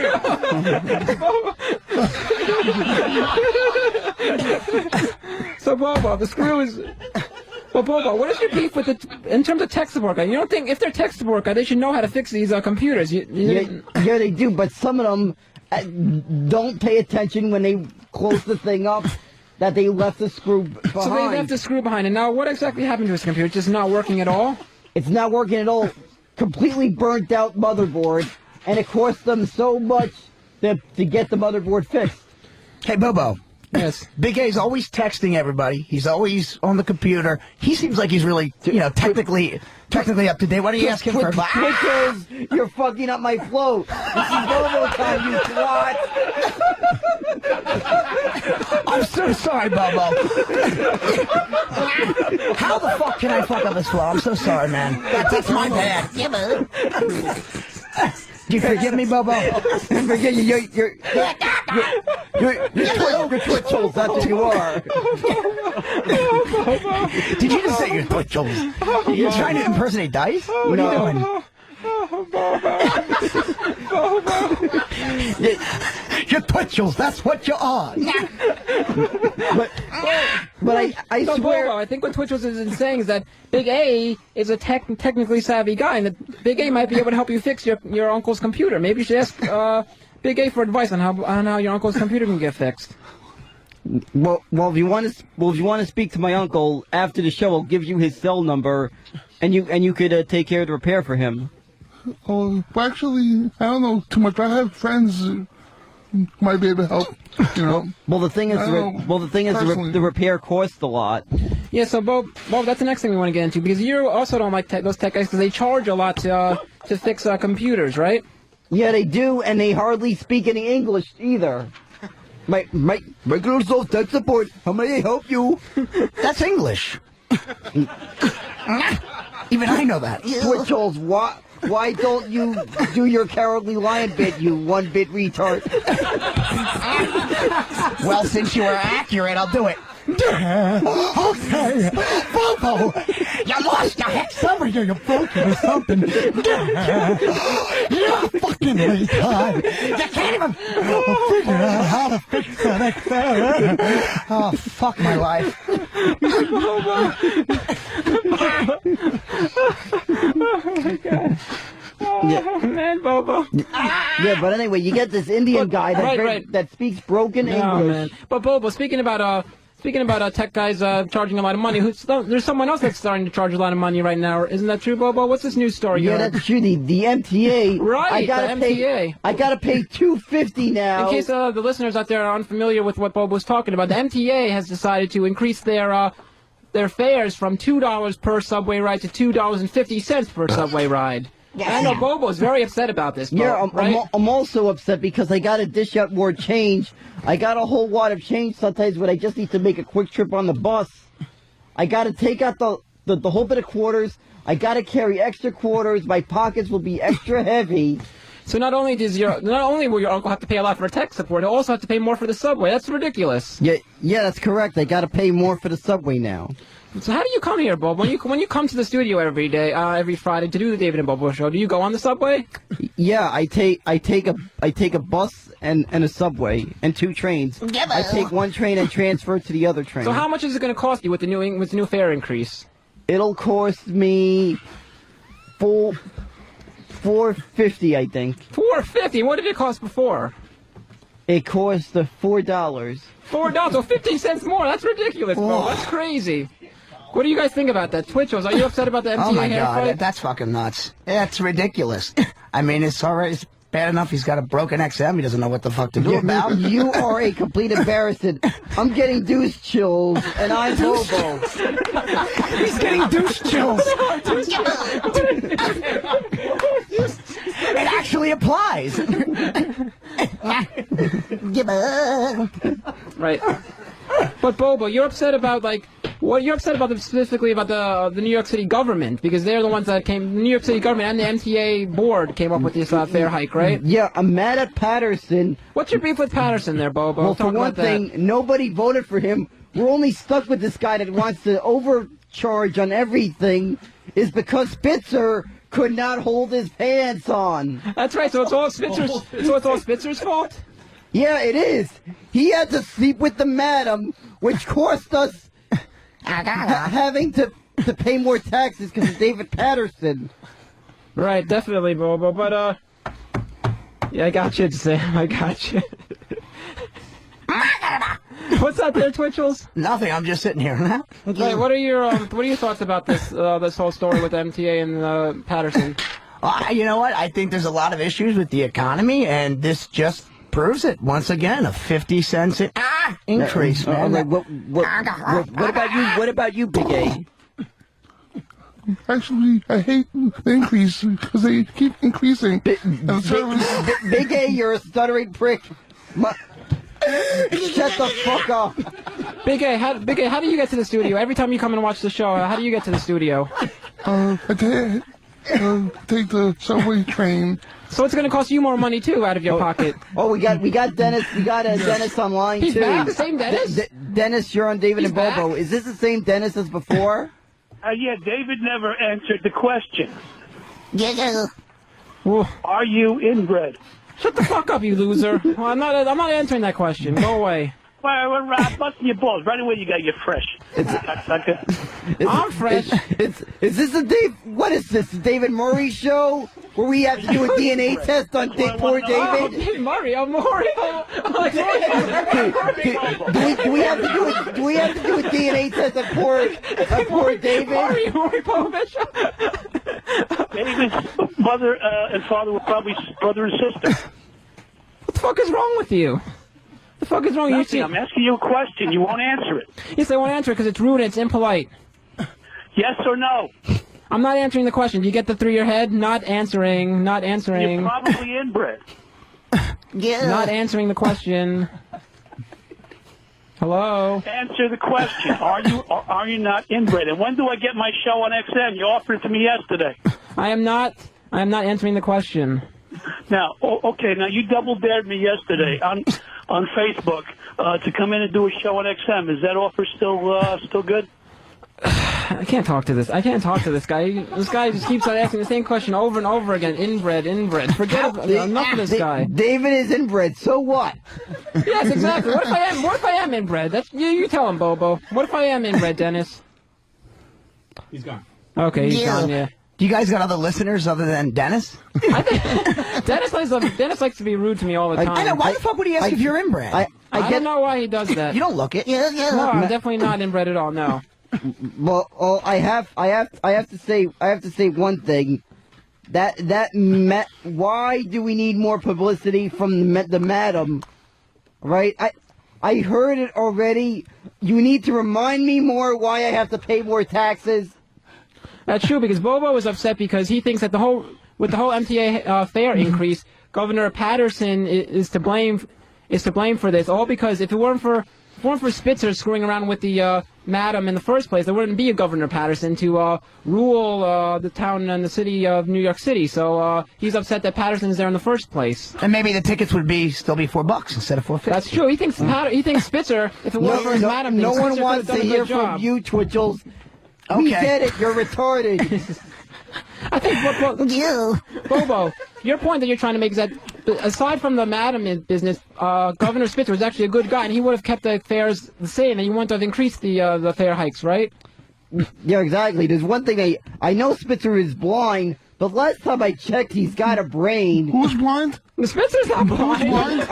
So, Bobo, the screw is... Well, Bobo, what is your beef with in terms of tech support guy? You don't think if they're tech support guy, they should know how to fix these computers? Yeah, they do, but some of them don't pay attention when they close the thing up that they left the screw behind. So they left the screw behind, and now what exactly happened to his computer? It's just not working at all? It's not working at all. Completely burnt out motherboard, and it cost them so much to get the motherboard fixed. Hey, Bobo. Yes. Big A's always texting everybody. He's always on the computer. He seems like he's really, technically up to date. Why don't you ask him for Because you're fucking up my float. This is Bobo time, you twat. I'm so sorry, Bobo. How the fuck can I fuck up this flow? I'm so sorry, man. That's my bad. Do you forgive me, Bobo? Forgive you. You're Twitchells. That's what you are. Did you just say you're Twitchells? You're trying to impersonate Dice? What are you doing? You're Twitchells, that's what you are. But I so swear... Bobo, I think what Twitchells is saying is that Big A is a technically savvy guy, and that Big A might be able to help you fix your uncle's computer. Maybe you should ask Big A for advice on how your uncle's computer can get fixed. Well, if you want to speak to my uncle after the show, I'll give you his cell number, and you could take care of the repair for him. Oh, well, actually, I don't know too much. I have friends who might be able to help. You know. Well, the thing is, the repair costs a lot. Yeah, so Bob, that's the next thing we want to get into, because you also don't like those tech guys because they charge a lot to fix computers, right? Yeah, they do, and they hardly speak any English either. Microsoft tech support. How may I help you? That's English. Even I know that. Twitchells, why don't you do your Cowardly Lion bit, you one-bit retard? Well, since you were accurate, I'll do it. Okay, Bobo, you lost your head. Somebody, you broke it or something. You're fucking retard. You can't even figure out how to fix that XM. Oh, fuck my life. Oh, my God. Oh, man, Bobo. Yeah, but anyway, you get this Indian guy that speaks broken English. Man. But Bobo, speaking about tech guys charging a lot of money, there's someone else that's starting to charge a lot of money right now. Isn't that true, Bobo? What's this news story? Yeah, that's true. The MTA. Right, the MTA. I gotta pay $250 now. In case the listeners out there are unfamiliar with what Bobo's talking about, the MTA has decided to increase their fares from $2 per subway ride to $2.50 per subway ride. Yeah. I know Bobo's very upset about this. Yeah, right? I'm also upset because I got to dish out more change. I got a whole wad of change sometimes when I just need to make a quick trip on the bus. I got to take out the whole bit of quarters. I got to carry extra quarters. My pockets will be extra heavy. So not only will your uncle have to pay a lot for tech support, he'll also have to pay more for the subway. That's ridiculous. Yeah, that's correct. I got to pay more for the subway now. So how do you come here, Bob? When you come to the studio every Friday to do the David and Bobo show, do you go on the subway? Yeah, I take a bus and a subway and 2 trains. I take one train and transfer to the other train. So how much is it going to cost you with the new fare increase? It'll cost me $4.50, I think. $4.50? What did it cost before? It cost $4. $4, so 15 cents more. That's ridiculous, bro. That's crazy. What do you guys think about that? Twitchells, are you upset about the MTA Oh my haircut? God, that's fucking nuts. That's ridiculous. I mean, it's already bad enough he's got a broken XM. He doesn't know what the fuck to do about. You are a complete embarrassment. I'm getting deuce chills, and I'm Bobo. He's getting deuce chills. It actually applies. Right. But Bobo, you're upset about you're upset about specifically about the New York City government, because they're the ones that the New York City government and the MTA board came up with this fare hike, right? Yeah, I'm mad at Patterson. What's your beef with Patterson there, Bobo? Well, for one thing, nobody voted for him. We're only stuck with this guy that wants to overcharge on everything, is because Spitzer could not hold his pants on. That's right, so it's all Spitzer's fault? Yeah, it is. He had to sleep with the madam, which cost us having to pay more taxes because of David Patterson. Right, definitely, Bobo. But, yeah, I got you, Sam. I got you. What's up there, Twitchells? Nothing. I'm just sitting here. Right, what are your thoughts about this whole story with MTA and Patterson? You know what? I think there's a lot of issues with the economy, and this just proves it once again. A 50 cents increase, man. What about you, Big A? Actually, I hate the increase because they keep increasing. Big A, you're a stuttering prick. Shut the fuck up. Big A, how do you get to the studio? Every time you come and watch the show, how do you get to the studio? I take the subway train. So it's going to cost you more money too out of your pocket. Oh, we got Dennis. We got Dennis online He's too. Back? The same Dennis? Dennis, you're on David and Bobo. Back? Is this the same Dennis as before? Yeah, David never answered the question. Are you inbred? Shut the fuck up, you loser. Well, I'm not answering that question. Go away. Well, Rob, busting your balls. Right away, you got to get fresh. I'm fresh. Is this a Dave? What is this? The David Murray show where we have to do a DNA test on poor David? David Murray. I'm Murray. Do we have to do a DNA test on poor David? Murray Povich. David's mother and father were probably brother and sister. What the fuck is wrong with you? The fuck is wrong with you? I'm asking you a question. You won't answer it. Yes, I won't answer it because it's rude and it's impolite. Yes or no? I'm not answering the question. Do you get the through your head? Not answering. Not answering. You're probably inbred. Yeah. Not answering the question. Hello? Answer the question. Are you or are you not inbred? And when do I get my show on XM? You offered it to me yesterday. I am not answering the question. Now, okay, now you double dared me yesterday on Facebook to come in and do a show on XM. Is that offer still good? I can't talk to this. I can't talk to this guy. This guy just keeps on asking the same question over and over again. Inbred. Forget enough of this guy. David is inbred. So what? Yes, exactly. What if I am inbred? That's you tell him, Bobo. What if I am inbred, Dennis? He's gone. Okay, he's gone. Yeah. Do you guys got other listeners other than Dennis? I think Dennis likes to be rude to me all the time. I know. Why the fuck would he ask if you're inbred? I don't know why he does that. You don't look it. Yeah. No, I'm definitely not inbred at all. No. Well, I have to say one thing. Why do we need more publicity from the madam? Right? I heard it already. You need to remind me more why I have to pay more taxes. That's true, because Bobo is upset because he thinks that with the whole MTA fare increase, Governor Patterson is to blame for this. All because if it weren't for Spitzer screwing around with the madam in the first place, there wouldn't be a Governor Patterson to rule the town and the city of New York City. So he's upset that Patterson's there in the first place. And maybe the tickets would still be $4 instead of $4.50. That's true. He thinks Spitzer, if it weren't for his madam, no one wants to hear from you, Twitchells. Okay. We get it. You're retarded. I think, Bobo, your point that you're trying to make is that aside from the madam business, Governor Spitzer was actually a good guy, and he would have kept the fares the same, and you wouldn't have increased the fare hikes, right? Yeah, exactly. There's one thing I know Spitzer is blind, but last time I checked, he's got a brain. Who's blind? Spitzer's not blind. Who's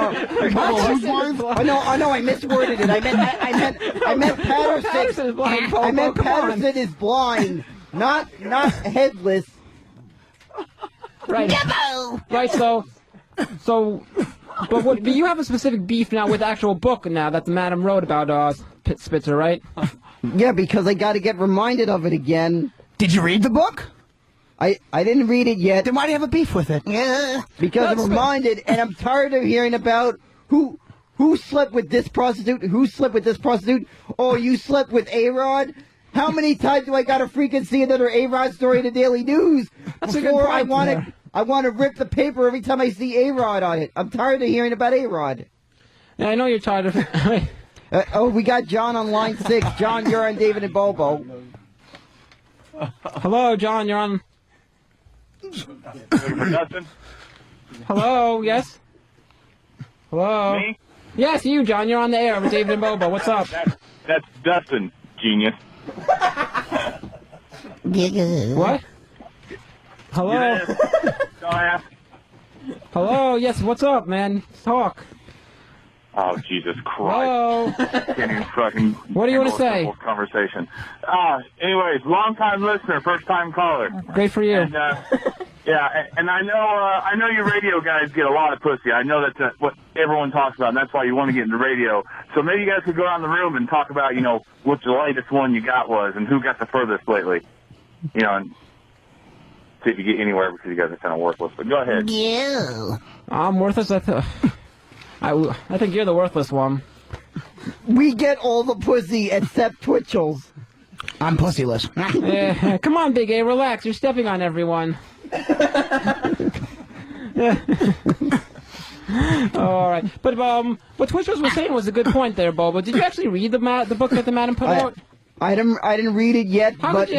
blind? Who's blind? I know. I misworded it. I meant Patterson. Patterson's blind. I meant Patterson is blind, not headless. Right. Right. So, but you have a specific beef now with the actual book now that the madam wrote about Spitzer, right? Yeah, because I got to get reminded of it again. Did you read the book? I didn't read it yet. Then why do you have a beef with it? Yeah. Because I'm reminded, and I'm tired of hearing about who slept with this prostitute, who slept with this prostitute. Oh, you slept with A-Rod? How many times do I got to freaking see another A-Rod story in the Daily News before I want to rip the paper every time I see A-Rod on it? I'm tired of hearing about A-Rod. Yeah, I know you're tired of it. We got John on line 6. John, you're on David and Bobo. Hello, John, you're on... Hello, yes? Hello? Me? Yes, you, John. You're on the air with David and Bobo. What's up? That's Dustin, genius. What? Hello? Hello? Yes, what's up, man? Talk. Oh, Jesus Christ. Hello? Can't even fucking... What do you want to say? Conversation. Anyways, long-time listener, first-time caller. Great for you. And, yeah, and I know you radio guys get a lot of pussy. I know that's what everyone talks about, and that's why you want to get into radio. So maybe you guys could go around the room and talk about, what the latest one you got was and who got the furthest lately. And see if you get anywhere because you guys are kind of worthless. But go ahead. Yeah. I'm worthless. I think you're the worthless one. We get all the pussy except Twitchells. I'm pussyless. Yeah, come on, Big A, relax. You're stepping on everyone. All right, but what Twitchells was saying was a good point there, Bobo. Did you actually read the book that the madam put out? I didn't read it yet.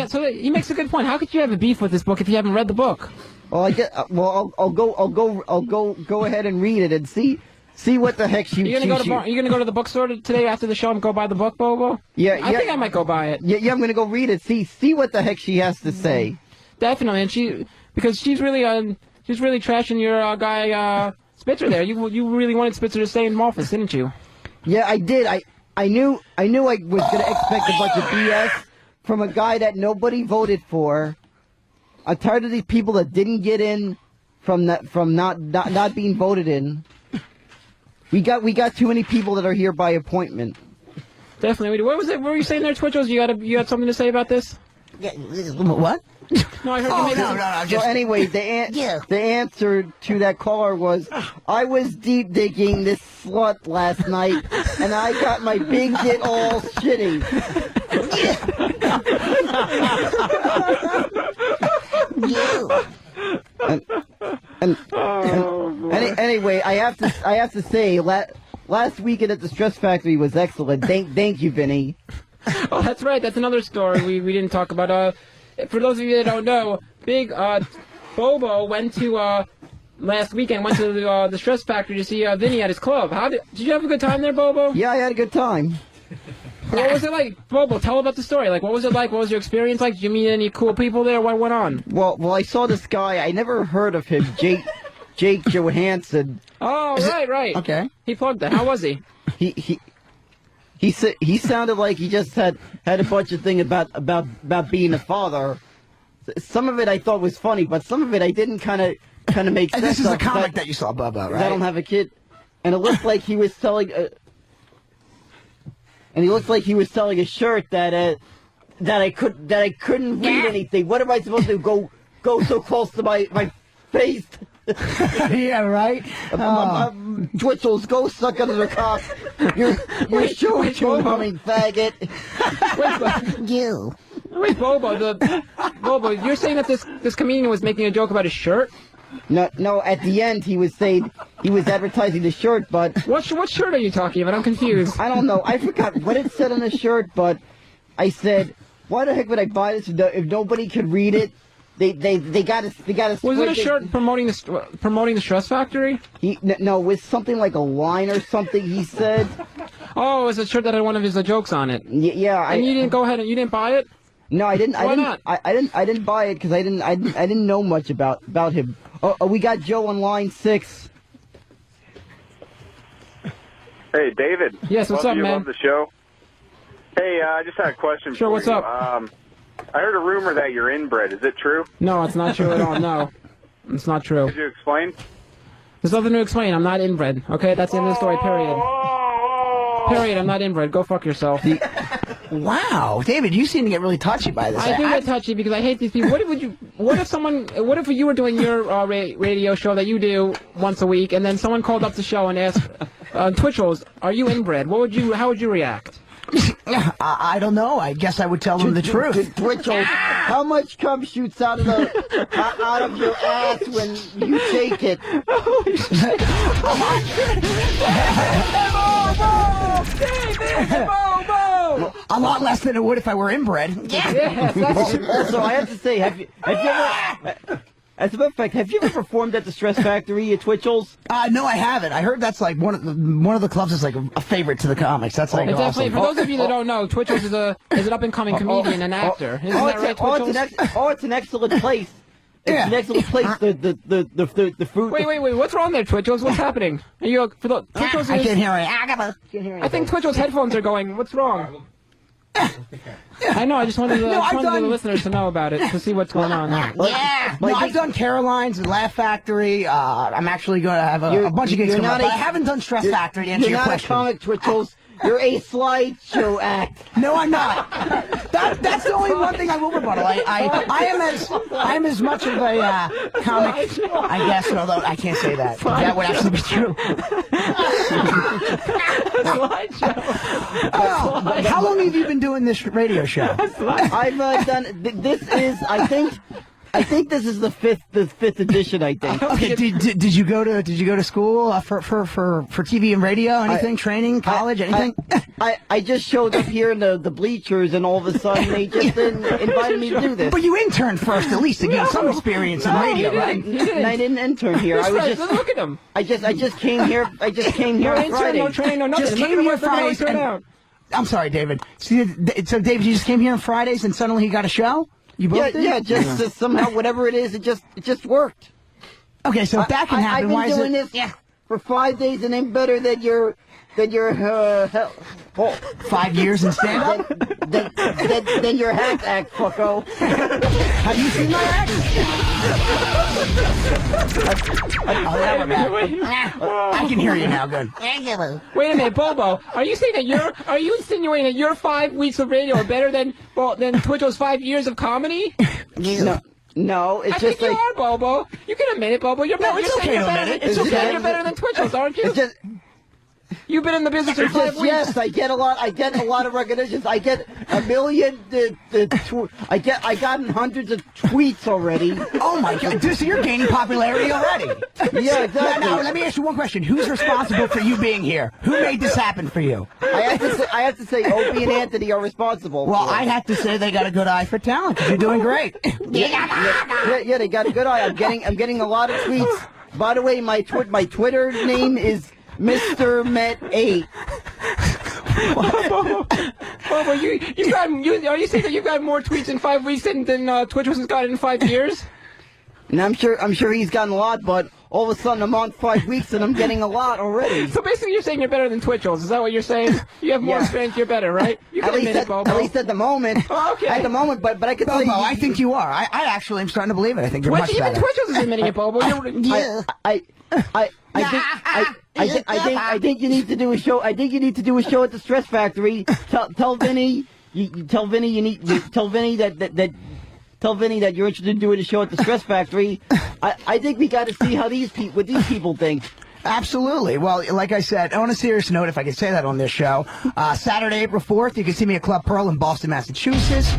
So he makes a good point. How could you have a beef with this book if you haven't read the book? Well, I'll go ahead and read it and see what the heck she. Are you gonna go to the bookstore today after the show and go buy the book, Bobo? Yeah, I think I might go buy it. Yeah, I'm gonna go read it. See what the heck she has to say. Definitely, and because she's really trashing your guy Spitzer there. You really wanted Spitzer to stay in office, didn't you? Yeah, I did. I knew I was gonna expect a bunch of BS from a guy that nobody voted for. I'm tired of these people that didn't get in from not being voted in. We got too many people that are here by appointment. Definitely. What was it? What were you saying there, Twitchels? You had something to say about this? Yeah, what? No, I heard you make no. So anyway, the answer to that caller was, I was deep digging this slut last night, and I got my big dit all shitty. Anyway, I have to say, last weekend at the Stress Factory was excellent. Thank you, Vinny. Oh, that's right. That's another story we didn't talk about. For those of you that don't know, Big Bobo went to last weekend. Went to the Stress Factory to see Vinny at his club. Did you have a good time there, Bobo? Yeah, I had a good time. What was it like, Bobo? Tell about the story. Like, what was it like? What was your experience like? Did you meet any cool people there? What went on? Well, I saw this guy. I never heard of him, Jake Johansson. Oh, right. Okay. He plugged it. How was he? He sounded like he just had a bunch of things about being a father. Some of it I thought was funny, but some of it I didn't kind of make sense. This is a comic that you saw, Bobo, right? I don't have a kid, and it looked like he was selling. And he looked like he was selling a shirt that I couldn't read anything. What am I supposed to do? Go so close to my face? Yeah, right. Twitchels, go suck under the cock. You're showing too humming faggot. You. Wait, Bobo, you're saying that this comedian was making a joke about his shirt? No. At the end, he was saying he was advertising the shirt, but what shirt are you talking about? I'm confused. I don't know. I forgot what it said on the shirt, but I said, why the heck would I buy this if nobody could read it? They got to. Was it a shirt promoting the Stress Factory? No, it was something like a line or something. He said. Oh, it was a shirt that had one of his jokes on it. Yeah. And you didn't go ahead and you didn't buy it? No, I didn't. Why not? I didn't buy it because I didn't know much about him. Oh, we got Joe on line 6. Hey, David. Yes, what's up, man? Love the show. Hey, I just had a question for you. What's up? I heard a rumor that you're inbred. Is it true? No, it's not true at all. No, it's not true. Could you explain? There's nothing to explain. I'm not inbred. Okay, that's the end of the story. Period. Period. I'm not inbred. Go fuck yourself. Wow, David, you seem to get really touchy by this. I do get touchy because I hate these people. What if you were doing your radio show that you do once a week, and then someone called up the show and asked, Twitchels, are you inbred? How would you react? I don't know. I guess I would tell them the truth. Twitchels, how much cum shoots out of your ass when you take it? A lot less than it would if I were inbred. Yes, also, I have to say, have you ever... As a matter of fact, have you ever performed at the Stress Factory at Twitchell's? No, I haven't. I heard that's like one of the clubs is like a favorite to the comics. That's like awesome. For those of you that don't know, Twitchell's is an up and coming comedian and actor. Isn't that right, Twitchell's? It's an excellent place. It's an excellent place. The fruit. Wait. What's wrong there, Twitchell's? What's happening? Are you Twitchell's? I can't hear it. I think Twitchell's headphones are going. What's wrong? I know. I just wanted the listeners to know about it, to see what's going on. I've done Caroline's and Laugh Factory. I'm actually going to have a bunch of gigs coming up, but I haven't done Stress Factory to answer your question. You're not a comic, Twitchell's. You're a slideshow act. No, I'm not. That's the only one thing I will rebuttal. I am as much of a comic, I guess, although I can't say that. That would actually be true. How long have you been doing this radio show? I've done. This is, I think, I think this is the fifth edition. I think. Okay, did you go to school for TV and radio? Anything? Training? College? Anything? I just showed up here in the bleachers, and all of a sudden they just invited me to do this. But you interned first, at least, to get some experience in radio, right? And I didn't intern here. I was just look at him. I just came here. I just came here on Friday. No training, no nothing. Just came here Fridays. I'm sorry, David. So, David, you just came here on Fridays, and suddenly you got a show? You both did? Yeah, just somehow, whatever it is, it just worked. Okay, so if that can happen, why is it? I've been doing this for 5 days, and I'm better than your 5 years in stand-up? Then your hack act, fucko. Have you seen my act? I can hear you now, good. Wait a minute, Bobo. Are you saying that are you insinuating that your 5 weeks of radio are better than Twitchel's 5 years of comedy? No, it's I just think like... you are, Bobo. You can admit it, Bobo. You're it's okay to admit it. It's okay. You're better than Twitchel's, aren't you? You've been in the business for 5 weeks. Yes, I get a lot of recognitions. I get a million. I gotten hundreds of tweets already. Oh my God! So you're gaining popularity already. Yeah, exactly. Now, let me ask you one question: who's responsible for you being here? Who made this happen for you? I have to say, Opie and Anthony are responsible. Well, I have to say they got a good eye for talent. 'Cause you're doing great. Yeah, they got a good eye. I'm getting a lot of tweets. By the way, my Twitter name is Mr. Met 8. Bobo, are you saying that you've got more tweets in 5 weeks than Twitchell's has got in 5 years? And I'm sure he's gotten a lot, but all of a sudden I'm on 5 weeks and I'm getting a lot already. So basically you're saying you're better than Twitchell's. Is that what you're saying? You have more experience, you're better, right? You can admit it, Bobo. At least at the moment. Oh, okay. At the moment, but I could tell Bobo, you... I think you are. I actually am starting to believe it. I think you're much better. Even Twitchell's is admitting it, Bobo. I think you need to do a show. I think you need to do a show at the Stress Factory. Tell Vinny. Tell Vinny that you're interested in doing a show at the Stress Factory. I think we got to see how what these people think. Absolutely. Well, like I said, on a serious note, if I could say that on this show, Saturday, April 4th, you can see me at Club Pearl in Boston, Massachusetts.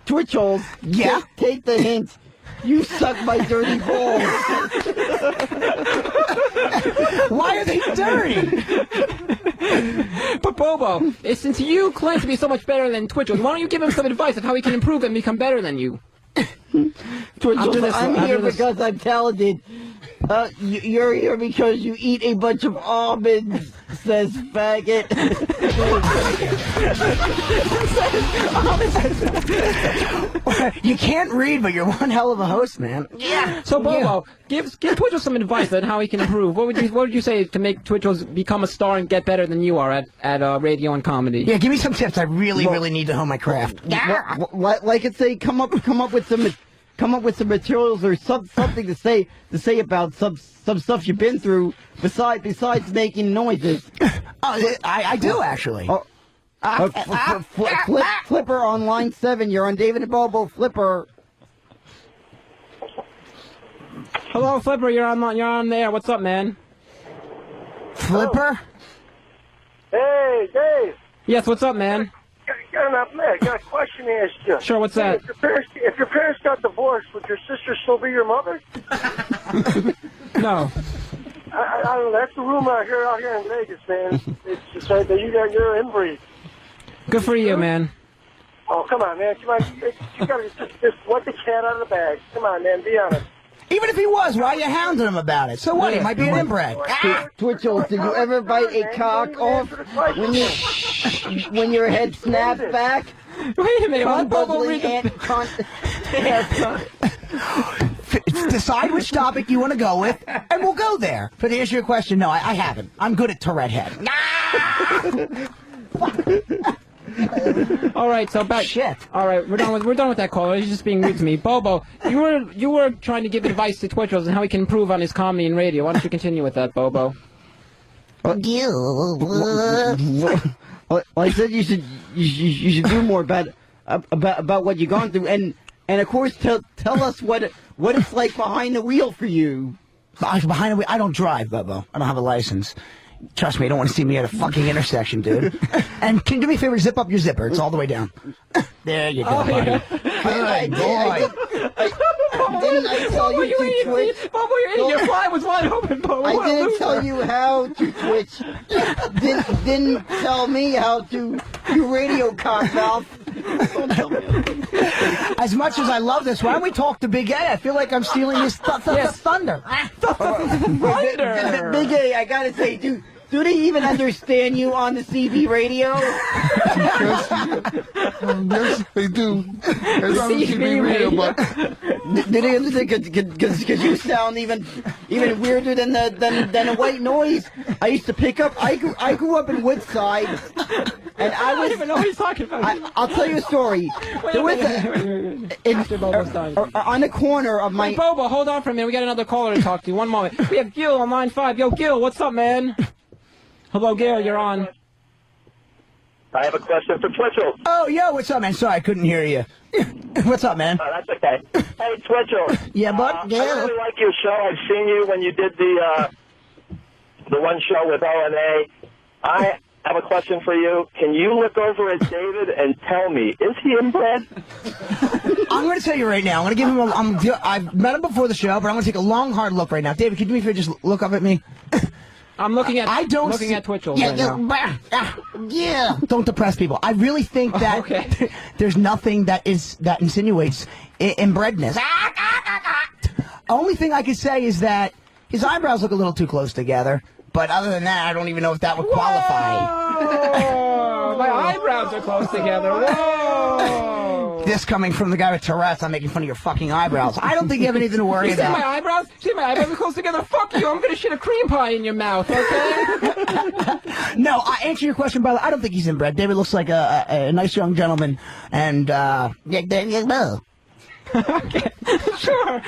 Twitchells, yeah. Take the hint. You suck my dirty balls. Why are they dirty? But Bobo, since you claim to be so much better than Twitchell, why don't you give him some advice on how he can improve and become better than you? Twitchell, I'm here because I'm talented. You're here because you eat a bunch of almonds, says faggot. You can't read, but you're one hell of a host, man. Yeah. So Bobo, give Twitchell some advice on how he can improve. What would you say to make Twitchell become a star and get better than you are at radio and comedy? Yeah, give me some tips. I really need to hone my craft. Like I say, come up with some materials or something to say about some stuff you've been through besides making noises. I do actually. Flipper on line 7. You're on David and Bobo. Flipper. Hello, Flipper. You're on there. What's up, man? Flipper. Hey, Dave. Yes. What's up, man? I got a question to ask you. Sure, what's that? If your parents got divorced, would your sister still be your mother? No. I don't know. That's the rumor I hear out here in Vegas, man. It's just that you're inbreed. Good for you, man. Oh, come on, man. Come on. You got to just let the cat out of the bag. Come on, man. Be honest. Even if he was, why are you hounding him about it? So what? He might be an inbred. Twitchell, did you ever bite a cock off when your head snapped back? Wait a minute. What? Bobo, Decide which topic you want to go with, and we'll go there. But to answer your question, no, I haven't. I'm good at Tourette head. All right, so back. Shit. All right, we're done with that caller. He's just being rude to me. Bobo, you were trying to give advice to Twitchell's and how he can improve on his comedy and radio. Why don't you continue with that, Bobo? Well, I said you should do more about what you've gone through, and of course tell us what it's like behind the wheel for you. Behind the wheel, I don't drive, Bobo. I don't have a license. Trust me, you don't want to see me at a fucking intersection, dude. And can you do me a favor? Zip up your zipper. It's all the way down. There you go, buddy. Good boy. Didn't I tell you to twitch? Bobo, your fly was wide open, Bobo. I didn't tell you how to twitch. Didn't tell me how to do radio cock mouth. Don't tell me. As much as I love this, why don't we talk to Big A? I feel like I'm stealing his thunder. Big A, I gotta say, do they even understand you on the CB radio? Yes, they do. It's on the CB radio, but do they understand? Because you sound even weirder than a white noise. I used to pick up. I grew up in Woodside, and I don't even know what he's talking about. I'll tell you a story. There was on the corner of my. Wait, Bobo, hold on for a minute. We got another caller to talk to. One moment. We have Gil on line 5. Yo, Gil, what's up, man? Hello, Gil, you're on. I have a question for Twitchell. Oh, yo, what's up, man? Sorry, I couldn't hear you. What's up, man? That's okay. Hey, Twitchell. Yeah, bud? Yeah. I really like your show. I've seen you when you did the one show with O&A. I have a question for you. Can you look over at David and tell me, is he inbred? I'm going to tell you right now. I'm going to give him I've met him before the show, but I'm going to take a long, hard look right now. David, can you do me a favor? Just look up at me. I'm looking at Twitchell right now. Yeah. Don't depress people. I really think that there's nothing that insinuates inbredness. Only thing I could say is that his eyebrows look a little too close together. But other than that, I don't even know if that would qualify. Whoa! My eyebrows are close together. Whoa! This coming from the guy with Tourette's, I'm making fun of your fucking eyebrows. I don't think you have anything to worry about. You see my eyebrows? See my eyebrows are close together? Fuck you! I'm gonna shit a cream pie in your mouth, okay? No, I answer your question, brother. I don't think he's inbred. David looks like a nice young gentleman, and okay, sure.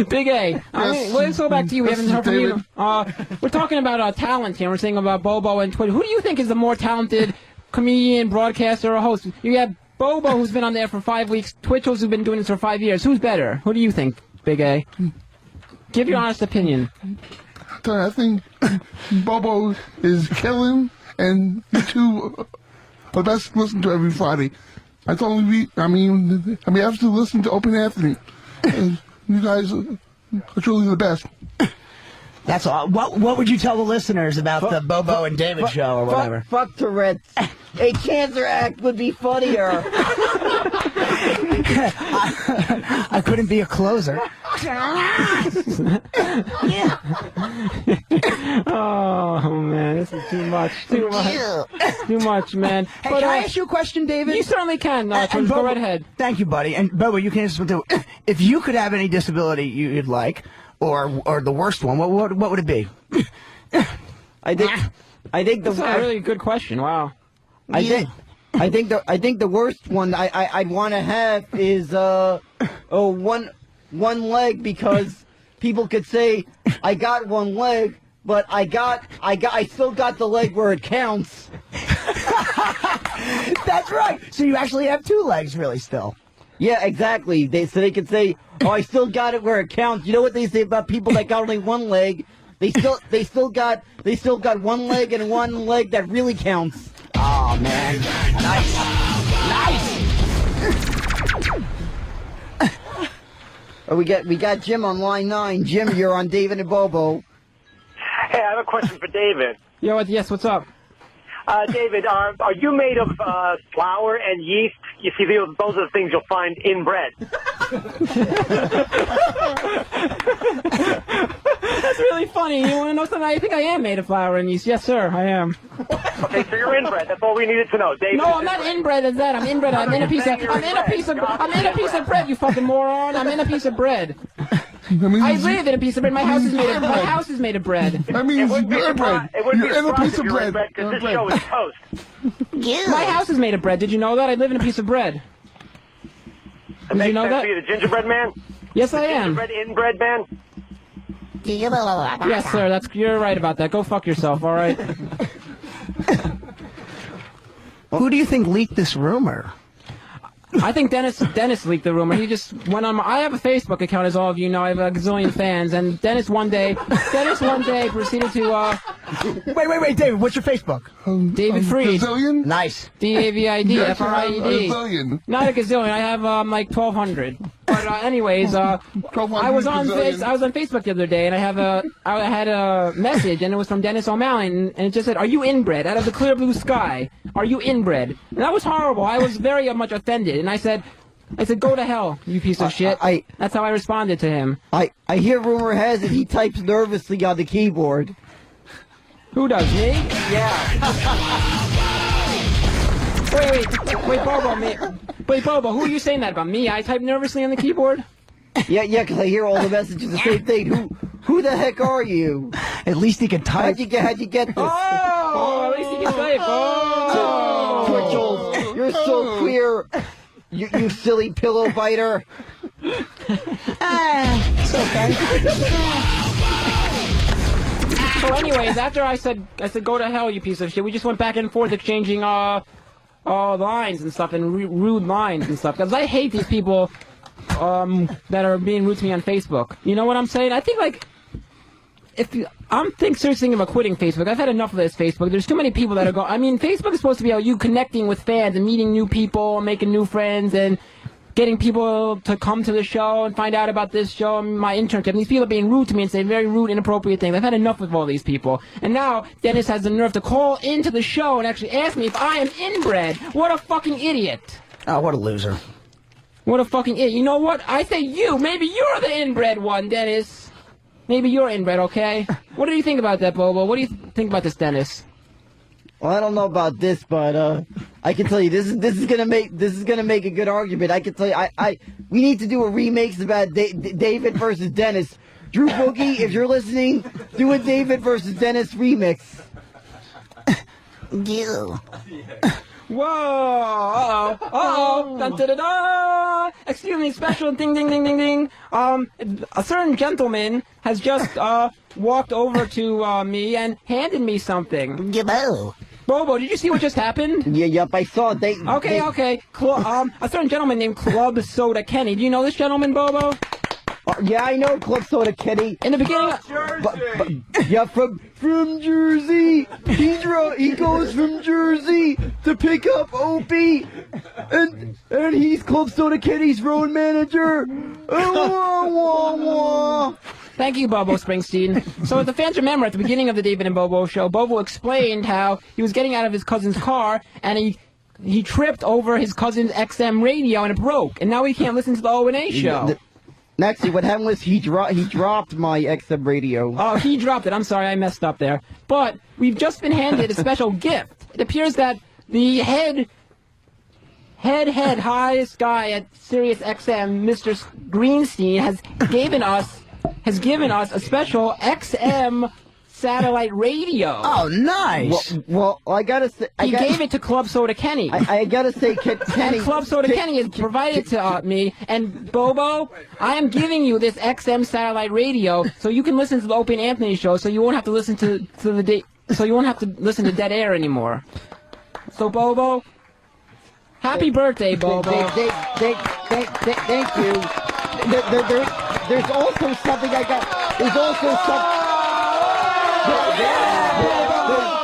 Big A, let's go back to you. We haven't heard from you. We're talking about talent here. We're saying about Bobo and Twitter. Who do you think is the more talented comedian, broadcaster, or host? You have Bobo, who's been on there for 5 weeks. Twitchells, who've been doing this for 5 years. Who's better? Who do you think, Big A? Give your honest opinion. I think Bobo is killing, and you two are the best to listen to every Friday. I have to listen to Opie Anthony. And you guys are truly the best. That's all. What would you tell the listeners about the Bobo and David show or whatever? Fuck Tourette's. A cancer act would be funnier. I couldn't be a closer. Oh man, this is too much. Too much, man. Hey, can I ask you a question, David? You certainly can. Go right ahead. Thank you, buddy. And Bobo, you can answer too. If you could have any disability you'd like, or the worst one, what would it be? I think that's a really good question. Wow. I think the worst one I'd want to have is one leg, because people could say I got one leg, but I still got the leg where it counts. That's right. So you actually have 2 legs, really, still. Yeah, exactly. So they could say, "Oh, I still got it where it counts." You know what they say about people that got only one leg? They still got one leg, and one leg that really counts. Oh man, nice. Oh, we got Jim on line 9. Jim, you're on David and Bobo. Hey, I have a question for David. Yo, yes, what's up? David, are you made of flour and yeast? You see, those are the things you'll find in bread. That's really funny. You want to know something? I think I am made of flour and yeast. Yes, sir, I am. Okay, so you're inbred. That's all we needed to know, David. No, I'm not inbred as that. I'm inbred. I'm in a piece of bread. You fucking moron. I'm in a piece of bread. I live in a piece of bread. My house is made of bread. That means you're bread. You're in a piece of bread. Because this show is toast. My house is made of bread. Did you know that? I live in a piece of bread. Did you know that? Are you the gingerbread man? Yes, I am. Gingerbread inbred man? Yes, sir. You're right about that. Go fuck yourself, all right? Who do you think leaked this rumor? I think Dennis leaked the rumor. He just went on. I have a Facebook account, as all of you know. I have a gazillion fans, and Dennis one day proceeded to. Wait, David. What's your Facebook? David Freed. Gazillion? Nice. DAVID. Yes, I have a FRIED. gazillion. Not a gazillion. I have like 1,200. But anyways, I was on Facebook the other day, and I had a message, and it was from Dennis O'Malley, and it just said, "Are you inbred? Out of the clear blue sky, are you inbred?" And that was horrible. I was very much offended, and I said, "Go to hell, you piece of shit." That's how I responded to him. I hear rumor has it he types nervously on the keyboard. Who does, me? Yeah. Wait, Bobo, Wait, Bobo, who are you saying that about? Me? I type nervously on the keyboard? Yeah, because I hear all the messages the same thing. Who the heck are you? At least he can type. How'd you get this? Oh, at least he can type. Oh. Twitchells, you're so queer. You silly pillow biter. It's okay. So anyways, after I said go to hell, you piece of shit, we just went back and forth exchanging lines and stuff, and rude lines and stuff, because I hate these people that are being rude to me on Facebook. You know what I'm saying? I think, like, I'm seriously thinking about quitting Facebook. I've had enough of this Facebook. There's too many people that are going. I mean, Facebook is supposed to be about you connecting with fans and meeting new people, and making new friends, and getting people to come to the show and find out about this show and my internship. And these people are being rude to me and saying very rude, inappropriate things. I've had enough of all these people. And now Dennis has the nerve to call into the show and actually ask me if I am inbred. What a fucking idiot. Oh, what a loser. What a fucking idiot. You know what? I say you. Maybe you're the inbred one, Dennis. Maybe you're inbred, okay? What do you think about that, Bobo? What do you think about this, Dennis? Well, I don't know about this, but I can tell you this is gonna make a good argument. I can tell you, we need to do a remix about David versus Dennis. Drew Boogie, if you're listening, do a David versus Dennis remix. You. Whoa! Uh-oh! Dun, da, da, da. Excuse me, special ding, ding, ding, ding, ding. A certain gentleman has just walked over to me and handed me something. Bobo, did you see what just happened? Yep, I saw it. Okay. A certain gentleman named Club Soda Kenny. Do you know this gentleman, Bobo? Yeah, I know Club Soda Kenny. In the beginning, yeah, from Jersey. He goes from Jersey to pick up Opie, and he's Club Soda Kenny's road manager. Thank you, Bobo Springsteen. So if the fans remember, at the beginning of the David and Bobo show, Bobo explained how he was getting out of his cousin's car, and he tripped over his cousin's XM radio, and it broke, and now he can't listen to the O&A show. Actually, what happened was he dropped my XM radio. Oh, he dropped it. I'm sorry, I messed up there. But we've just been handed a special gift. It appears that the head highest guy at Sirius XM, Mr. Greenstein, has given us a special XM satellite radio. Oh, nice. Well, I gotta say, he gave it to Club Soda Kenny. I gotta say, Kenny. And Club Soda Kenny has provided to me. And Bobo, I am giving you this XM satellite radio so you can listen to the Opie Anthony show. So you won't have to listen so you won't have to listen to dead air anymore. So Bobo, happy birthday, Bobo. Thank you. There's also something I got. There's also something.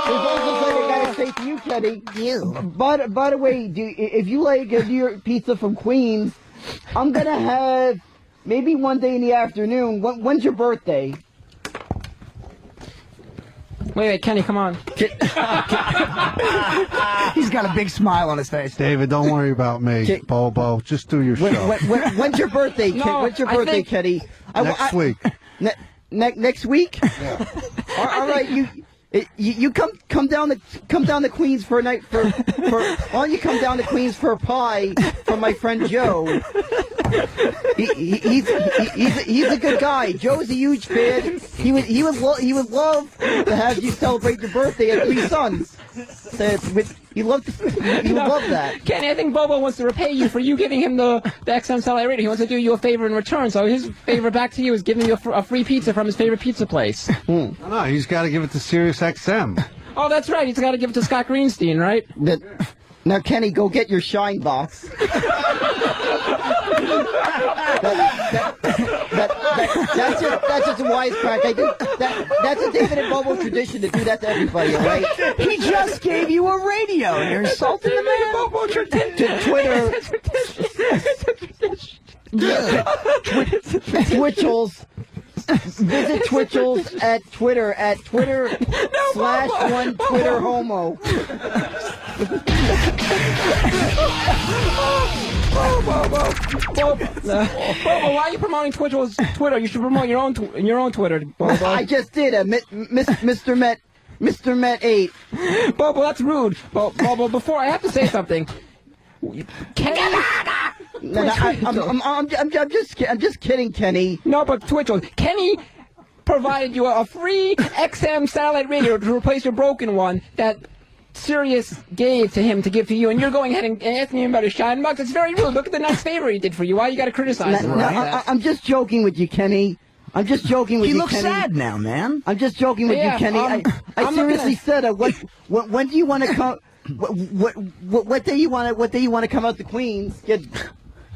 There's also something I gotta say to you, Kenny. By the way, if you like a New York pizza from Queens, I'm gonna have maybe one day in the afternoon. When's your birthday? Wait, Kenny, come on. He's got a big smile on his face. David, don't worry about me, Bobo. Just do your show. When's your birthday, When's your birthday, Kenny? Next week. Next week? Yeah. All right, you come down to Queens for a night for why don't you come down to Queens for a pie from my friend Joe? He's a good guy. Joe's a huge fan. He would love to have you celebrate your birthday at Three Sons. He would love that. Kenny, I think Bobo wants to repay you for you giving him the XM satellite radio. He wants to do you a favor in return. So his favor back to you is giving you a free pizza from his favorite pizza place. No, he's got to give it to Sirius XM. Oh, that's right. He's got to give it to Scott Greenstein, right? Now, Kenny, go get your shine box. That's just a wisecrack. That's a David and Bobo tradition to do that to everybody, all right? He just gave you a radio, and you're insulting the man. Bobo tradition. To Twitter. Twitchells. Visit Twitchells at Twitter /1TwitterHomo. Bobo, why are you promoting Twitchells' Twitter? You should promote your own Twitter, Bobo. I just did Mr. Met 8. Bobo, that's rude. Bobo, before I have to say something. Kenny. I'm just kidding, Kenny. No, but Twitchell, Kenny provided you a free XM satellite radio to replace your broken one that Sirius gave to him to give to you, and you're going ahead and asking him about his shine box. It's very rude. Look at the nice favor he did for you. Why you got to criticize him? I'm just joking with you, Kenny. I'm just joking with you, Kenny. He looks sad now, man. I'm just joking with you, Kenny. I seriously said, when do you want to come? What day you want to come out to Queens?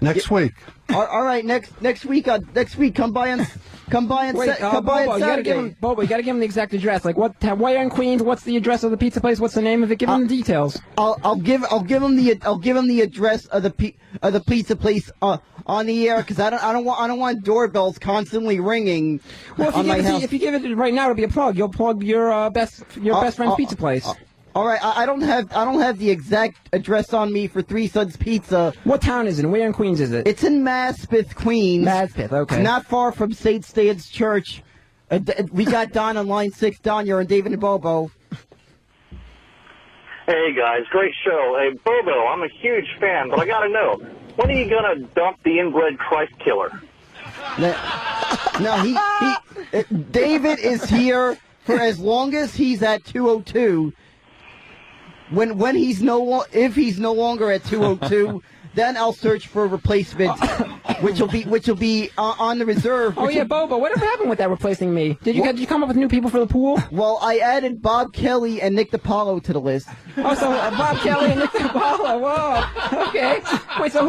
Next week. All right, next week. Come by and Bobo, Saturday. Bobo, you gotta give him the exact address. Like where in Queens? What's the address of the pizza place? What's the name of it? Give him the details. I'll give him the address of the pizza place on the air, because I don't want doorbells constantly ringing. Well, if you give it right now, it'll be a plug. You'll plug your best friend's pizza place. All right, I don't have the exact address on me for Three Sons Pizza. What town is it? Where in Queens is it? It's in Maspeth, Queens. Maspeth, okay. It's not far from St. Stan's Church. We got Don on line 6. Don, you're on David and Bobo. Hey guys, great show. Hey Bobo, I'm a huge fan, but I gotta know, when are you gonna dump the inbred Christ killer? No, David is here for as long as he's at 202. When he's if he's no longer at 202, then I'll search for a replacement, which will be on the reserve. Oh yeah, Bobo, whatever happened with that replacing me? Did you come up with new people for the pool? Well, I added Bob Kelly and Nick DiPaolo to the list. Oh, so Bob Kelly and Nick DiPaolo. Whoa. Okay. Wait, so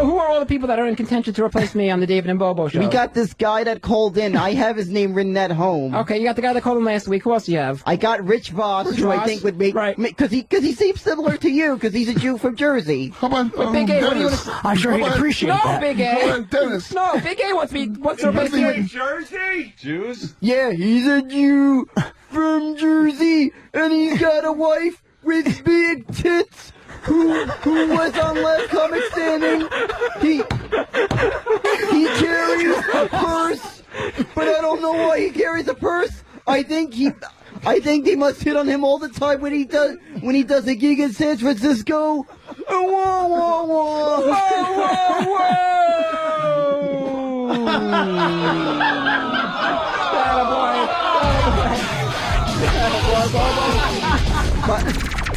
who are all the people that are in contention to replace me on the David and Bobo show? We got this guy that called in. I have his name written at home. Okay, you got the guy that called in last week. Who else do you have? I got Rich Voss, who I think would make because he seems similar to you, because he's a Jew from Jersey. How about Big A, what do you want to? I'm sure he'd appreciate that. No, Big A. Dennis. No, Big A wants to replace you. Jersey? Jews? Yeah, he's a Jew from Jersey, and he's got a wife with big tits who was on Last Comic Standing. He carries a purse, but I don't know why he carries a purse. I think they must hit on him all the time when he does a gig in San Francisco. Whoa, whoa, whoa, whoa, whoa.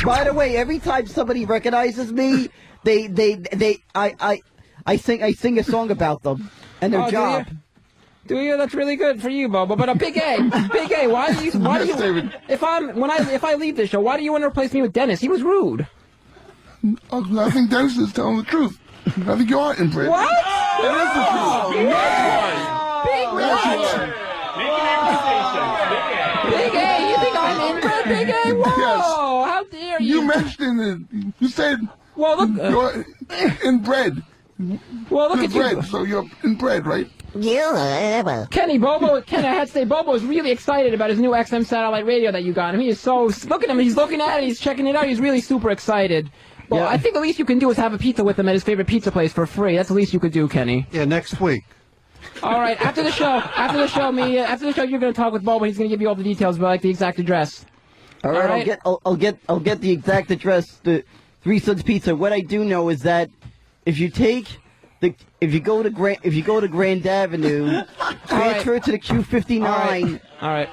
By the way, every time somebody recognizes me, I sing a song about them and their job. Do you? That's really good for you, Bobo. But Big A, why do you? If I leave this show, why do you want to replace me with Dennis? He was rude. I think Dennis is telling the truth. I think you are inbred. What? It is the truth. Big A, you think I'm inbred, Big A? Whoa! Yes. How dare you? You mentioned it. You said you're inbred. Well, look at bread, you. So you're inbred, right? Kenny, I had to say, Bobo is really excited about his new XM satellite radio that you got him. He is so, look at him, he's looking at it, he's checking it out, he's really super excited. Well, yeah. I think the least you can do is have a pizza with him at his favorite pizza place for free. That's the least you could do, Kenny. Yeah, next week. All right, after the show, you're going to talk with Bobo. He's going to give you all the details, but like the exact address. All right. I'll get the exact address. The Three Sons Pizza. What I do know is that if you go to Grand Avenue, transfer to the Q59. All right.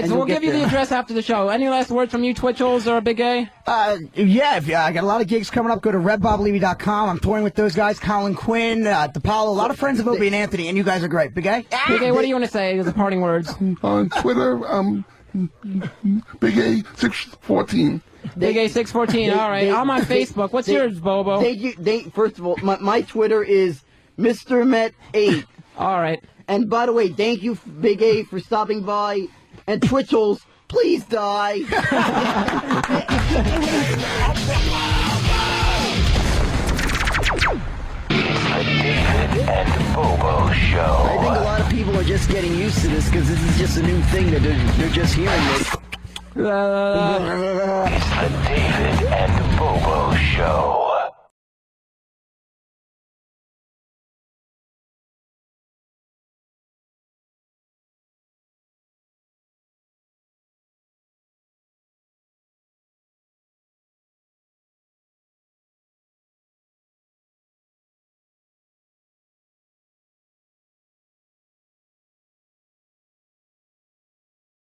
So we'll give you the address after the show. Any last words from you, Twitchells or Big A? Yeah, I got a lot of gigs coming up. Go to redboblevy.com. I'm touring with those guys, Colin Quinn, DePaulo, a lot of friends of Opie and Anthony, and you guys are great. Big A? Big A, what do you want to say as the parting words? On Twitter, Big A 614. Big A 614. All right, I'm on Facebook. What's yours, Bobo? First of all, my Twitter is Mr. Met 8. All right. And by the way, thank you, Big A, for stopping by. And Twitchells, please die. David and Bobo Show. I think a lot of people are just getting used to this because this is just a new thing that they're just hearing this. It's the David and Bobo Show.